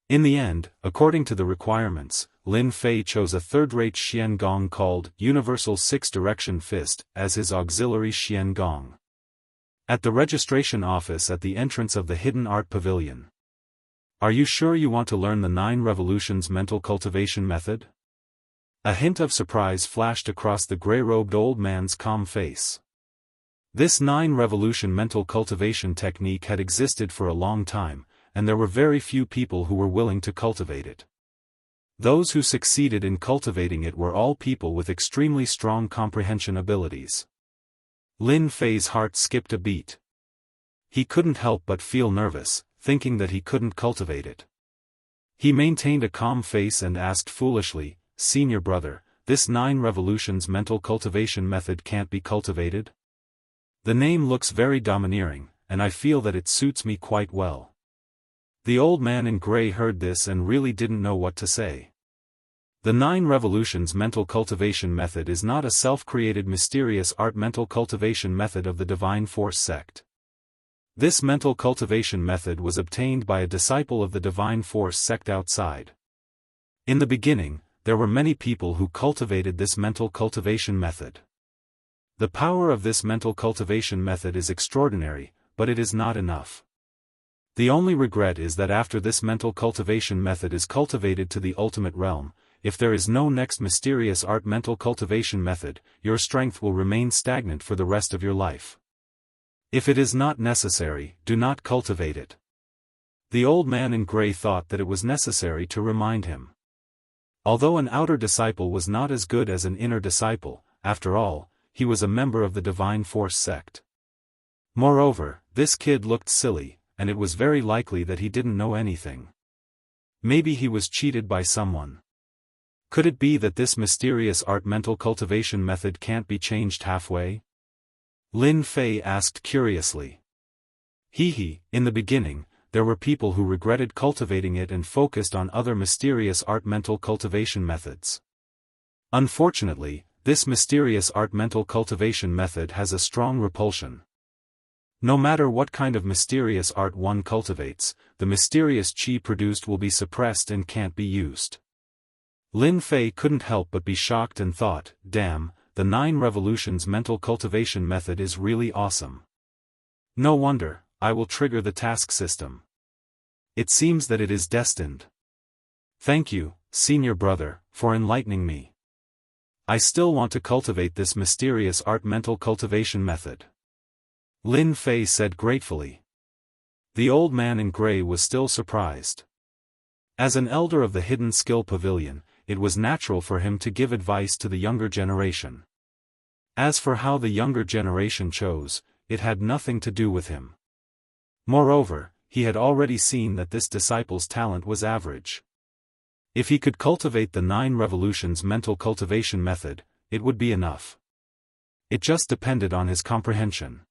In the end, according to the requirements, Lin Fei chose a third-rate Xian Gong called Universal Six-Direction Fist as his auxiliary Xian Gong. At the registration office at the entrance of the Hidden Art Pavilion. Are you sure you want to learn the 9 Revolutions mental cultivation method? A hint of surprise flashed across the gray-robed old man's calm face. This 9 Revolution mental cultivation technique had existed for a long time, and there were very few people who were willing to cultivate it. Those who succeeded in cultivating it were all people with extremely strong comprehension abilities. Lin Fei's heart skipped a beat. He couldn't help but feel nervous, thinking that he couldn't cultivate it. He maintained a calm face and asked foolishly, "Senior brother, this 9 Revolutions mental cultivation method can't be cultivated? The name looks very domineering, and I feel that it suits me quite well." The old man in gray heard this and really didn't know what to say. The 9 Revolutions mental cultivation method is not a self-created mysterious art mental cultivation method of the Divine Force sect. This mental cultivation method was obtained by a disciple of the Divine Force sect outside. In the beginning, there were many people who cultivated this mental cultivation method. The power of this mental cultivation method is extraordinary, but it is not enough. The only regret is that after this mental cultivation method is cultivated to the ultimate realm, if there is no next mysterious art mental cultivation method, your strength will remain stagnant for the rest of your life. If it is not necessary, do not cultivate it. The old man in gray thought that it was necessary to remind him. Although an outer disciple was not as good as an inner disciple, after all, he was a member of the Divine Force sect. Moreover, this kid looked silly, and it was very likely that he didn't know anything. Maybe he was cheated by someone. Could it be that this mysterious art mental cultivation method can't be changed halfway? Lin Fei asked curiously. In the beginning, there were people who regretted cultivating it and focused on other mysterious art mental cultivation methods. Unfortunately, this mysterious art mental cultivation method has a strong repulsion. No matter what kind of mysterious art one cultivates, the mysterious qi produced will be suppressed and can't be used. Lin Fei couldn't help but be shocked and thought, damn, the 9 Revolutions mental cultivation method is really awesome. No wonder, I will trigger the task system. It seems that it is destined. Thank you, senior brother, for enlightening me. I still want to cultivate this mysterious art mental cultivation method. Lin Fei said gratefully. The old man in gray was still surprised. As an elder of the Hidden Skill Pavilion, it was natural for him to give advice to the younger generation. As for how the younger generation chose, it had nothing to do with him. Moreover, he had already seen that this disciple's talent was average. If he could cultivate the 9 Revolutions mental cultivation method, it would be enough. It just depended on his comprehension.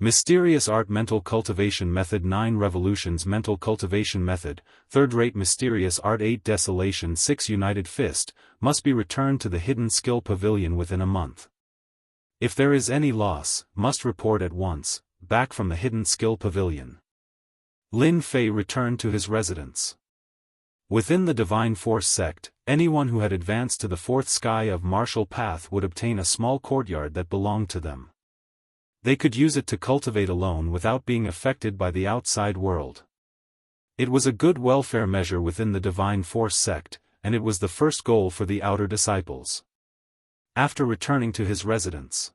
Mysterious Art Mental Cultivation Method 9 Revolutions Mental Cultivation Method, Third-Rate Mysterious Art 8 Desolation 6 United Fist, must be returned to the Hidden Skill Pavilion within a month. If there is any loss, must report at once, back from the Hidden Skill Pavilion. Lin Fei returned to his residence. Within the Divine Force sect, anyone who had advanced to the 4th sky of Martial Path would obtain a small courtyard that belonged to them. They could use it to cultivate alone without being affected by the outside world. It was a good welfare measure within the Divine Force sect, and it was the first goal for the outer disciples. After returning to his residence,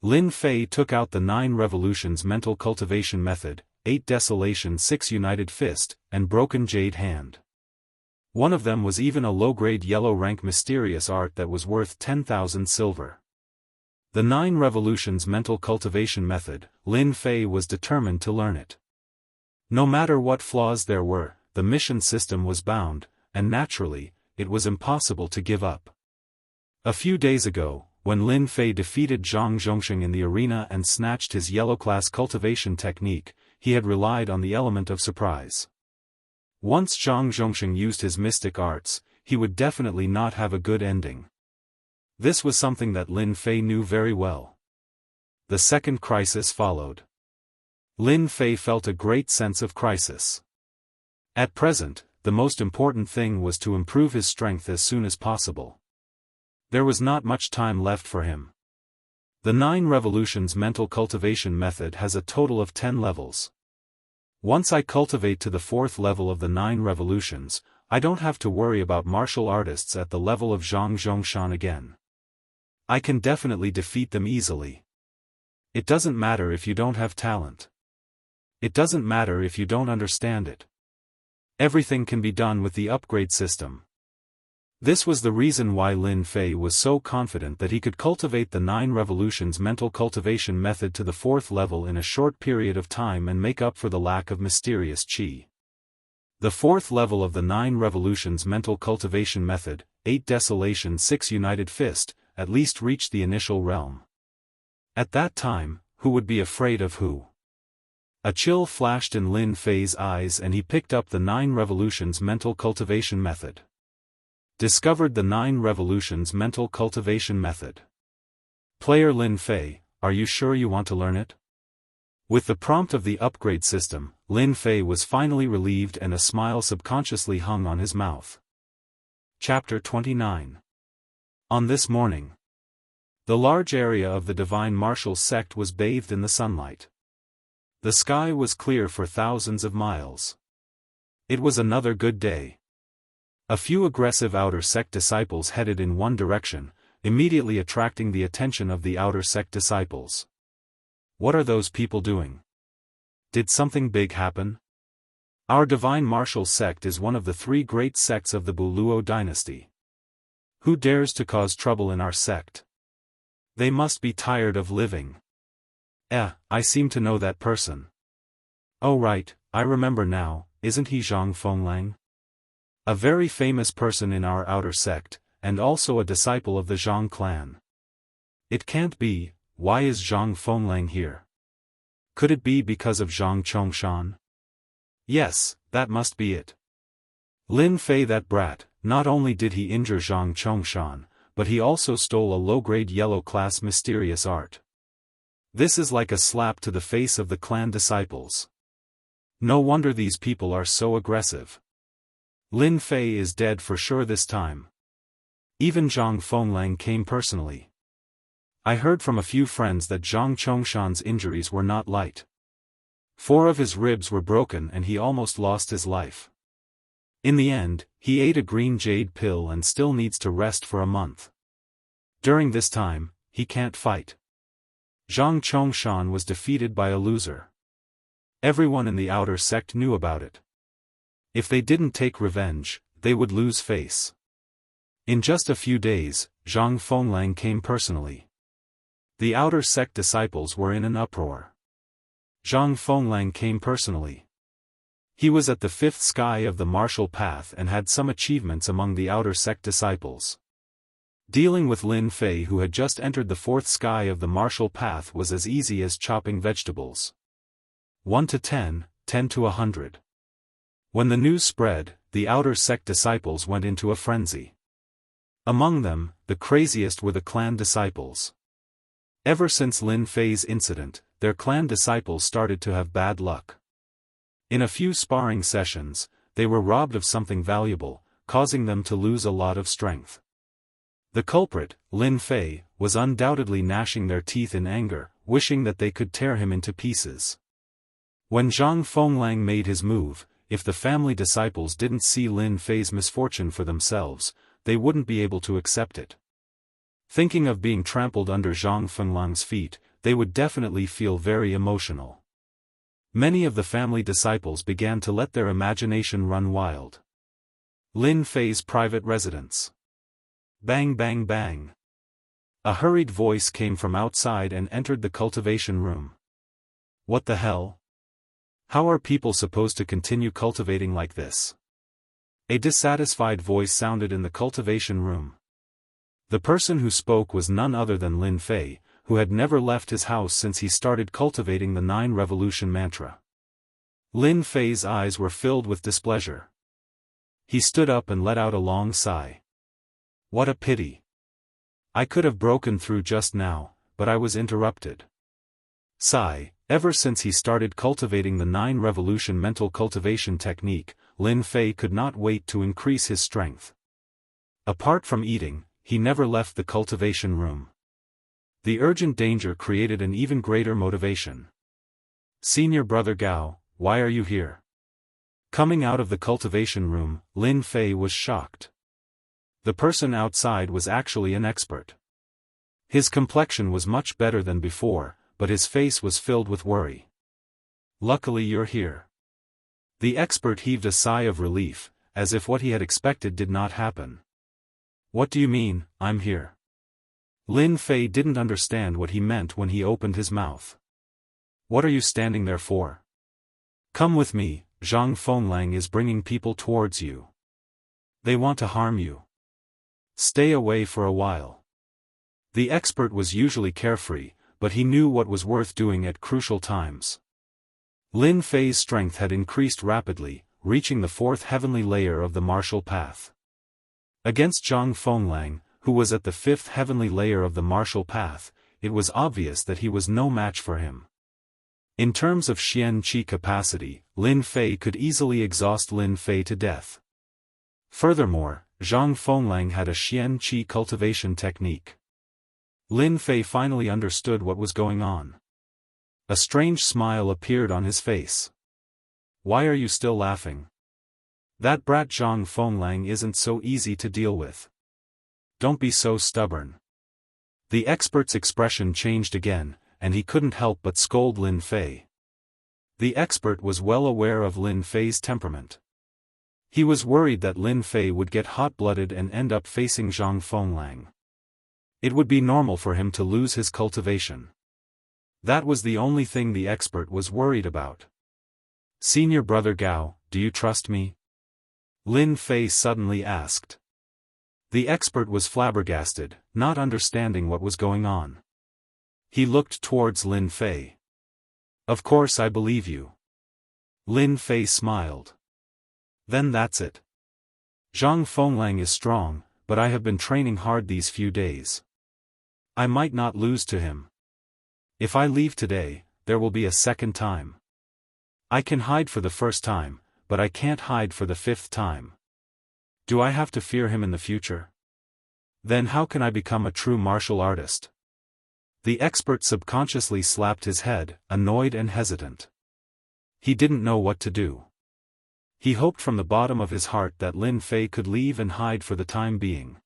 Lin Fei took out the 9 Revolutions Mental Cultivation Method, 8 Desolation 6 United Fist, and Broken Jade Hand. One of them was even a low-grade yellow rank mysterious art that was worth 10,000 silver. The 9 Revolutions Mental Cultivation Method, Lin Fei was determined to learn it. No matter what flaws there were, the mission system was bound, and naturally, it was impossible to give up. A few days ago, when Lin Fei defeated Zhang Zhongxing in the arena and snatched his yellow-class cultivation technique, he had relied on the element of surprise. Once Zhang Zhongxing used his mystic arts, he would definitely not have a good ending. This was something that Lin Fei knew very well. The second crisis followed. Lin Fei felt a great sense of crisis. At present, the most important thing was to improve his strength as soon as possible. There was not much time left for him. The 9 Revolutions mental cultivation method has a total of 10 levels. Once I cultivate to the 4th level of the 9 Revolutions, I don't have to worry about martial artists at the level of Zhang Zhongshan again. I can definitely defeat them easily. It doesn't matter if you don't have talent. It doesn't matter if you don't understand it. Everything can be done with the upgrade system. This was the reason why Lin Fei was so confident that he could cultivate the 9 Revolutions mental cultivation method to the 4th level in a short period of time and make up for the lack of mysterious qi. The 4th level of the 9 Revolutions mental cultivation method, 8 Desolation 6 United Fist, at least reached the initial realm. At that time, who would be afraid of who? A chill flashed in Lin Fei's eyes and he picked up the 9 Revolutions mental cultivation method. Discovered the 9 Revolutions mental cultivation method. Player Lin Fei, are you sure you want to learn it? With the prompt of the upgrade system, Lin Fei was finally relieved and a smile subconsciously hung on his mouth. Chapter 29. On this morning, the large area of the Divine Martial sect was bathed in the sunlight. The sky was clear for thousands of miles. It was another good day. A few aggressive outer sect disciples headed in one direction, immediately attracting the attention of the outer sect disciples. What are those people doing? Did something big happen? Our Divine Martial sect is one of the 3 great sects of the Buluo dynasty. Who dares to cause trouble in our sect? They must be tired of living. I seem to know that person. Oh right, I remember now, isn't he Zhang Fenglang? A very famous person in our outer sect, and also a disciple of the Zhang clan. It can't be, why is Zhang Fenglang here? Could it be because of Zhang Chongshan? Yes, that must be it. Lin Fei, that brat, not only did he injure Zhang Chongshan, but he also stole a low-grade yellow-class mysterious art. This is like a slap to the face of the clan disciples. No wonder these people are so aggressive. Lin Fei is dead for sure this time. Even Zhang Fenglang came personally. I heard from a few friends that Zhang Chongshan's injuries were not light. 4 of his ribs were broken and he almost lost his life. In the end, he ate a green jade pill and still needs to rest for a month. During this time, he can't fight. Zhang Chongshan was defeated by a loser. Everyone in the outer sect knew about it. If they didn't take revenge, they would lose face. In just a few days, Zhang Fenglang came personally. The outer sect disciples were in an uproar. Zhang Fenglang came personally. He was at the 5th sky of the martial path and had some achievements among the outer sect disciples. Dealing with Lin Fei, who had just entered the 4th sky of the martial path, was as easy as chopping vegetables. 1 to 10, 10 to 100. When the news spread, the outer sect disciples went into a frenzy. Among them, the craziest were the clan disciples. Ever since Lin Fei's incident, their clan disciples started to have bad luck. In a few sparring sessions, they were robbed of something valuable, causing them to lose a lot of strength. The culprit, Lin Fei, was undoubtedly gnashing their teeth in anger, wishing that they could tear him into pieces. When Zhang Fenglang made his move, if the family disciples didn't see Lin Fei's misfortune for themselves, they wouldn't be able to accept it. Thinking of being trampled under Zhang Fenglang's feet, they would definitely feel very emotional. Many of the family disciples began to let their imagination run wild. Lin Fei's private residence. Bang bang bang. A hurried voice came from outside and entered the cultivation room. What the hell? How are people supposed to continue cultivating like this? A dissatisfied voice sounded in the cultivation room. The person who spoke was none other than Lin Fei, who had never left his house since he started cultivating the 9 revolution mantra. Lin Fei's eyes were filled with displeasure. He stood up and let out a long sigh. What a pity. I could have broken through just now, but I was interrupted. Sigh. Ever since he started cultivating the 9 revolution mental cultivation technique, Lin Fei could not wait to increase his strength. Apart from eating, he never left the cultivation room. The urgent danger created an even greater motivation. Senior Brother Gao, why are you here? Coming out of the cultivation room, Lin Fei was shocked. The person outside was actually an expert. His complexion was much better than before, but his face was filled with worry. Luckily you're here. The expert heaved a sigh of relief, as if what he had expected did not happen. What do you mean, I'm here? Lin Fei didn't understand what he meant when he opened his mouth. What are you standing there for? Come with me, Zhang Fenglang is bringing people towards you. They want to harm you. Stay away for a while. The expert was usually carefree, but he knew what was worth doing at crucial times. Lin Fei's strength had increased rapidly, reaching the 4th heavenly layer of the martial path. Against Zhang Fenglang, who was at the 5th heavenly layer of the martial path, it was obvious that he was no match for him. In terms of Xian Qi capacity, Lin Fei could easily exhaust Lin Fei to death. Furthermore, Zhang Fenglang had a Xian Qi cultivation technique. Lin Fei finally understood what was going on. A strange smile appeared on his face. Why are you still laughing? That brat Zhang Fenglang isn't so easy to deal with. Don't be so stubborn. The expert's expression changed again, and he couldn't help but scold Lin Fei. The expert was well aware of Lin Fei's temperament. He was worried that Lin Fei would get hot-blooded and end up facing Zhang Fenglang. It would be normal for him to lose his cultivation. That was the only thing the expert was worried about. Senior Brother Gao, do you trust me? Lin Fei suddenly asked. The expert was flabbergasted, not understanding what was going on. He looked towards Lin Fei. Of course I believe you. Lin Fei smiled. Then that's it. Zhang Fenglang is strong, but I have been training hard these few days. I might not lose to him. If I leave today, there will be a second time. I can hide for the first time, but I can't hide for the 5th time. Do I have to fear him in the future? Then how can I become a true martial artist? The expert subconsciously slapped his head, annoyed and hesitant. He didn't know what to do. He hoped from the bottom of his heart that Lin Fei could leave and hide for the time being.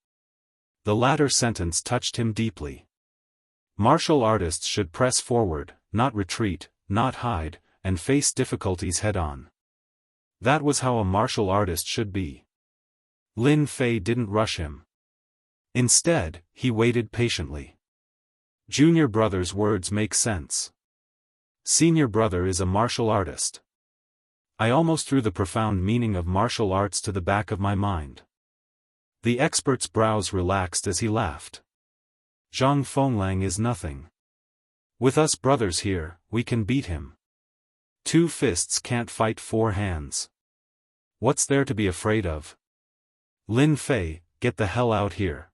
The latter sentence touched him deeply. Martial artists should press forward, not retreat, not hide, and face difficulties head-on. That was how a martial artist should be. Lin Fei didn't rush him. Instead, he waited patiently. Junior brother's words make sense. Senior brother is a martial artist. I almost threw the profound meaning of martial arts to the back of my mind. The expert's brows relaxed as he laughed. Zhang Fenglang is nothing. With us brothers here, we can beat him. 2 fists can't fight 4 hands. What's there to be afraid of? Lin Fei, get the hell out here.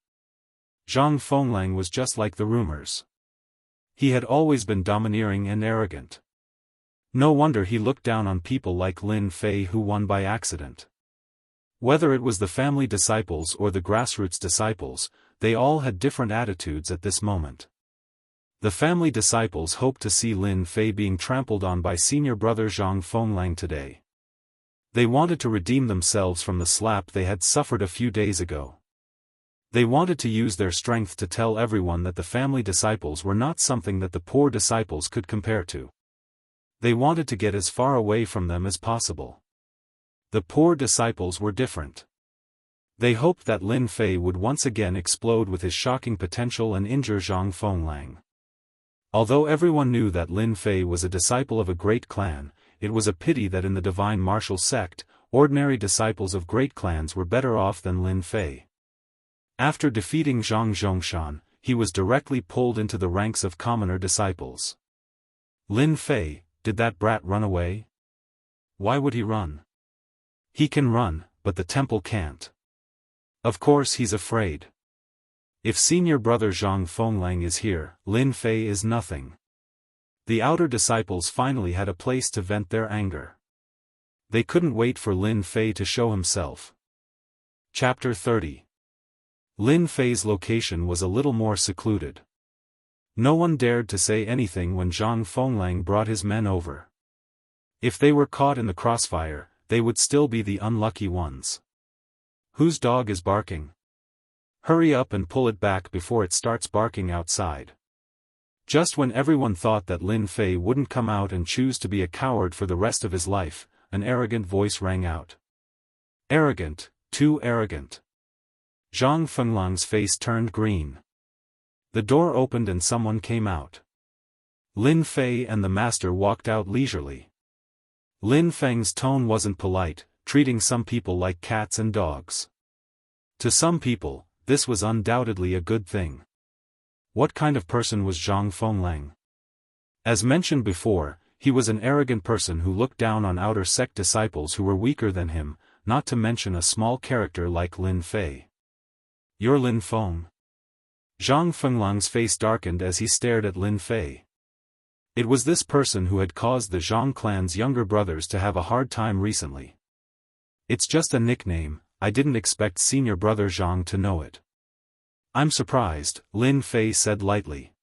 Zhang Fenglang was just like the rumors. He had always been domineering and arrogant. No wonder he looked down on people like Lin Fei who won by accident. Whether it was the family disciples or the grassroots disciples, they all had different attitudes at this moment. The family disciples hoped to see Lin Fei being trampled on by senior brother Zhang Fenglang today. They wanted to redeem themselves from the slap they had suffered a few days ago. They wanted to use their strength to tell everyone that the family disciples were not something that the poor disciples could compare to. They wanted to get as far away from them as possible. The poor disciples were different. They hoped that Lin Fei would once again explode with his shocking potential and injure Zhang Fenglang. Although everyone knew that Lin Fei was a disciple of a great clan, it was a pity that in the divine martial sect, ordinary disciples of great clans were better off than Lin Fei. After defeating Zhang Zhongshan, he was directly pulled into the ranks of commoner disciples. Lin Fei, did that brat run away? Why would he run? He can run, but the temple can't. Of course he's afraid. If senior brother Zhang Fenglang is here, Lin Fei is nothing. The outer disciples finally had a place to vent their anger. They couldn't wait for Lin Fei to show himself. Chapter 30. Lin Fei's location was a little more secluded. No one dared to say anything when Zhang Fenglang brought his men over. If they were caught in the crossfire, they would still be the unlucky ones. Whose dog is barking? Hurry up and pull it back before it starts barking outside. Just when everyone thought that Lin Fei wouldn't come out and choose to be a coward for the rest of his life, an arrogant voice rang out. Arrogant, too arrogant. Zhang Fenglang's face turned green. The door opened and someone came out. Lin Fei and the master walked out leisurely. Lin Feng's tone wasn't polite, treating some people like cats and dogs. To some people, this was undoubtedly a good thing. What kind of person was Zhang Fenglang? As mentioned before, he was an arrogant person who looked down on outer sect disciples who were weaker than him, not to mention a small character like Lin Fei. You're Lin Feng? Zhang Fenglang's face darkened as he stared at Lin Fei. It was this person who had caused the Zhang clan's younger brothers to have a hard time recently. It's just a nickname, I didn't expect senior brother Zhang to know it. I'm surprised, Lin Fei said lightly.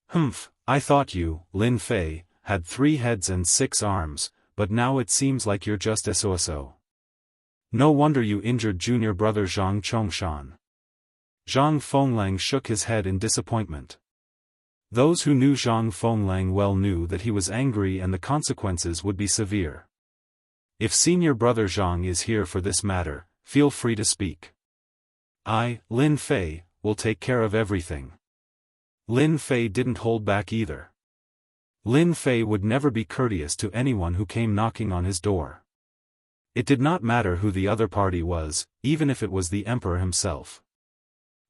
Humph, I thought you, Lin Fei, had 3 heads and 6 arms, but now it seems like you're just SOSO. No wonder you injured junior brother Zhang Chongshan. Zhang Fenglang shook his head in disappointment. Those who knew Zhang Fenglang well knew that he was angry and the consequences would be severe. If senior brother Zhang is here for this matter, feel free to speak. I, Lin Fei, will take care of everything. Lin Fei didn't hold back either. Lin Fei would never be courteous to anyone who came knocking on his door. It did not matter who the other party was, even if it was the emperor himself.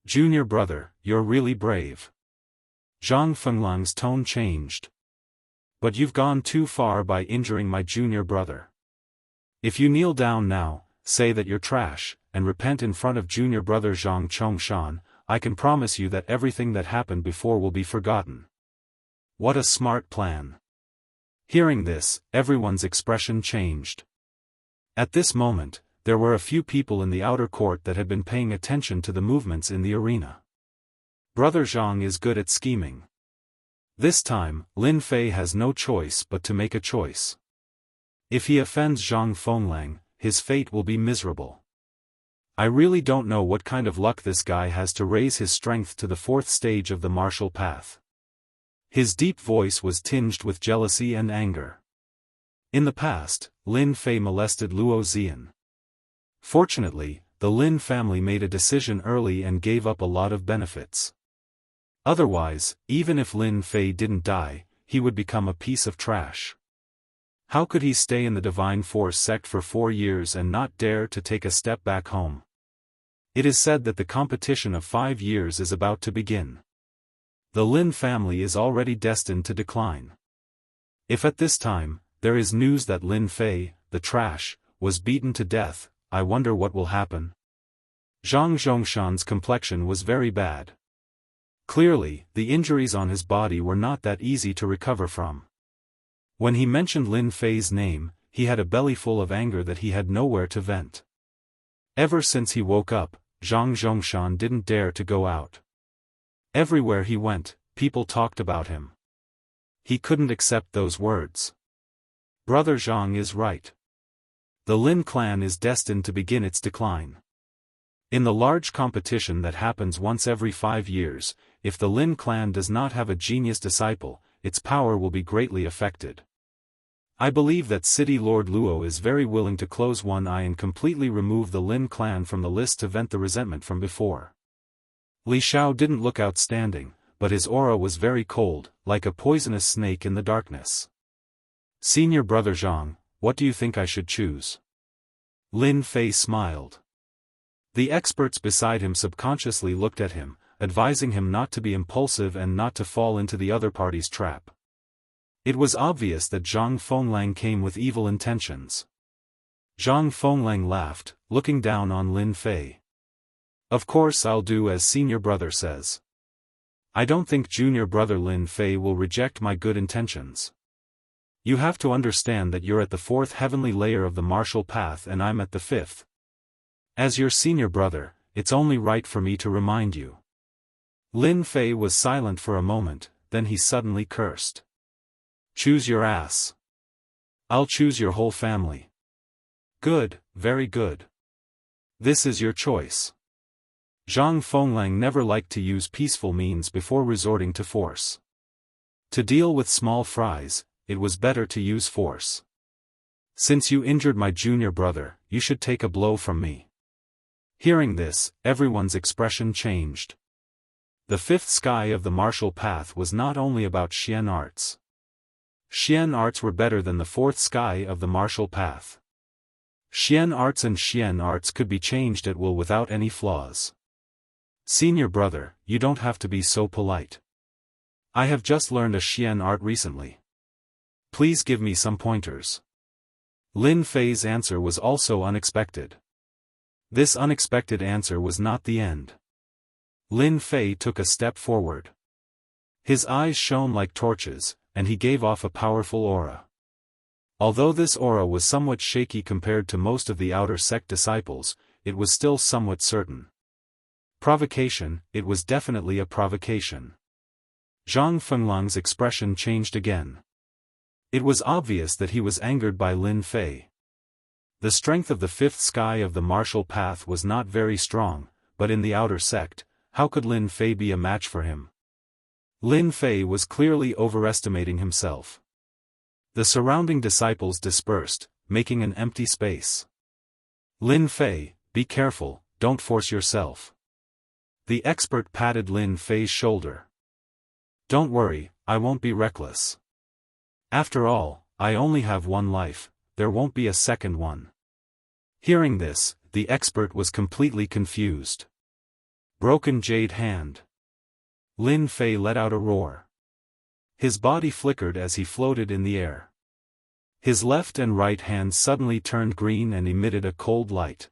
Junior brother, you're really brave. Zhang Fenglang's tone changed. But you've gone too far by injuring my junior brother. If you kneel down now, say that you're trash, and repent in front of junior brother Zhang Chongshan, I can promise you that everything that happened before will be forgotten. What a smart plan. Hearing this, everyone's expression changed. At this moment, there were a few people in the outer court that had been paying attention to the movements in the arena. Brother Zhang is good at scheming. This time, Lin Fei has no choice but to make a choice. If he offends Zhang Fenglang, his fate will be miserable. I really don't know what kind of luck this guy has to raise his strength to the 4th stage of the martial path. His deep voice was tinged with jealousy and anger. In the past, Lin Fei molested Luo Xian. Fortunately, the Lin family made a decision early and gave up a lot of benefits. Otherwise, even if Lin Fei didn't die, he would become a piece of trash. How could he stay in the Divine Force sect for 4 years and not dare to take a step back home? It is said that the competition of 5 years is about to begin. The Lin family is already destined to decline. If at this time, there is news that Lin Fei, the trash, was beaten to death, I wonder what will happen. Zhang Zhongshan's complexion was very bad. Clearly, the injuries on his body were not that easy to recover from. When he mentioned Lin Fei's name, he had a belly full of anger that he had nowhere to vent. Ever since he woke up, Zhang Zhongshan didn't dare to go out. Everywhere he went, people talked about him. He couldn't accept those words. Brother Zhang is right. The Lin clan is destined to begin its decline. In the large competition that happens once every 5 years, if the Lin clan does not have a genius disciple, its power will be greatly affected. I believe that City Lord Luo is very willing to close one eye and completely remove the Lin clan from the list to vent the resentment from before. Li Xiao didn't look outstanding, but his aura was very cold, like a poisonous snake in the darkness. Senior brother Zhang, what do you think I should choose? Lin Fei smiled. The experts beside him subconsciously looked at him, advising him not to be impulsive and not to fall into the other party's trap. It was obvious that Zhang Fenglang came with evil intentions. Zhang Fenglang laughed, looking down on Lin Fei. Of course I'll do as senior brother says. I don't think junior brother Lin Fei will reject my good intentions. You have to understand that you're at the 4th heavenly layer of the martial path and I'm at the 5th. As your senior brother, it's only right for me to remind you. Lin Fei was silent for a moment, then he suddenly cursed. Choose your ass. I'll choose your whole family. Good, very good. This is your choice. Zhang Fenglang never liked to use peaceful means before resorting to force. To deal with small fries, it was better to use force. Since you injured my junior brother, you should take a blow from me. Hearing this, everyone's expression changed. The 5th sky of the martial path was not only about Xian arts. Xian arts were better than the 4th sky of the martial path. Xian arts and Xian arts could be changed at will without any flaws. Senior brother, you don't have to be so polite. I have just learned a Xian art recently. Please give me some pointers. Lin Fei's answer was also unexpected. This unexpected answer was not the end. Lin Fei took a step forward. His eyes shone like torches, and he gave off a powerful aura. Although this aura was somewhat shaky compared to most of the outer sect disciples, it was still somewhat certain. Provocation, it was definitely a provocation. Zhang Fenglang's expression changed again. It was obvious that he was angered by Lin Fei. The strength of the 5th sky of the martial path was not very strong, but in the outer sect, how could Lin Fei be a match for him? Lin Fei was clearly overestimating himself. The surrounding disciples dispersed, making an empty space. Lin Fei, be careful, don't force yourself. The expert patted Lin Fei's shoulder. Don't worry, I won't be reckless. After all, I only have one life, there won't be a second one. Hearing this, the expert was completely confused. Broken jade hand. Lin Fei let out a roar. His body flickered as he floated in the air. His left and right hands suddenly turned green and emitted a cold light.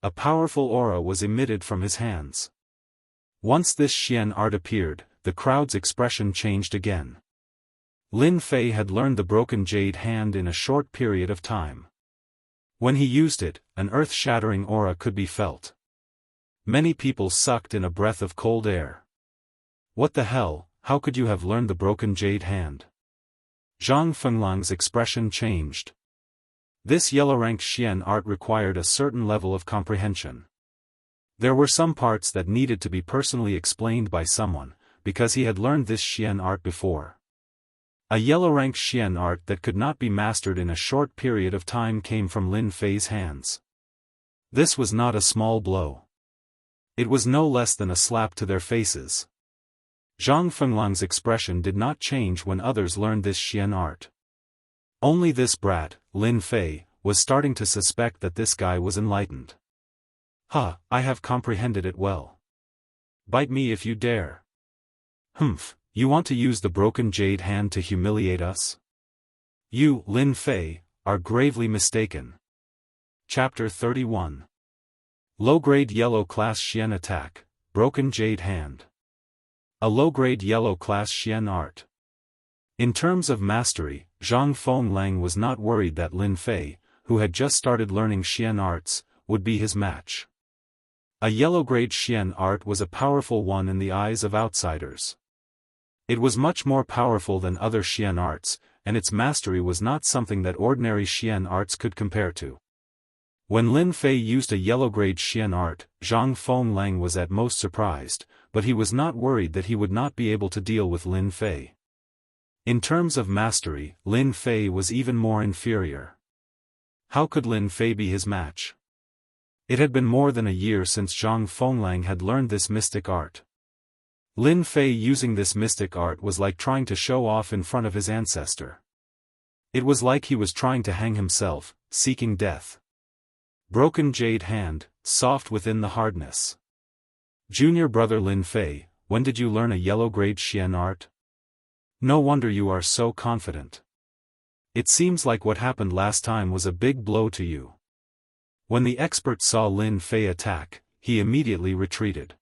A powerful aura was emitted from his hands. Once this Xian art appeared, the crowd's expression changed again. Lin Fei had learned the broken jade hand in a short period of time. When he used it, an earth-shattering aura could be felt. Many people sucked in a breath of cold air. What the hell, how could you have learned the broken jade hand? Zhang Fenglang's expression changed. This yellow-rank Xian art required a certain level of comprehension. There were some parts that needed to be personally explained by someone, because he had learned this Xian art before. A yellow-rank Xian art that could not be mastered in a short period of time came from Lin Fei's hands. This was not a small blow. It was no less than a slap to their faces. Zhang Fenglang's expression did not change when others learned this Xian art. Only this brat, Lin Fei, was starting to suspect that this guy was enlightened. I have comprehended it well. Bite me if you dare. Humph. You want to use the broken jade hand to humiliate us? You, Lin Fei, are gravely mistaken. Chapter 31. Low-grade yellow-class Xian attack, broken jade hand. A low-grade yellow-class Xian art. In terms of mastery, Zhang Fenglang was not worried that Lin Fei, who had just started learning Xian arts, would be his match. A yellow-grade Xian art was a powerful one in the eyes of outsiders. It was much more powerful than other Xian arts, and its mastery was not something that ordinary Xian arts could compare to. When Lin Fei used a yellow-grade Xian art, Zhang Fenglang was at most surprised, but he was not worried that he would not be able to deal with Lin Fei. In terms of mastery, Lin Fei was even more inferior. How could Lin Fei be his match? It had been more than a year since Zhang Fenglang had learned this mystic art. Lin Fei using this mystic art was like trying to show off in front of his ancestor. It was like he was trying to hang himself, seeking death. Broken jade hand, soft within the hardness. Junior brother Lin Fei, when did you learn a yellow-grade Xian art? No wonder you are so confident. It seems like what happened last time was a big blow to you. When the expert saw Lin Fei attack, he immediately retreated.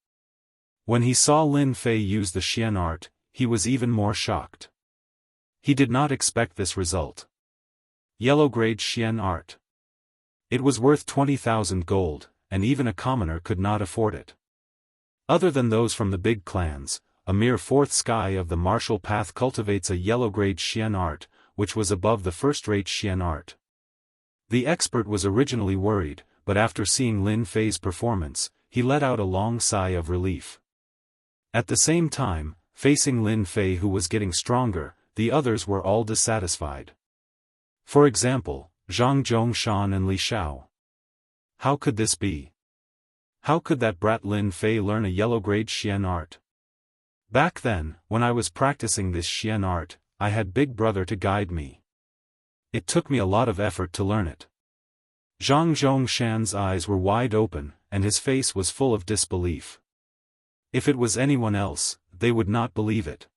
When he saw Lin Fei use the Xian art, he was even more shocked. He did not expect this result. Yellow-grade Xian art. It was worth 20,000 gold, and even a commoner could not afford it. Other than those from the big clans, a mere fourth sky of the martial path cultivates a yellow-grade Xian art, which was above the first-rate Xian art. The expert was originally worried, but after seeing Lin Fei's performance, he let out a long sigh of relief. At the same time, facing Lin Fei who was getting stronger, the others were all dissatisfied. For example, Zhang Zhongshan and Li Xiao. How could this be? How could that brat Lin Fei learn a yellow-grade Xian art? Back then, when I was practicing this Xian art, I had Big Brother to guide me. It took me a lot of effort to learn it. Zhang Zhongshan's eyes were wide open, and his face was full of disbelief. If it was anyone else, they would not believe it.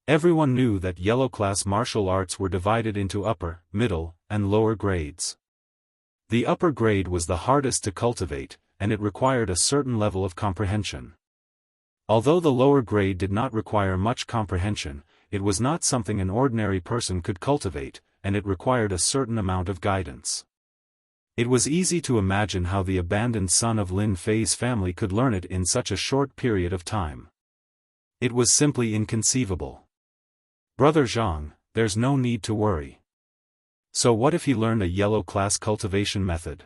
Everyone knew that yellow-class martial arts were divided into upper, middle, and lower grades. The upper grade was the hardest to cultivate, and it required a certain level of comprehension. Although the lower grade did not require much comprehension, it was not something an ordinary person could cultivate, and it required a certain amount of guidance. It was easy to imagine how the abandoned son of Lin Fei's family could learn it in such a short period of time. It was simply inconceivable. Brother Zhang, there's no need to worry. So what if he learned a yellow-class cultivation method?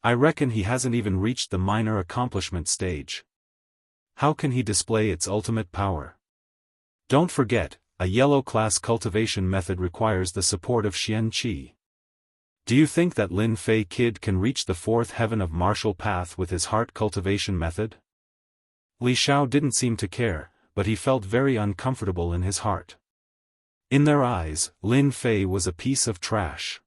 I reckon he hasn't even reached the minor accomplishment stage. How can he display its ultimate power? Don't forget, a yellow-class cultivation method requires the support of Xian Qi. Do you think that Lin Fei kid can reach the fourth heaven of martial path with his heart cultivation method? Li Xiao didn't seem to care, but he felt very uncomfortable in his heart. In their eyes, Lin Fei was a piece of trash.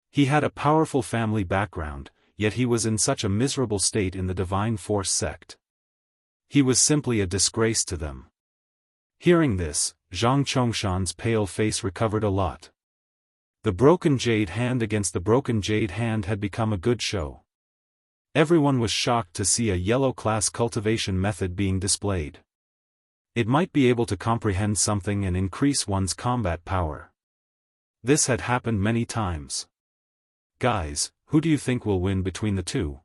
He had a powerful family background, yet he was in such a miserable state in the Divine Force sect. He was simply a disgrace to them. Hearing this, Zhang Chongshan's pale face recovered a lot. The broken jade hand against the broken jade hand had become a good show. Everyone was shocked to see a yellow-class cultivation method being displayed. It might be able to comprehend something and increase one's combat power. This had happened many times. Guys, who do you think will win between the two?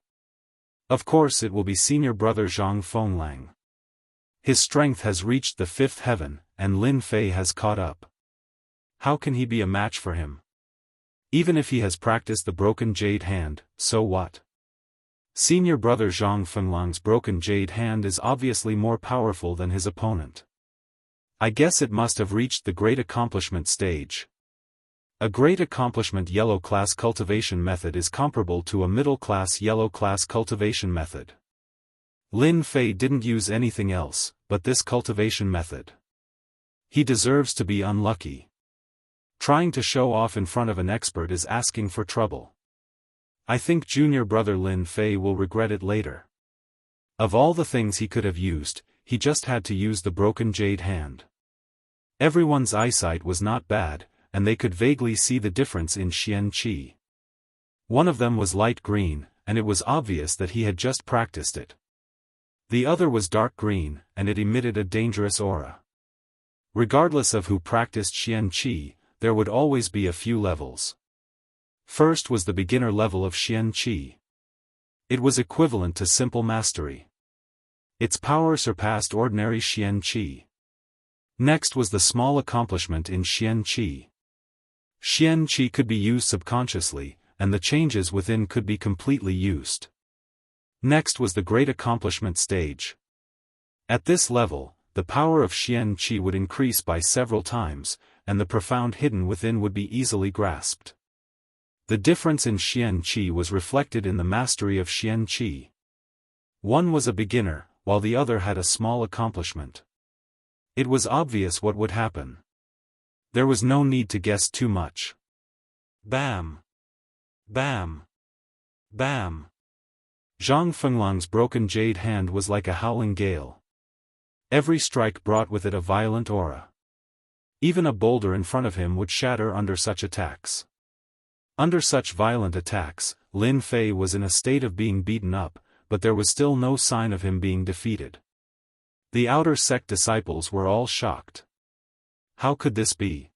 Of course it will be senior brother Zhang Fenglang. His strength has reached the fifth heaven, and Lin Fei has caught up. How can he be a match for him? Even if he has practiced the broken jade hand, so what? Senior brother Zhang Fenglang's broken jade hand is obviously more powerful than his opponent. I guess it must have reached the great accomplishment stage. A great accomplishment yellow-class cultivation method is comparable to a middle-class yellow-class cultivation method. Lin Fei didn't use anything else, but this cultivation method. He deserves to be unlucky. Trying to show off in front of an expert is asking for trouble. I think junior brother Lin Fei will regret it later. Of all the things he could have used, he just had to use the broken jade hand. Everyone's eyesight was not bad, and they could vaguely see the difference in Xian Qi. One of them was light green, and it was obvious that he had just practiced it. The other was dark green, and it emitted a dangerous aura. Regardless of who practiced Xian Qi, there would always be a few levels. First was the beginner level of Xian Qi. It was equivalent to simple mastery. Its power surpassed ordinary Xian Qi. Next was the small accomplishment in Xian Qi. Xian Qi could be used subconsciously, and the changes within could be completely used. Next was the great accomplishment stage. At this level, the power of Xian Qi would increase by several times, and the profound hidden within would be easily grasped. The difference in Xian Qi was reflected in the mastery of Xian Qi. One was a beginner, while the other had a small accomplishment. It was obvious what would happen. There was no need to guess too much. Bam! Bam! Bam! Zhang Fenglang's broken jade hand was like a howling gale. Every strike brought with it a violent aura. Even a boulder in front of him would shatter under such attacks. Under such violent attacks, Lin Fei was in a state of being beaten up, but there was still no sign of him being defeated. The outer sect disciples were all shocked. How could this be?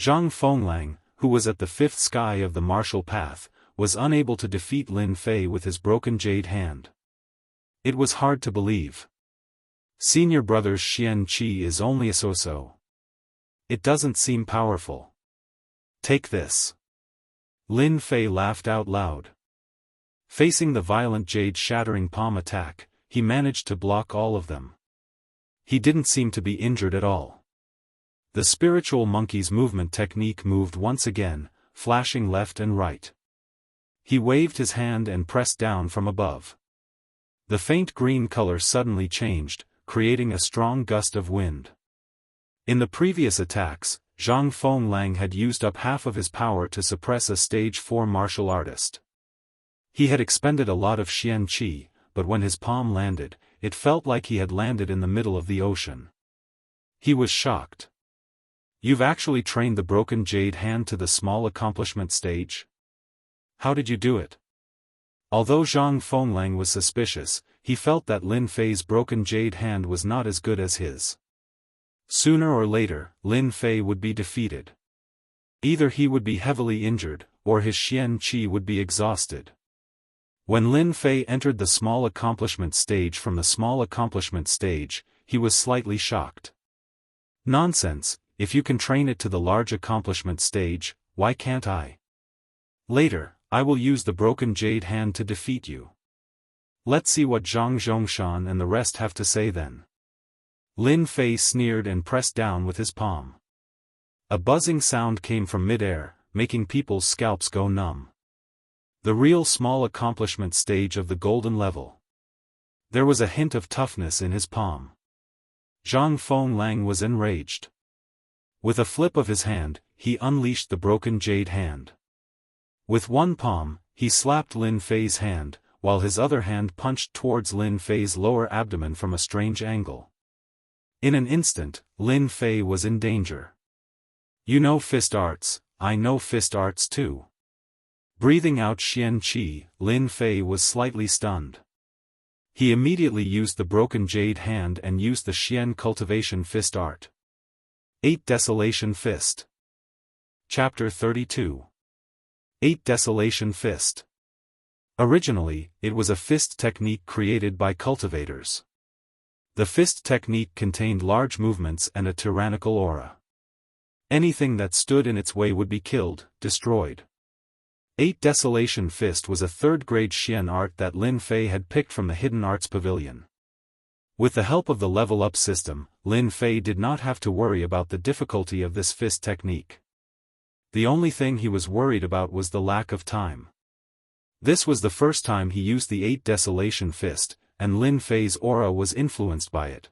Zhang Fenglang, who was at the fifth sky of the martial path, was unable to defeat Lin Fei with his broken jade hand. It was hard to believe. Senior brother Xianqi is only a so-so. It doesn't seem powerful. Take this. Lin Fei laughed out loud. Facing the violent jade-shattering palm attack, he managed to block all of them. He didn't seem to be injured at all. The spiritual monkey's movement technique moved once again, flashing left and right. He waved his hand and pressed down from above. The faint green color suddenly changed, creating a strong gust of wind. In the previous attacks, Zhang Fenglang had used up half of his power to suppress a stage 4 martial artist. He had expended a lot of Xian Qi, but when his palm landed, it felt like he had landed in the middle of the ocean. He was shocked. You've actually trained the broken jade hand to the small accomplishment stage? How did you do it? Although Zhang Fenglang was suspicious, he felt that Lin Fei's broken jade hand was not as good as his. Sooner or later, Lin Fei would be defeated. Either he would be heavily injured, or his Xian Qi would be exhausted. When Lin Fei entered the small accomplishment stage from the small accomplishment stage, he was slightly shocked. Nonsense, if you can train it to the large accomplishment stage, why can't I? Later, I will use the broken jade hand to defeat you. Let's see what Zhang Zhongshan and the rest have to say then. Lin Fei sneered and pressed down with his palm. A buzzing sound came from mid-air, making people's scalps go numb. The real small accomplishment stage of the golden level. There was a hint of toughness in his palm. Zhang Fenglang was enraged. With a flip of his hand, he unleashed the broken jade hand. With one palm, he slapped Lin Fei's hand, while his other hand punched towards Lin Fei's lower abdomen from a strange angle. In an instant, Lin Fei was in danger. You know fist arts, I know fist arts too. Breathing out Xian Qi, Lin Fei was slightly stunned. He immediately used the broken jade hand and used the Xian Cultivation fist art. 8 Desolation Fist. Chapter 32. 8 Desolation Fist. Originally, it was a fist technique created by cultivators. The fist technique contained large movements and a tyrannical aura. Anything that stood in its way would be killed, destroyed. 8 Desolation Fist was a third-grade Xian art that Lin Fei had picked from the Hidden Arts Pavilion. With the help of the level-up system, Lin Fei did not have to worry about the difficulty of this fist technique. The only thing he was worried about was the lack of time. This was the first time he used the 8 Desolation Fist, and Lin Fei's aura was influenced by it.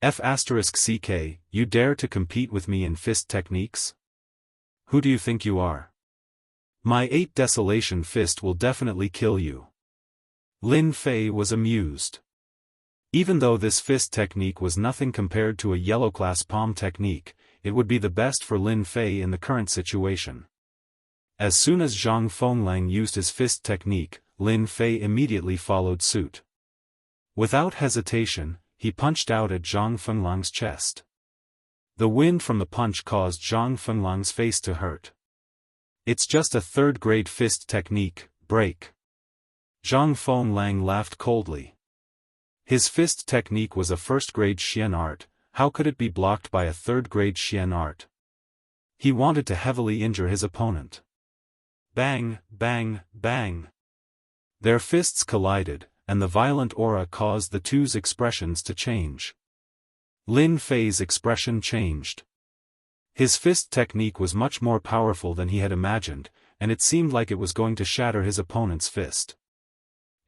F***CK, you dare to compete with me in fist techniques? Who do you think you are? My 8 Desolation Fist will definitely kill you. Lin Fei was amused. Even though this fist technique was nothing compared to a yellow-class palm technique, it would be the best for Lin Fei in the current situation. As soon as Zhang Fenglang used his fist technique, Lin Fei immediately followed suit. Without hesitation, he punched out at Zhang Fenglang's chest. The wind from the punch caused Zhang Fenglang's face to hurt. It's just a third-grade fist technique, break. Zhang Fenglang laughed coldly. His fist technique was a first-grade Xian art, how could it be blocked by a third-grade Xian art? He wanted to heavily injure his opponent. Bang, bang, bang. Their fists collided, and the violent aura caused the two's expressions to change. Lin Fei's expression changed. His fist technique was much more powerful than he had imagined, and it seemed like it was going to shatter his opponent's fist.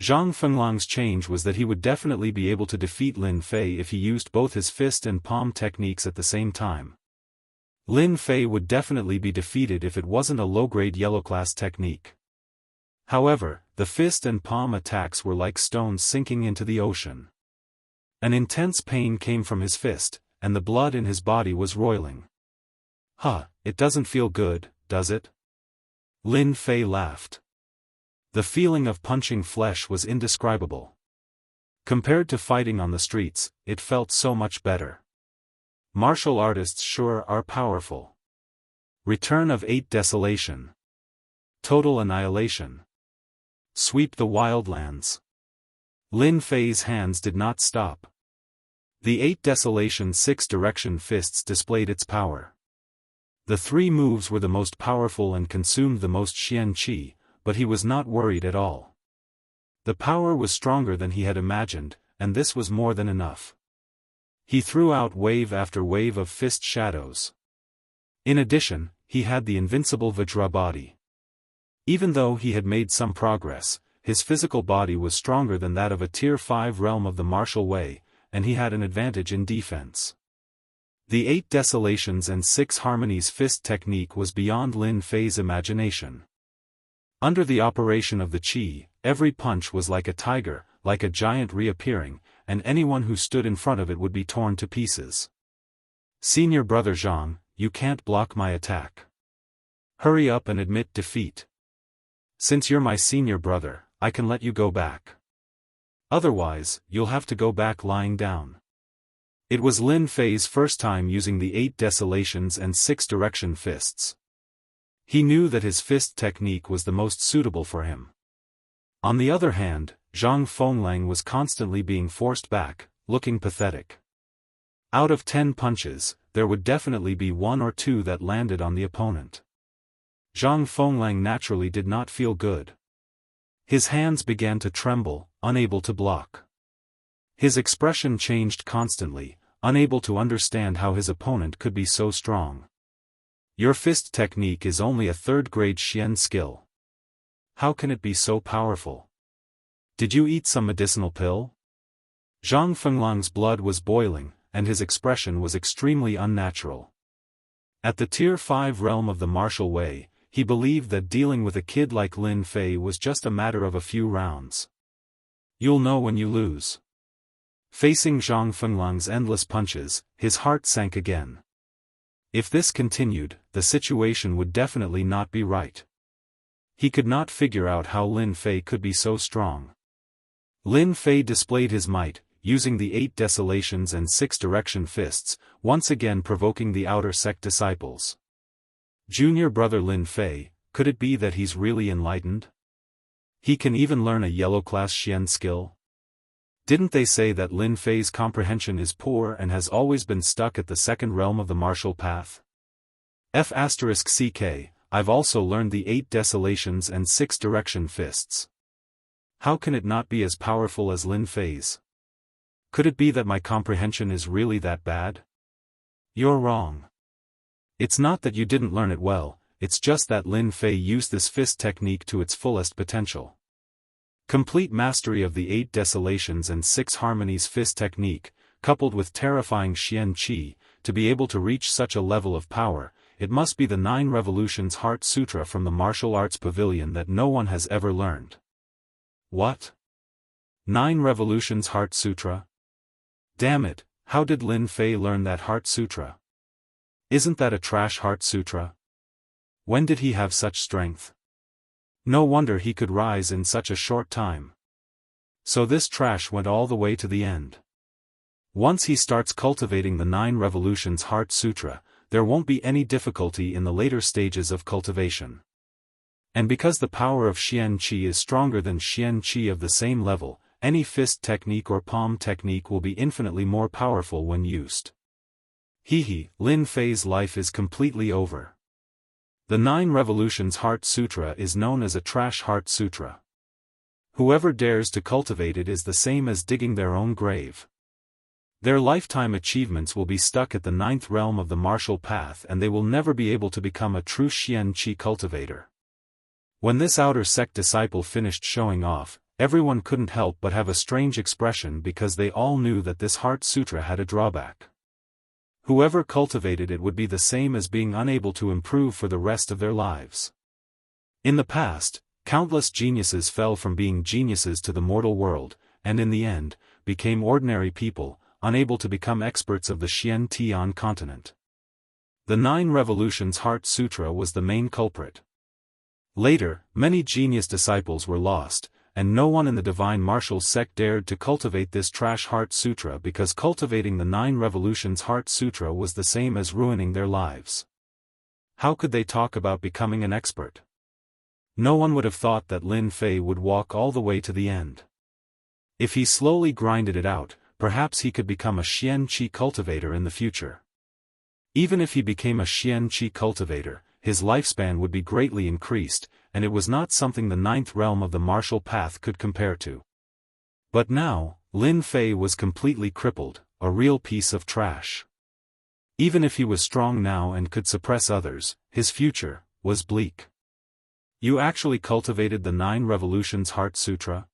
Zhang Fenglang's change was that he would definitely be able to defeat Lin Fei if he used both his fist and palm techniques at the same time. Lin Fei would definitely be defeated if it wasn't a low-grade yellow-class technique. However, the fist and palm attacks were like stones sinking into the ocean. An intense pain came from his fist, and the blood in his body was roiling. It doesn't feel good, does it? Lin Fei laughed. The feeling of punching flesh was indescribable. Compared to fighting on the streets, it felt so much better. Martial artists sure are powerful. Return of 8 Desolation. Total annihilation. Sweep the wildlands. Lin Fei's hands did not stop. The 8 Desolation 6 Direction fists displayed its power. The 3 moves were the most powerful and consumed the most Xian Qi, but he was not worried at all. The power was stronger than he had imagined, and this was more than enough. He threw out wave after wave of fist shadows. In addition, he had the invincible Vajra body. Even though he had made some progress, his physical body was stronger than that of a Tier 5 realm of the martial way, and he had an advantage in defense. The 8 Desolations and 6 Harmonies fist technique was beyond Lin Fei's imagination. Under the operation of the qi, every punch was like a tiger, like a giant reappearing, and anyone who stood in front of it would be torn to pieces. Senior brother Zhang, you can't block my attack. Hurry up and admit defeat. Since you're my senior brother, I can let you go back. Otherwise, you'll have to go back lying down. It was Lin Fei's first time using the 8 Desolations and 6 Direction fists. He knew that his fist technique was the most suitable for him. On the other hand, Zhang Fenglang was constantly being forced back, looking pathetic. Out of 10 punches, there would definitely be 1 or 2 that landed on the opponent. Zhang Fenglang naturally did not feel good. His hands began to tremble, unable to block. His expression changed constantly, unable to understand how his opponent could be so strong. Your fist technique is only a 3rd-grade Xian skill. How can it be so powerful? Did you eat some medicinal pill? Zhang Fenglang's blood was boiling, and his expression was extremely unnatural. At the Tier 5 realm of the martial way, he believed that dealing with a kid like Lin Fei was just a matter of a few rounds. You'll know when you lose. Facing Zhang Fenglang's endless punches, his heart sank again. If this continued, the situation would definitely not be right. He could not figure out how Lin Fei could be so strong. Lin Fei displayed his might, using the 8 Desolations and 6 Direction fists, once again provoking the outer sect disciples. Junior brother Lin Fei, could it be that he's really enlightened? He can even learn a yellow-class Xian skill? Didn't they say that Lin Fei's comprehension is poor and has always been stuck at the 2nd realm of the martial path? *CK, I've also learned the 8 Desolations and 6 Direction fists. How can it not be as powerful as Lin Fei's? Could it be that my comprehension is really that bad? You're wrong. It's not that you didn't learn it well, it's just that Lin Fei used this fist technique to its fullest potential. Complete mastery of the 8 Desolations and 6 Harmonies fist technique, coupled with terrifying Xian Qi, to be able to reach such a level of power, it must be the 9 Revolutions Heart Sutra from the Martial Arts Pavilion that no one has ever learned. What? 9 Revolutions Heart Sutra? Damn it, how did Lin Fei learn that Heart Sutra? Isn't that a trash Heart Sutra? When did he have such strength? No wonder he could rise in such a short time. So this trash went all the way to the end. Once he starts cultivating the 9 Revolutions Heart Sutra, there won't be any difficulty in the later stages of cultivation. And because the power of Xian Qi is stronger than Xian Qi of the same level, any fist technique or palm technique will be infinitely more powerful when used. Lin Fei's life is completely over. The 9 Revolutions Heart Sutra is known as a trash Heart Sutra. Whoever dares to cultivate it is the same as digging their own grave. Their lifetime achievements will be stuck at the 9th realm of the martial path and they will never be able to become a true Xian Qi cultivator. When this outer sect disciple finished showing off, everyone couldn't help but have a strange expression because they all knew that this Heart Sutra had a drawback. Whoever cultivated it would be the same as being unable to improve for the rest of their lives. In the past, Countless geniuses fell from being geniuses to the mortal world, and in the end, became ordinary people, unable to become experts of the Xian Tian continent. The 9 Revolutions Heart Sutra was the main culprit. Later, many genius disciples were lost, and no one in the divine martial sect dared to cultivate this trash Heart Sutra because cultivating the 9 Revolutions Heart Sutra was the same as ruining their lives. How could they talk about becoming an expert? No one would have thought that Lin Fei would walk all the way to the end. If he slowly grinded it out, perhaps he could become a Xian Qi cultivator in the future. Even if he became a Xian Qi cultivator, his lifespan would be greatly increased, and it was not something the 9th realm of the martial path could compare to. But now, Lin Fei was completely crippled, a real piece of trash. Even if he was strong now and could suppress others, his future was bleak. You actually cultivated the 9 Revolutions Heart Sutra?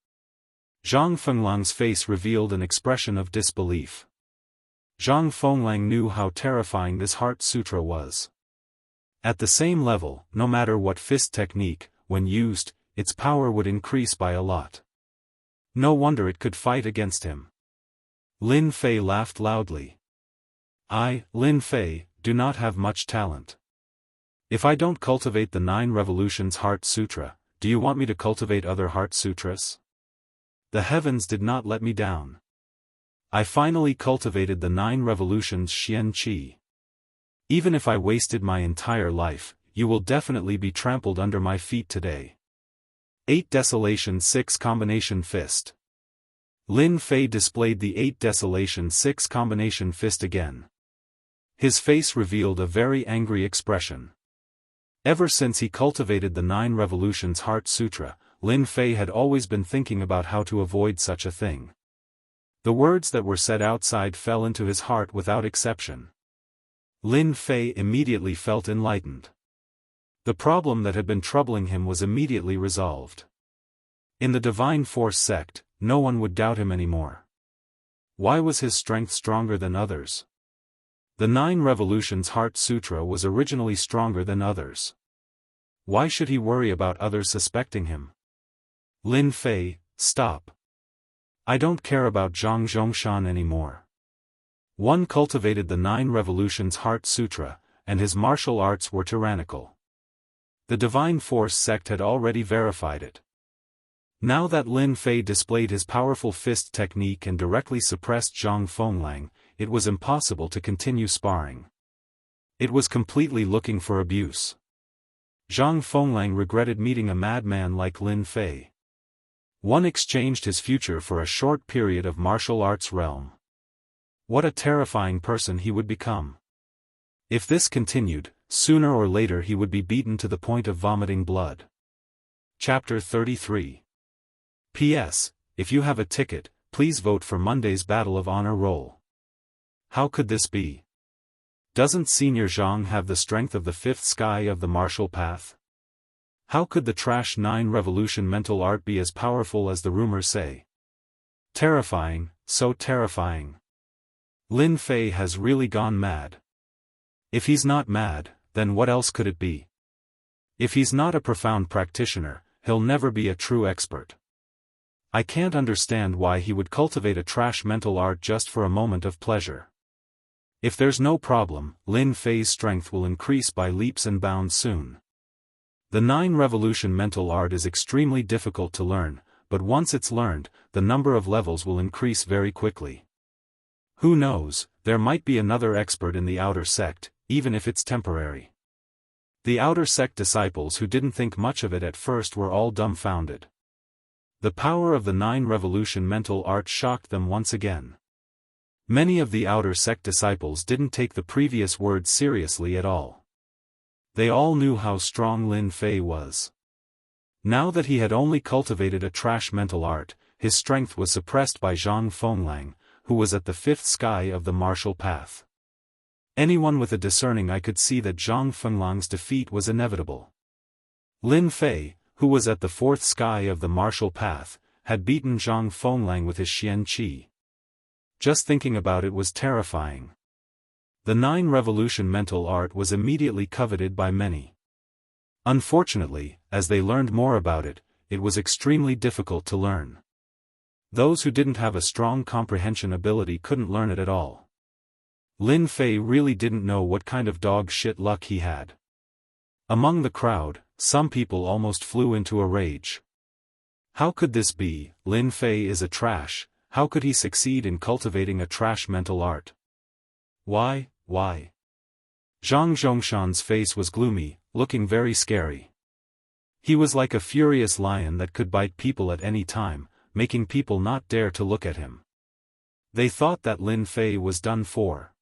Zhang Fenglang's face revealed an expression of disbelief. Zhang Fenglang knew how terrifying this Heart Sutra was. At the same level, no matter what fist technique, when used, its power would increase by a lot. No wonder it could fight against him. Lin Fei laughed loudly. I, Lin Fei, do not have much talent. If I don't cultivate the 9 Revolutions Heart Sutra, do you want me to cultivate other Heart Sutras? The heavens did not let me down. I finally cultivated the 9 Revolutions Xian Qi. Even if I wasted my entire life, you will definitely be trampled under my feet today. 8 Desolation 6 Combination Fist. Lin Fei displayed the 8 Desolation 6 Combination Fist again. His face revealed a very angry expression. Ever since he cultivated the 9 Revolutions Heart Sutra, Lin Fei had always been thinking about how to avoid such a thing. The words that were said outside fell into his heart without exception. Lin Fei immediately felt enlightened. The problem that had been troubling him was immediately resolved. In the Divine Force sect, no one would doubt him anymore. Why was his strength stronger than others? The 9 Revolutions Heart Sutra was originally stronger than others. Why should he worry about others suspecting him? Lin Fei, stop. I don't care about Zhang Zhongshan anymore. One cultivated the 9 Revolutions Heart Sutra, and his martial arts were tyrannical. The Divine Force sect had already verified it. Now that Lin Fei displayed his powerful fist technique and directly suppressed Zhang Fenglang, it was impossible to continue sparring. It was completely looking for abuse. Zhang Fenglang regretted meeting a madman like Lin Fei. One exchanged his future for a short period of martial arts realm. What a terrifying person he would become. If this continued, sooner or later he would be beaten to the point of vomiting blood. Chapter 33. P.S. If you have a ticket, please vote for Monday's Battle of Honor role. How could this be? Doesn't Senior Zhang have the strength of the 5th sky of the martial path? How could the trash 9 Revolution mental art be as powerful as the rumors say? Terrifying, so terrifying. Lin Fei has really gone mad. If he's not mad, then what else could it be? If he's not a profound practitioner, he'll never be a true expert. I can't understand why he would cultivate a trash mental art just for a moment of pleasure. If there's no problem, Lin Fei's strength will increase by leaps and bounds soon. The 9 Revolution mental art is extremely difficult to learn, but once it's learned, the number of levels will increase very quickly. Who knows, there might be another expert in the outer sect, even if it's temporary. The outer sect disciples who didn't think much of it at first were all dumbfounded. The power of the 9 Revolution mental art shocked them once again. Many of the outer sect disciples didn't take the previous words seriously at all. They all knew how strong Lin Fei was. Now that he had only cultivated a trash mental art, his strength was suppressed by Zhang Fenglang, who was at the 5th sky of the martial path. Anyone with a discerning eye could see that Zhang Fenglang's defeat was inevitable. Lin Fei, who was at the 4th sky of the martial path, had beaten Zhang Fenglang with his Xian Qi. Just thinking about it was terrifying. The 9 Revolution mental art was immediately coveted by many. Unfortunately, as they learned more about it, it was extremely difficult to learn. Those who didn't have a strong comprehension ability couldn't learn it at all. Lin Fei really didn't know what kind of dog shit luck he had. Among the crowd, some people almost flew into a rage. How could this be? Lin Fei is a trash. How could he succeed in cultivating a trash mental art? Why? Zhang Zhongshan's face was gloomy, looking very scary. He was like a furious lion that could bite people at any time, making people not dare to look at him. They thought that Lin Fei was done for.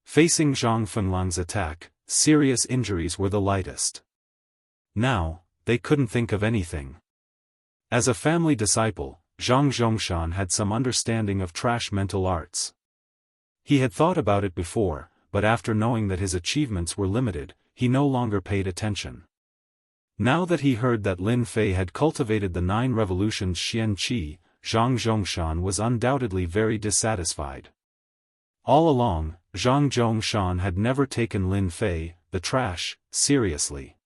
Facing Zhang Fenglang's attack, serious injuries were the lightest. Now, they couldn't think of anything. As a family disciple, Zhang Zhongshan had some understanding of trash mental arts. He had thought about it before, but after knowing that his achievements were limited, he no longer paid attention. Now that he heard that Lin Fei had cultivated the 9 revolutions Xianqi, Zhang Zhongshan was undoubtedly very dissatisfied. All along, Zhang Zhongshan had never taken Lin Fei, the trash, seriously.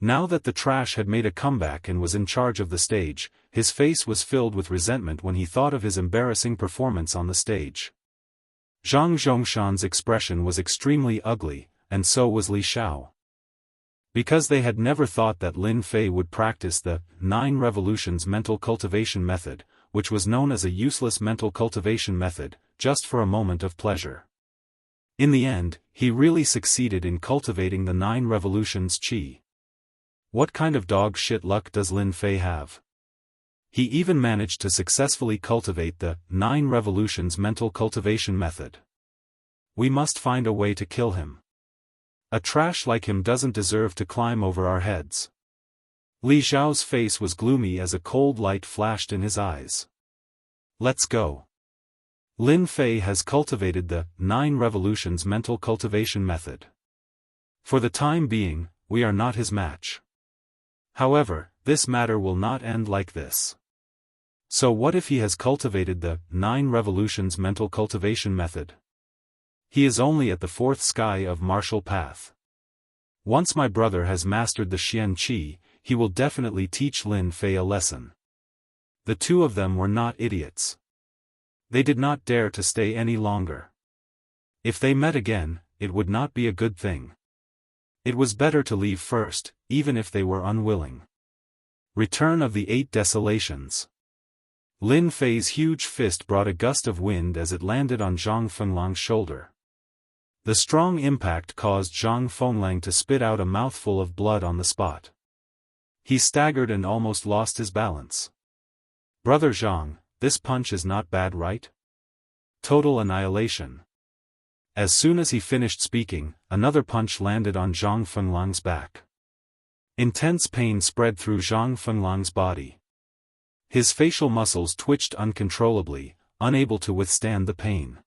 Now that the trash had made a comeback and was in charge of the stage, his face was filled with resentment when he thought of his embarrassing performance on the stage. Zhang Zhongshan's expression was extremely ugly, and so was Li Xiao. Because they had never thought that Lin Fei would practice the 9 revolutions mental cultivation method, which was known as a useless mental cultivation method, just for a moment of pleasure. In the end, he really succeeded in cultivating the 9 revolutions qi. What kind of dog shit luck does Lin Fei have? He even managed to successfully cultivate the 9 revolutions mental cultivation method. We must find a way to kill him. A trash like him doesn't deserve to climb over our heads. Li Xiao's face was gloomy as a cold light flashed in his eyes. Let's go. Lin Fei has cultivated the 9 revolutions mental cultivation method. For the time being, we are not his match. However, this matter will not end like this. So what if he has cultivated the 9 revolutions mental cultivation method? He is only at the 4th sky of martial path. Once my brother has mastered the Xianqi, he will definitely teach Lin Fei a lesson. The two of them were not idiots. They did not dare to stay any longer. If they met again, it would not be a good thing. It was better to leave first, even if they were unwilling. Return of the 8 Desolations. Lin Fei's huge fist brought a gust of wind as it landed on Zhang Fenglang's shoulder. The strong impact caused Zhang Fenlang to spit out a mouthful of blood on the spot. He staggered and almost lost his balance. Brother Zhang, this punch is not bad, right? Total annihilation. As soon as he finished speaking, another punch landed on Zhang Fenglang's back. Intense pain spread through Zhang Fenglang's body. His facial muscles twitched uncontrollably, unable to withstand the pain.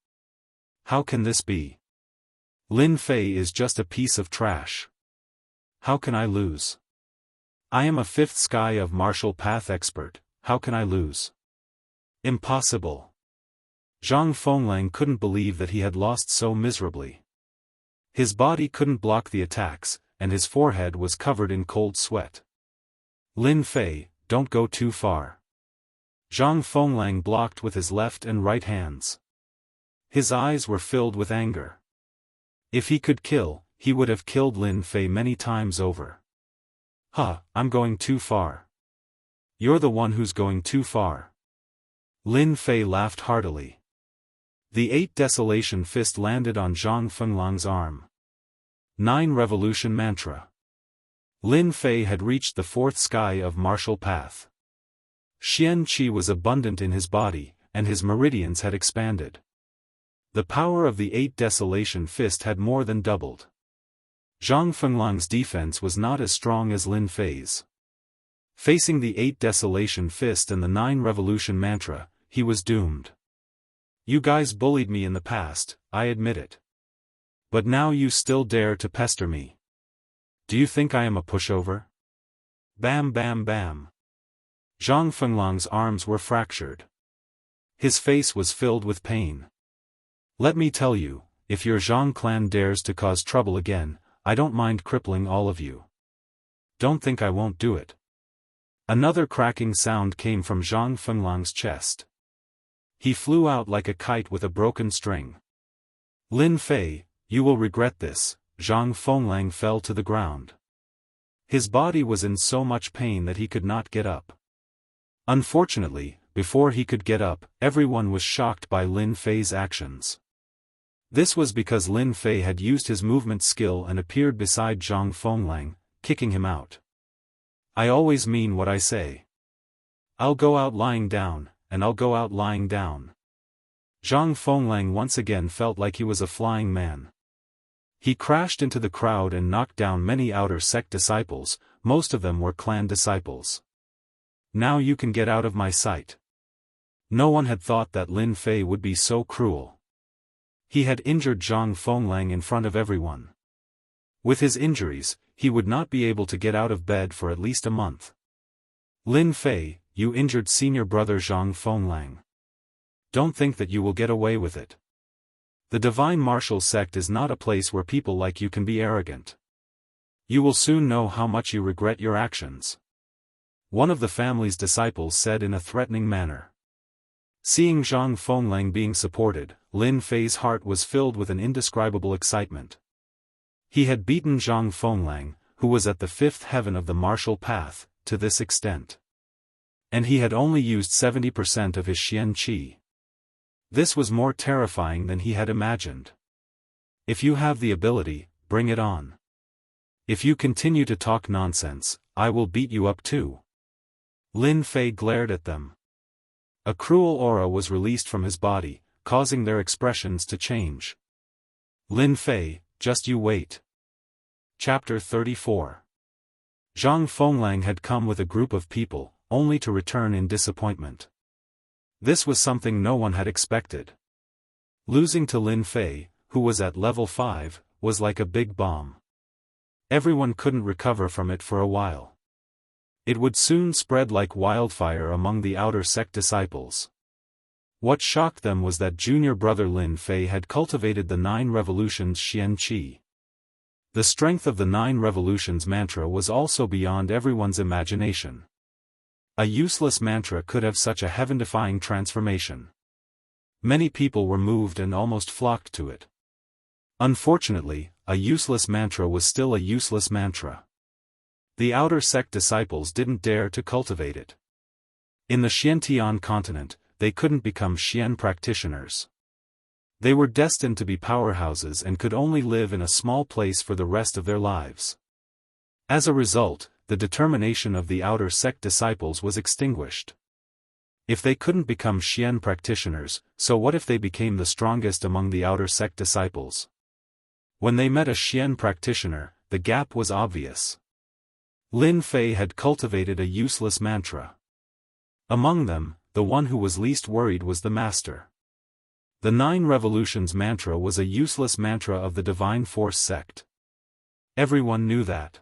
How can this be? Lin Fei is just a piece of trash. How can I lose? I am a 5th sky of martial path expert, how can I lose? Impossible. Zhang Fenlang couldn't believe that he had lost so miserably. His body couldn't block the attacks, and his forehead was covered in cold sweat. Lin Fei, don't go too far. Zhang Fenlang blocked with his left and right hands. His eyes were filled with anger. If he could kill, he would have killed Lin Fei many times over. I'm going too far. You're the one who's going too far. Lin Fei laughed heartily. The 8 Desolation fist landed on Zhang Fenglang's arm. 9 Revolution Mantra. Lin Fei had reached the 4th sky of martial path. Xian Qi was abundant in his body, and his meridians had expanded. The power of the 8 Desolation fist had more than doubled. Zhang Fenglang's defense was not as strong as Lin Fei's. Facing the 8 Desolation fist and the 9 Revolution Mantra, he was doomed. You guys bullied me in the past, I admit it. But now you still dare to pester me. Do you think I am a pushover? Bam bam bam. Zhang Fenglang's arms were fractured. His face was filled with pain. Let me tell you, if your Zhang clan dares to cause trouble again, I don't mind crippling all of you. don't think I won't do it. Another cracking sound came from Zhang Fenglang's chest. He flew out like a kite with a broken string. Lin Fei, you will regret this. Zhang Fenglang fell to the ground. His body was in so much pain that he could not get up. Unfortunately, before he could get up, everyone was shocked by Lin Fei's actions. This was because Lin Fei had used his movement skill and appeared beside Zhang Fenglang, kicking him out. I always mean what I say. I'll go out lying down, and I'll go out lying down. Zhang Fenglang once again felt like he was a flying man. He crashed into the crowd and knocked down many outer sect disciples, most of them were clan disciples. Now you can get out of my sight. No one had thought that Lin Fei would be so cruel. He had injured Zhang Fenglang in front of everyone. With his injuries, he would not be able to get out of bed for at least a month. Lin Fei, you injured senior brother Zhang Fenglang. Don't think that you will get away with it. The Divine Martial Sect is not a place where people like you can be arrogant. You will soon know how much you regret your actions. One of the family's disciples said in a threatening manner. Seeing Zhang Fenglang being supported, Lin Fei's heart was filled with an indescribable excitement. He had beaten Zhang Fenglang, who was at the fifth heaven of the martial path, to this extent. And he had only used 70% of his Xian Qi. This was more terrifying than he had imagined. If you have the ability, bring it on. If you continue to talk nonsense, I will beat you up too. Lin Fei glared at them. A cruel aura was released from his body, causing their expressions to change. Lin Fei, just you wait. Chapter 34. Zhang Fenglang had come with a group of people, only to return in disappointment. This was something no one had expected. Losing to Lin Fei, who was at level 5, was like a big bomb. Everyone couldn't recover from it for a while. It would soon spread like wildfire among the outer sect disciples. What shocked them was that junior brother Lin Fei had cultivated the 9 revolutions Xian Qi. The strength of the 9 revolutions mantra was also beyond everyone's imagination. A useless mantra could have such a heaven-defying transformation. Many people were moved and almost flocked to it. Unfortunately, a useless mantra was still a useless mantra. The outer sect disciples didn't dare to cultivate it. In the Xiantian continent, they couldn't become Xian practitioners. They were destined to be powerhouses and could only live in a small place for the rest of their lives. As a result, the determination of the outer sect disciples was extinguished. If they couldn't become Xian practitioners, so what if they became the strongest among the outer sect disciples? When they met a Xian practitioner, the gap was obvious. Lin Fei had cultivated a useless mantra. Among them, the one who was least worried was the master. The 9 revolutions mantra was a useless mantra of the Divine Force sect. Everyone knew that.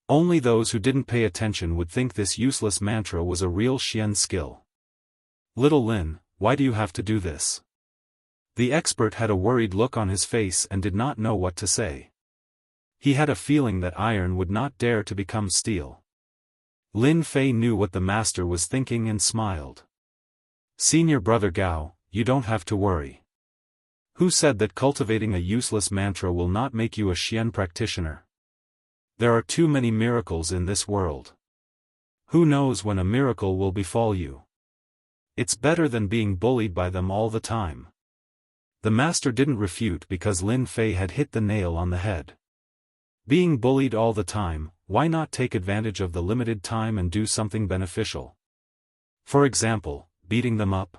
Only those who didn't pay attention would think this useless mantra was a real Xian skill. Little Lin, why do you have to do this? The expert had a worried look on his face and did not know what to say. He had a feeling that iron would not dare to become steel. Lin Fei knew what the master was thinking and smiled. Senior brother Gao, you don't have to worry. Who said that cultivating a useless mantra will not make you a Xian practitioner? There are too many miracles in this world. Who knows when a miracle will befall you? It's better than being bullied by them all the time. The master didn't refute because Lin Fei had hit the nail on the head. Being bullied all the time, why not take advantage of the limited time and do something beneficial? For example, beating them up.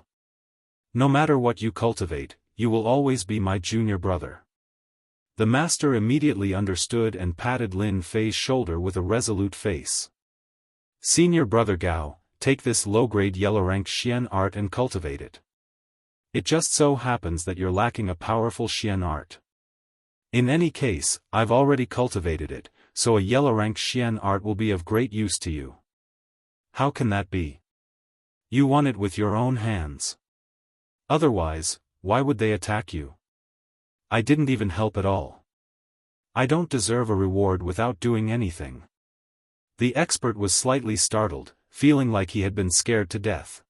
No matter what you cultivate, you will always be my junior brother. The master immediately understood and patted Lin Fei's shoulder with a resolute face. Senior brother Gao, take this low-grade yellow-rank Xian art and cultivate it. It just so happens that you're lacking a powerful Xian art. In any case, I've already cultivated it, so a yellow-rank Xian art will be of great use to you. How can that be? You won it with your own hands. Otherwise, why would they attack you? I didn't even help at all. I don't deserve a reward without doing anything. The expert was slightly startled, feeling like he had been scared to death.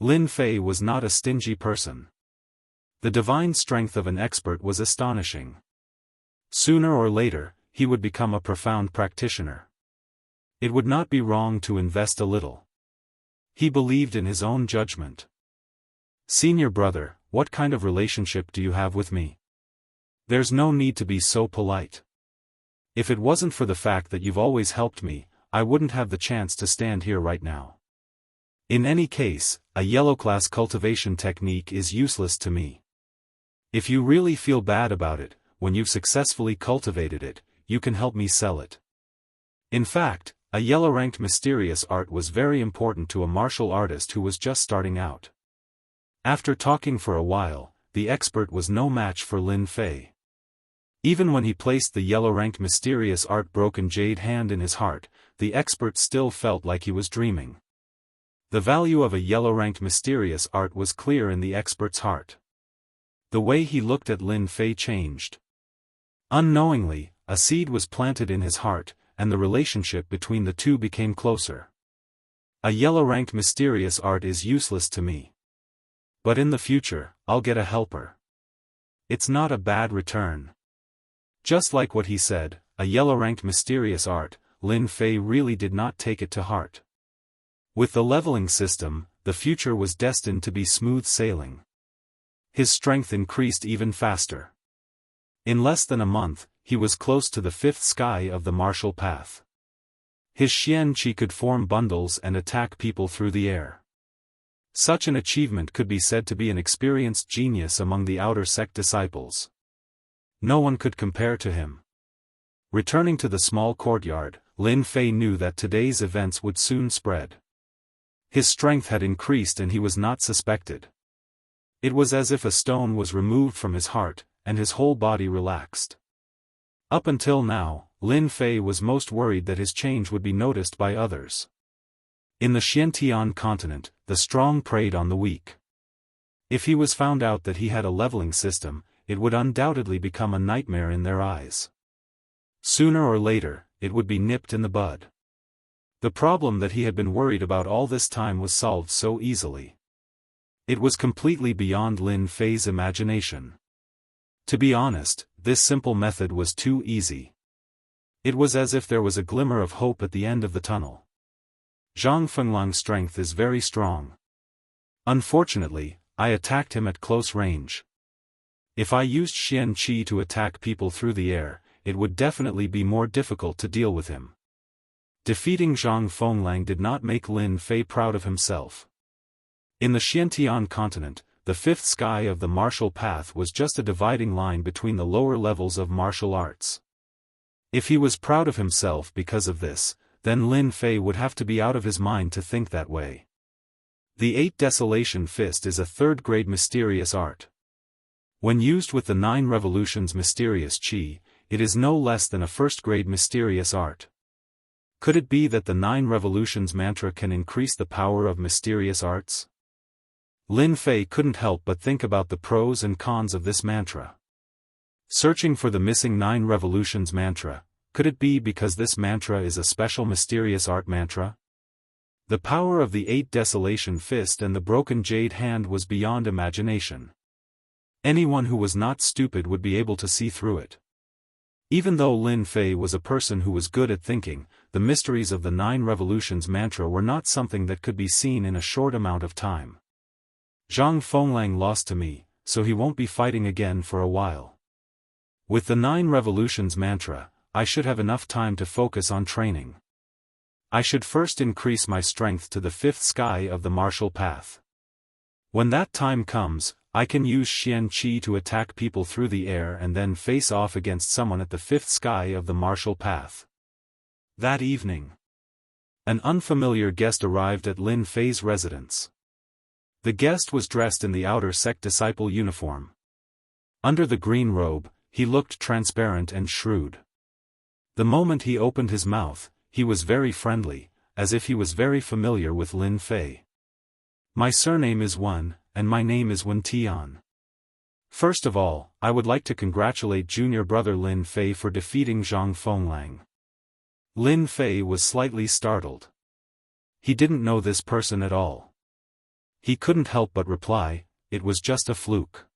Lin Fei was not a stingy person. The divine strength of an expert was astonishing. Sooner or later, he would become a profound practitioner. It would not be wrong to invest a little. He believed in his own judgment. "Senior brother, what kind of relationship do you have with me? There's no need to be so polite. If it wasn't for the fact that you've always helped me, I wouldn't have the chance to stand here right now. In any case, a yellow-class cultivation technique is useless to me. If you really feel bad about it, when you've successfully cultivated it, you can help me sell it." In fact, a yellow-ranked mysterious art was very important to a martial artist who was just starting out. After talking for a while, the expert was no match for Lin Fei. Even when he placed the yellow-ranked mysterious art broken jade hand in his heart, the expert still felt like he was dreaming. The value of a yellow-ranked mysterious art was clear in the expert's heart. The way he looked at Lin Fei changed. Unknowingly, a seed was planted in his heart, and the relationship between the two became closer. A yellow-ranked mysterious art is useless to me. But in the future, I'll get a helper. It's not a bad return. Just like what he said, a yellow-ranked mysterious art, Lin Fei really did not take it to heart. With the leveling system, the future was destined to be smooth sailing. His strength increased even faster. In less than a month, he was close to the fifth sky of the martial path. His Xian Qi could form bundles and attack people through the air. Such an achievement could be said to be an experienced genius among the outer sect disciples. No one could compare to him. Returning to the small courtyard, Lin Fei knew that today's events would soon spread. His strength had increased and he was not suspected. It was as if a stone was removed from his heart, and his whole body relaxed. Up until now, Lin Fei was most worried that his change would be noticed by others. In the Xiantian continent, the strong preyed on the weak. If he was found out that he had a leveling system, it would undoubtedly become a nightmare in their eyes. Sooner or later, it would be nipped in the bud. The problem that he had been worried about all this time was solved so easily. It was completely beyond Lin Fei's imagination. To be honest, this simple method was too easy. It was as if there was a glimmer of hope at the end of the tunnel. Zhang Fenglang's strength is very strong. Unfortunately, I attacked him at close range. If I used Xian Qi to attack people through the air, it would definitely be more difficult to deal with him. Defeating Zhang Fenglang did not make Lin Fei proud of himself. In the Xiantian continent, the fifth sky of the martial path was just a dividing line between the lower levels of martial arts. If he was proud of himself because of this, then Lin Fei would have to be out of his mind to think that way. The 8 Desolation Fist is a third-grade mysterious art. When used with the 9 Revolutions mysterious Qi, it is no less than a first-grade mysterious art. Could it be that the 9 Revolutions mantra can increase the power of mysterious arts? Lin Fei couldn't help but think about the pros and cons of this mantra. Searching for the missing 9 Revolutions mantra, could it be because this mantra is a special mysterious art mantra? The power of the 8 Desolation Fist and the broken jade hand was beyond imagination. Anyone who was not stupid would be able to see through it. Even though Lin Fei was a person who was good at thinking, the mysteries of the 9 Revolutions mantra were not something that could be seen in a short amount of time. Zhang Fenglang lost to me, so he won't be fighting again for a while. With the 9 Revolutions mantra, I should have enough time to focus on training. I should first increase my strength to the 5th sky of the martial path. When that time comes, I can use Xian Qi to attack people through the air and then face off against someone at the 5th sky of the martial path. That evening, an unfamiliar guest arrived at Lin Fei's residence. The guest was dressed in the outer sect disciple uniform. Under the green robe, he looked transparent and shrewd. The moment he opened his mouth, he was very friendly, as if he was very familiar with Lin Fei. "My surname is Wen, and my name is Wen Tian. First of all, I would like to congratulate junior brother Lin Fei for defeating Zhang Fenglang." Lin Fei was slightly startled. He didn't know this person at all. He couldn't help but reply, "It was just a fluke.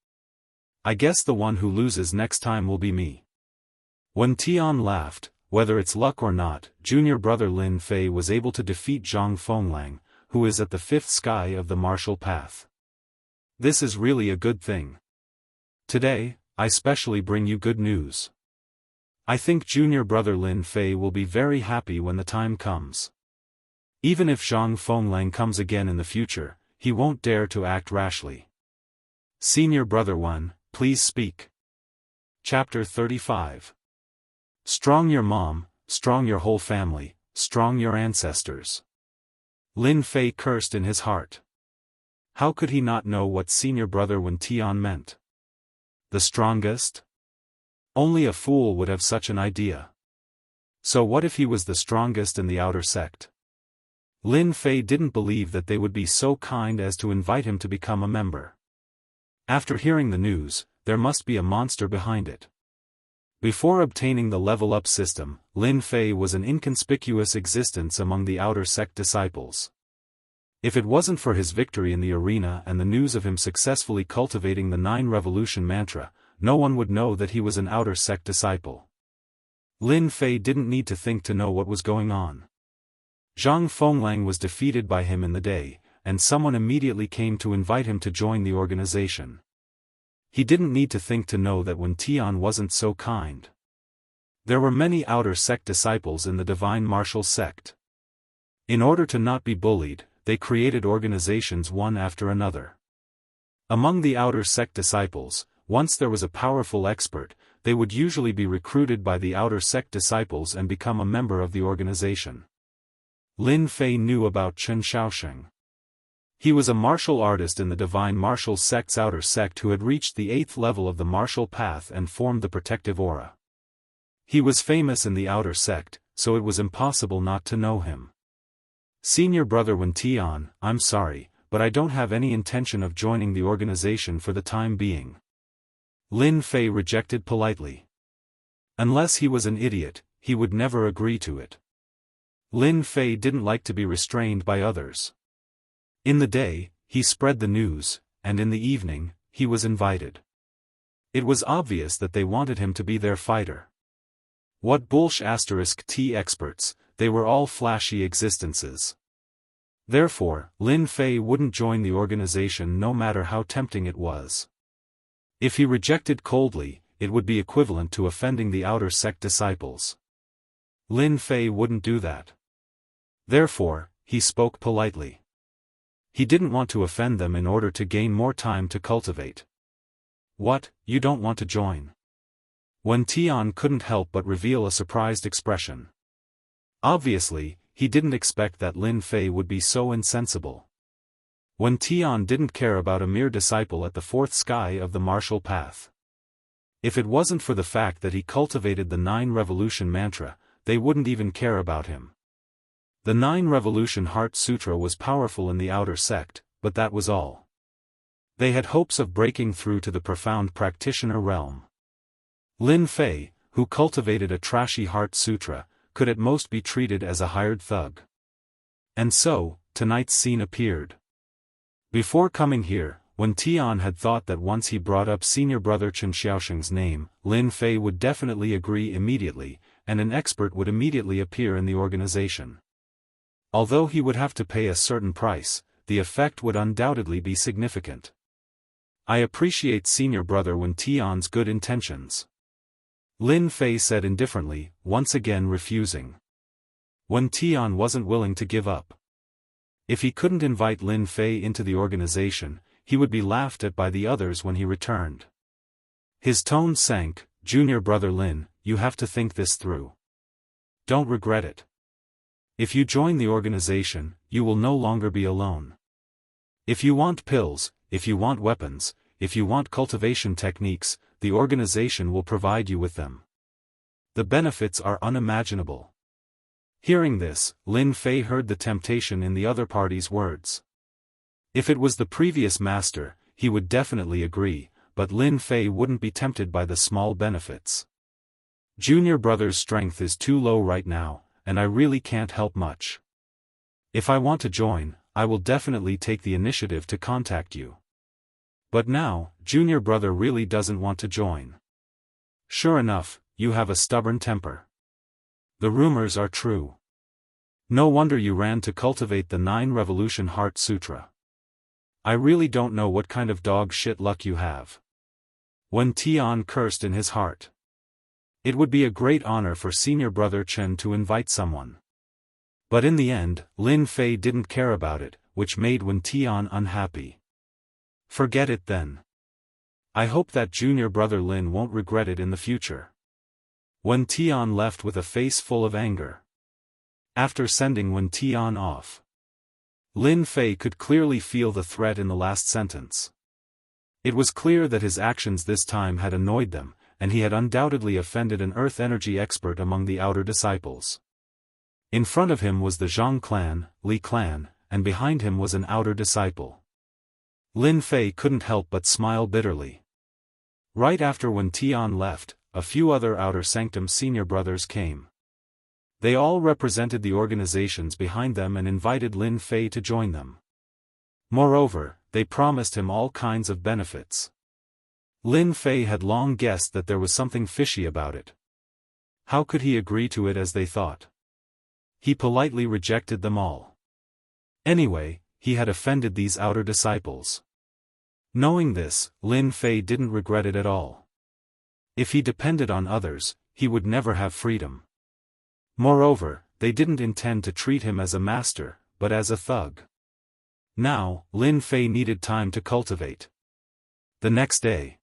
I guess the one who loses next time will be me." When Tian laughed, "Whether it's luck or not, junior brother Lin Fei was able to defeat Zhang Fenglang, who is at the fifth sky of the martial path. This is really a good thing. Today, I specially bring you good news. I think junior brother Lin Fei will be very happy when the time comes. Even if Zhang Fenglang comes again in the future, he won't dare to act rashly. Senior brother 1, please speak." Chapter 35. Strong your mom, strong your whole family, strong your ancestors. Lin Fei cursed in his heart. How could he not know what senior brother Wen Tian meant? The strongest? Only a fool would have such an idea. So what if he was the strongest in the outer sect? Lin Fei didn't believe that they would be so kind as to invite him to become a member. After hearing the news, there must be a monster behind it. Before obtaining the level-up system, Lin Fei was an inconspicuous existence among the outer sect disciples. If it wasn't for his victory in the arena and the news of him successfully cultivating the 9 revolution mantra, no one would know that he was an outer sect disciple. Lin Fei didn't need to think to know what was going on. Zhang Fenglang was defeated by him in the day, and someone immediately came to invite him to join the organization. He didn't need to think to know that Wen Tian wasn't so kind. There were many outer sect disciples in the divine martial sect. In order to not be bullied, they created organizations one after another. Among the outer sect disciples, once there was a powerful expert, they would usually be recruited by the outer sect disciples and become a member of the organization. Lin Fei knew about Chen Shaosheng. He was a martial artist in the divine martial sect's outer sect who had reached the 8th level of the martial path and formed the protective aura. He was famous in the outer sect, so it was impossible not to know him. Senior brother Wen Tian, I'm sorry, but I don't have any intention of joining the organization for the time being. Lin Fei rejected politely. Unless he was an idiot, he would never agree to it. Lin Fei didn't like to be restrained by others. In the day, he spread the news, and in the evening, he was invited. It was obvious that they wanted him to be their fighter. What *T experts, they were all flashy existences. Therefore, Lin Fei wouldn't join the organization no matter how tempting it was. If he rejected coldly, it would be equivalent to offending the outer sect disciples. Lin Fei wouldn't do that. Therefore, he spoke politely. He didn't want to offend them in order to gain more time to cultivate. "What, you don't want to join?" Wen Tian couldn't help but reveal a surprised expression. Obviously, he didn't expect that Lin Fei would be so insensible. Wen Tian didn't care about a mere disciple at the 4th sky of the martial path. If it wasn't for the fact that he cultivated the 9 revolution mantra, they wouldn't even care about him. The 9 revolution heart sutra was powerful in the outer sect, but that was all. They had hopes of breaking through to the profound practitioner realm. Lin Fei, who cultivated a trashy heart sutra, could at most be treated as a hired thug. And so, tonight's scene appeared. Before coming here, Wen Tian had thought that once he brought up senior brother Chen Xiaosheng's name, Lin Fei would definitely agree immediately, and an expert would immediately appear in the organization. Although he would have to pay a certain price, the effect would undoubtedly be significant. I appreciate senior brother Wen Tian's good intentions. Lin Fei said indifferently, once again refusing. Wen Tian wasn't willing to give up. If he couldn't invite Lin Fei into the organization, he would be laughed at by the others when he returned. His tone sank, "Junior brother Lin, you have to think this through. Don't regret it. If you join the organization, you will no longer be alone. If you want pills, if you want weapons, if you want cultivation techniques, the organization will provide you with them. The benefits are unimaginable." Hearing this, Lin Fei heard the temptation in the other party's words. If it was the previous master, he would definitely agree, but Lin Fei wouldn't be tempted by the small benefits. Junior brother's strength is too low right now, and I really can't help much. If I want to join, I will definitely take the initiative to contact you. But now, junior brother really doesn't want to join. Sure enough, you have a stubborn temper. The rumors are true. No wonder you ran to cultivate the 9-Revolution Heart Sutra. I really don't know what kind of dog shit luck you have. Wen Tian cursed in his heart. It would be a great honor for senior brother Chen to invite someone. But in the end, Lin Fei didn't care about it, which made Wen Tian unhappy. Forget it then. I hope that junior brother Lin won't regret it in the future. Wen Tian left with a face full of anger. After sending Wen Tian off, Lin Fei could clearly feel the threat in the last sentence. It was clear that his actions this time had annoyed them, and he had undoubtedly offended an earth energy expert among the outer disciples. In front of him was the Zhang clan, Li clan, and behind him was an outer disciple. Lin Fei couldn't help but smile bitterly. Right after Wen Tian left, a few other outer sanctum senior brothers came. They all represented the organizations behind them and invited Lin Fei to join them. Moreover, they promised him all kinds of benefits. Lin Fei had long guessed that there was something fishy about it. How could he agree to it as they thought? He politely rejected them all. Anyway, he had offended these outer disciples. Knowing this, Lin Fei didn't regret it at all. If he depended on others, he would never have freedom. Moreover, they didn't intend to treat him as a master, but as a thug. Now, Lin Fei needed time to cultivate. The next day,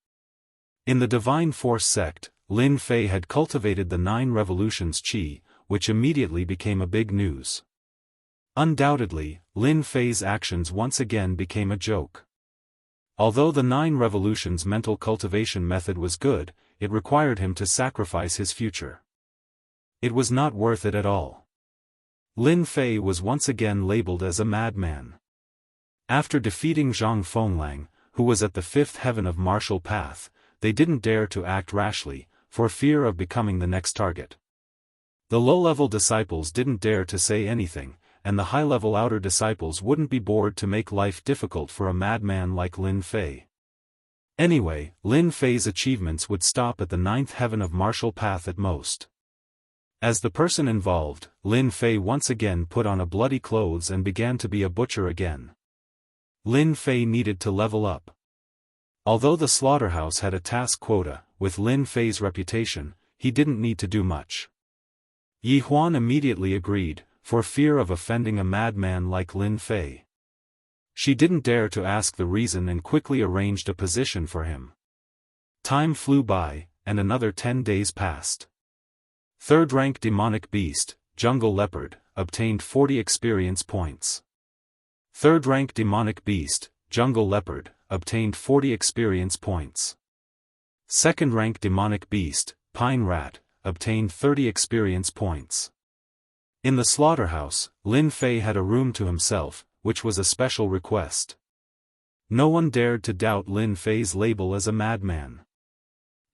in the Divine Force sect, Lin Fei had cultivated the 9 revolutions qi, which immediately became a big news. Undoubtedly, Lin Fei's actions once again became a joke. Although the 9 revolutions mental cultivation method was good, it required him to sacrifice his future. It was not worth it at all. Lin Fei was once again labeled as a madman. After defeating Zhang Fenglang, who was at the 5th heaven of martial path, they didn't dare to act rashly, for fear of becoming the next target. The low-level disciples didn't dare to say anything, and the high-level outer disciples wouldn't be bored to make life difficult for a madman like Lin Fei. Anyway, Lin Fei's achievements would stop at the 9th heaven of martial path at most. As the person involved, Lin Fei once again put on a bloody clothes and began to be a butcher again. Lin Fei needed to level up. Although the slaughterhouse had a task quota, with Lin Fei's reputation, he didn't need to do much. Yi Huan immediately agreed, for fear of offending a madman like Lin Fei. She didn't dare to ask the reason and quickly arranged a position for him. Time flew by, and another 10 days passed. 3rd rank demonic beast, jungle leopard, obtained 40 experience points. 3rd rank demonic beast, jungle leopard, obtained 40 experience points. 2nd rank demonic beast, pine rat, obtained 30 experience points. In the slaughterhouse, Lin Fei had a room to himself, which was a special request. No one dared to doubt Lin Fei's label as a madman.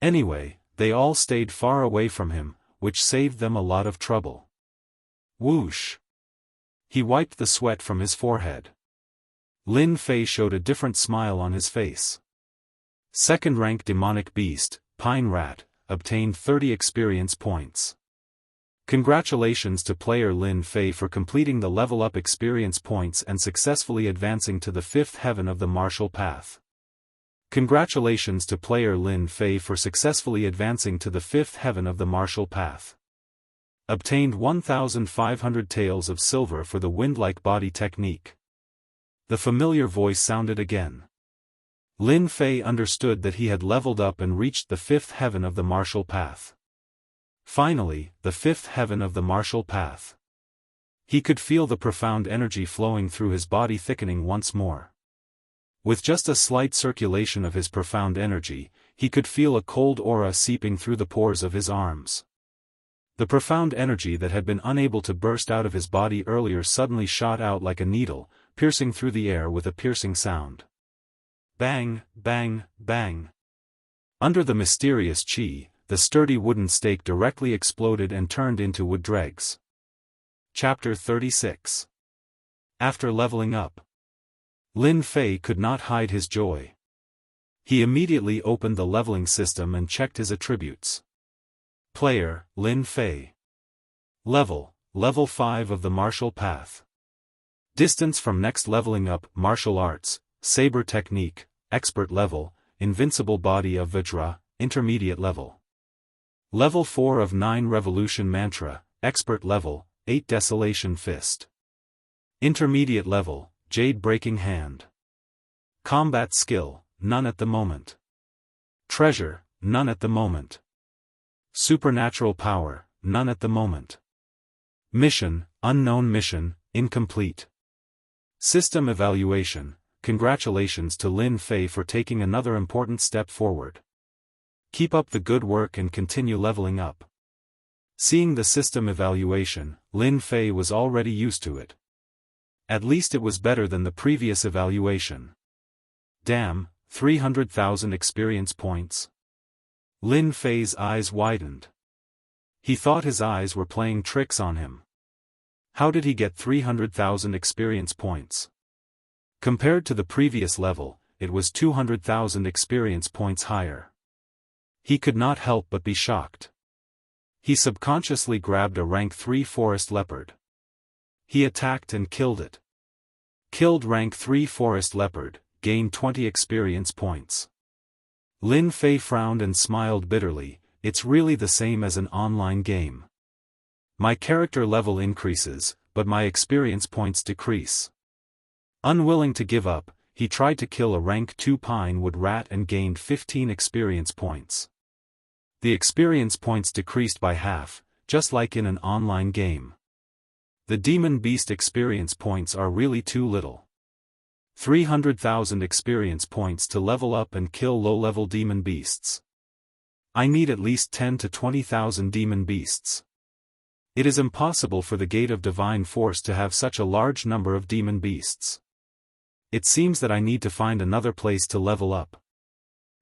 Anyway, they all stayed far away from him, which saved them a lot of trouble. Whoosh! He wiped the sweat from his forehead. Lin Fei showed a different smile on his face. 2nd rank demonic beast, pine rat, obtained 30 experience points. Congratulations to player Lin Fei for completing the level up experience points and successfully advancing to the 5th heaven of the martial path. Congratulations to player Lin Fei for successfully advancing to the 5th heaven of the martial path. Obtained 1,500 taels of silver for the wind-like body technique. The familiar voice sounded again. Lin Fei understood that he had leveled up and reached the 5th heaven of the martial path. Finally, the 5th heaven of the martial path. He could feel the profound energy flowing through his body thickening once more. With just a slight circulation of his profound energy, he could feel a cold aura seeping through the pores of his arms. The profound energy that had been unable to burst out of his body earlier suddenly shot out like a needle, piercing through the air with a piercing sound. Bang, bang, bang. Under the mysterious qi, the sturdy wooden stake directly exploded and turned into wood dregs. Chapter 36. After leveling up, Lin Fei could not hide his joy. He immediately opened the leveling system and checked his attributes. Player, Lin Fei. Level 5 of the martial path. Distance from next leveling up, martial arts, saber technique, expert level, invincible body of Vajra, intermediate level. Level 4 of 9 revolution mantra, expert level, 8 desolation fist. Intermediate level, jade breaking hand. Combat skill, none at the moment. Treasure, none at the moment. Supernatural power, none at the moment. Mission, unknown mission, incomplete. System evaluation, congratulations to Lin Fei for taking another important step forward. Keep up the good work and continue leveling up. Seeing the system evaluation, Lin Fei was already used to it. At least it was better than the previous evaluation. Damn, 300,000 experience points. Lin Fei's eyes widened. He thought his eyes were playing tricks on him. How did he get 300,000 experience points? Compared to the previous level, it was 200,000 experience points higher. He could not help but be shocked. He subconsciously grabbed a rank 3 forest leopard. He attacked and killed it. Killed rank 3 forest leopard, gained 20 experience points. Lin Fei frowned and smiled bitterly. It's really the same as an online game. My character level increases, but my experience points decrease. Unwilling to give up, he tried to kill a rank 2 pine wood rat and gained 15 experience points. The experience points decreased by half, just like in an online game. The demon beast experience points are really too little. 300,000 experience points to level up and kill low-level demon beasts. I need at least 10 to 20,000 demon beasts. It is impossible for the Gate of Divine Force to have such a large number of demon beasts. It seems that I need to find another place to level up.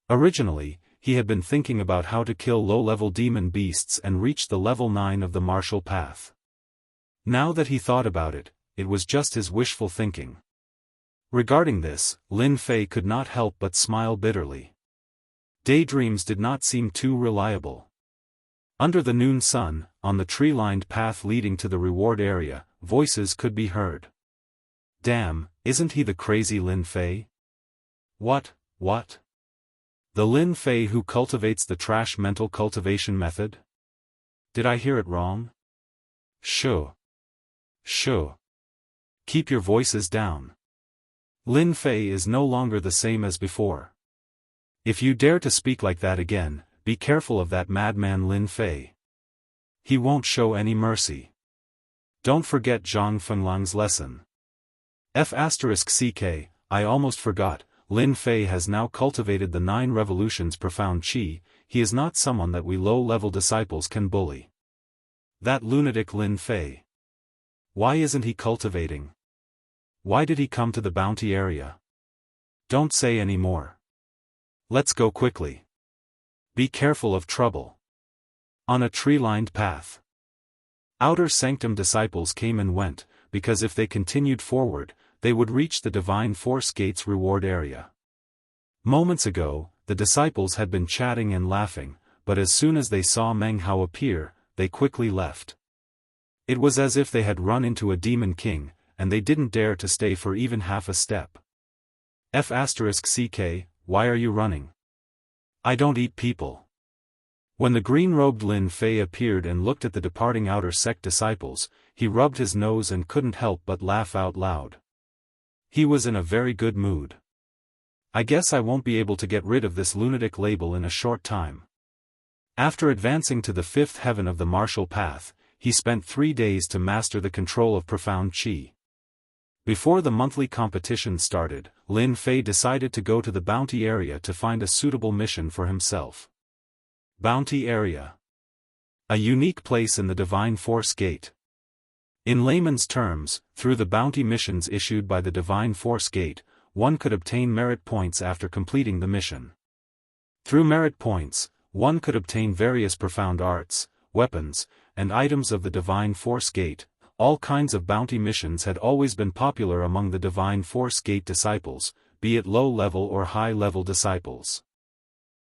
Originally, he had been thinking about how to kill low-level demon beasts and reach the level 9 of the martial path. Now that he thought about it, it was just his wishful thinking. Regarding this, Lin Fei could not help but smile bitterly. Daydreams did not seem too reliable. Under the noon sun, on the tree-lined path leading to the reward area, voices could be heard. Damn, isn't he the crazy Lin Fei? What? The Lin Fei who cultivates the trash mental cultivation method? Did I hear it wrong? Shoo. Keep your voices down. Lin Fei is no longer the same as before. If you dare to speak like that again, be careful of that madman Lin Fei. He won't show any mercy. Don't forget Zhang Fenglang's lesson. F***ck, I almost forgot, Lin Fei has now cultivated the 9 revolutions profound qi. He is not someone that we low-level disciples can bully. That lunatic Lin Fei. Why isn't he cultivating? Why did he come to the bounty area? Don't say any more. Let's go quickly. Be careful of trouble. On a tree-lined path. Outer Sanctum disciples came and went, because if they continued forward, they would reach the Divine Force Gate's reward area. Moments ago, the disciples had been chatting and laughing, but as soon as they saw Meng Hao appear, they quickly left. It was as if they had run into a demon king, and they didn't dare to stay for even half a step. F***ck, why are you running? I don't eat people. When the green-robed Lin Fei appeared and looked at the departing outer sect disciples, he rubbed his nose and couldn't help but laugh out loud. He was in a very good mood. I guess I won't be able to get rid of this lunatic label in a short time. After advancing to the 5th heaven of the martial path, he spent 3 days to master the control of profound qi. Before the monthly competition started, Lin Fei decided to go to the bounty area to find a suitable mission for himself. Bounty area. A unique place in the Divine Force Gate. In layman's terms, through the bounty missions issued by the Divine Force Gate, one could obtain merit points after completing the mission. Through merit points, one could obtain various profound arts, weapons, and items of the Divine Force Gate, all kinds of bounty missions had always been popular among the Divine Force Gate disciples, be it low-level or high-level disciples.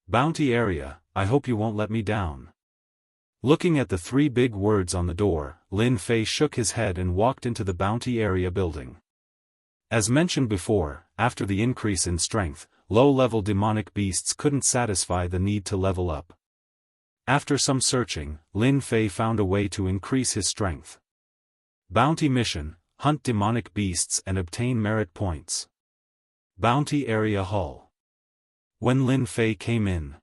Bounty area, I hope you won't let me down. Looking at the 3 big words on the door, Lin Fei shook his head and walked into the bounty area building. As mentioned before, after the increase in strength, low-level demonic beasts couldn't satisfy the need to level up. After some searching, Lin Fei found a way to increase his strength. Bounty mission, hunt demonic beasts and obtain merit points. Bounty area hall. When Lin Fei came in,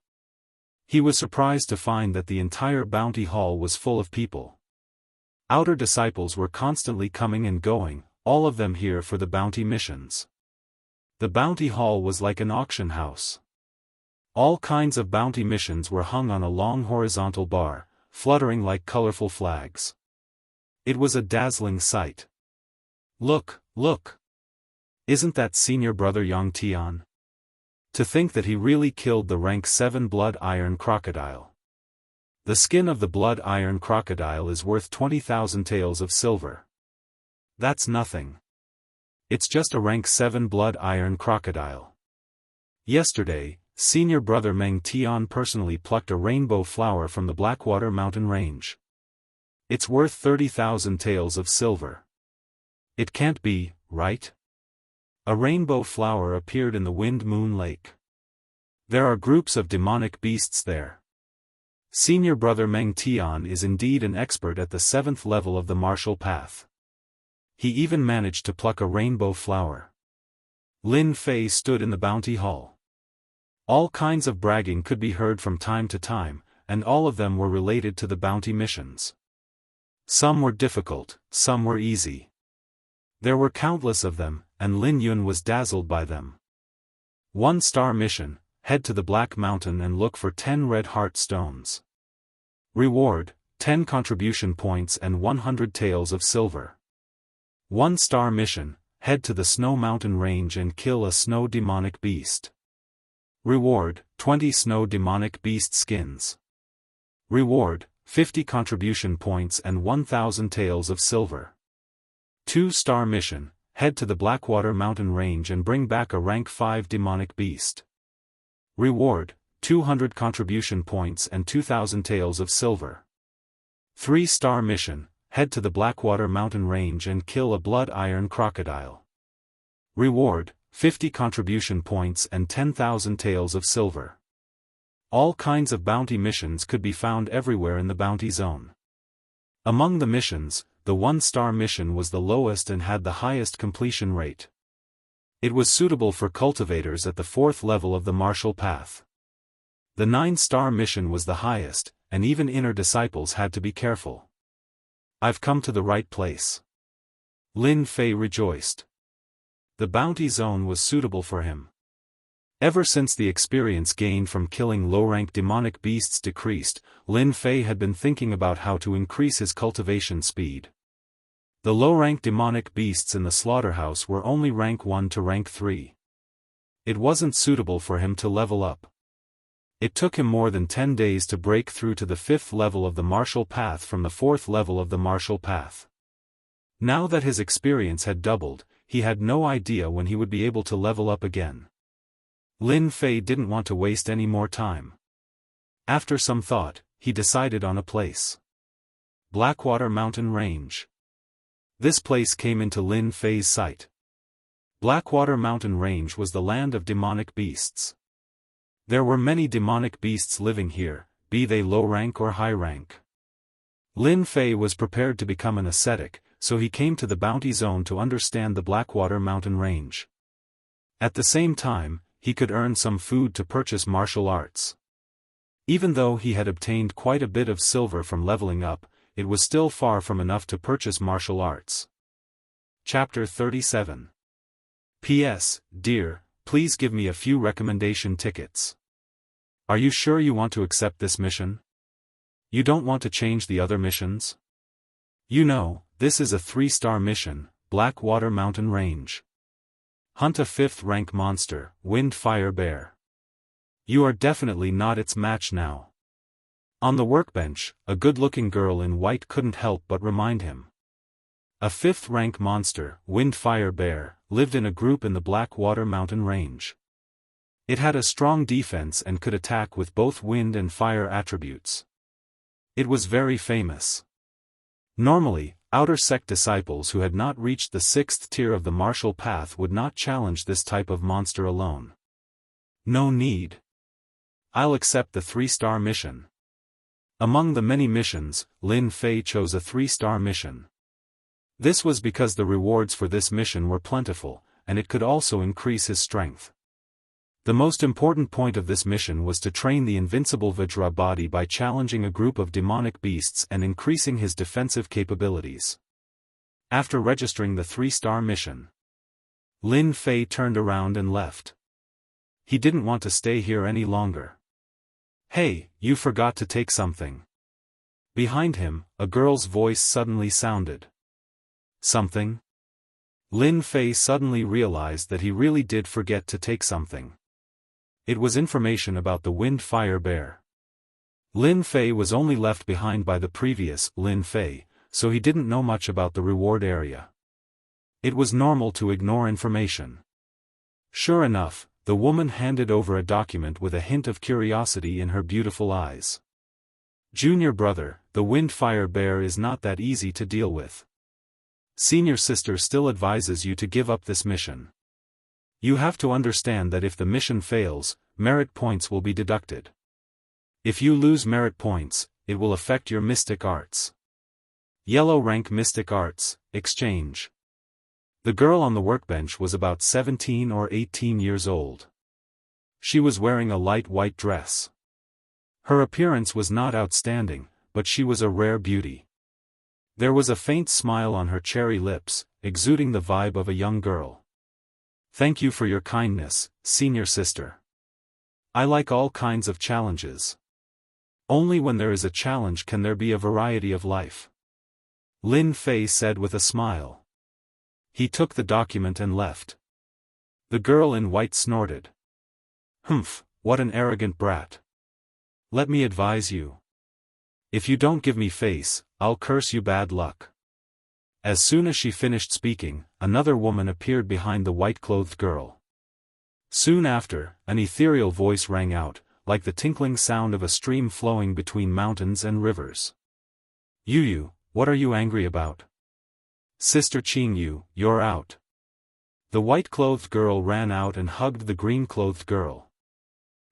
he was surprised to find that the entire bounty hall was full of people. Outer disciples were constantly coming and going, all of them here for the bounty missions. The bounty hall was like an auction house. All kinds of bounty missions were hung on a long horizontal bar, fluttering like colorful flags. It was a dazzling sight. Look, look! Isn't that senior brother Yang Tian? To think that he really killed the rank 7 blood iron crocodile. The skin of the blood iron crocodile is worth 20,000 taels of silver. That's nothing. It's just a rank 7 blood iron crocodile. Yesterday, senior brother Meng Tian personally plucked a rainbow flower from the Blackwater mountain range. It's worth 30,000 taels of silver. It can't be, right? A rainbow flower appeared in the Wind Moon Lake. There are groups of demonic beasts there. Senior brother Meng Tian is indeed an expert at the 7th level of the martial path. He even managed to pluck a rainbow flower. Lin Fei stood in the bounty hall. All kinds of bragging could be heard from time to time, and all of them were related to the bounty missions. Some were difficult, some were easy. There were countless of them, and Lin Yun was dazzled by them. 1-star mission, head to the Black Mountain and look for 10 red heart stones. Reward, 10 contribution points and 100 taels of silver. 1-star mission, head to the Snow Mountain range and kill a snow demonic beast. Reward, 20 snow demonic beast skins. Reward, 50 contribution points and 1,000 taels of silver. 2-star mission, head to the Blackwater mountain range and bring back a rank 5 demonic beast. Reward, 200 contribution points and 2,000 taels of silver. 3-star mission, head to the Blackwater mountain range and kill a blood iron crocodile. Reward, 50 contribution points and 10,000 taels of silver. All kinds of bounty missions could be found everywhere in the bounty zone. Among the missions, the 1-star mission was the lowest and had the highest completion rate. It was suitable for cultivators at the 4th level of the martial path. The 9-star mission was the highest, and even inner disciples had to be careful. I've come to the right place. Lin Fei rejoiced. The bounty zone was suitable for him. Ever since the experience gained from killing low-rank demonic beasts decreased, Lin Fei had been thinking about how to increase his cultivation speed. The low-rank demonic beasts in the slaughterhouse were only rank 1 to rank 3. It wasn't suitable for him to level up. It took him more than 10 days to break through to the 5th level of the martial path from the 4th level of the martial path. Now that his experience had doubled, he had no idea when he would be able to level up again. Lin Fei didn't want to waste any more time. After some thought, he decided on a place. Blackwater Mountain Range. This place came into Lin Fei's sight. Blackwater Mountain Range was the land of demonic beasts. There were many demonic beasts living here, be they low rank or high rank. Lin Fei was prepared to become an ascetic, so he came to the bounty zone to understand the Blackwater Mountain Range. At the same time, he could earn some food to purchase martial arts. Even though he had obtained quite a bit of silver from leveling up, it was still far from enough to purchase martial arts. Chapter 37. P.S. Dear, please give me a few recommendation tickets. Are you sure you want to accept this mission? You don't want to change the other missions? You know, this is a 3-star mission, Blackwater Mountain Range. Hunt a 5th rank monster, Wind Fire Bear. You are definitely not its match now. On the workbench, a good-looking girl in white couldn't help but remind him. A fifth-rank monster, Wind-Fire Bear, lived in a group in the Blackwater mountain range. It had a strong defense and could attack with both wind and fire attributes. It was very famous. Normally, outer sect disciples who had not reached the 6th tier of the martial path would not challenge this type of monster alone. No need. I'll accept the 3-star mission. Among the many missions, Lin Fei chose a 3-star mission. This was because the rewards for this mission were plentiful, and it could also increase his strength. The most important point of this mission was to train the invincible Vajra body by challenging a group of demonic beasts and increasing his defensive capabilities. After registering the 3-star mission, Lin Fei turned around and left. He didn't want to stay here any longer. "Hey, you forgot to take something." Behind him, a girl's voice suddenly sounded. Something? Lin Fei suddenly realized that he really did forget to take something. It was information about the Wind-Fire Bear. Lin Fei was only left behind by the previous Lin Fei, so he didn't know much about the reward area. It was normal to ignore information. Sure enough, the woman handed over a document with a hint of curiosity in her beautiful eyes. "Junior brother, the Wind-Fire Bear is not that easy to deal with. Senior sister still advises you to give up this mission. You have to understand that if the mission fails, merit points will be deducted. If you lose merit points, it will affect your mystic arts. Yellow rank mystic arts, exchange." The girl on the workbench was about 17 or 18 years old. She was wearing a light white dress. Her appearance was not outstanding, but she was a rare beauty. There was a faint smile on her cherry lips, exuding the vibe of a young girl. "Thank you for your kindness, senior sister. I like all kinds of challenges. Only when there is a challenge can there be a variety of life," Lin Fei said with a smile. He took the document and left. The girl in white snorted. "Humph, what an arrogant brat. Let me advise you. If you don't give me face, I'll curse you bad luck." As soon as she finished speaking, another woman appeared behind the white-clothed girl. Soon after, an ethereal voice rang out, like the tinkling sound of a stream flowing between mountains and rivers. "Yu, what are you angry about? Sister Qingyu, you're out." The white-clothed girl ran out and hugged the green-clothed girl.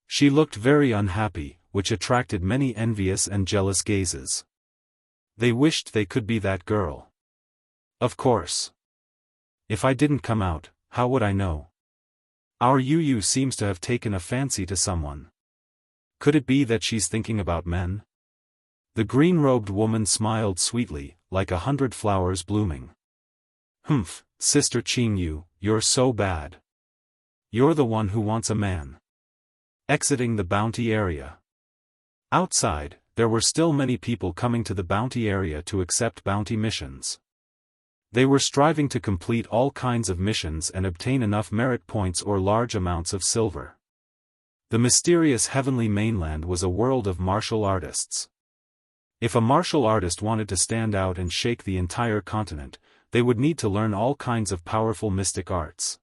She looked very unhappy, which attracted many envious and jealous gazes. They wished they could be that girl. Of course. If I didn't come out, how would I know? Our Yu seems to have taken a fancy to someone. Could it be that she's thinking about men? The green-robed woman smiled sweetly, like 100 flowers blooming. "Humph, Sister Qingyu, you're so bad. You're the one who wants a man." Exiting the bounty area. Outside, there were still many people coming to the bounty area to accept bounty missions. They were striving to complete all kinds of missions and obtain enough merit points or large amounts of silver. The mysterious heavenly mainland was a world of martial artists. If a martial artist wanted to stand out and shake the entire continent, they would need to learn all kinds of powerful mystic arts.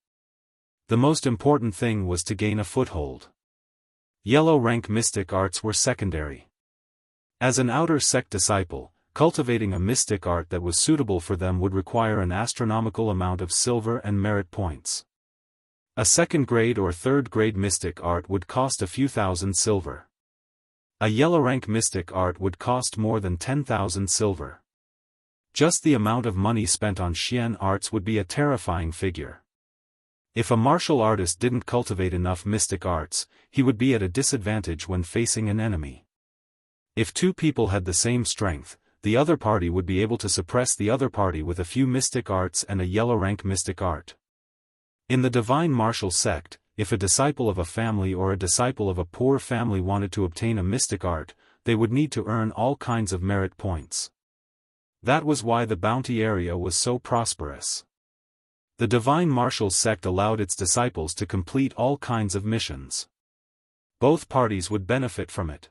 The most important thing was to gain a foothold. Yellow rank mystic arts were secondary. As an outer sect disciple, cultivating a mystic art that was suitable for them would require an astronomical amount of silver and merit points. A second-grade or third-grade mystic art would cost a few thousand silver. A yellow-rank mystic art would cost more than 10,000 silver. Just the amount of money spent on Xian arts would be a terrifying figure. If a martial artist didn't cultivate enough mystic arts, he would be at a disadvantage when facing an enemy. If two people had the same strength, the other party would be able to suppress the other party with a few mystic arts and a yellow-rank mystic art. In the divine martial sect, if a disciple of a family or a disciple of a poor family wanted to obtain a mystic art, they would need to earn all kinds of merit points. That was why the bounty area was so prosperous. The divine martial sect allowed its disciples to complete all kinds of missions. Both parties would benefit from it.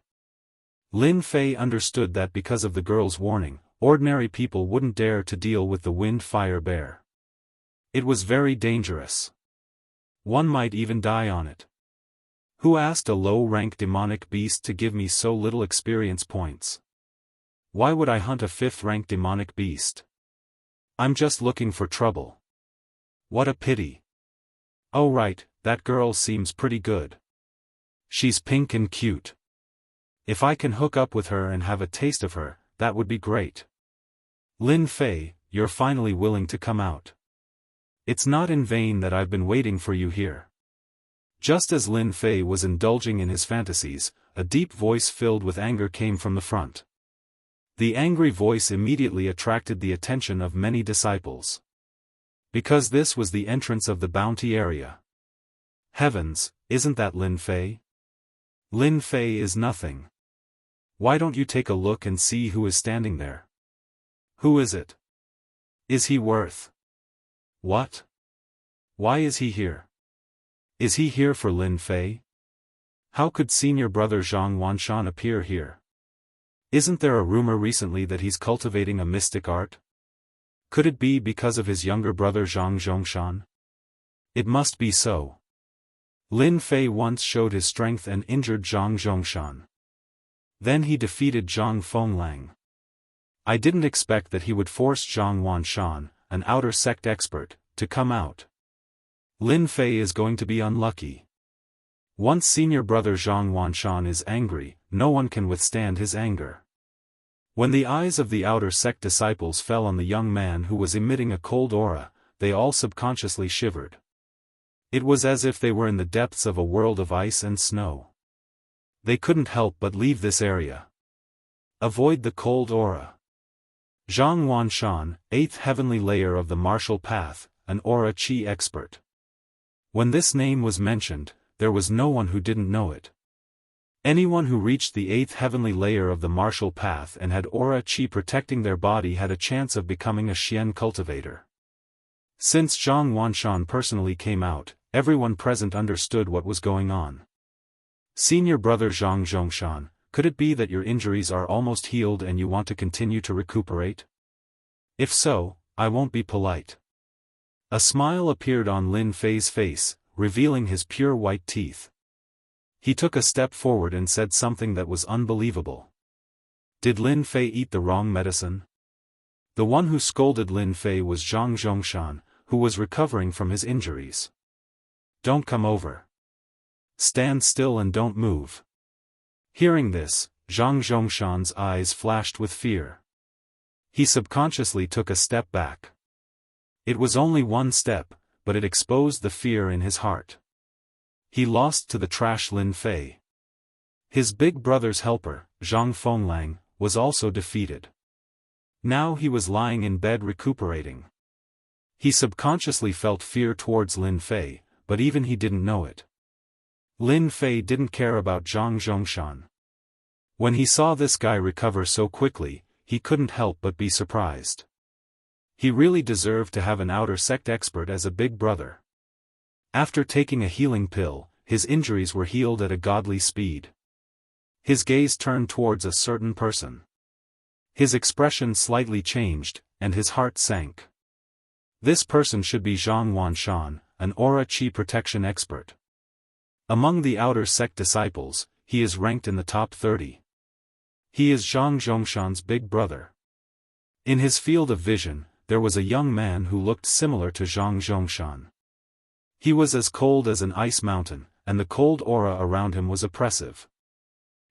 Lin Fei understood that because of the girl's warning, Ordinary people wouldn't dare to deal with the wind-fire bear. It was very dangerous. One might even die on it. Who asked a low-rank demonic beast to give me so little experience points? Why would I hunt a 5th-rank demonic beast? I'm just looking for trouble. What a pity. Oh right, that girl seems pretty good. She's pink and cute. If I can hook up with her and have a taste of her, that would be great. Lin Fei, you're finally willing to come out. It's not in vain that I've been waiting for you here. Just as Lin Fei was indulging in his fantasies, a deep voice filled with anger came from the front. The angry voice immediately attracted the attention of many disciples. Because this was the entrance of the bounty area. Heavens, isn't that Lin Fei? Lin Fei is nothing. Why don't you take a look and see who is standing there? Who is it? Is he worth? What? Why is he here? Is he here for Lin Fei? How could senior brother Zhang Wanshan appear here? Isn't there a rumor recently that he's cultivating a mystic art? Could it be because of his younger brother Zhang Zhongshan? It must be so. Lin Fei once showed his strength and injured Zhang Zhongshan. Then he defeated Zhang Fenglang. I didn't expect that he would force Zhang Wanshan, an outer sect expert, to come out. Lin Fei is going to be unlucky. Once senior brother Zhang Wanshan is angry, no one can withstand his anger. When the eyes of the outer sect disciples fell on the young man who was emitting a cold aura, they all subconsciously shivered. It was as if they were in the depths of a world of ice and snow. They couldn't help but leave this area. Avoid the cold aura. Zhang Wanshan, 8th heavenly layer of the martial path, an aura chi expert. When this name was mentioned, there was no one who didn't know it. Anyone who reached the 8th heavenly layer of the martial path and had aura chi protecting their body had a chance of becoming a Xian cultivator. Since Zhang Wanshan personally came out, everyone present understood what was going on. Senior brother Zhang Zhongshan, could it be that your injuries are almost healed and you want to continue to recuperate? If so, I won't be polite. A smile appeared on Lin Fei's face, revealing his pure white teeth. He took a step forward and said something that was unbelievable. Did Lin Fei eat the wrong medicine? The one who scolded Lin Fei was Zhang Zhongshan, who was recovering from his injuries. Don't come over. Stand still and don't move. Hearing this, Zhang Zhongshan's eyes flashed with fear. He subconsciously took a step back. It was only one step, but it exposed the fear in his heart. He lost to the trash Lin Fei. His big brother's helper, Zhang Fenglang, was also defeated. Now he was lying in bed recuperating. He subconsciously felt fear towards Lin Fei, but even he didn't know it. Lin Fei didn't care about Zhang Zhongshan. When he saw this guy recover so quickly, he couldn't help but be surprised. He really deserved to have an outer sect expert as a big brother. After taking a healing pill, his injuries were healed at a godly speed. His gaze turned towards a certain person. His expression slightly changed, and his heart sank. This person should be Zhang Wanshan, an aura chi protection expert. Among the outer sect disciples, he is ranked in the top 30. He is Zhang Zhongshan's big brother. In his field of vision, there was a young man who looked similar to Zhang Zhongshan. He was as cold as an ice mountain, and the cold aura around him was oppressive.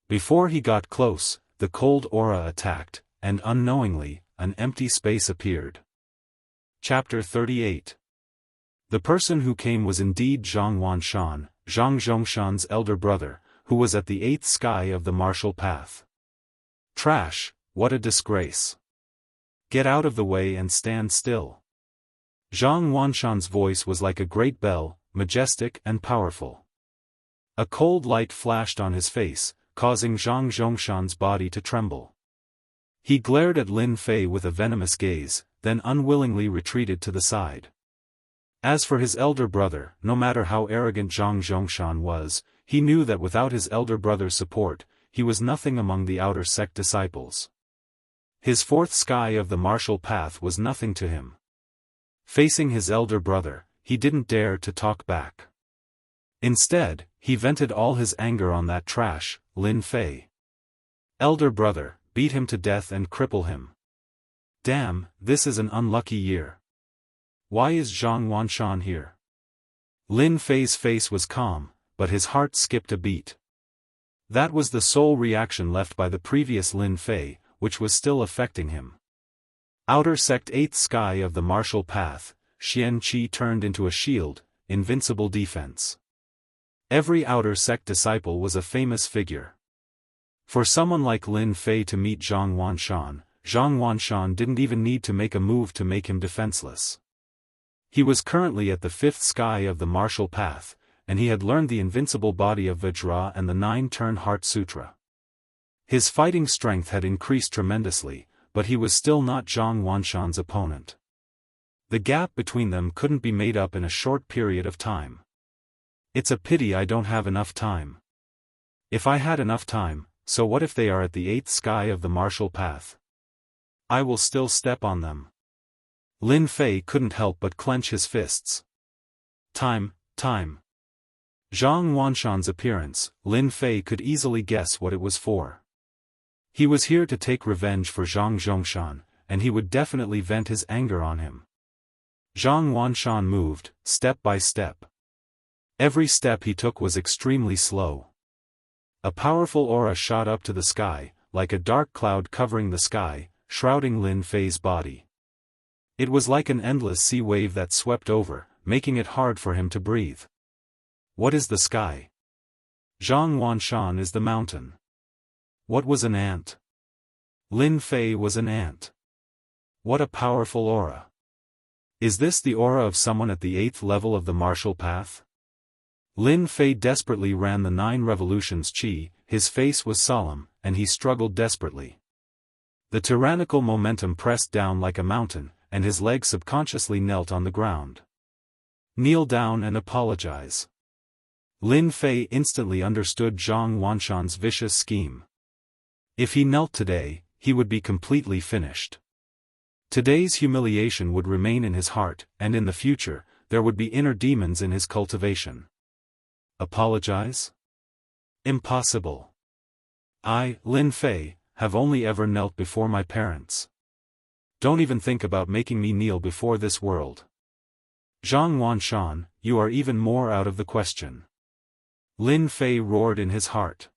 Before he got close, the cold aura attacked, and unknowingly, an empty space appeared. Chapter 38. The person who came was indeed Zhang Wanshan, Zhang Zhongshan's elder brother, who was at the 8th sky of the martial path. Trash, what a disgrace. Get out of the way and stand still. Zhang Wanshan's voice was like a great bell, majestic and powerful. A cold light flashed on his face, causing Zhang Zhongshan's body to tremble. He glared at Lin Fei with a venomous gaze, then unwillingly retreated to the side. As for his elder brother, no matter how arrogant Zhang Zhongshan was, he knew that without his elder brother's support, he was nothing among the outer sect disciples. His fourth sky of the martial path was nothing to him. Facing his elder brother, he didn't dare to talk back. Instead, he vented all his anger on that trash, Lin Fei. Elder brother, beat him to death and cripple him. Damn, this is an unlucky year. Why is Zhang Wanshan here? Lin Fei's face was calm, but his heart skipped a beat. That was the sole reaction left by the previous Lin Fei, which was still affecting him. Outer sect 8th sky of the martial path, Xian Qi turned into a shield, invincible defense. Every outer sect disciple was a famous figure. For someone like Lin Fei to meet Zhang Wanshan didn't even need to make a move to make him defenseless. He was currently at the 5th sky of the martial path, and he had learned the invincible body of Vajra and the 9-turn Heart Sutra. His fighting strength had increased tremendously, but he was still not Zhang Wanshan's opponent. The gap between them couldn't be made up in a short period of time. It's a pity I don't have enough time. If I had enough time, so what if they are at the 8th sky of the martial path? I will still step on them. Lin Fei couldn't help but clench his fists. Time. Zhang Wanshan's appearance, Lin Fei could easily guess what it was for. He was here to take revenge for Zhang Zhongshan, and he would definitely vent his anger on him. Zhang Wanshan moved, step by step. Every step he took was extremely slow. A powerful aura shot up to the sky, like a dark cloud covering the sky, shrouding Lin Fei's body. It was like an endless sea wave that swept over, making it hard for him to breathe. What is the sky? Zhang Wanshan is the mountain. What was an ant? Lin Fei was an ant. What a powerful aura. Is this the aura of someone at the 8th level of the martial path? Lin Fei desperately ran the 9 revolutions qi, his face was solemn, and he struggled desperately. The tyrannical momentum pressed down like a mountain, and his legs subconsciously knelt on the ground. Kneel down and apologize. Lin Fei instantly understood Zhang Wanshan's vicious scheme. If he knelt today, he would be completely finished. Today's humiliation would remain in his heart, and in the future, there would be inner demons in his cultivation. Apologize? Impossible. I, Lin Fei, have only ever knelt before my parents. Don't even think about making me kneel before this world. Zhang Wanshan, you are even more out of the question. Lin Fei roared in his heart.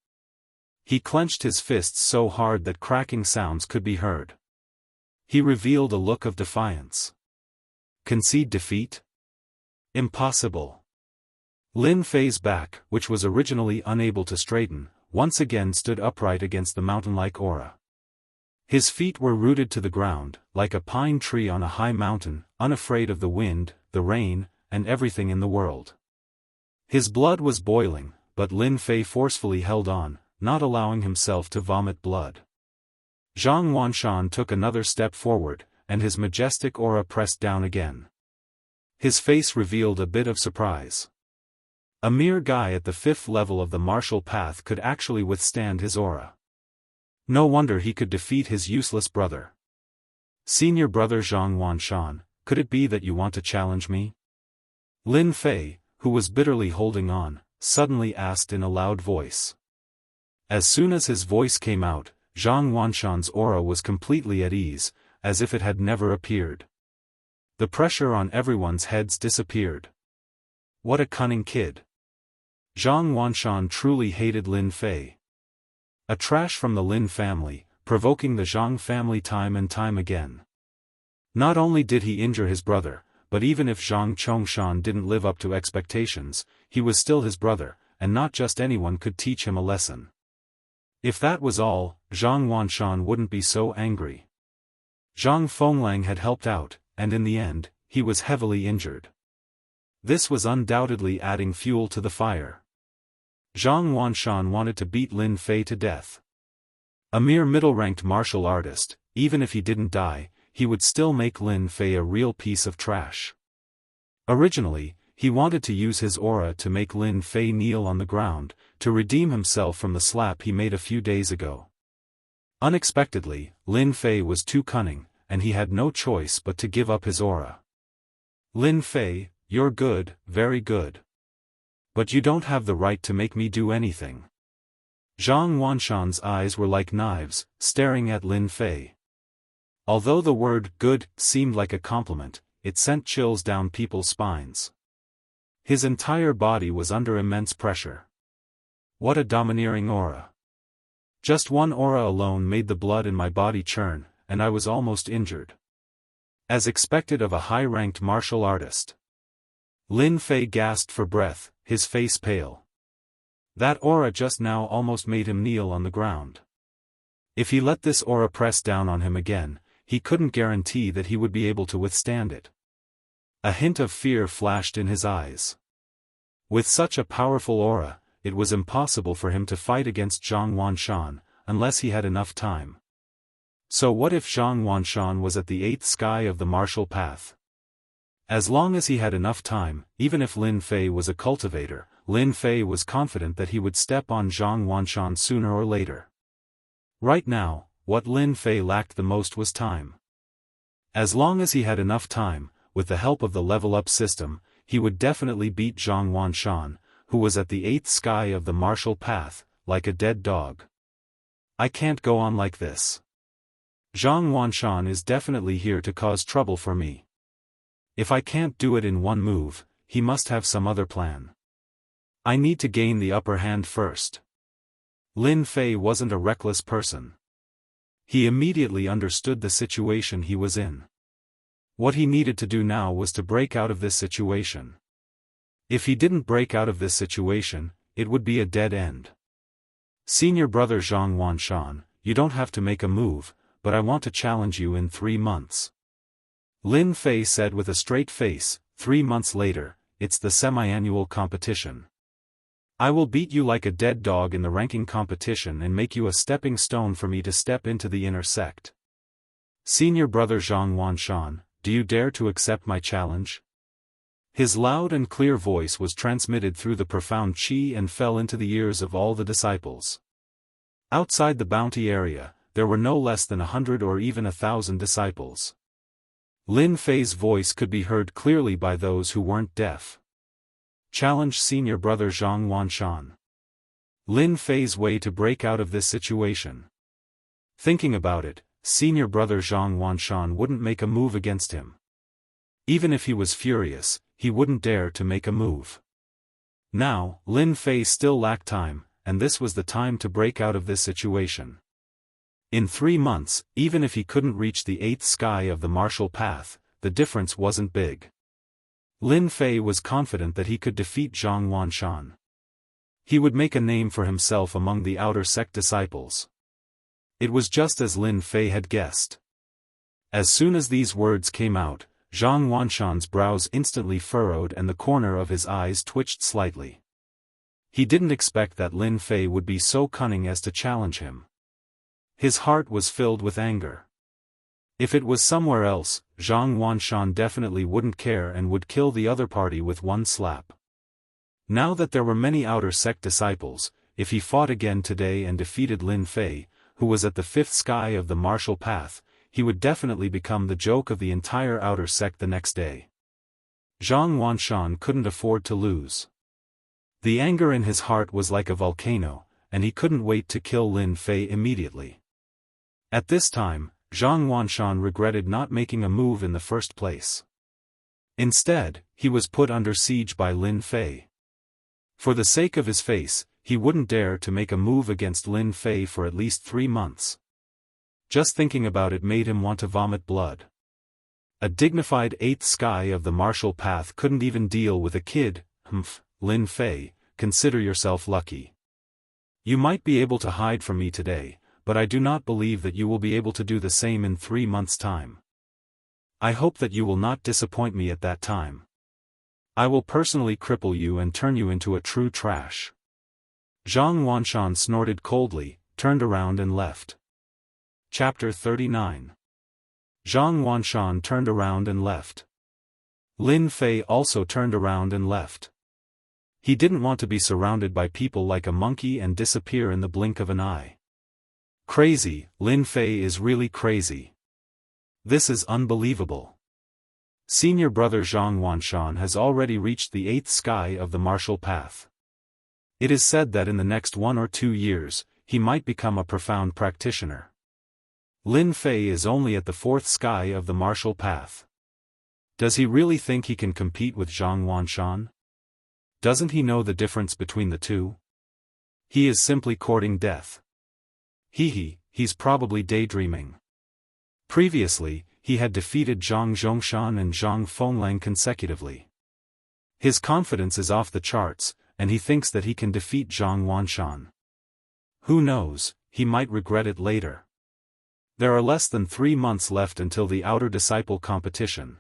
He clenched his fists so hard that cracking sounds could be heard. He revealed a look of defiance. Concede defeat? Impossible. Lin Fei's back, which was originally unable to straighten, once again stood upright against the mountain-like aura. His feet were rooted to the ground, like a pine tree on a high mountain, unafraid of the wind, the rain, and everything in the world. His blood was boiling, but Lin Fei forcefully held on, not allowing himself to vomit blood. Zhang Wanshan took another step forward, and his majestic aura pressed down again. His face revealed a bit of surprise. A mere guy at the 5th level of the martial path could actually withstand his aura. No wonder he could defeat his useless brother. Senior brother Zhang Wanshan, could it be that you want to challenge me? Lin Fei, who was bitterly holding on, suddenly asked in a loud voice. As soon as his voice came out, Zhang Wanshan's aura was completely at ease, as if it had never appeared. The pressure on everyone's heads disappeared. What a cunning kid. Zhang Wanshan truly hated Lin Fei. A trash from the Lin family, provoking the Zhang family time and time again. Not only did he injure his brother, but even if Zhang Chongshan didn't live up to expectations, he was still his brother, and not just anyone could teach him a lesson. If that was all, Zhang Wanshan wouldn't be so angry. Zhang Fenglang had helped out, and in the end, he was heavily injured. This was undoubtedly adding fuel to the fire. Zhang Wanshan wanted to beat Lin Fei to death. A mere middle-ranked martial artist, even if he didn't die, he would still make Lin Fei a real piece of trash. Originally, he wanted to use his aura to make Lin Fei kneel on the ground, to redeem himself from the slap he made a few days ago. Unexpectedly, Lin Fei was too cunning, and he had no choice but to give up his aura. Lin Fei, you're good, very good. But you don't have the right to make me do anything. Zhang Wanshan's eyes were like knives, staring at Lin Fei. Although the word good seemed like a compliment, it sent chills down people's spines. His entire body was under immense pressure. What a domineering aura. Just one aura alone made the blood in my body churn, and I was almost injured. As expected of a high-ranked martial artist. Lin Fei gasped for breath, his face pale. That aura just now almost made him kneel on the ground. If he let this aura press down on him again, he couldn't guarantee that he would be able to withstand it. A hint of fear flashed in his eyes. With such a powerful aura, it was impossible for him to fight against Zhang Wanshan, unless he had enough time. So what if Zhang Wanshan was at the 8th sky of the martial path? As long as he had enough time, even if Lin Fei was a cultivator, Lin Fei was confident that he would step on Zhang Wanshan sooner or later. Right now, what Lin Fei lacked the most was time. As long as he had enough time, with the help of the level-up system, he would definitely beat Zhang Wanshan, who was at the 8th sky of the martial path, like a dead dog. I can't go on like this. Zhang Wanshan is definitely here to cause trouble for me. If I can't do it in one move, he must have some other plan. I need to gain the upper hand first. Lin Fei wasn't a reckless person. He immediately understood the situation he was in. What he needed to do now was to break out of this situation. If he didn't break out of this situation, it would be a dead end. Senior brother Zhang Wanshan, you don't have to make a move, but I want to challenge you in 3 months. Lin Fei said with a straight face, 3 months later, it's the semi-annual competition. I will beat you like a dead dog in the ranking competition and make you a stepping stone for me to step into the inner sect. Senior brother Zhang Wanshan, do you dare to accept my challenge? His loud and clear voice was transmitted through the profound qi and fell into the ears of all the disciples. Outside the bounty area, there were no less than 100 or even 1,000 disciples. Lin Fei's voice could be heard clearly by those who weren't deaf. Challenge senior brother Zhang Wanshan. Lin Fei's way to break out of this situation. Thinking about it, senior brother Zhang Wanshan wouldn't make a move against him. Even if he was furious, he wouldn't dare to make a move. Now, Lin Fei still lacked time, and this was the time to break out of this situation. In 3 months, even if he couldn't reach the 8th sky of the martial path, the difference wasn't big. Lin Fei was confident that he could defeat Zhang Wanshan. He would make a name for himself among the outer sect disciples. It was just as Lin Fei had guessed. As soon as these words came out, Zhang Wanshan's brows instantly furrowed and the corner of his eyes twitched slightly. He didn't expect that Lin Fei would be so cunning as to challenge him. His heart was filled with anger. If it was somewhere else, Zhang Wanshan definitely wouldn't care and would kill the other party with one slap. Now that there were many outer sect disciples, if he fought again today and defeated Lin Fei, who was at the 5th sky of the martial path, he would definitely become the joke of the entire outer sect the next day. Zhang Wanshan couldn't afford to lose. The anger in his heart was like a volcano, and he couldn't wait to kill Lin Fei immediately. At this time, Zhang Wanshan regretted not making a move in the first place. Instead, he was put under siege by Lin Fei. For the sake of his face, he wouldn't dare to make a move against Lin Fei for at least 3 months. Just thinking about it made him want to vomit blood. A dignified 8th sky of the martial path couldn't even deal with a kid. Lin Fei, consider yourself lucky. You might be able to hide from me today, but I do not believe that you will be able to do the same in 3 months' time. I hope that you will not disappoint me at that time. I will personally cripple you and turn you into a true trash. Zhang Wanshan snorted coldly, turned around and left. Chapter 39. Zhang Wanshan turned around and left. Lin Fei also turned around and left. He didn't want to be surrounded by people like a monkey and disappear in the blink of an eye. Crazy, Lin Fei is really crazy. This is unbelievable. Senior brother Zhang Wanshan has already reached the 8th sky of the martial path. It is said that in the next 1 or 2 years, he might become a profound practitioner. Lin Fei is only at the 4th sky of the martial path. Does he really think he can compete with Zhang Wanshan? Doesn't he know the difference between the two? He is simply courting death. He's probably daydreaming. Previously, he had defeated Zhang Zhongshan and Zhang Fenglang consecutively. His confidence is off the charts, and he thinks that he can defeat Zhang Wanshan. Who knows, he might regret it later. There are less than 3 months left until the outer disciple competition.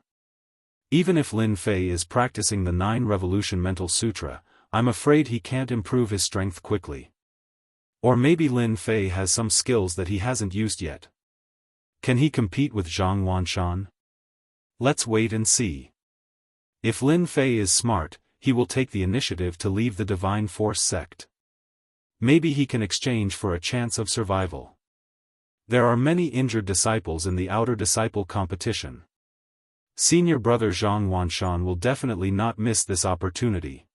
Even if Lin Fei is practicing the 9 Revolution Mental Sutra, I'm afraid he can't improve his strength quickly. Or maybe Lin Fei has some skills that he hasn't used yet. Can he compete with Zhang Wanshan? Let's wait and see. If Lin Fei is smart, he will take the initiative to leave the Divine Force sect. Maybe he can exchange for a chance of survival. There are many injured disciples in the outer disciple competition. Senior brother Zhang Wanshan will definitely not miss this opportunity.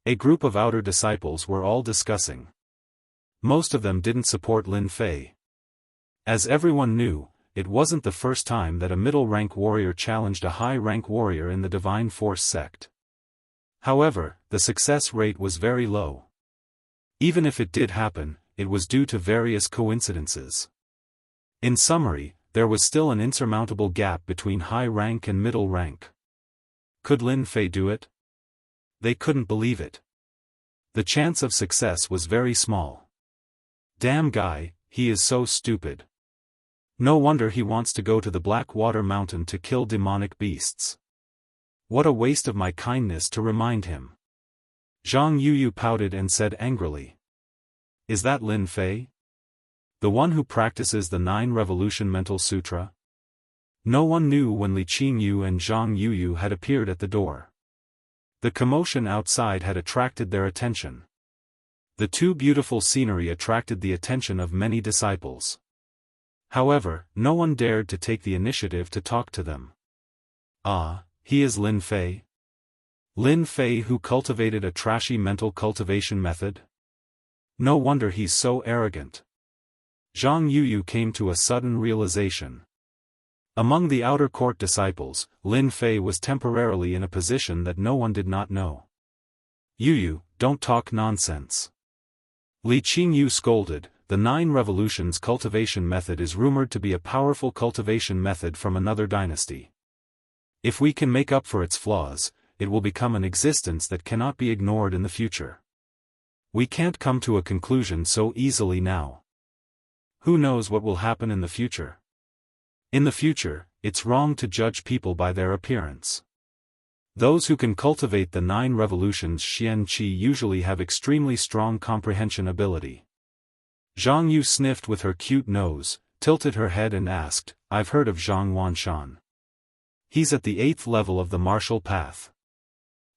A group of outer disciples were all discussing. Most of them didn't support Lin Fei. As everyone knew, it wasn't the first time that a middle-rank warrior challenged a high-rank warrior in the Divine Force sect. However, the success rate was very low. Even if it did happen, it was due to various coincidences. In summary, there was still an insurmountable gap between high rank and middle rank. Could Lin Fei do it? They couldn't believe it. The chance of success was very small. Damn guy, he is so stupid. No wonder he wants to go to the Blackwater Mountain to kill demonic beasts. What a waste of my kindness to remind him. Zhang Yuyu pouted and said angrily. Is that Lin Fei? The one who practices the 9 Revolution Mental Sutra? No one knew when Li Qingyu and Zhang Yuyu had appeared at the door. The commotion outside had attracted their attention. The two beautiful scenery attracted the attention of many disciples. However, no one dared to take the initiative to talk to them. Ah, he is Lin Fei? Lin Fei who cultivated a trashy mental cultivation method? No wonder he's so arrogant. Zhang Yuyu came to a sudden realization. Among the outer court disciples, Lin Fei was temporarily in a position that no one did not know. Yuyu, don't talk nonsense. Li Qingyu scolded. The 9 Revolutions cultivation method is rumored to be a powerful cultivation method from another dynasty. If we can make up for its flaws, it will become an existence that cannot be ignored in the future. We can't come to a conclusion so easily now. Who knows what will happen in the future? In the future, it's wrong to judge people by their appearance. Those who can cultivate the 9 Revolutions Xianqi usually have extremely strong comprehension ability. Zhang Yu sniffed with her cute nose, tilted her head and asked, I've heard of Zhang Wanshan. He's at the 8th level of the martial path.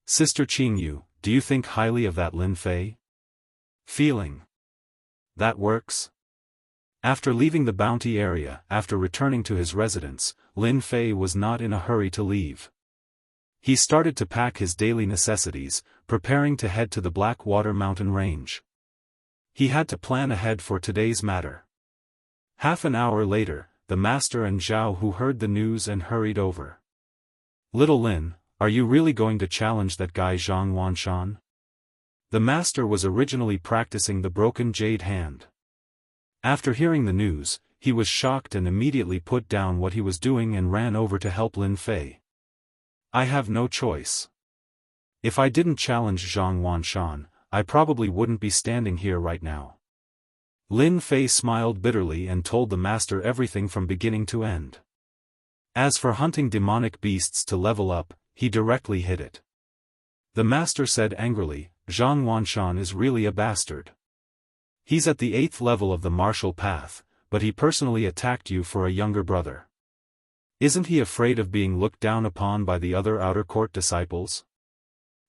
Sister Qingyu, do you think highly of that Lin Fei? Feeling. That works? After leaving the bounty area, after returning to his residence, Lin Fei was not in a hurry to leave. He started to pack his daily necessities, preparing to head to the Blackwater Mountain Range. He had to plan ahead for today's matter. Half an hour later, the master and Zhao Hu heard the news and hurried over. Little Lin, are you really going to challenge that guy Zhang Wanshan? The master was originally practicing the broken jade hand. After hearing the news, he was shocked and immediately put down what he was doing and ran over to help Lin Fei. I have no choice. If I didn't challenge Zhang Wanshan, I probably wouldn't be standing here right now. Lin Fei smiled bitterly and told the master everything from beginning to end. As for hunting demonic beasts to level up, he directly hid it. The master said angrily, Zhang Wanshan is really a bastard. He's at the 8th level of the martial path, but he personally attacked you for a younger brother. Isn't he afraid of being looked down upon by the other outer court disciples?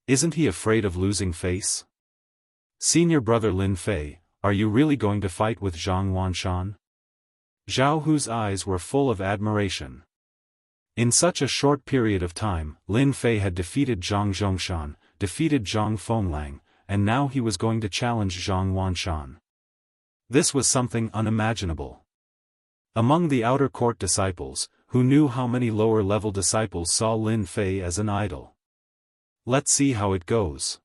Isn't he afraid of losing face? Senior brother Lin Fei, are you really going to fight with Zhang Wanshan? Zhao Hu's eyes were full of admiration. In such a short period of time, Lin Fei had defeated Zhang Zhongshan, defeated Zhang Fenglang, and now he was going to challenge Zhang Wanshan. This was something unimaginable. Among the outer court disciples, who knew how many lower-level disciples saw Lin Fei as an idol? Let's see how it goes.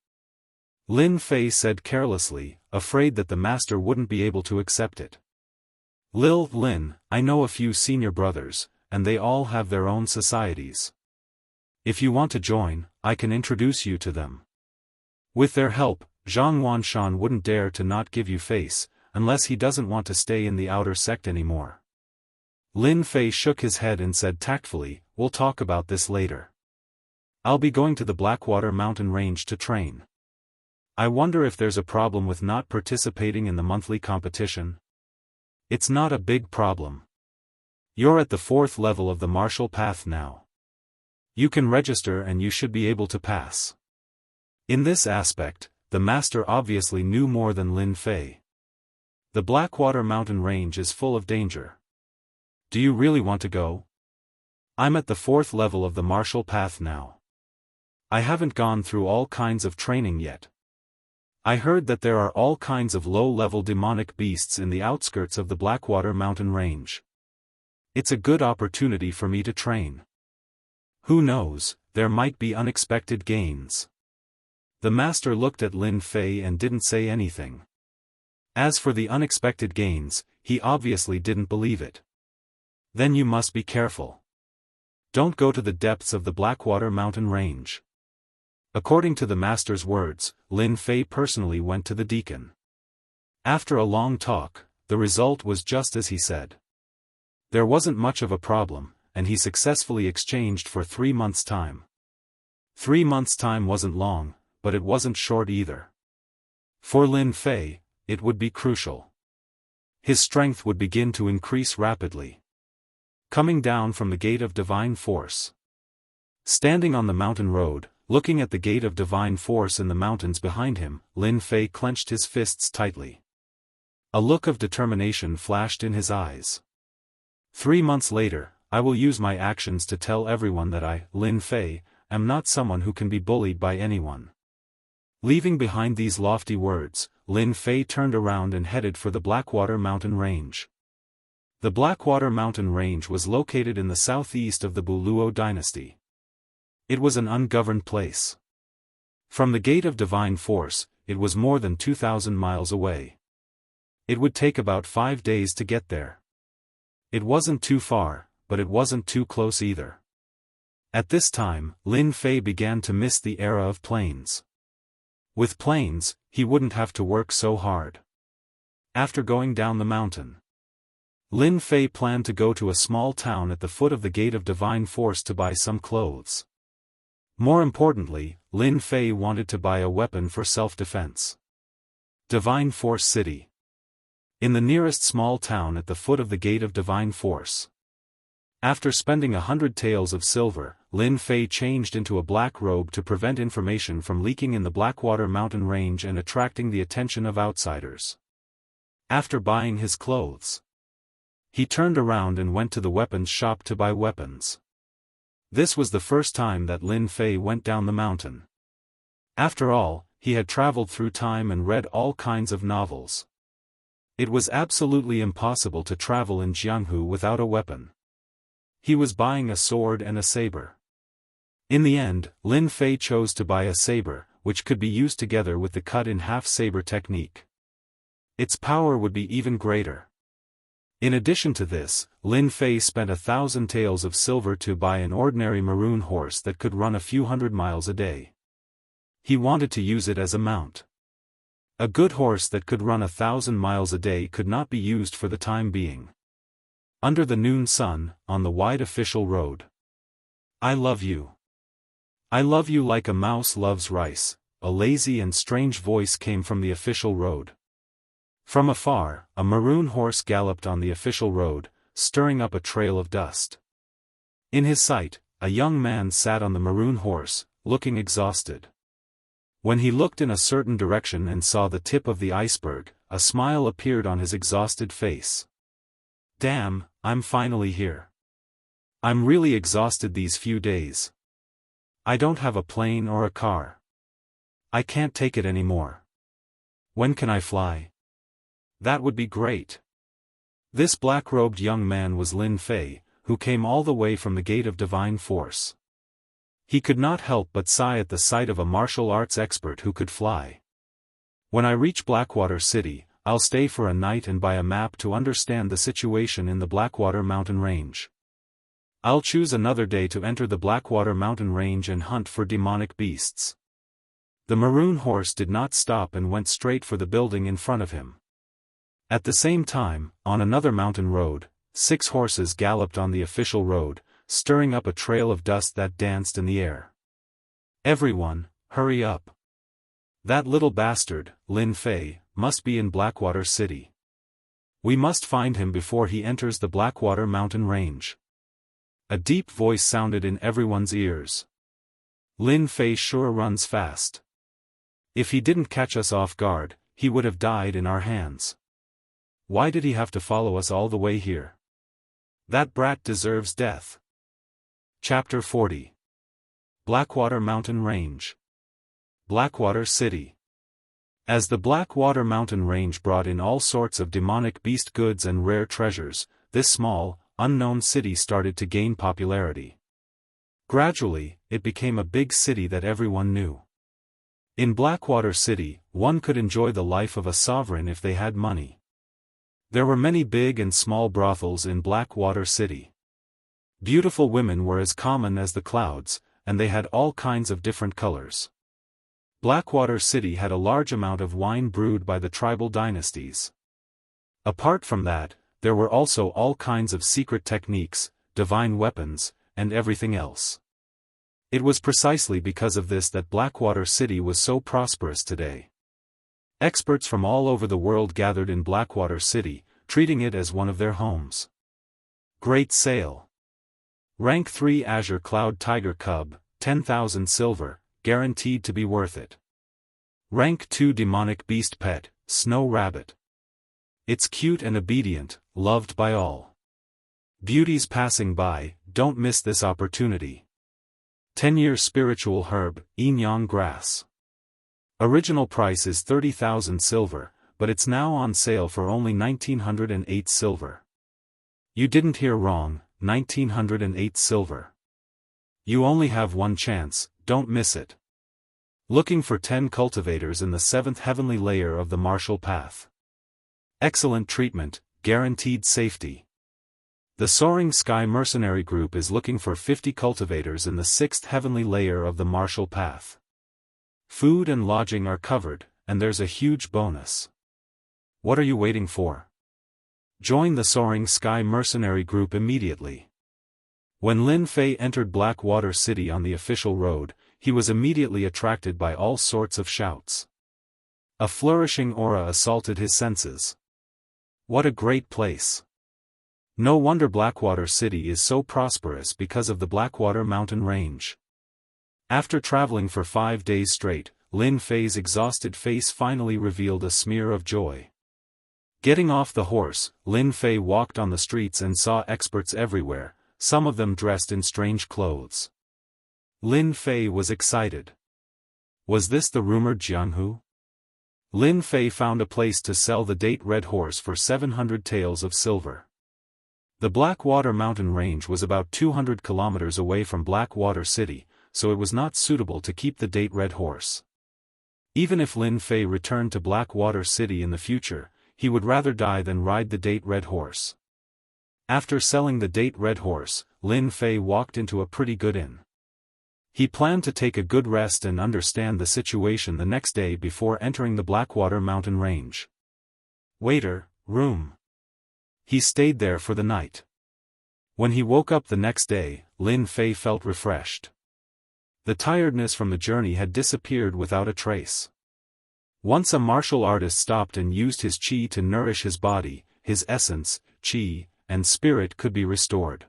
Lin Fei said carelessly, afraid that the master wouldn't be able to accept it. Lin, I know a few senior brothers, and they all have their own societies. If you want to join, I can introduce you to them. With their help, Zhang Wanshan wouldn't dare to not give you face, unless he doesn't want to stay in the outer sect anymore. Lin Fei shook his head and said tactfully, we'll talk about this later. I'll be going to the Blackwater mountain range to train. I wonder if there's a problem with not participating in the monthly competition? It's not a big problem. You're at the 4th level of the martial path now. You can register and you should be able to pass. In this aspect, the master obviously knew more than Lin Fei. The Blackwater mountain range is full of danger. Do you really want to go? I'm at the 4th level of the martial path now. I haven't gone through all kinds of training yet. I heard that there are all kinds of low-level demonic beasts in the outskirts of the Blackwater mountain range. It's a good opportunity for me to train. Who knows, there might be unexpected gains. The master looked at Lin Fei and didn't say anything. As for the unexpected gains, he obviously didn't believe it. Then you must be careful. Don't go to the depths of the Blackwater mountain range. According to the master's words, Lin Fei personally went to the deacon. After a long talk, the result was just as he said. There wasn't much of a problem, and he successfully exchanged for 3 months' time. 3 months' time wasn't long, but it wasn't short either. For Lin Fei, it would be crucial. His strength would begin to increase rapidly. Coming down from the Gate of Divine Force. Standing on the mountain road, looking at the Gate of Divine Force in the mountains behind him, Lin Fei clenched his fists tightly. A look of determination flashed in his eyes. 3 months later, I will use my actions to tell everyone that I, Lin Fei, am not someone who can be bullied by anyone. Leaving behind these lofty words, Lin Fei turned around and headed for the Blackwater mountain range. The Blackwater mountain range was located in the southeast of the Buluo dynasty. It was an ungoverned place. From the Gate of Divine Force, it was more than 2,000 miles away. It would take about 5 days to get there. It wasn't too far, but it wasn't too close either. At this time, Lin Fei began to miss the era of planes. With planes, he wouldn't have to work so hard. After going down the mountain, Lin Fei planned to go to a small town at the foot of the Gate of Divine Force to buy some clothes. More importantly, Lin Fei wanted to buy a weapon for self-defense. Divine Force City. In the nearest small town at the foot of the Gate of Divine Force. After spending 100 taels of silver, Lin Fei changed into a black robe to prevent information from leaking in the Blackwater mountain range and attracting the attention of outsiders. After buying his clothes, he turned around and went to the weapons shop to buy weapons. This was the first time that Lin Fei went down the mountain. After all, he had traveled through time and read all kinds of novels. It was absolutely impossible to travel in Jianghu without a weapon. He was buying a sword and a saber. In the end, Lin Fei chose to buy a saber, which could be used together with the cut-in-half saber technique. Its power would be even greater. In addition to this, Lin Fei spent 1,000 taels of silver to buy an ordinary maroon horse that could run a few hundred miles a day. He wanted to use it as a mount. A good horse that could run 1,000 miles a day could not be used for the time being. Under the noon sun, on the wide official road. I love you. I love you like a mouse loves rice, a lazy and strange voice came from the official road. From afar, a maroon horse galloped on the official road, stirring up a trail of dust. In his sight, a young man sat on the maroon horse, looking exhausted. When he looked in a certain direction and saw the tip of the iceberg, a smile appeared on his exhausted face. Damn, I'm finally here. I'm really exhausted these few days. I don't have a plane or a car. I can't take it anymore. When can I fly? That would be great. This black-robed young man was Lin Fei, who came all the way from the Gate of Divine Force. He could not help but sigh at the sight of a martial arts expert who could fly. When I reach Blackwater City, I'll stay for a night and buy a map to understand the situation in the Blackwater Mountain Range. I'll choose another day to enter the Blackwater Mountain Range and hunt for demonic beasts. The maroon horse did not stop and went straight for the building in front of him. At the same time, on another mountain road, 6 horses galloped on the official road, stirring up a trail of dust that danced in the air. Everyone, hurry up. That little bastard, Lin Fei, must be in Blackwater City. We must find him before he enters the Blackwater Mountain Range. A deep voice sounded in everyone's ears. Lin Fei sure runs fast. If he didn't catch us off guard, he would have died in our hands. Why did he have to follow us all the way here? That brat deserves death. Chapter 40. Blackwater Mountain Range. Blackwater City. As the Blackwater Mountain Range brought in all sorts of demonic beast goods and rare treasures, this small, unknown city started to gain popularity. Gradually, it became a big city that everyone knew. In Blackwater City, one could enjoy the life of a sovereign if they had money. There were many big and small brothels in Blackwater City. Beautiful women were as common as the clouds, and they had all kinds of different colors. Blackwater City had a large amount of wine brewed by the tribal dynasties. Apart from that, there were also all kinds of secret techniques, divine weapons, and everything else. It was precisely because of this that Blackwater City was so prosperous today. Experts from all over the world gathered in Blackwater City, treating it as one of their homes. Great sale. Rank 3 Azure Cloud Tiger Cub, 10,000 silver, guaranteed to be worth it. Rank 2 Demonic Beast Pet, Snow Rabbit. It's cute and obedient, loved by all. Beauties passing by, don't miss this opportunity. 10-year Spiritual Herb, Yin Grass. Original price is 30,000 silver, but it's now on sale for only 1,908 silver. You didn't hear wrong, 1,908 silver. You only have one chance, don't miss it. Looking for 10 cultivators in the 7th heavenly layer of the martial path. Excellent treatment, guaranteed safety. The Soaring Sky Mercenary Group is looking for 50 cultivators in the 6th heavenly layer of the martial path. Food and lodging are covered, and there's a huge bonus. What are you waiting for? Join the Soaring Sky Mercenary Group immediately. When Lin Fei entered Blackwater City on the official road, he was immediately attracted by all sorts of shouts. A flourishing aura assaulted his senses. What a great place! No wonder Blackwater City is so prosperous because of the Blackwater Mountain Range. After traveling for 5 days straight, Lin Fei's exhausted face finally revealed a smear of joy. Getting off the horse, Lin Fei walked on the streets and saw experts everywhere, some of them dressed in strange clothes. Lin Fei was excited. Was this the rumored Jianghu? Lin Fei found a place to sell the date red horse for 700 taels of silver. The Blackwater Mountain Range was about 200 kilometers away from Blackwater City, so it was not suitable to keep the date red horse. Even if Lin Fei returned to Blackwater City in the future, he would rather die than ride the date red horse. After selling the date red horse, Lin Fei walked into a pretty good inn. He planned to take a good rest and understand the situation the next day before entering the Blackwater Mountain Range. Waiter, room. He stayed there for the night. When he woke up the next day, Lin Fei felt refreshed. The tiredness from the journey had disappeared without a trace. Once a martial artist stopped and used his qi to nourish his body, his essence, qi, and spirit could be restored.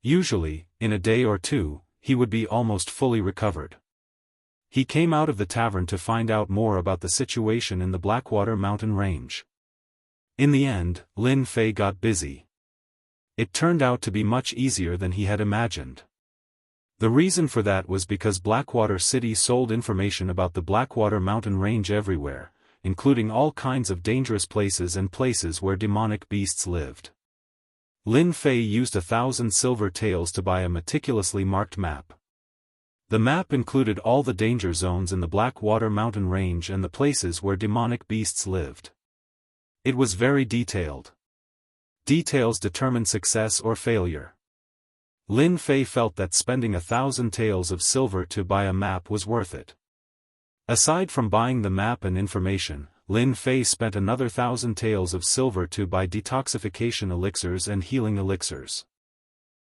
Usually, in a day or two, he would be almost fully recovered. He came out of the tavern to find out more about the situation in the Blackwater mountain range. In the end, Lin Fei got busy. It turned out to be much easier than he had imagined. The reason for that was because Blackwater City sold information about the Blackwater mountain range everywhere, including all kinds of dangerous places and places where demonic beasts lived. Lin Fei used 1,000 silver taels to buy a meticulously marked map. The map included all the danger zones in the Blackwater mountain range and the places where demonic beasts lived. It was very detailed. Details determine success or failure. Lin Fei felt that spending 1,000 taels of silver to buy a map was worth it. Aside from buying the map and information, Lin Fei spent another 1,000 taels of silver to buy detoxification elixirs and healing elixirs.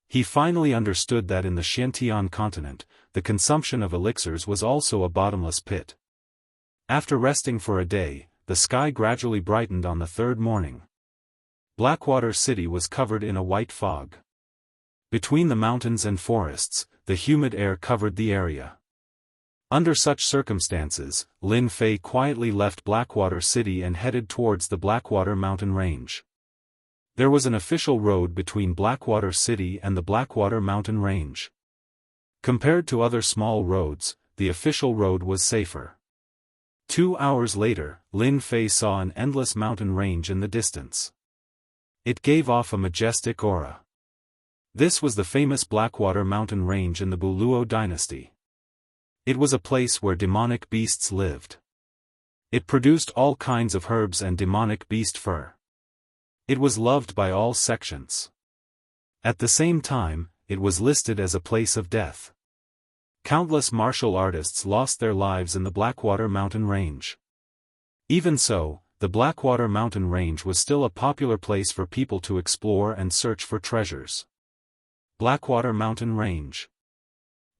He finally understood that in the Xiantian continent, the consumption of elixirs was also a bottomless pit. After resting for a day, the sky gradually brightened on the third morning. Blackwater City was covered in a white fog. Between the mountains and forests, the humid air covered the area. Under such circumstances, Lin Fei quietly left Blackwater City and headed towards the Blackwater mountain range. There was an official road between Blackwater City and the Blackwater mountain range. Compared to other small roads, the official road was safer. 2 hours later, Lin Fei saw an endless mountain range in the distance. It gave off a majestic aura. This was the famous Blackwater mountain range in the Buluo dynasty. It was a place where demonic beasts lived. It produced all kinds of herbs and demonic beast fur. It was loved by all sections. At the same time, it was listed as a place of death. Countless martial artists lost their lives in the Blackwater mountain range. Even so, the Blackwater mountain range was still a popular place for people to explore and search for treasures. Blackwater mountain range.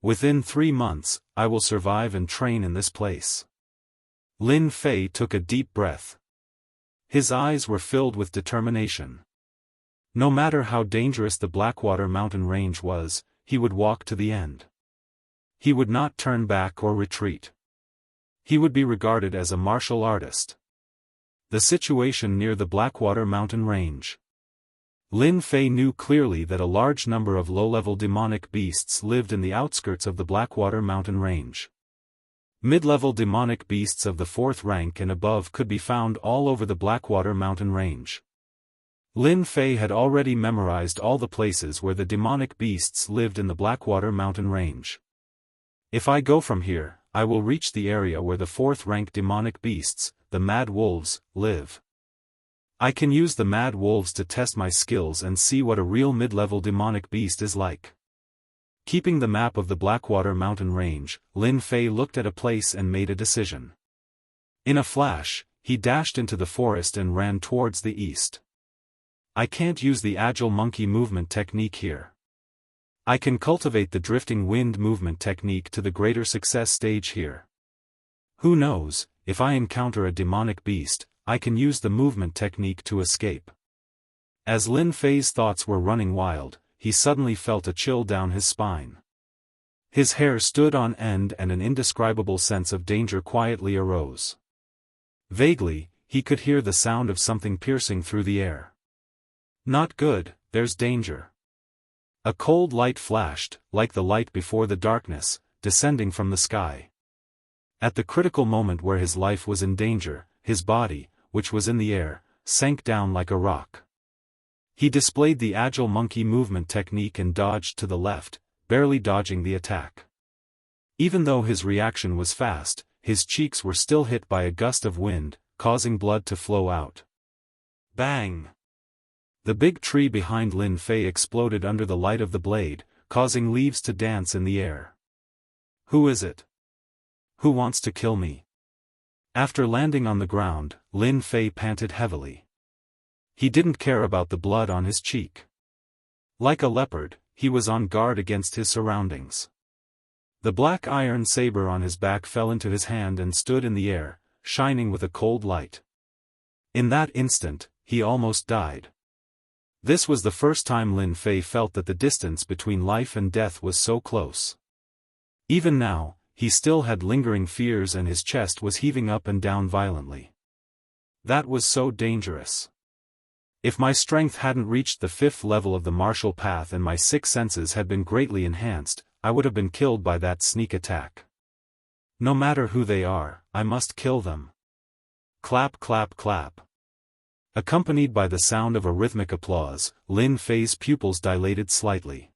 Within 3 months, I will survive and train in this place. Lin Fei took a deep breath. His eyes were filled with determination. No matter how dangerous the Blackwater mountain range was, he would walk to the end. He would not turn back or retreat. He would be regarded as a martial artist. The situation near the Blackwater mountain range. Lin Fei knew clearly that a large number of low-level demonic beasts lived in the outskirts of the Blackwater mountain range. Mid-level demonic beasts of the 4th rank and above could be found all over the Blackwater mountain range. Lin Fei had already memorized all the places where the demonic beasts lived in the Blackwater mountain range. If I go from here, I will reach the area where the 4th rank demonic beasts, the Mad Wolves, live. I can use the Mad Wolves to test my skills and see what a real mid-level demonic beast is like. Keeping the map of the Blackwater mountain range, Lin Fei looked at a place and made a decision. In a flash, he dashed into the forest and ran towards the east. I can't use the agile monkey movement technique here. I can cultivate the drifting wind movement technique to the greater success stage here. Who knows, if I encounter a demonic beast, I can use the movement technique to escape. As Lin Fei's thoughts were running wild, he suddenly felt a chill down his spine. His hair stood on end and an indescribable sense of danger quietly arose. Vaguely, he could hear the sound of something piercing through the air. Not good, there's danger. A cold light flashed, like the light before the darkness, descending from the sky. At the critical moment where his life was in danger, his body, which was in the air, sank down like a rock. He displayed the agile monkey movement technique and dodged to the left, barely dodging the attack. Even though his reaction was fast, his cheeks were still hit by a gust of wind, causing blood to flow out. Bang! The big tree behind Lin Fei exploded under the light of the blade, causing leaves to dance in the air. Who is it? Who wants to kill me? After landing on the ground, Lin Fei panted heavily. He didn't care about the blood on his cheek. Like a leopard, he was on guard against his surroundings. The black iron saber on his back fell into his hand and stood in the air, shining with a cold light. In that instant, he almost died. This was the first time Lin Fei felt that the distance between life and death was so close. Even now, he still had lingering fears and his chest was heaving up and down violently. That was so dangerous. If my strength hadn't reached the 5th level of the martial path and my 6 senses had been greatly enhanced, I would have been killed by that sneak attack. No matter who they are, I must kill them. Clap clap clap. Accompanied by the sound of a rhythmic applause, Lin Fei's pupils dilated slightly.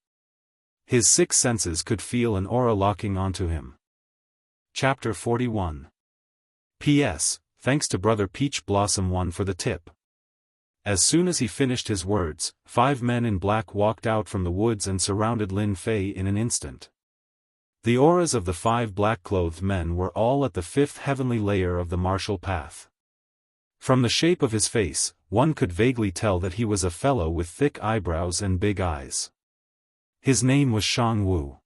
His 6 senses could feel an aura locking onto him. Chapter 41. P.S. Thanks to Brother Peach Blossom 1 for the tip. As soon as he finished his words, 5 men in black walked out from the woods and surrounded Lin Fei in an instant. The auras of the 5 black-clothed men were all at the 5th heavenly layer of the martial path. From the shape of his face, one could vaguely tell that he was a fellow with thick eyebrows and big eyes. His name was Jianghu.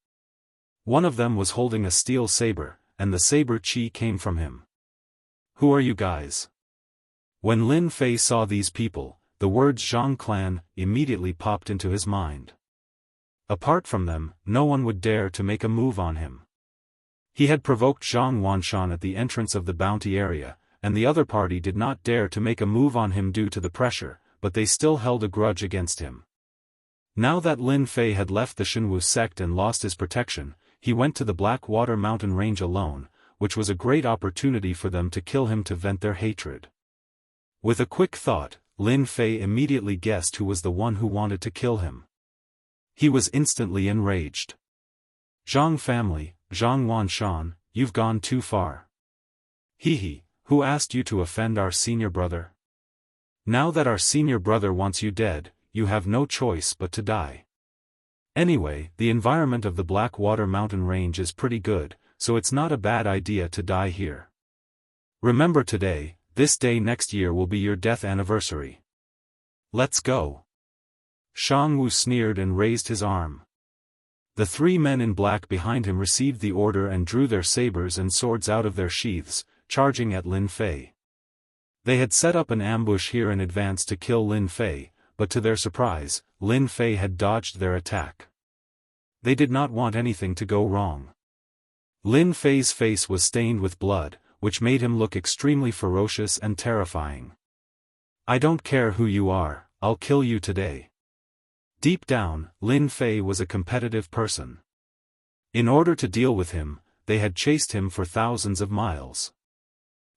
One of them was holding a steel saber, and the saber chi came from him. Who are you guys? When Lin Fei saw these people, the words Zhang clan immediately popped into his mind. Apart from them, no one would dare to make a move on him. He had provoked Zhang Wanshan at the entrance of the bounty area, and the other party did not dare to make a move on him due to the pressure, but they still held a grudge against him. Now that Lin Fei had left the Shenwu sect and lost his protection, he went to the Blackwater mountain range alone, which was a great opportunity for them to kill him to vent their hatred. With a quick thought, Lin Fei immediately guessed who was the one who wanted to kill him. He was instantly enraged. Zhang family, Zhang Wanshan, you've gone too far. He, who asked you to offend our senior brother? Now that our senior brother wants you dead, you have no choice but to die. Anyway, the environment of the Blackwater mountain range is pretty good, so it's not a bad idea to die here. Remember today, this day next year will be your death anniversary. Let's go. Xianghu sneered and raised his arm. The 3 men in black behind him received the order and drew their sabers and swords out of their sheaths, charging at Lin Fei. They had set up an ambush here in advance to kill Lin Fei, but to their surprise, Lin Fei had dodged their attack. They did not want anything to go wrong. Lin Fei's face was stained with blood, which made him look extremely ferocious and terrifying. I don't care who you are, I'll kill you today. Deep down, Lin Fei was a competitive person. In order to deal with him, they had chased him for thousands of miles.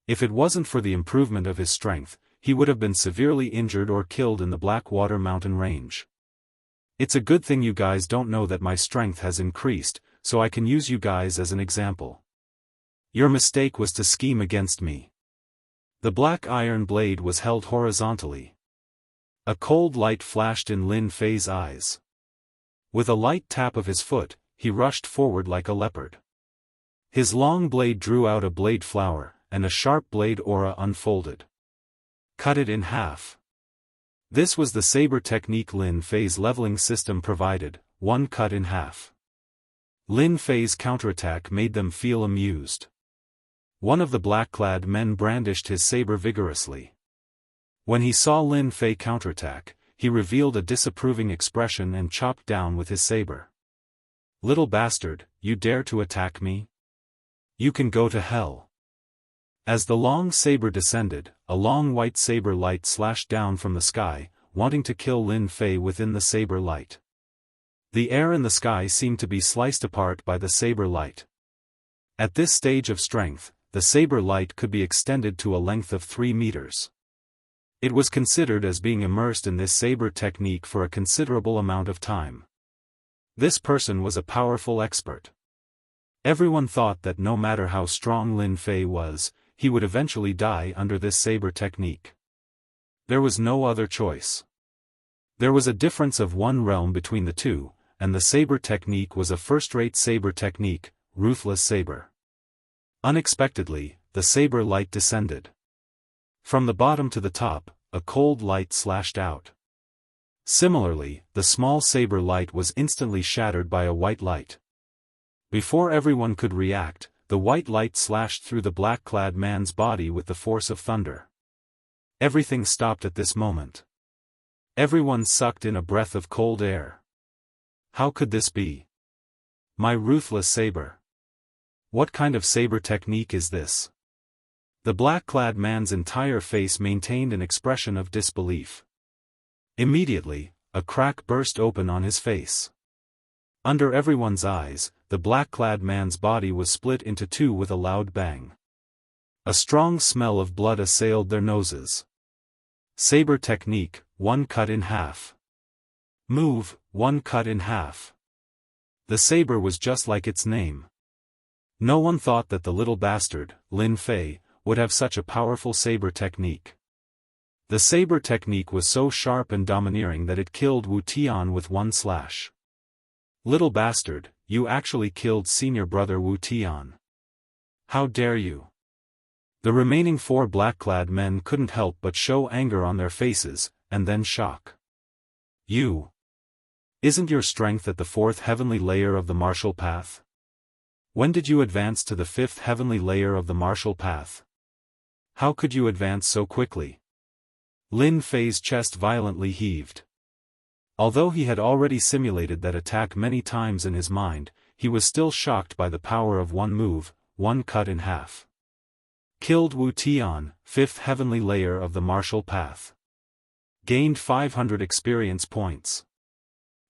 If it wasn't for the improvement of his strength, he would have been severely injured or killed in the Blackwater mountain range. It's a good thing you guys don't know that my strength has increased, so I can use you guys as an example. Your mistake was to scheme against me. The black iron blade was held horizontally. A cold light flashed in Lin Fei's eyes. With a light tap of his foot, he rushed forward like a leopard. His long blade drew out a blade flower, and a sharp blade aura unfolded. Cut it in half. This was the saber technique Lin Fei's leveling system provided, one cut in half. Lin Fei's counterattack made them feel amused. One of the black-clad men brandished his saber vigorously. When he saw Lin Fei counterattack, he revealed a disapproving expression and chopped down with his saber. Little bastard, you dare to attack me? You can go to hell. As the long saber descended, a long white saber light slashed down from the sky, wanting to kill Lin Fei within the saber light. The air in the sky seemed to be sliced apart by the saber light. At this stage of strength, the saber light could be extended to a length of 3 meters. It was considered as being immersed in this saber technique for a considerable amount of time. This person was a powerful expert. Everyone thought that no matter how strong Lin Fei was, he would eventually die under this saber technique. There was no other choice. There was a difference of 1 realm between the two, and the saber technique was a first-rate saber technique, ruthless saber. Unexpectedly, the saber light descended. From the bottom to the top, a cold light slashed out. Similarly, the small saber light was instantly shattered by a white light. Before everyone could react, the white light slashed through the black-clad man's body with the force of thunder. Everything stopped at this moment. Everyone sucked in a breath of cold air. How could this be? My ruthless saber. What kind of saber technique is this? The black-clad man's entire face maintained an expression of disbelief. Immediately, a crack burst open on his face. Under everyone's eyes, the black-clad man's body was split into two with a loud bang. A strong smell of blood assailed their noses. Saber technique, one cut in half. Move, one cut in half. The saber was just like its name. No one thought that the little bastard, Lin Fei, would have such a powerful saber technique. The saber technique was so sharp and domineering that it killed Wu Tian with one slash. Little bastard, you actually killed senior brother Wu Tian. How dare you? The remaining four black-clad men couldn't help but show anger on their faces, and then shock. You! Isn't your strength at the fourth heavenly layer of the martial path? When did you advance to the fifth heavenly layer of the martial path? How could you advance so quickly? Lin Fei's chest violently heaved. Although he had already simulated that attack many times in his mind, he was still shocked by the power of one move, one cut in half. Killed Wu Tian, fifth heavenly layer of the martial path. Gained 500 experience points.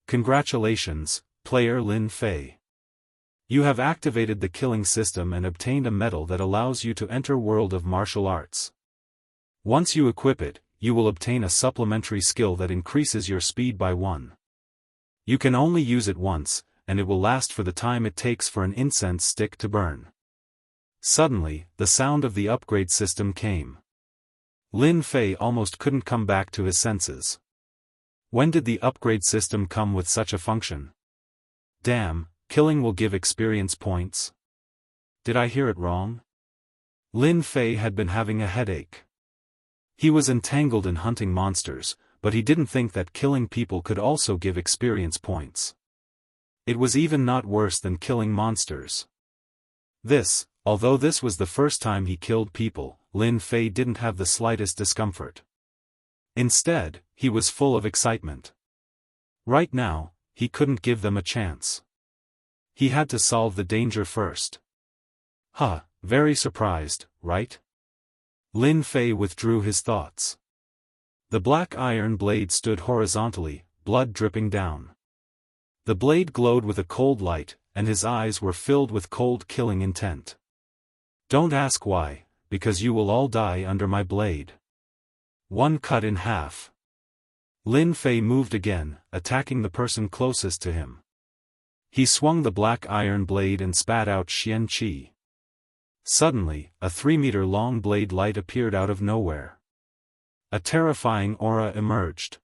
Congratulations, player Lin Fei. You have activated the killing system and obtained a medal that allows you to enter world of martial arts. Once you equip it, you will obtain a supplementary skill that increases your speed by 1. You can only use it once, and it will last for the time it takes for an incense stick to burn. Suddenly, the sound of the upgrade system came. Lin Fei almost couldn't come back to his senses. When did the upgrade system come with such a function? Damn, killing will give experience points. Did I hear it wrong? Lin Fei had been having a headache. He was entangled in hunting monsters, but he didn't think that killing people could also give experience points. It was even not worse than killing monsters. Although this was the first time he killed people, Lin Fei didn't have the slightest discomfort. Instead, he was full of excitement. Right now, he couldn't give them a chance. He had to solve the danger first. Very surprised, right? Lin Fei withdrew his thoughts. The black iron blade stood horizontally, blood dripping down. The blade glowed with a cold light, and his eyes were filled with cold killing intent. Don't ask why, because you will all die under my blade. One cut in half. Lin Fei moved again, attacking the person closest to him. He swung the black iron blade and spat out Xian Qi. Suddenly, a 3-meter-long blade light appeared out of nowhere. A terrifying aura emerged.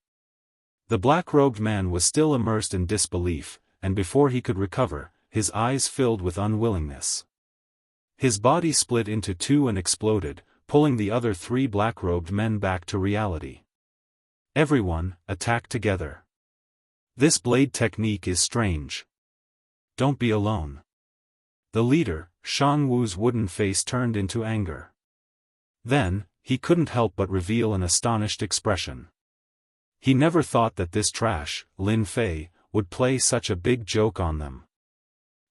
The black-robed man was still immersed in disbelief, and before he could recover, his eyes filled with unwillingness. His body split into two and exploded, pulling the other 3 black-robed men back to reality. Everyone, attack together. This blade technique is strange. Don't be alone. The leader, Shan Wu's wooden face turned into anger. Then, he couldn't help but reveal an astonished expression. He never thought that this trash, Lin Fei, would play such a big joke on them.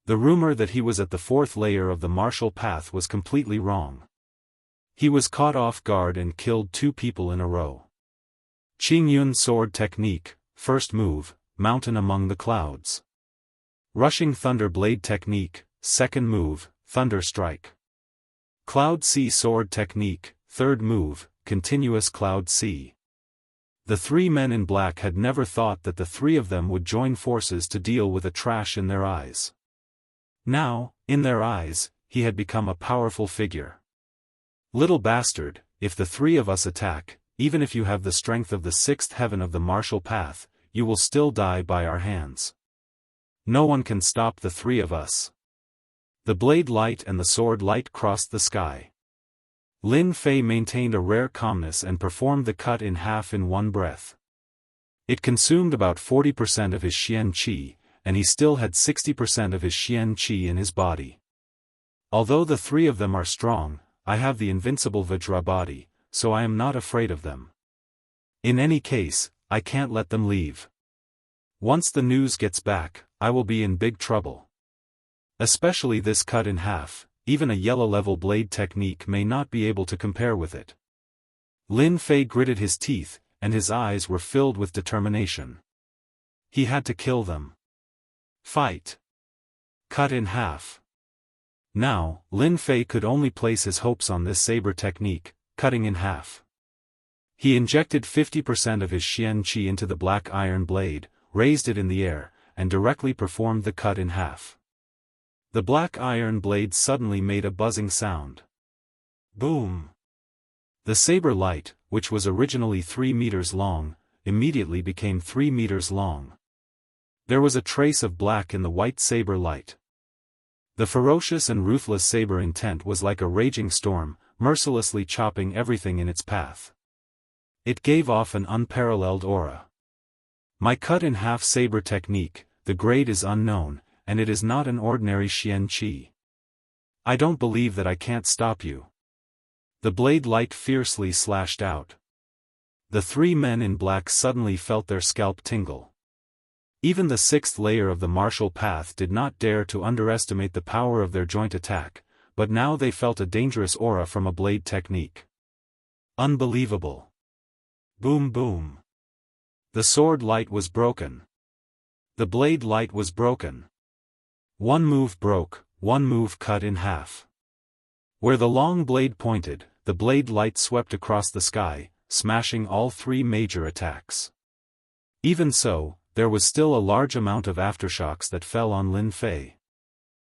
The rumor that he was at the 4th layer of the martial path was completely wrong. He was caught off guard and killed 2 people in a row. Qingyun sword technique, first move, mountain among the clouds. Rushing thunder blade technique, second move, thunder strike. Cloud sea sword technique, third move, continuous cloud sea. The 3 men in black had never thought that the 3 of them would join forces to deal with a trash in their eyes. Now, in their eyes, he had become a powerful figure. Little bastard, if the 3 of us attack, even if you have the strength of the 6th heaven of the martial path, you will still die by our hands. No one can stop the 3 of us. The blade light and the sword light crossed the sky. Lin Fei maintained a rare calmness and performed the cut in half in one breath. It consumed about 40% of his Xian Qi, and he still had 60% of his Xian Qi in his body. Although the 3 of them are strong, I have the invincible Vajra body, so I am not afraid of them. In any case, I can't let them leave. Once the news gets back, I will be in big trouble. Especially this cut in half, even a yellow-level blade technique may not be able to compare with it. Lin Fei gritted his teeth, and his eyes were filled with determination. He had to kill them. Fight. Cut in half. Now, Lin Fei could only place his hopes on this saber technique, cutting in half. He injected 50% of his Xian Qi into the black iron blade, raised it in the air, and directly performed the cut in half. The black iron blade suddenly made a buzzing sound. Boom! The saber light, which was originally 3 meters long, immediately became 3 meters long. There was a trace of black in the white saber light. The ferocious and ruthless saber intent was like a raging storm, mercilessly chopping everything in its path. It gave off an unparalleled aura. My cut-in-half saber technique, the grade is unknown, and it is not an ordinary Xian Qi. I don't believe that I can't stop you. The blade light fiercely slashed out. The 3 men in black suddenly felt their scalp tingle. Even the 6th layer of the martial path did not dare to underestimate the power of their joint attack, but now they felt a dangerous aura from a blade technique. Unbelievable. Boom boom. The sword light was broken. The blade light was broken. One move broke, one move cut in half. Where the long blade pointed, the blade light swept across the sky, smashing all 3 major attacks. Even so, there was still a large amount of aftershocks that fell on Lin Fei.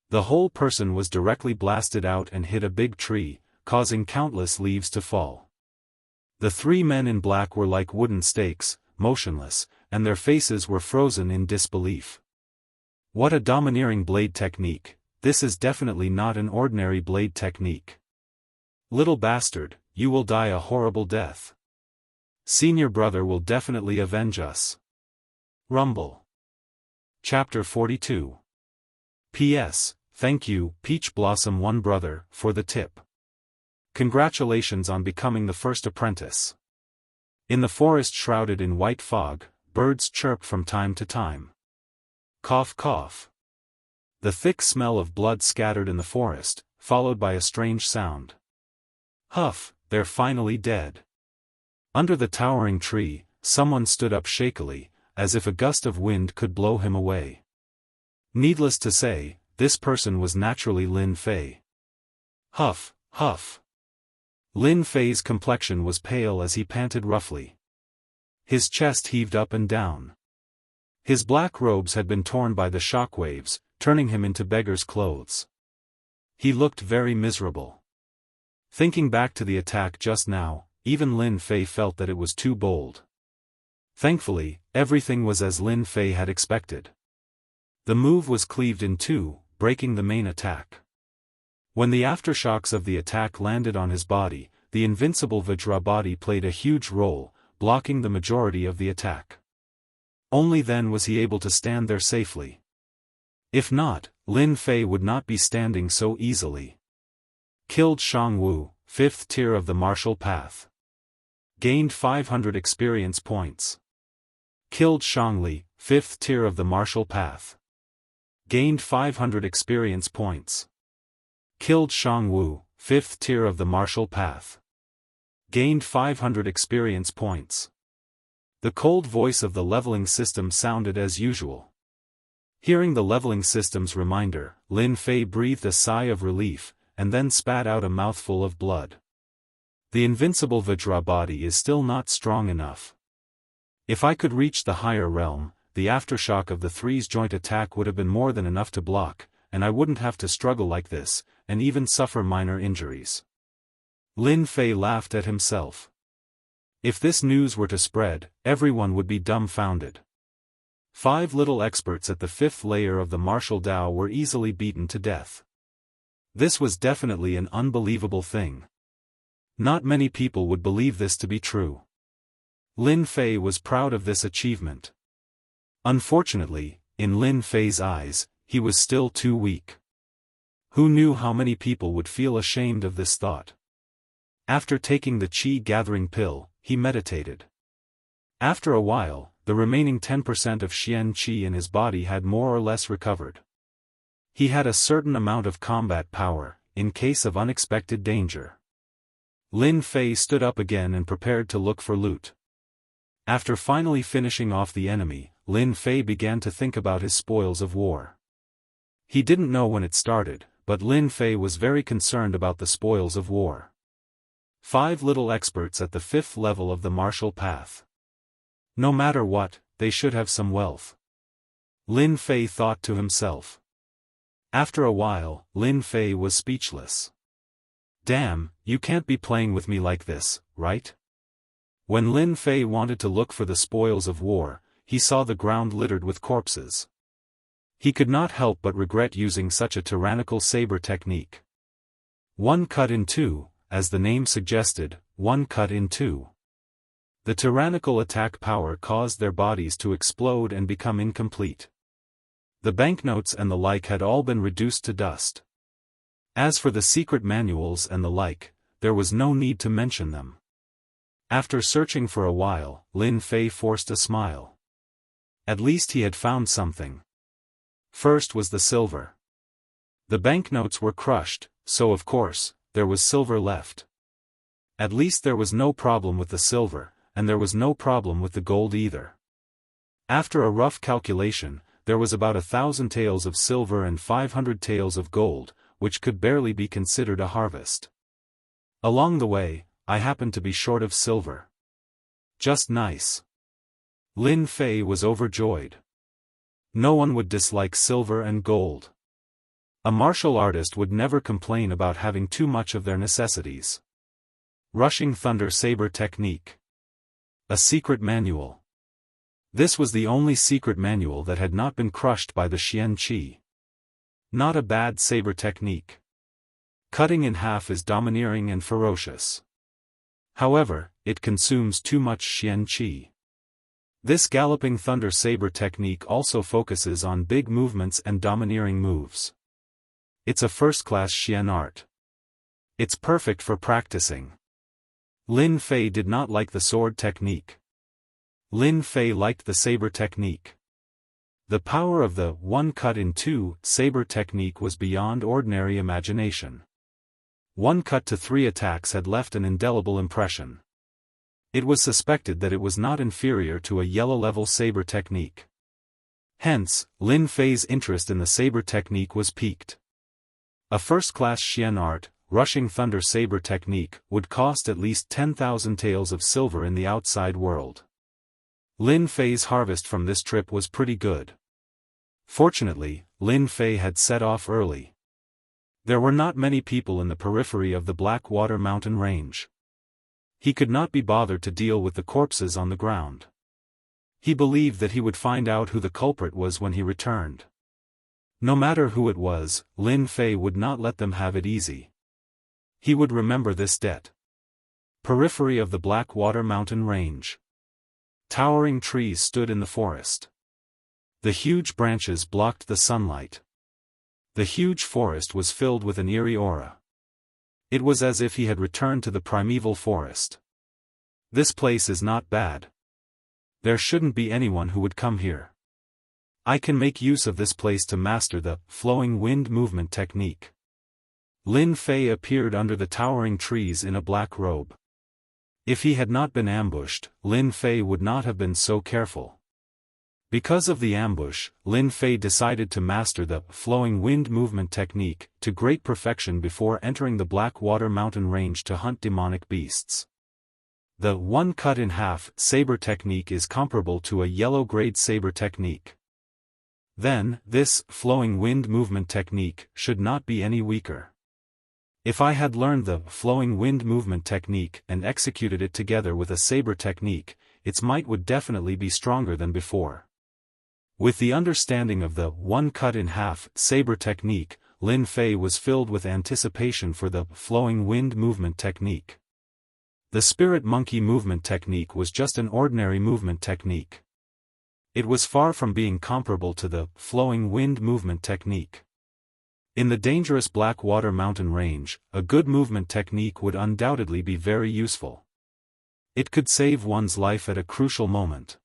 The whole person was directly blasted out and hit a big tree, causing countless leaves to fall. The 3 men in black were like wooden stakes, motionless, and their faces were frozen in disbelief. What a domineering blade technique! This is definitely not an ordinary blade technique. Little bastard, you will die a horrible death. Senior brother will definitely avenge us. Rumble. Chapter 42. P.S. Thank you, Peach Blossom 1 brother, for the tip. Congratulations on becoming the first apprentice. In the forest shrouded in white fog, birds chirp from time to time. Cough cough. The thick smell of blood scattered in the forest, followed by a strange sound. Huff, they're finally dead. Under the towering tree, someone stood up shakily, as if a gust of wind could blow him away. Needless to say, this person was naturally Lin Fei. Huff, huff. Lin Fei's complexion was pale as he panted roughly. His chest heaved up and down. His black robes had been torn by the shock waves, turning him into beggar's clothes. He looked very miserable. Thinking back to the attack just now, even Lin Fei felt that it was too bold. Thankfully, everything was as Lin Fei had expected. The move was cleaved in 2, breaking the main attack. When the aftershocks of the attack landed on his body, the invincible Vajra body played a huge role, blocking the majority of the attack. Only then was he able to stand there safely. If not, Lin Fei would not be standing so easily. Killed Jianghu, 5th tier of the martial path. Gained 500 experience points. Killed Shangli, 5th tier of the martial path. Gained 500 experience points. Killed Shangwu, 5th tier of the martial path. Gained 500 experience points. The cold voice of the leveling system sounded as usual. Hearing the leveling system's reminder, Lin Fei breathed a sigh of relief, and then spat out a mouthful of blood. The invincible Vajra body is still not strong enough. If I could reach the higher realm, the aftershock of the 3's joint attack would have been more than enough to block, and I wouldn't have to struggle like this, and even suffer minor injuries. Lin Fei laughed at himself. If this news were to spread, everyone would be dumbfounded. 5 little experts at the 5th layer of the martial Dao were easily beaten to death. This was definitely an unbelievable thing. Not many people would believe this to be true. Lin Fei was proud of this achievement. Unfortunately, in Lin Fei's eyes, he was still too weak. Who knew how many people would feel ashamed of this thought? After taking the qi-gathering pill, he meditated. After a while, the remaining 10% of Xian Qi in his body had more or less recovered. He had a certain amount of combat power, in case of unexpected danger. Lin Fei stood up again and prepared to look for loot. After finally finishing off the enemy, Lin Fei began to think about his spoils of war. He didn't know when it started, but Lin Fei was very concerned about the spoils of war. 5 little experts at the 5th level of the martial path. No matter what, they should have some wealth. Lin Fei thought to himself. After a while, Lin Fei was speechless. Damn, you can't be playing with me like this, right? When Lin Fei wanted to look for the spoils of war, he saw the ground littered with corpses. He could not help but regret using such a tyrannical saber technique. One cut in two, as the name suggested, one cut in two. The tyrannical attack power caused their bodies to explode and become incomplete. The banknotes and the like had all been reduced to dust. As for the secret manuals and the like, there was no need to mention them. After searching for a while, Lin Fei forced a smile. At least he had found something. First was the silver. The banknotes were crushed, so of course, there was silver left. At least there was no problem with the silver, and there was no problem with the gold either. After a rough calculation, there was about 1,000 taels of silver and 500 taels of gold, which could barely be considered a harvest. Along the way, I happened to be short of silver. Just nice. Lin Fei was overjoyed. No one would dislike silver and gold. A martial artist would never complain about having too much of their necessities. Rushing Thunder Saber Technique. A secret manual. This was the only secret manual that had not been crushed by the Xian Qi. Not a bad saber technique. Cutting in half is domineering and ferocious. However, it consumes too much Xian Qi. This Galloping Thunder Saber technique also focuses on big movements and domineering moves. It's a first-class Xian art. It's perfect for practicing. Lin Fei did not like the sword technique. Lin Fei liked the saber technique. The power of the one cut in two saber technique was beyond ordinary imagination. One cut to 3 attacks had left an indelible impression. It was suspected that it was not inferior to a yellow-level saber technique. Hence, Lin Fei's interest in the saber technique was piqued. A first-class Xian art, Rushing Thunder Saber technique, would cost at least 10,000 taels of silver in the outside world. Lin Fei's harvest from this trip was pretty good. Fortunately, Lin Fei had set off early. There were not many people in the periphery of the Blackwater mountain range. He could not be bothered to deal with the corpses on the ground. He believed that he would find out who the culprit was when he returned. No matter who it was, Lin Fei would not let them have it easy. He would remember this debt. Periphery of the Blackwater mountain range. Towering trees stood in the forest. The huge branches blocked the sunlight. The huge forest was filled with an eerie aura. It was as if he had returned to the primeval forest. This place is not bad. There shouldn't be anyone who would come here. I can make use of this place to master the flowing wind movement technique. Lin Fei appeared under the towering trees in a black robe. If he had not been ambushed, Lin Fei would not have been so careful. Because of the ambush, Lin Fei decided to master the flowing wind movement technique to great perfection before entering the Blackwater mountain range to hunt demonic beasts. The one cut in half saber technique is comparable to a yellow-grade saber technique. Then, this flowing wind movement technique should not be any weaker. If I had learned the flowing wind movement technique and executed it together with a saber technique, its might would definitely be stronger than before. With the understanding of the one cut in half saber technique, Lin Fei was filled with anticipation for the flowing wind movement technique. The spirit monkey movement technique was just an ordinary movement technique. It was far from being comparable to the flowing wind movement technique. In the dangerous Blackwater mountain range, a good movement technique would undoubtedly be very useful. It could save one's life at a crucial moment.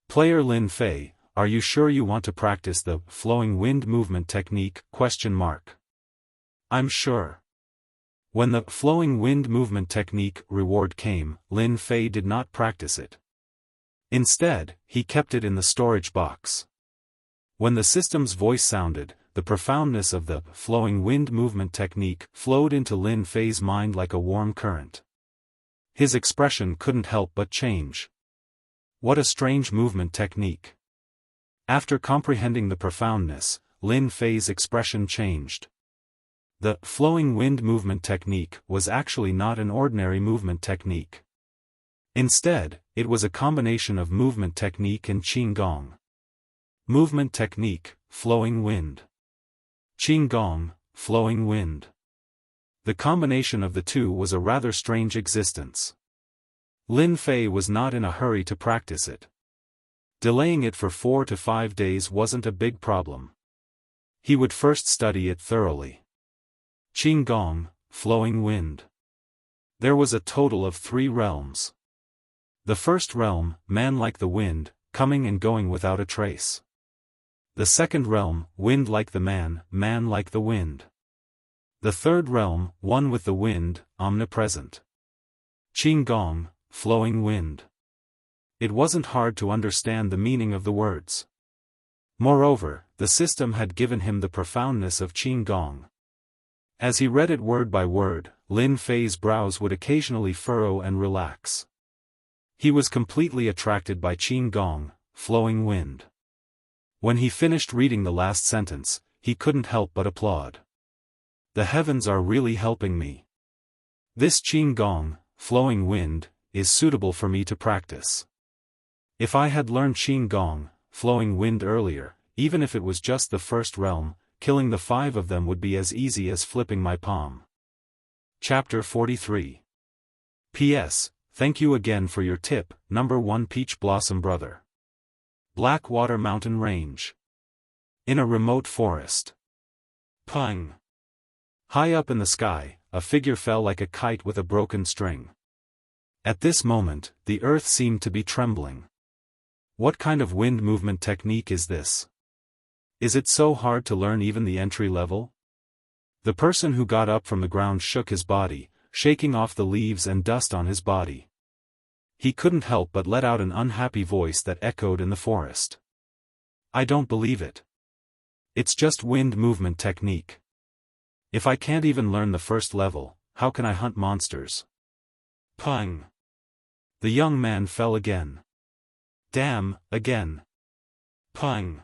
Player Lin Fei, "Are you sure you want to practice the flowing wind movement technique?" "I'm sure." When the flowing wind movement technique reward came, Lin Fei did not practice it. Instead, he kept it in the storage box. When the system's voice sounded, the profoundness of the flowing wind movement technique flowed into Lin Fei's mind like a warm current. His expression couldn't help but change. What a strange movement technique. After comprehending the profoundness, Lin Fei's expression changed. The flowing wind movement technique was actually not an ordinary movement technique. Instead, it was a combination of movement technique and Qigong. Movement technique, flowing wind. Qigong, flowing wind. The combination of the two was a rather strange existence. Lin Fei was not in a hurry to practice it. Delaying it for 4 to 5 days wasn't a big problem. He would first study it thoroughly. Qigong, flowing wind. There was a total of 3 realms. The first realm, man like the wind, coming and going without a trace. The second realm, wind like the man like the wind. The third realm, one with the wind, omnipresent. Qigong, flowing wind. It wasn't hard to understand the meaning of the words. Moreover, the system had given him the profoundness of Qigong. As he read it word by word, Lin Fei's brows would occasionally furrow and relax. He was completely attracted by Qigong, flowing wind. When he finished reading the last sentence, he couldn't help but applaud. The heavens are really helping me. This Qigong, flowing wind, is suitable for me to practice. If I had learned Qigong, flowing wind earlier, even if it was just the first realm, killing the 5 of them would be as easy as flipping my palm. Chapter 43. P.S. Thank you again for your tip, number 1 Peach Blossom Brother. Blackwater Mountain Range. In a remote forest. Pung. High up in the sky, a figure fell like a kite with a broken string. At this moment, the earth seemed to be trembling. What kind of wind movement technique is this? Is it so hard to learn even the entry level? The person who got up from the ground shook his body, shaking off the leaves and dust on his body. He couldn't help but let out an unhappy voice that echoed in the forest. I don't believe it. It's just wind movement technique. If I can't even learn the first level, how can I hunt monsters? Pung. The young man fell again. Damn, again. Pung.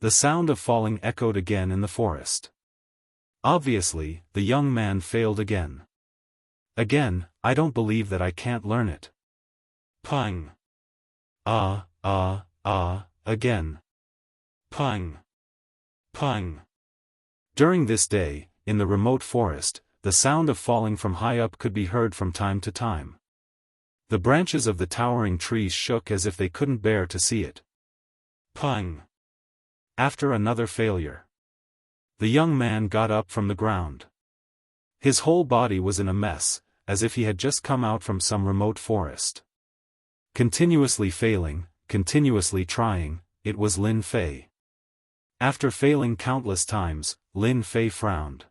The sound of falling echoed again in the forest. Obviously, the young man failed again. Again, I don't believe that I can't learn it. Pung. Again. Pung. Pung. During this day, in the remote forest, the sound of falling from high up could be heard from time to time. The branches of the towering trees shook as if they couldn't bear to see it. Pung. After another failure. The young man got up from the ground. His whole body was in a mess, as if he had just come out from some remote forest. Continuously failing, continuously trying, it was Lin Fei. After failing countless times, Lin Fei frowned.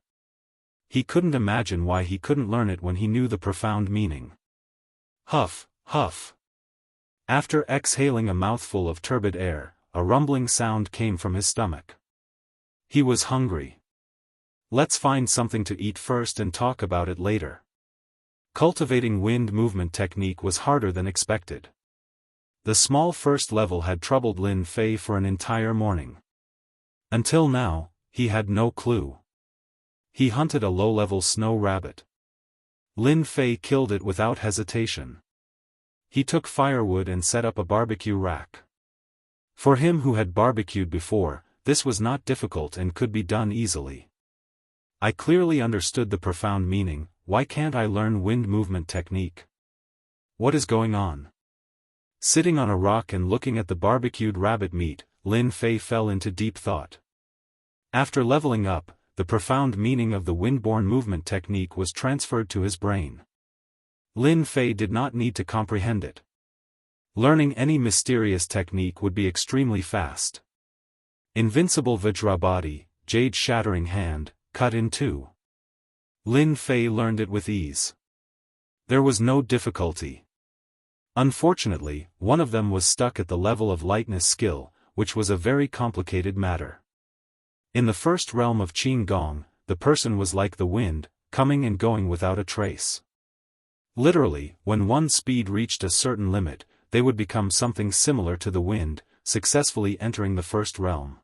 He couldn't imagine why he couldn't learn it when he knew the profound meaning. Huff, huff. After exhaling a mouthful of turbid air, a rumbling sound came from his stomach. He was hungry. Let's find something to eat first and talk about it later. Cultivating wind movement technique was harder than expected. The small first level had troubled Lin Fei for an entire morning. Until now, he had no clue. He hunted a low-level snow rabbit. Lin Fei killed it without hesitation. He took firewood and set up a barbecue rack. For him who had barbecued before, this was not difficult and could be done easily. I clearly understood the profound meaning. Why can't I learn wind movement technique? What is going on? Sitting on a rock and looking at the barbecued rabbit meat, Lin Fei fell into deep thought. After leveling up, the profound meaning of the windborne movement technique was transferred to his brain. Lin Fei did not need to comprehend it. Learning any mysterious technique would be extremely fast. Invincible Vajrabody, jade-shattering hand, cut in two. Lin Fei learned it with ease. There was no difficulty. Unfortunately, one of them was stuck at the level of lightness skill, which was a very complicated matter. In the first realm of Qin Gong, the person was like the wind, coming and going without a trace. Literally, when one's speed reached a certain limit, they would become something similar to the wind, successfully entering the first realm.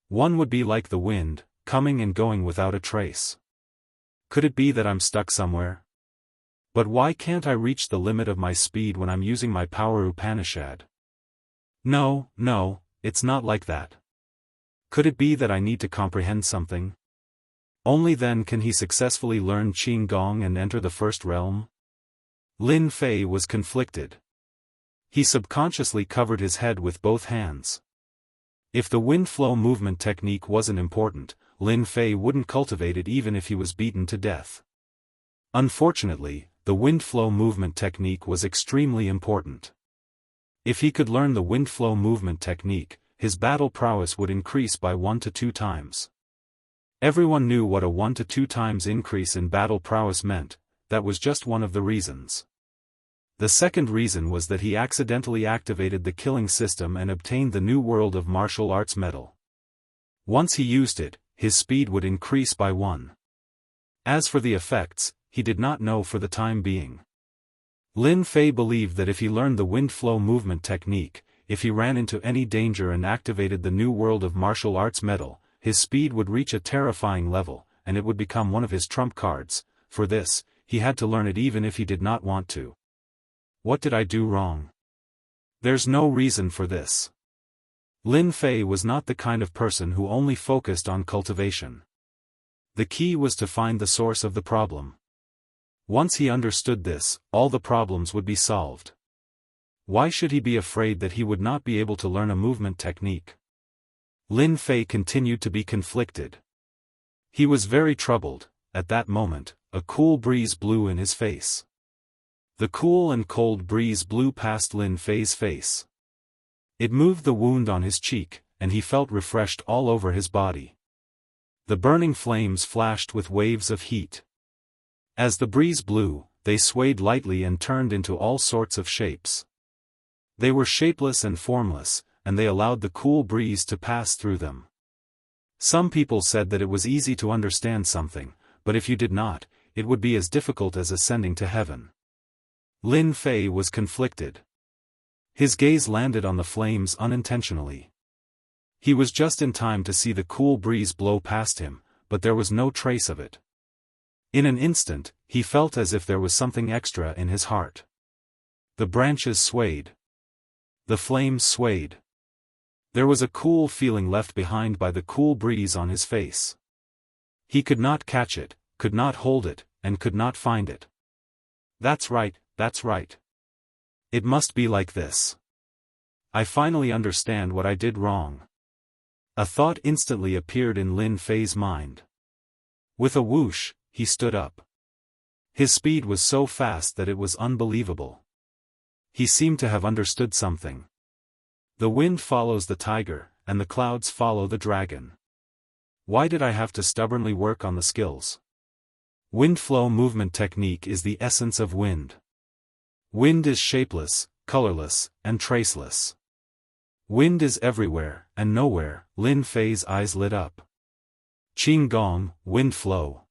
One would be like the wind, coming and going without a trace. Could it be that I'm stuck somewhere? But why can't I reach the limit of my speed when I'm using my power Upanishad? No, it's not like that. Could it be that I need to comprehend something? Only then can he successfully learn Qin Gong and enter the first realm? Lin Fei was conflicted. He subconsciously covered his head with both hands. If the wind flow movement technique wasn't important, Lin Fei wouldn't cultivate it even if he was beaten to death. Unfortunately, the wind flow movement technique was extremely important. If he could learn the wind flow movement technique, his battle prowess would increase by 1 to 2 times. Everyone knew what a 1 to 2 times increase in battle prowess meant. That was just one of the reasons. The second reason was that he accidentally activated the killing system and obtained the New World of Martial Arts medal. Once he used it, his speed would increase by 1. As for the effects, he did not know for the time being. Lin Fei believed that if he learned the wind flow movement technique, if he ran into any danger and activated the New World of Martial Arts medal, his speed would reach a terrifying level, and it would become one of his trump cards. For this, he had to learn it even if he did not want to. What did I do wrong? There's no reason for this. Lin Fei was not the kind of person who only focused on cultivation. The key was to find the source of the problem. Once he understood this, all the problems would be solved. Why should he be afraid that he would not be able to learn a movement technique? Lin Fei continued to be conflicted. He was very troubled. At that moment, a cool breeze blew in his face. The cool and cold breeze blew past Lin Fei's face. It moved the wound on his cheek, and he felt refreshed all over his body. The burning flames flashed with waves of heat. As the breeze blew, they swayed lightly and turned into all sorts of shapes. They were shapeless and formless, and they allowed the cool breeze to pass through them. Some people said that it was easy to understand something, but if you did not, it would be as difficult as ascending to heaven. Lin Fei was conflicted. His gaze landed on the flames unintentionally. He was just in time to see the cool breeze blow past him, but there was no trace of it. In an instant, he felt as if there was something extra in his heart. The branches swayed. The flames swayed. There was a cool feeling left behind by the cool breeze on his face. He could not catch it, could not hold it, and could not find it. That's right. It must be like this. I finally understand what I did wrong. A thought instantly appeared in Lin Fei's mind. With a whoosh, he stood up. His speed was so fast that it was unbelievable. He seemed to have understood something. The wind follows the tiger, and the clouds follow the dragon. Why did I have to stubbornly work on the skills? Wind flow movement technique is the essence of wind. Wind is shapeless, colorless, and traceless. Wind is everywhere, and nowhere. Lin Fei's eyes lit up. Qin Gong, wind flow.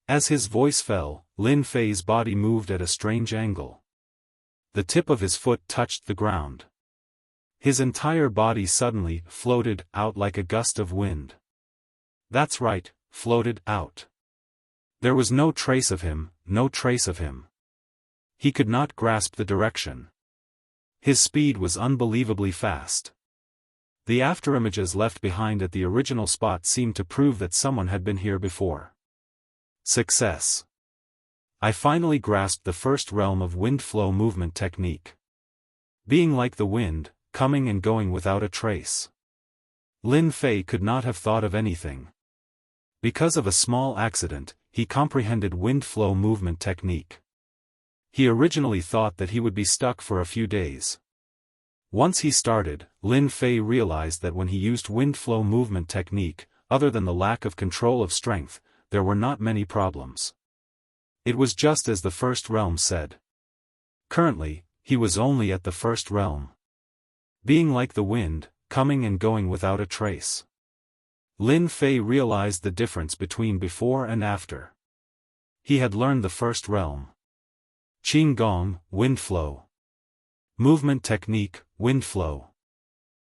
As his voice fell, Lin Fei's body moved at a strange angle. The tip of his foot touched the ground. His entire body suddenly floated out like a gust of wind. That's right, floated out. There was no trace of him, no trace of him. He could not grasp the direction. His speed was unbelievably fast. The afterimages left behind at the original spot seemed to prove that someone had been here before. Success. I finally grasped the first realm of wind flow movement technique. Being like the wind, coming and going without a trace. Lin Fei could not have thought of anything. Because of a small accident, he comprehended wind flow movement technique. He originally thought that he would be stuck for a few days. Once he started, Lin Fei realized that when he used wind flow movement technique, other than the lack of control of strength, there were not many problems. It was just as the first realm said. Currently, he was only at the first realm. Being like the wind, coming and going without a trace. Lin Fei realized the difference between before and after. He had learned the first realm. Qing Gong, wind flow. Movement technique, wind flow.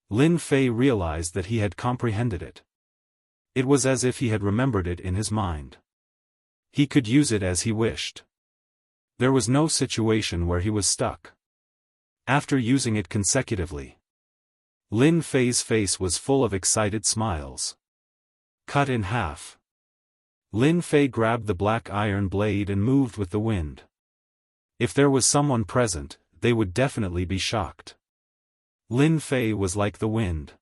Lin Fei realized that he had comprehended it. It was as if he had remembered it in his mind. He could use it as he wished. There was no situation where he was stuck. After using it consecutively, Lin Fei's face was full of excited smiles. Cut in half. Lin Fei grabbed the black iron blade and moved with the wind. If there was someone present, they would definitely be shocked. Lin Fei was like the wind.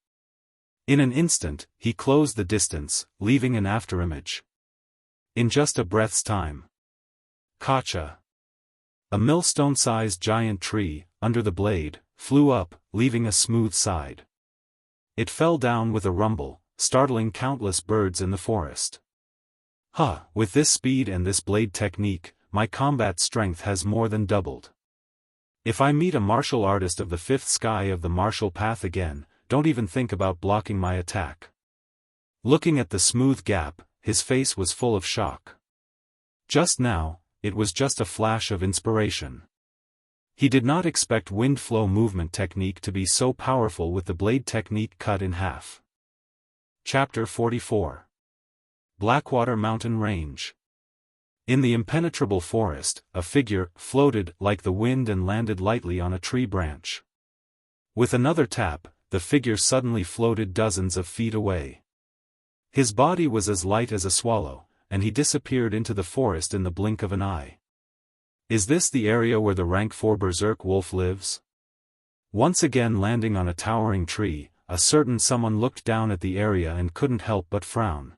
In an instant, he closed the distance, leaving an afterimage. In just a breath's time. Kacha. A millstone-sized giant tree, under the blade, flew up, leaving a smooth side. It fell down with a rumble, startling countless birds in the forest. With this speed and this blade technique, my combat strength has more than doubled. If I meet a martial artist of the fifth sky of the martial path again, don't even think about blocking my attack. Looking at the smooth gap, his face was full of shock. Just now, it was just a flash of inspiration. He did not expect wind flow movement technique to be so powerful with the blade technique cut in half. Chapter 44. Blackwater Mountain Range. In the impenetrable forest, a figure floated like the wind and landed lightly on a tree branch. With another tap, the figure suddenly floated dozens of feet away. His body was as light as a swallow, and he disappeared into the forest in the blink of an eye. Is this the area where the rank 4 berserk wolf lives? Once again landing on a towering tree, a certain someone looked down at the area and couldn't help but frown.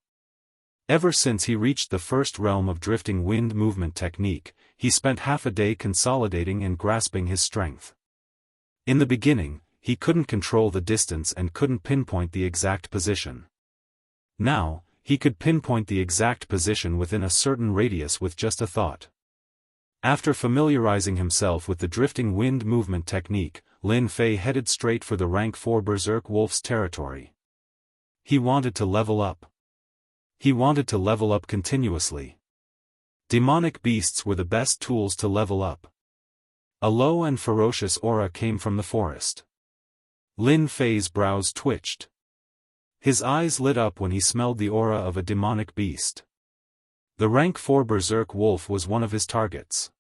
Ever since he reached the first realm of drifting wind movement technique, he spent half a day consolidating and grasping his strength. In the beginning, he couldn't control the distance and couldn't pinpoint the exact position. Now, he could pinpoint the exact position within a certain radius with just a thought. After familiarizing himself with the drifting wind movement technique, Lin Fei headed straight for the rank 4 berserk wolf's territory. He wanted to level up. He wanted to level up continuously. Demonic beasts were the best tools to level up. A low and ferocious aura came from the forest. Lin Fei's brows twitched. His eyes lit up when he smelled the aura of a demonic beast. The rank 4 berserk wolf was one of his targets.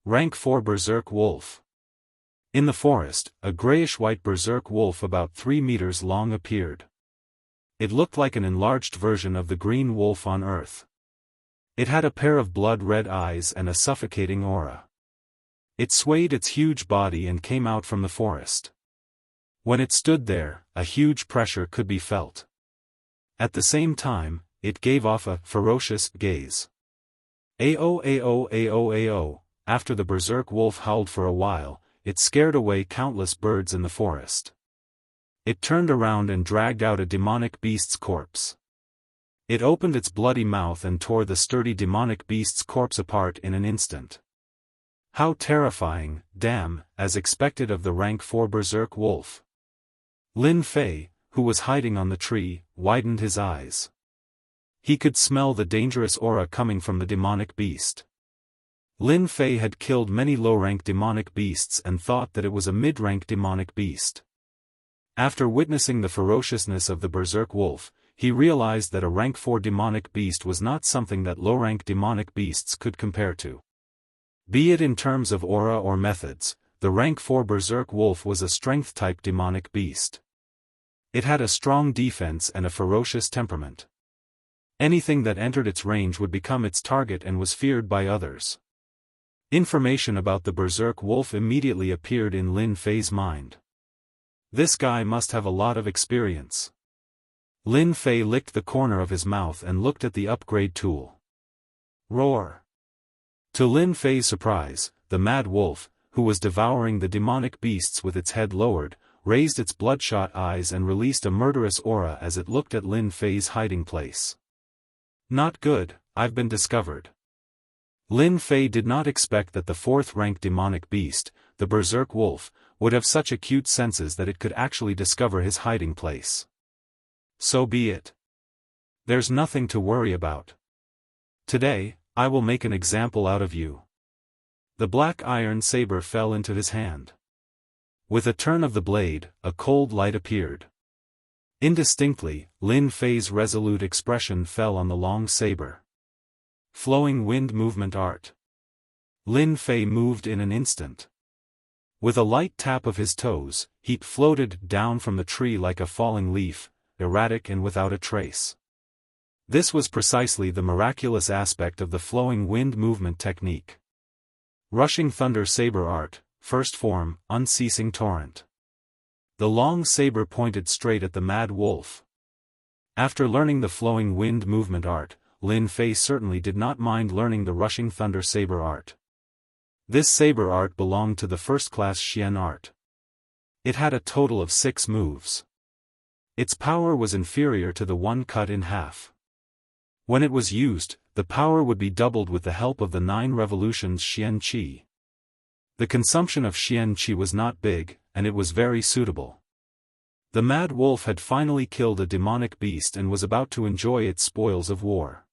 Rank 4 berserk wolf. In the forest, a grayish-white berserk wolf about 3 meters long appeared. It looked like an enlarged version of the green wolf on Earth. It had a pair of blood-red eyes and a suffocating aura. It swayed its huge body and came out from the forest. When it stood there, a huge pressure could be felt. At the same time, it gave off a ferocious gaze. Ao ao ao ao. After the berserk wolf howled for a while, it scared away countless birds in the forest. It turned around and dragged out a demonic beast's corpse. It opened its bloody mouth and tore the sturdy demonic beast's corpse apart in an instant. How terrifying, damn, as expected of the rank 4 berserk wolf. Lin Fei, who was hiding on the tree, widened his eyes. He could smell the dangerous aura coming from the demonic beast. Lin Fei had killed many low-rank demonic beasts and thought that it was a mid-rank demonic beast. After witnessing the ferociousness of the berserk wolf, he realized that a rank 4 demonic beast was not something that low-rank demonic beasts could compare to. Be it in terms of aura or methods, the rank 4 berserk wolf was a strength-type demonic beast. It had a strong defense and a ferocious temperament. Anything that entered its range would become its target and was feared by others. Information about the berserk wolf immediately appeared in Lin Fei's mind. This guy must have a lot of experience. Lin Fei licked the corner of his mouth and looked at the upgrade tool. Roar. To Lin Fei's surprise, the mad wolf, who was devouring the demonic beasts with its head lowered, raised its bloodshot eyes and released a murderous aura as it looked at Lin Fei's hiding place. Not good, I've been discovered. Lin Fei did not expect that the fourth-rank demonic beast, the berserk wolf, would have such acute senses that it could actually discover his hiding place. So be it. There's nothing to worry about. Today, I will make an example out of you. The black iron saber fell into his hand. With a turn of the blade, a cold light appeared. Indistinctly, Lin Fei's resolute expression fell on the long saber. Flowing wind movement art. Lin Fei moved in an instant. With a light tap of his toes, heat floated down from the tree like a falling leaf, erratic and without a trace. This was precisely the miraculous aspect of the flowing wind movement technique. Rushing thunder saber art, first form, unceasing torrent. The long saber pointed straight at the mad wolf. After learning the flowing wind movement art, Lin Fei certainly did not mind learning the rushing thunder saber art. This saber art belonged to the first-class Xian art. It had a total of 6 moves. Its power was inferior to the one cut in half. When it was used, the power would be doubled with the help of the 9 revolutions Xian Qi. The consumption of Xian Qi was not big, and it was very suitable. The mad wolf had finally killed a demonic beast and was about to enjoy its spoils of war.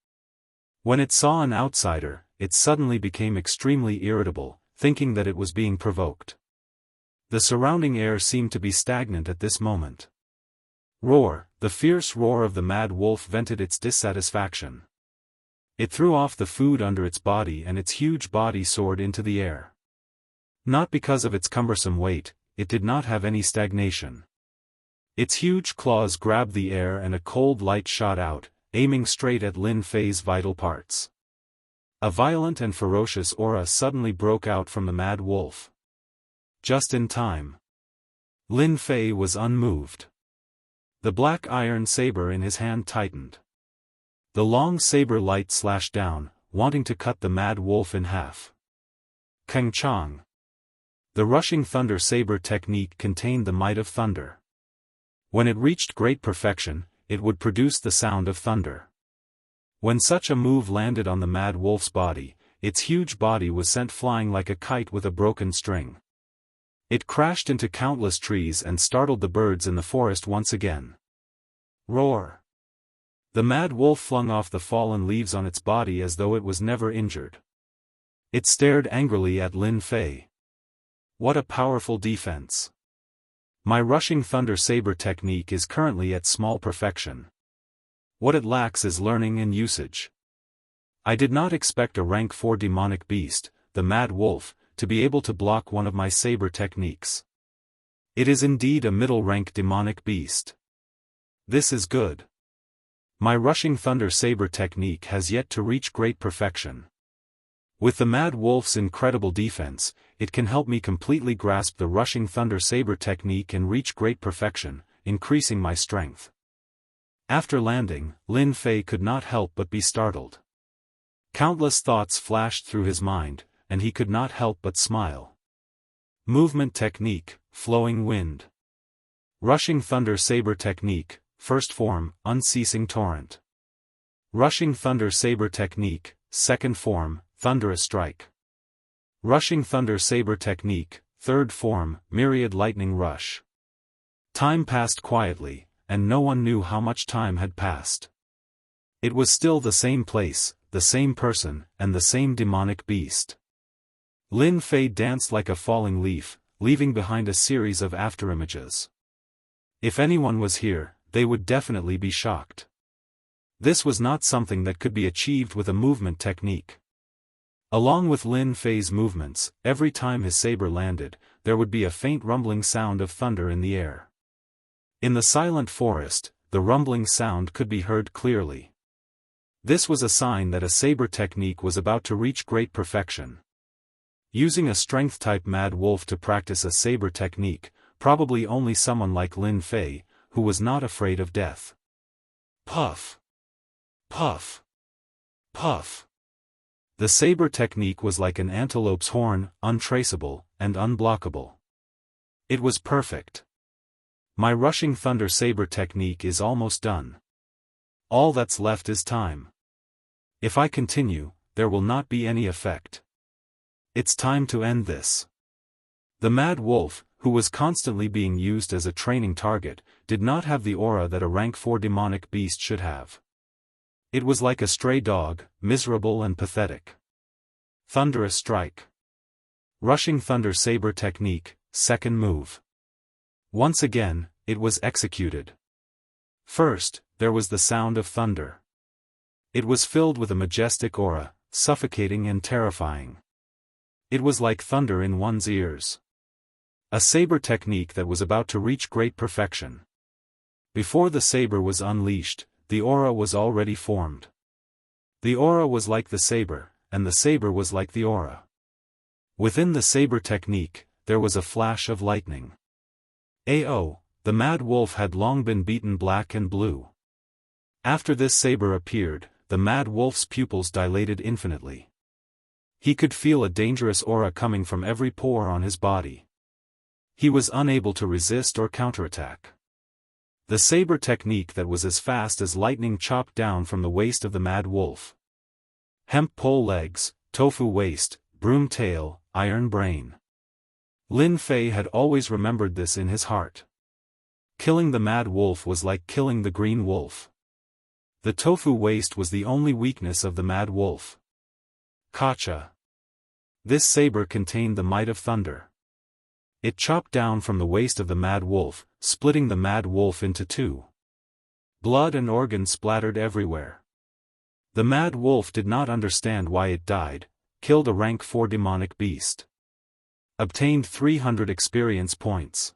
When it saw an outsider, it suddenly became extremely irritable, thinking that it was being provoked. The surrounding air seemed to be stagnant at this moment. Roar, the fierce roar of the mad wolf vented its dissatisfaction. It threw off the food under its body and its huge body soared into the air. Not because of its cumbersome weight, it did not have any stagnation. Its huge claws grabbed the air and a cold light shot out, aiming straight at Lin Fei's vital parts. A violent and ferocious aura suddenly broke out from the mad wolf. Just in time. Lin Fei was unmoved. The black iron saber in his hand tightened. The long saber light slashed down, wanting to cut the mad wolf in half. Keng Chang. The rushing thunder saber technique contained the might of thunder. When it reached great perfection, it would produce the sound of thunder. When such a move landed on the mad wolf's body, its huge body was sent flying like a kite with a broken string. It crashed into countless trees and startled the birds in the forest once again. Roar! The mad wolf flung off the fallen leaves on its body as though it was never injured. It stared angrily at Lin Fei. What a powerful defense! My rushing thunder saber technique is currently at small perfection. What it lacks is learning and usage. I did not expect a rank 4 demonic beast, the mad wolf, to be able to block one of my saber techniques. It is indeed a middle-rank demonic beast. This is good. My rushing thunder saber technique has yet to reach great perfection. With the mad wolf's incredible defense, it can help me completely grasp the rushing thunder saber technique and reach great perfection, increasing my strength. After landing, Lin Fei could not help but be startled. Countless thoughts flashed through his mind, and he could not help but smile. Movement technique, flowing wind. Rushing thunder saber technique, first form, unceasing torrent. Rushing thunder saber technique, second form, thunderous strike. Rushing thunder saber technique, third form, myriad lightning rush. Time passed quietly, and no one knew how much time had passed. It was still the same place, the same person, and the same demonic beast. Lin Fei danced like a falling leaf, leaving behind a series of afterimages. If anyone was here, they would definitely be shocked. This was not something that could be achieved with a movement technique. Along with Lin Fei's movements, every time his saber landed, there would be a faint rumbling sound of thunder in the air. In the silent forest, the rumbling sound could be heard clearly. This was a sign that a saber technique was about to reach great perfection. Using a strength-type mad wolf to practice a saber technique, probably only someone like Lin Fei, who was not afraid of death. Puff! Puff! Puff! The saber technique was like an antelope's horn, untraceable, and unblockable. It was perfect. My rushing thunder saber technique is almost done. All that's left is time. If I continue, there will not be any effect. It's time to end this. The mad wolf, who was constantly being used as a training target, did not have the aura that a rank 4 demonic beast should have. It was like a stray dog, miserable and pathetic. Thunderous strike. Rushing thunder saber technique, second move. Once again, it was executed. First, there was the sound of thunder. It was filled with a majestic aura, suffocating and terrifying. It was like thunder in one's ears. A saber technique that was about to reach great perfection. Before the saber was unleashed, the aura was already formed. The aura was like the saber, and the saber was like the aura. Within the saber technique, there was a flash of lightning. A.O., the mad wolf had long been beaten black and blue. After this saber appeared, the mad wolf's pupils dilated infinitely. He could feel a dangerous aura coming from every pore on his body. He was unable to resist or counterattack. The saber technique that was as fast as lightning chopped down from the waist of the mad wolf. Hemp pole legs, tofu waist, broom tail, iron brain. Lin Fei had always remembered this in his heart. Killing the mad wolf was like killing the green wolf. The tofu waist was the only weakness of the mad wolf. Kacha. This saber contained the might of thunder. It chopped down from the waist of the mad wolf, splitting the mad wolf into two. Blood and organs splattered everywhere. The mad wolf did not understand why it died, killed a rank 4 demonic beast. Obtained 300 experience points.